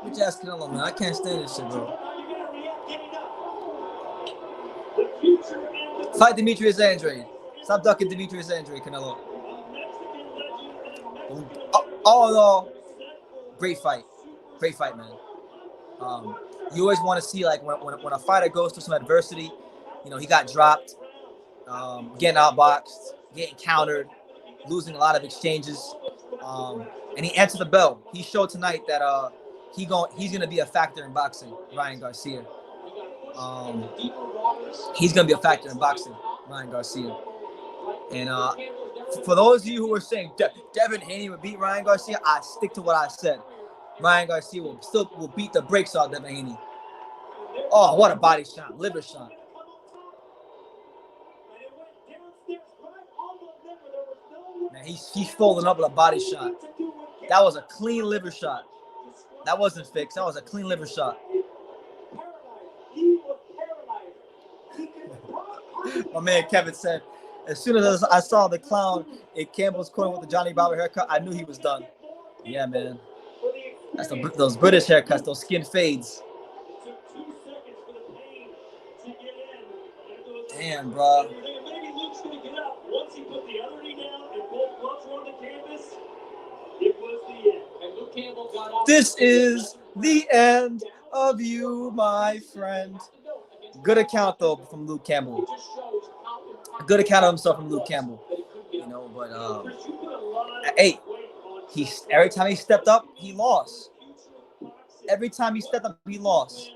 Man. I can't stand this shit, bro. Fight Demetrius Andrade. Stop ducking Demetrius Andrade, Canelo. All in all, great fight, man. You always want to see, like, when a fighter goes through some adversity, you know, he got dropped, getting outboxed, getting countered, losing a lot of exchanges, and he answered the bell. He showed tonight that he's gonna be a factor in boxing. Ryan Garcia. He's gonna be a factor in boxing. Ryan Garcia. And for those of you who are saying Devin Haney would beat Ryan Garcia, I stick to what I said. Ryan Garcia will beat the brakes off Devin Haney. Oh, what a body shot, liver shot. Man, he's folding up with a body shot. That was a clean liver shot. That wasn't fixed. That was a clean liver shot. My man Kevin said, as soon as I saw the clown in Campbell's corner with the Johnny Barber haircut, I knew he was done. Yeah, man. That's those British haircuts, those skin fades. Damn, bro. This is the end of you, my friend. Good account, though, from Luke Campbell. Good account of himself from Luke Campbell. You know, but, hey, every time he stepped up, he lost. Every time he stepped up, he lost.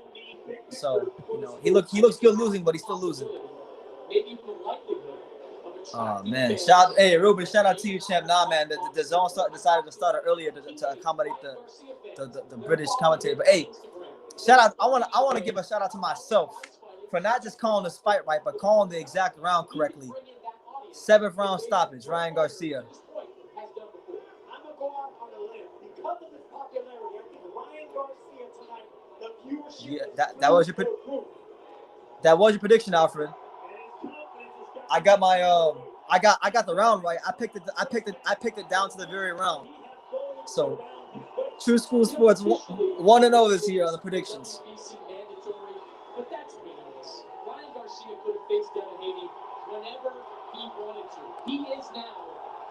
So, you know, he looks good losing, but he's still losing. Oh, man. Hey, Ruben, shout out to you, champ. Nah, man, the zone decided to start earlier to accommodate the British commentator. But, hey, shout out. I want to give a shout out to myself for not just calling the fight right, but calling the exact round correctly. 7th round stoppage, Ryan Garcia. Yeah, that was your prediction, Alfred. I got my I got the round right. I picked it down to the very round. So True School Sports 1-0 this year on the predictions. But that's meaningless. Ryan Garcia could have faced Devin Haney whenever he wanted to. He is now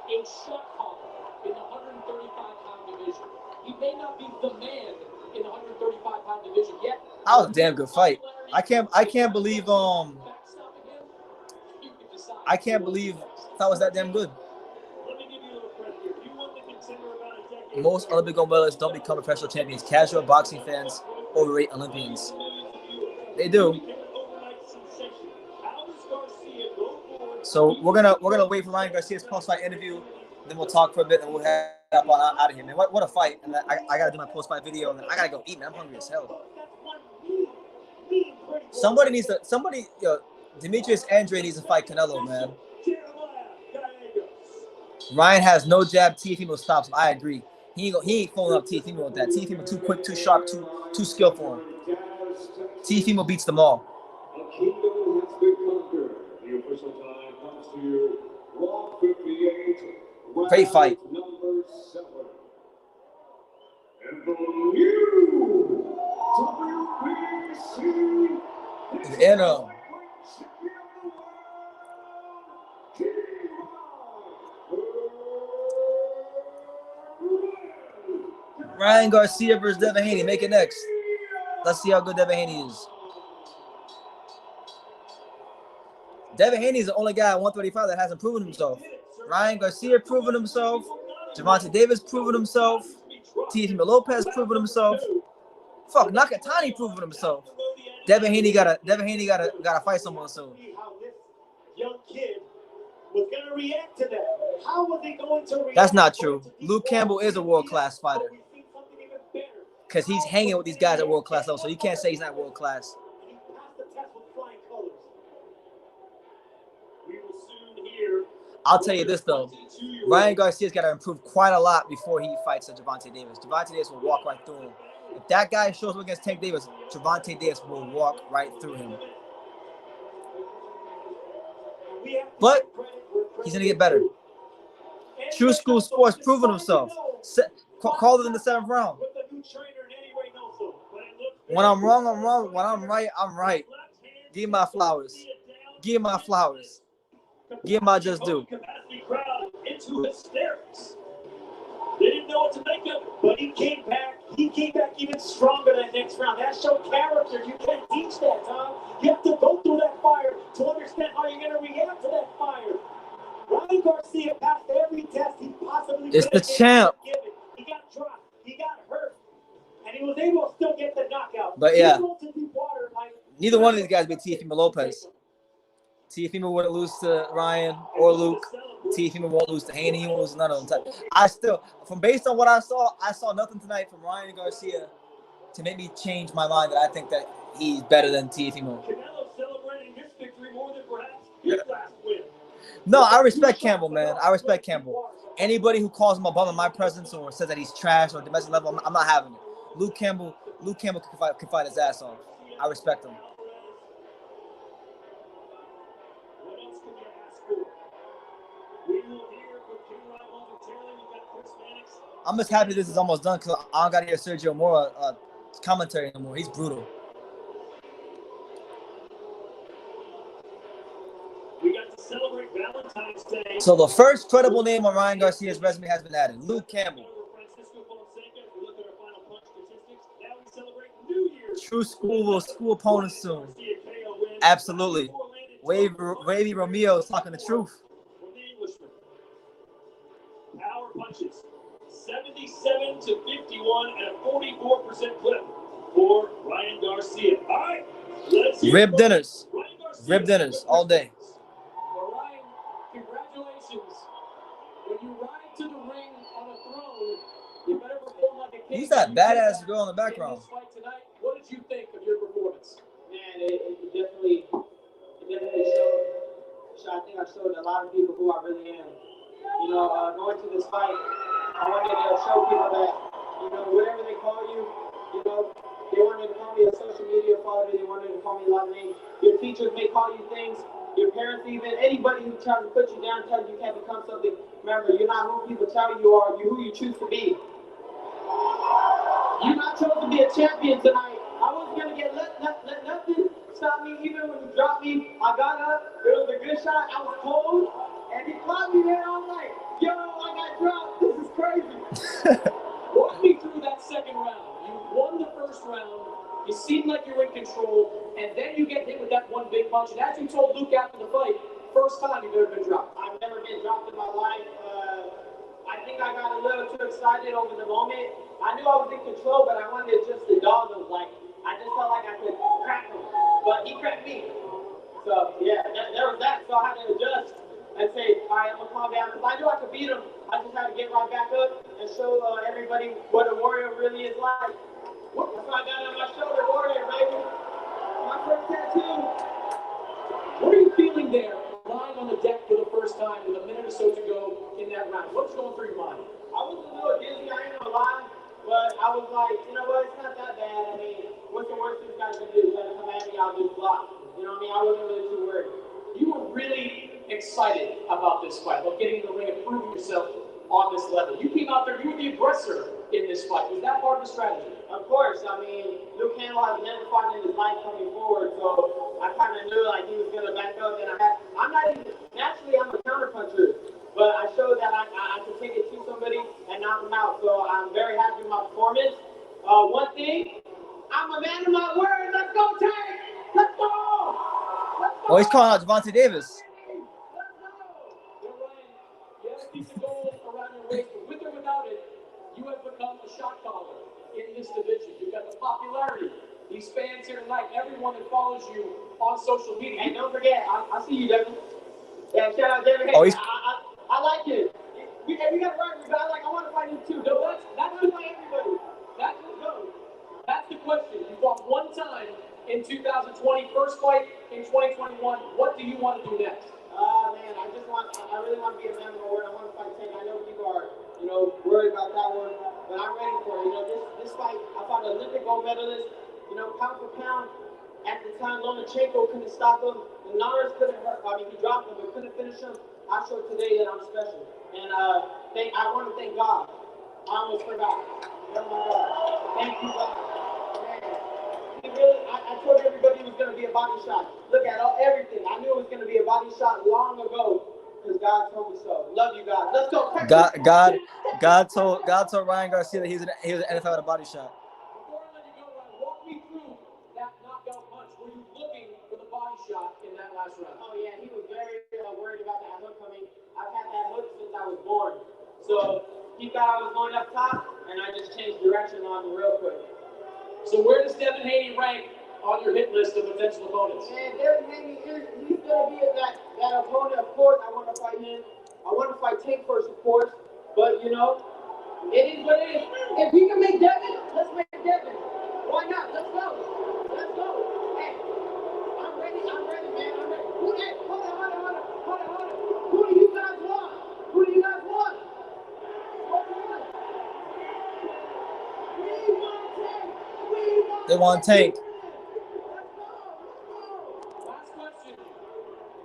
a shot caller in the 135-pound division. He may not be the man in the 135-pound division yet. That was a damn good fight. I can't believe that was that damn good. Most Olympic gold medalists don't become professional champions. Casual boxing fans overrate Olympians. They do. So we're gonna wait for Ryan Garcia's post-fight interview. Then we'll talk for a bit, and we'll head up on out of here, man. What a fight! And I gotta do my post-fight video, and then I gotta go eat, man. I'm hungry as hell. Demetrius Andrade needs to fight Canelo, man. Ryan has no jab, Teofimo stops him. I agree. He ain't following up Teofimo with that. Teofimo too quick, too sharp, too skillful for him. Teofimo beats them all. Great fight. Interim. Ryan Garcia versus Devin Haney. Make it next. Let's see how good Devin Haney is. Devin Haney is the only guy at 135 that hasn't proven himself. Ryan Garcia proven himself. Gervonta Davis proven himself. Teofimo Lopez proven himself. Fuck, Nakatani proven himself. Devin Haney gotta fight someone soon. Young kid was gonna react to that. How was he going to react? That's not true. Luke Campbell is a world-class fighter. Because he's hanging with these guys at world-class level, so you can't say he's not world-class. I'll tell you this, though. Ryan Garcia's got to improve quite a lot before he fights Gervonta Davis. Gervonta Davis will walk right through him. If that guy shows up against Tank Davis, Gervonta Davis will walk right through him. But he's going to get better. True School Sports proving himself. Called it in the 7th round. When I'm wrong, I'm wrong. When I'm right, I'm right. Give my flowers. Give my flowers. Give my just due. Into hysterics. They didn't know what to make of it, but he came back. He came back even stronger that next round. That showed character. You can't teach that, Tom. You have to go through that fire to understand how you're going to react to that fire. Ryan Garcia passed every test he possibly could. It's the champ. He got dropped. He got hurt. And he was able to still get the knockout. But yeah, neither one of these guys beat Teofimo Lopez. Teofimo wouldn't lose to Ryan or Luke. Teofimo won't lose to Haney. He won't lose to none of them. Based on what I saw nothing tonight from Ryan Garcia to make me change my mind that I think that he's better than Teofimo. No, I respect Campbell, man. I respect Campbell. Anybody who calls him a bum in my presence or says that he's trash or domestic level, I'm not having it. Luke Campbell can fight his ass off. I respect him. I'm just happy this is almost done because I don't got to hear Sergio Mora commentary anymore. He's brutal. We got to celebrate Valentine's Day. So the first credible name on Ryan Garcia's resume has been added. Luke Campbell. True School opponents soon. Absolutely. Wavy Romeo is talking the truth. Power punches. 77 to 51 and a 44% clip for Ryan Garcia. All right, let's Rib dinners. Rib dinners all day. Well, Ryan, congratulations. When you ride to the ring on a throne, you better perform like a king. Who's that badass girl in the background? Tonight, what did you think of your performance? Man, it definitely showed. I think I showed a lot of people who I really am. You know, going to this fight, I wanted to show people that, you know, whatever they call you, you know, they wanted to call me a social media father, they wanted to call me a lot of names. Your teachers may call you things, your parents even, anybody who tries to put you down, tells you can't become something. Remember, you're not who people tell you are, you're who you choose to be. You're not chosen to be a champion tonight. I wasn't going to get let nothing stop me, even when you dropped me. I got up, it was a good shot, I was cold. And he caught me there. I was like, yo, I got dropped. This is crazy. Walk me through that second round. You won the first round. You seemed like you were in control. And then you get hit with that one big punch. And as you told Luke after the fight, first time you've ever been dropped. I've never been dropped in my life. I think I got a little too excited over the moment. I knew I was in control, but I wanted just the dog. I just felt like I could crack him. But he cracked me. So, yeah, there was that. So I had to adjust. And say, all right, I'm going to calm down. Because I knew I could beat him. I just had to get right back up and show everybody what a warrior really is like. That's why I got on my shoulder, warrior, baby. My first tattoo. What are you feeling there, lying on the deck for the first time with a minute or so to go in that round? What's going through your mind? I was a little dizzy. I ain't gonna guys can do is try to come at me, I'll just block. You know what I mean? I wasn't really too worried. You were really excited about this fight, about getting in the ring and proving yourself on this level. You came out there, you were the aggressor in this fight. Was that part of the strategy? Of course. I mean, Luke Campbell has never fought in his life coming forward, so I kind of knew like he was going to back up. And I'm not even, naturally I'm a counter puncher, but I showed that I could take it to somebody and knock him out. So I'm very happy with my performance. One thing, I'm a man of my word. Let's go, Tank! Let's go! Let's go! Oh, he's calling out Gervonta Davis. You have a piece of gold around your waist, but with or without it, you have become a shot caller in this division. You've got the popularity. These fans here tonight, everyone that follows you on social media. And don't forget, I see you, Devin. Yeah, shout out Devin. Hey, Oh, he's... I like it. We got to run, but I want to fight you too. No, that's everybody. That's the question. You fought one time in 2020, first fight in 2021. What do you want to do next? Man, I really want to be a man of my word. I want to fight Tank. I know people are, worried about that one, but I'm ready for it. This fight, I fought an Olympic gold medalist. Pound for pound. At the time, Lomachenko couldn't stop him. The Naras couldn't hurt. I mean, he dropped him, but couldn't finish him. I showed today that I'm special, and I want to thank God. I almost forgot. Oh my God! Thank you, God. Man, I told everybody it was going to be a body shot. Look at everything. I knew it was going to be a body shot long ago because God told me so. Love you, God. Let's go. God told Ryan Garcia that he was an NFL with a body shot. Before I let you go, Ryan, walk me through that knockout punch. Were you looking for the body shot in that last round? Oh yeah, he was very worried about that hook coming. I've had that hook since I was born. So he thought I was going up top, and I just changed direction on him real quick. So where does Devin Haney rank on your hit list of potential opponents? And Devin Haney, he's going to be that opponent. Of course, I want to fight him. I want to fight Tank first, of course. But, it is what it is. If we can make Devin, let's make Devin. Why not? Let's go. Let's go. Hey, I'm ready, man. I'm ready. Hold on. Who do you guys want? They want Tank. Last question.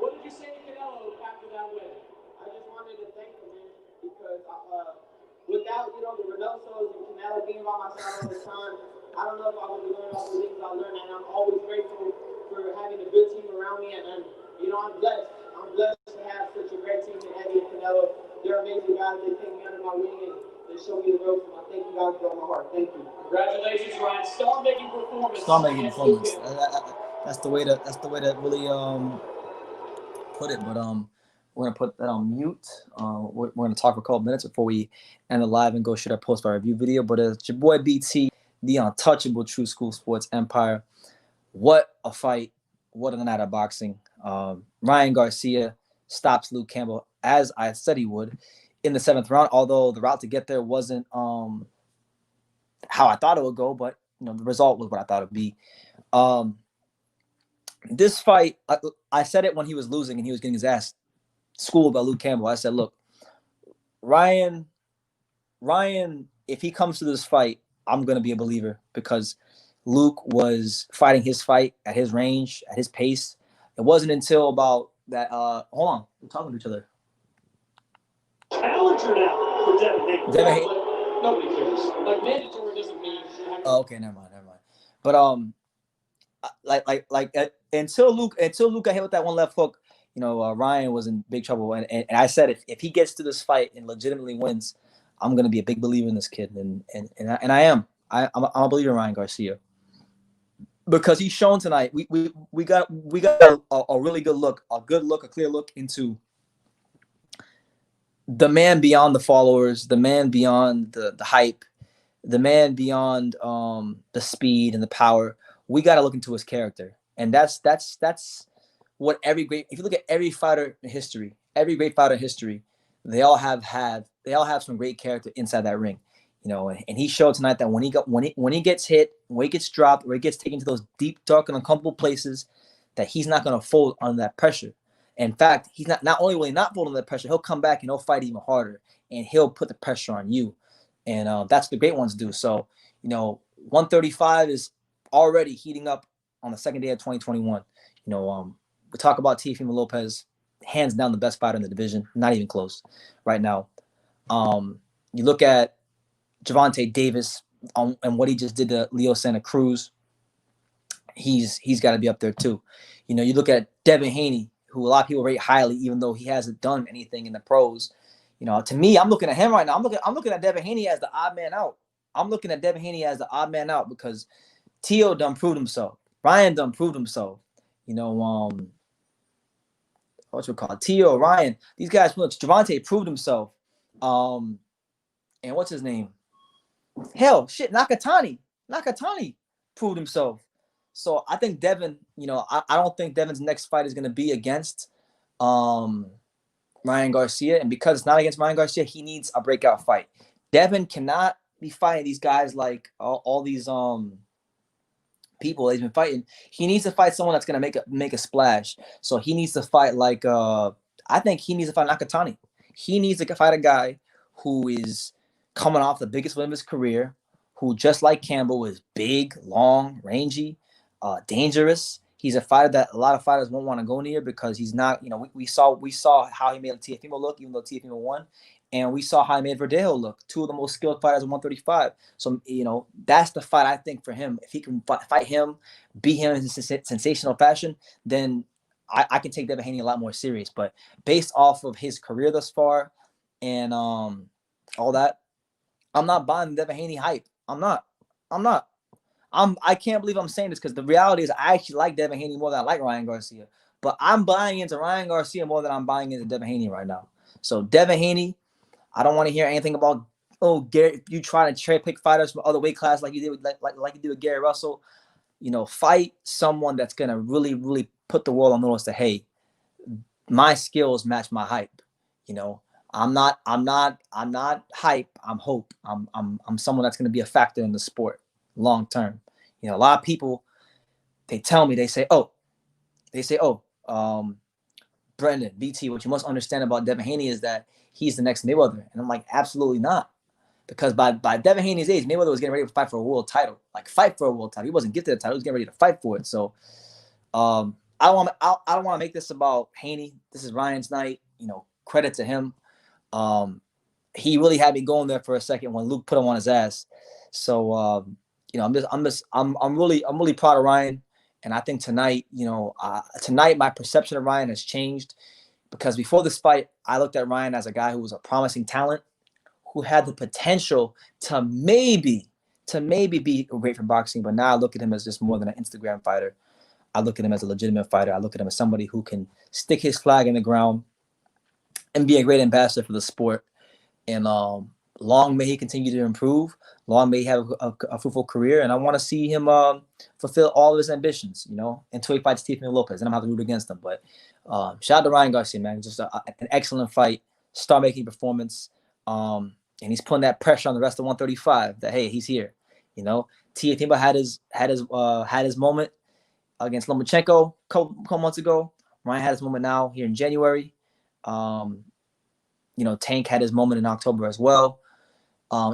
What did you say to Canelo after that win? I just wanted to thank him, man, because without, the Reynosos and Canelo being by my side all the time, I don't know if I would be learning all the things I learned, and I'm always grateful for having a good team around me, and I'm blessed. I'm blessed to have such a great team in Eddie and Canelo. They're amazing guys. They take me under my wing, and they show me the ropes, and I thank you guys with all my heart. Thank you. Congratulations, Ryan. Star-making performance. That's the way to really put it. But we're gonna put that on mute. We're gonna talk for a couple minutes before we end the live and go shoot our post-fight review video. But it's your boy BT, the untouchable True School Sports Empire. What a fight! What a night of boxing. Ryan Garcia stops Luke Campbell as I said he would in the 7th round. Although the route to get there wasn't how I thought it would go, but the result was what I thought it would be. This fight, I said it when he was losing and he was getting his ass schooled by Luke Campbell. I said, look, Ryan, if he comes to this fight, I'm going to be a believer because Luke was fighting his fight at his range, at his pace. It wasn't until about that. Hold on. We're talking to each other. Challenger now for Devin Haney. Nobody cares. Like, mandatory doesn't mean. Oh, okay, never mind. But until Luke got hit with that one left hook, Ryan was in big trouble. And I said if he gets to this fight and legitimately wins, I'm gonna be a big believer in this kid. And I am. I'm a believer in Ryan Garcia because he's shown tonight. We got a really good look, a clear look into the man beyond the followers, the man beyond the hype, the man beyond the speed and the power. We got to look into his character, and that's what every great. If you look at every great fighter in history, they all have some great character inside that ring, And he showed tonight that when he gets hit, when he gets dropped, when he gets taken to those deep, dark, and uncomfortable places, that he's not going to fold under that pressure. In fact, he's not only will he not fold under that pressure, he'll come back and he'll fight even harder, and he'll put the pressure on you. And that's what the great ones do. So, 135 is already heating up on the second day of 2021. We talk about Teofimo Lopez, hands down the best fighter in the division, not even close right now. You look at Gervonta Davis and what he just did to Leo Santa Cruz. He's got to be up there too. You look at Devin Haney, who a lot of people rate highly, even though he hasn't done anything in the pros. To me, I'm looking at him right now. I'm looking at Devin Haney as the odd man out. Because Tio done proved himself. Ryan done proved himself. What's it called? Tio, Ryan, these guys. Look, Gervonta proved himself. And what's his name? Hell, shit, Nakatani proved himself. So I think Devin, I don't think Devin's next fight is going to be against Ryan Garcia. And because it's not against Ryan Garcia, he needs a breakout fight. Devin cannot be fighting these guys like all these people he's been fighting. He needs to fight someone that's going to make a splash. So he needs to fight like I think he needs to fight Nakatani. He needs to fight a guy who is coming off the biggest win of his career, who just like Campbell is big, long, rangy, dangerous. He's a fighter that a lot of fighters won't want to go near because he's not. We saw how he made Teofimo look, even though Teofimo won, and we saw how he made Verdejo look. Two of the most skilled fighters at 135. So that's the fight I think for him. If he can fight him, beat him in sensational fashion, then I can take Devin Haney a lot more serious. But based off of his career thus far and all that, I'm not buying Devin Haney hype. I'm not. I can't believe I'm saying this because the reality is I actually like Devin Haney more than I like Ryan Garcia. But I'm buying into Ryan Garcia more than I'm buying into Devin Haney right now. So Devin Haney, I don't want to hear anything about Gary. You trying to cherry pick fighters from other weight class like you did with Gary Russell. Fight someone that's gonna really, really put the world on notice that hey, my skills match my hype. I'm not hype. I'm hope. I'm someone that's gonna be a factor in the sport long term. A lot of people, they say, Brendan, BT, what you must understand about Devin Haney is that he's the next Mayweather. And I'm like, absolutely not. Because by Devin Haney's age, Mayweather was getting ready to fight for a world title. He wasn't gifted the title. He was getting ready to fight for it. So I don't want to make this about Haney. This is Ryan's night. Credit to him. He really had me going there for a second when Luke put him on his ass. So I'm really proud of Ryan. And I think tonight, tonight my perception of Ryan has changed because before this fight, I looked at Ryan as a guy who was a promising talent, who had the potential to maybe be great for boxing. But now I look at him as just more than an Instagram fighter. I look at him as a legitimate fighter. I look at him as somebody who can stick his flag in the ground and be a great ambassador for the sport. And long may he continue to improve. Long may he have a fruitful career. And I want to see him fulfill all of his ambitions, until he fights Teofimo Lopez. And I'm going to have to root against him. But shout out to Ryan Garcia, man. Just an excellent fight, star-making performance. And he's putting that pressure on the rest of 135 that, hey, he's here. Teofimo had his moment against Lomachenko a couple months ago. Ryan had his moment now here in January. Tank had his moment in October as well.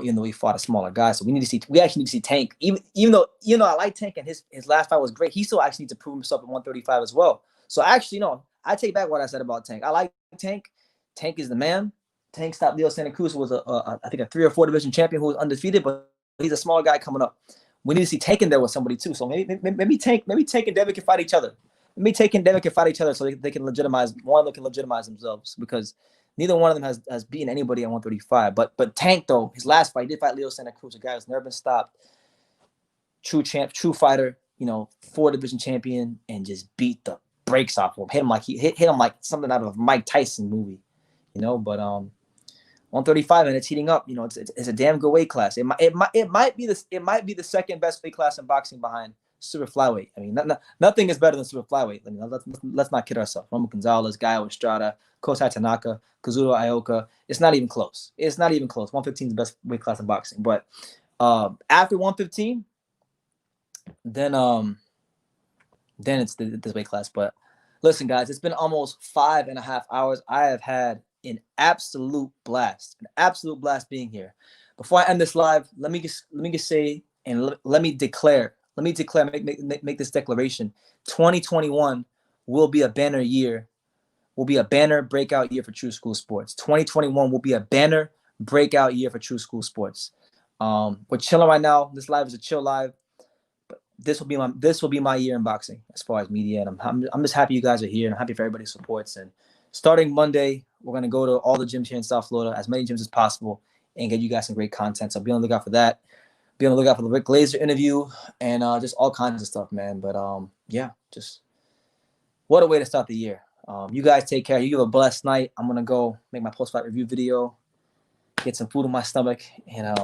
Even though he fought a smaller guy, so we actually need to see Tank. Even though I like Tank and his last fight was great, he still actually needs to prove himself at 135 as well. So actually, I take back what I said about Tank. I like Tank. Tank is the man. Tank stopped Leo Santa Cruz, who was I think a 3 or 4 division champion who was undefeated, but he's a smaller guy coming up. We need to see Tank in there with somebody too. So maybe Tank and Devin can fight each other. Maybe Tank and Devin can fight each other so they can legitimize themselves because neither one of them has beaten anybody at 135. But Tank, though, his last fight, he did fight Leo Santa Cruz, a guy who's never been stopped. True champ, true fighter, 4 division champion, and just beat the brakes off him. Hit him like something out of a Mike Tyson movie, But 135 and it's heating up. It's a damn good weight class. It might be the second best weight class in boxing behind super flyweight. I mean, nothing is better than super flyweight. Let's not kid ourselves. Roman Gonzalez, Gaio Estrada, Kosai Tanaka, Kazuto Ioka. It's not even close. 115 is the best weight class in boxing. But after 115, then it's this weight class. But listen, guys, it's been almost 5.5 hours. I have had an absolute blast being here. Before I end this live, let me just say and let me declare let me declare, make this declaration. 2021 will be a banner year. Will be a banner breakout year for True School Sports. 2021 will be a banner breakout year for True School Sports. We're chilling right now. This live is a chill live. But this will be my year in boxing as far as media, and I'm just happy you guys are here, and I'm happy for everybody's supports. And starting Monday, we're gonna go to all the gyms here in South Florida, as many gyms as possible, and get you guys some great content. So be on the lookout for that. Be on the lookout for the Rick Glazer interview and just all kinds of stuff, man. But yeah, just what a way to start the year. You guys take care. You have a blessed night. I'm gonna go make my post-fight review video, get some food in my stomach, and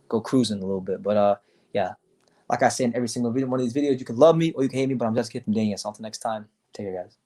go cruising a little bit. But yeah, like I say in every single video, one of these videos, you can love me or you can hate me, but I'm just kidding. So until next time, take care, guys.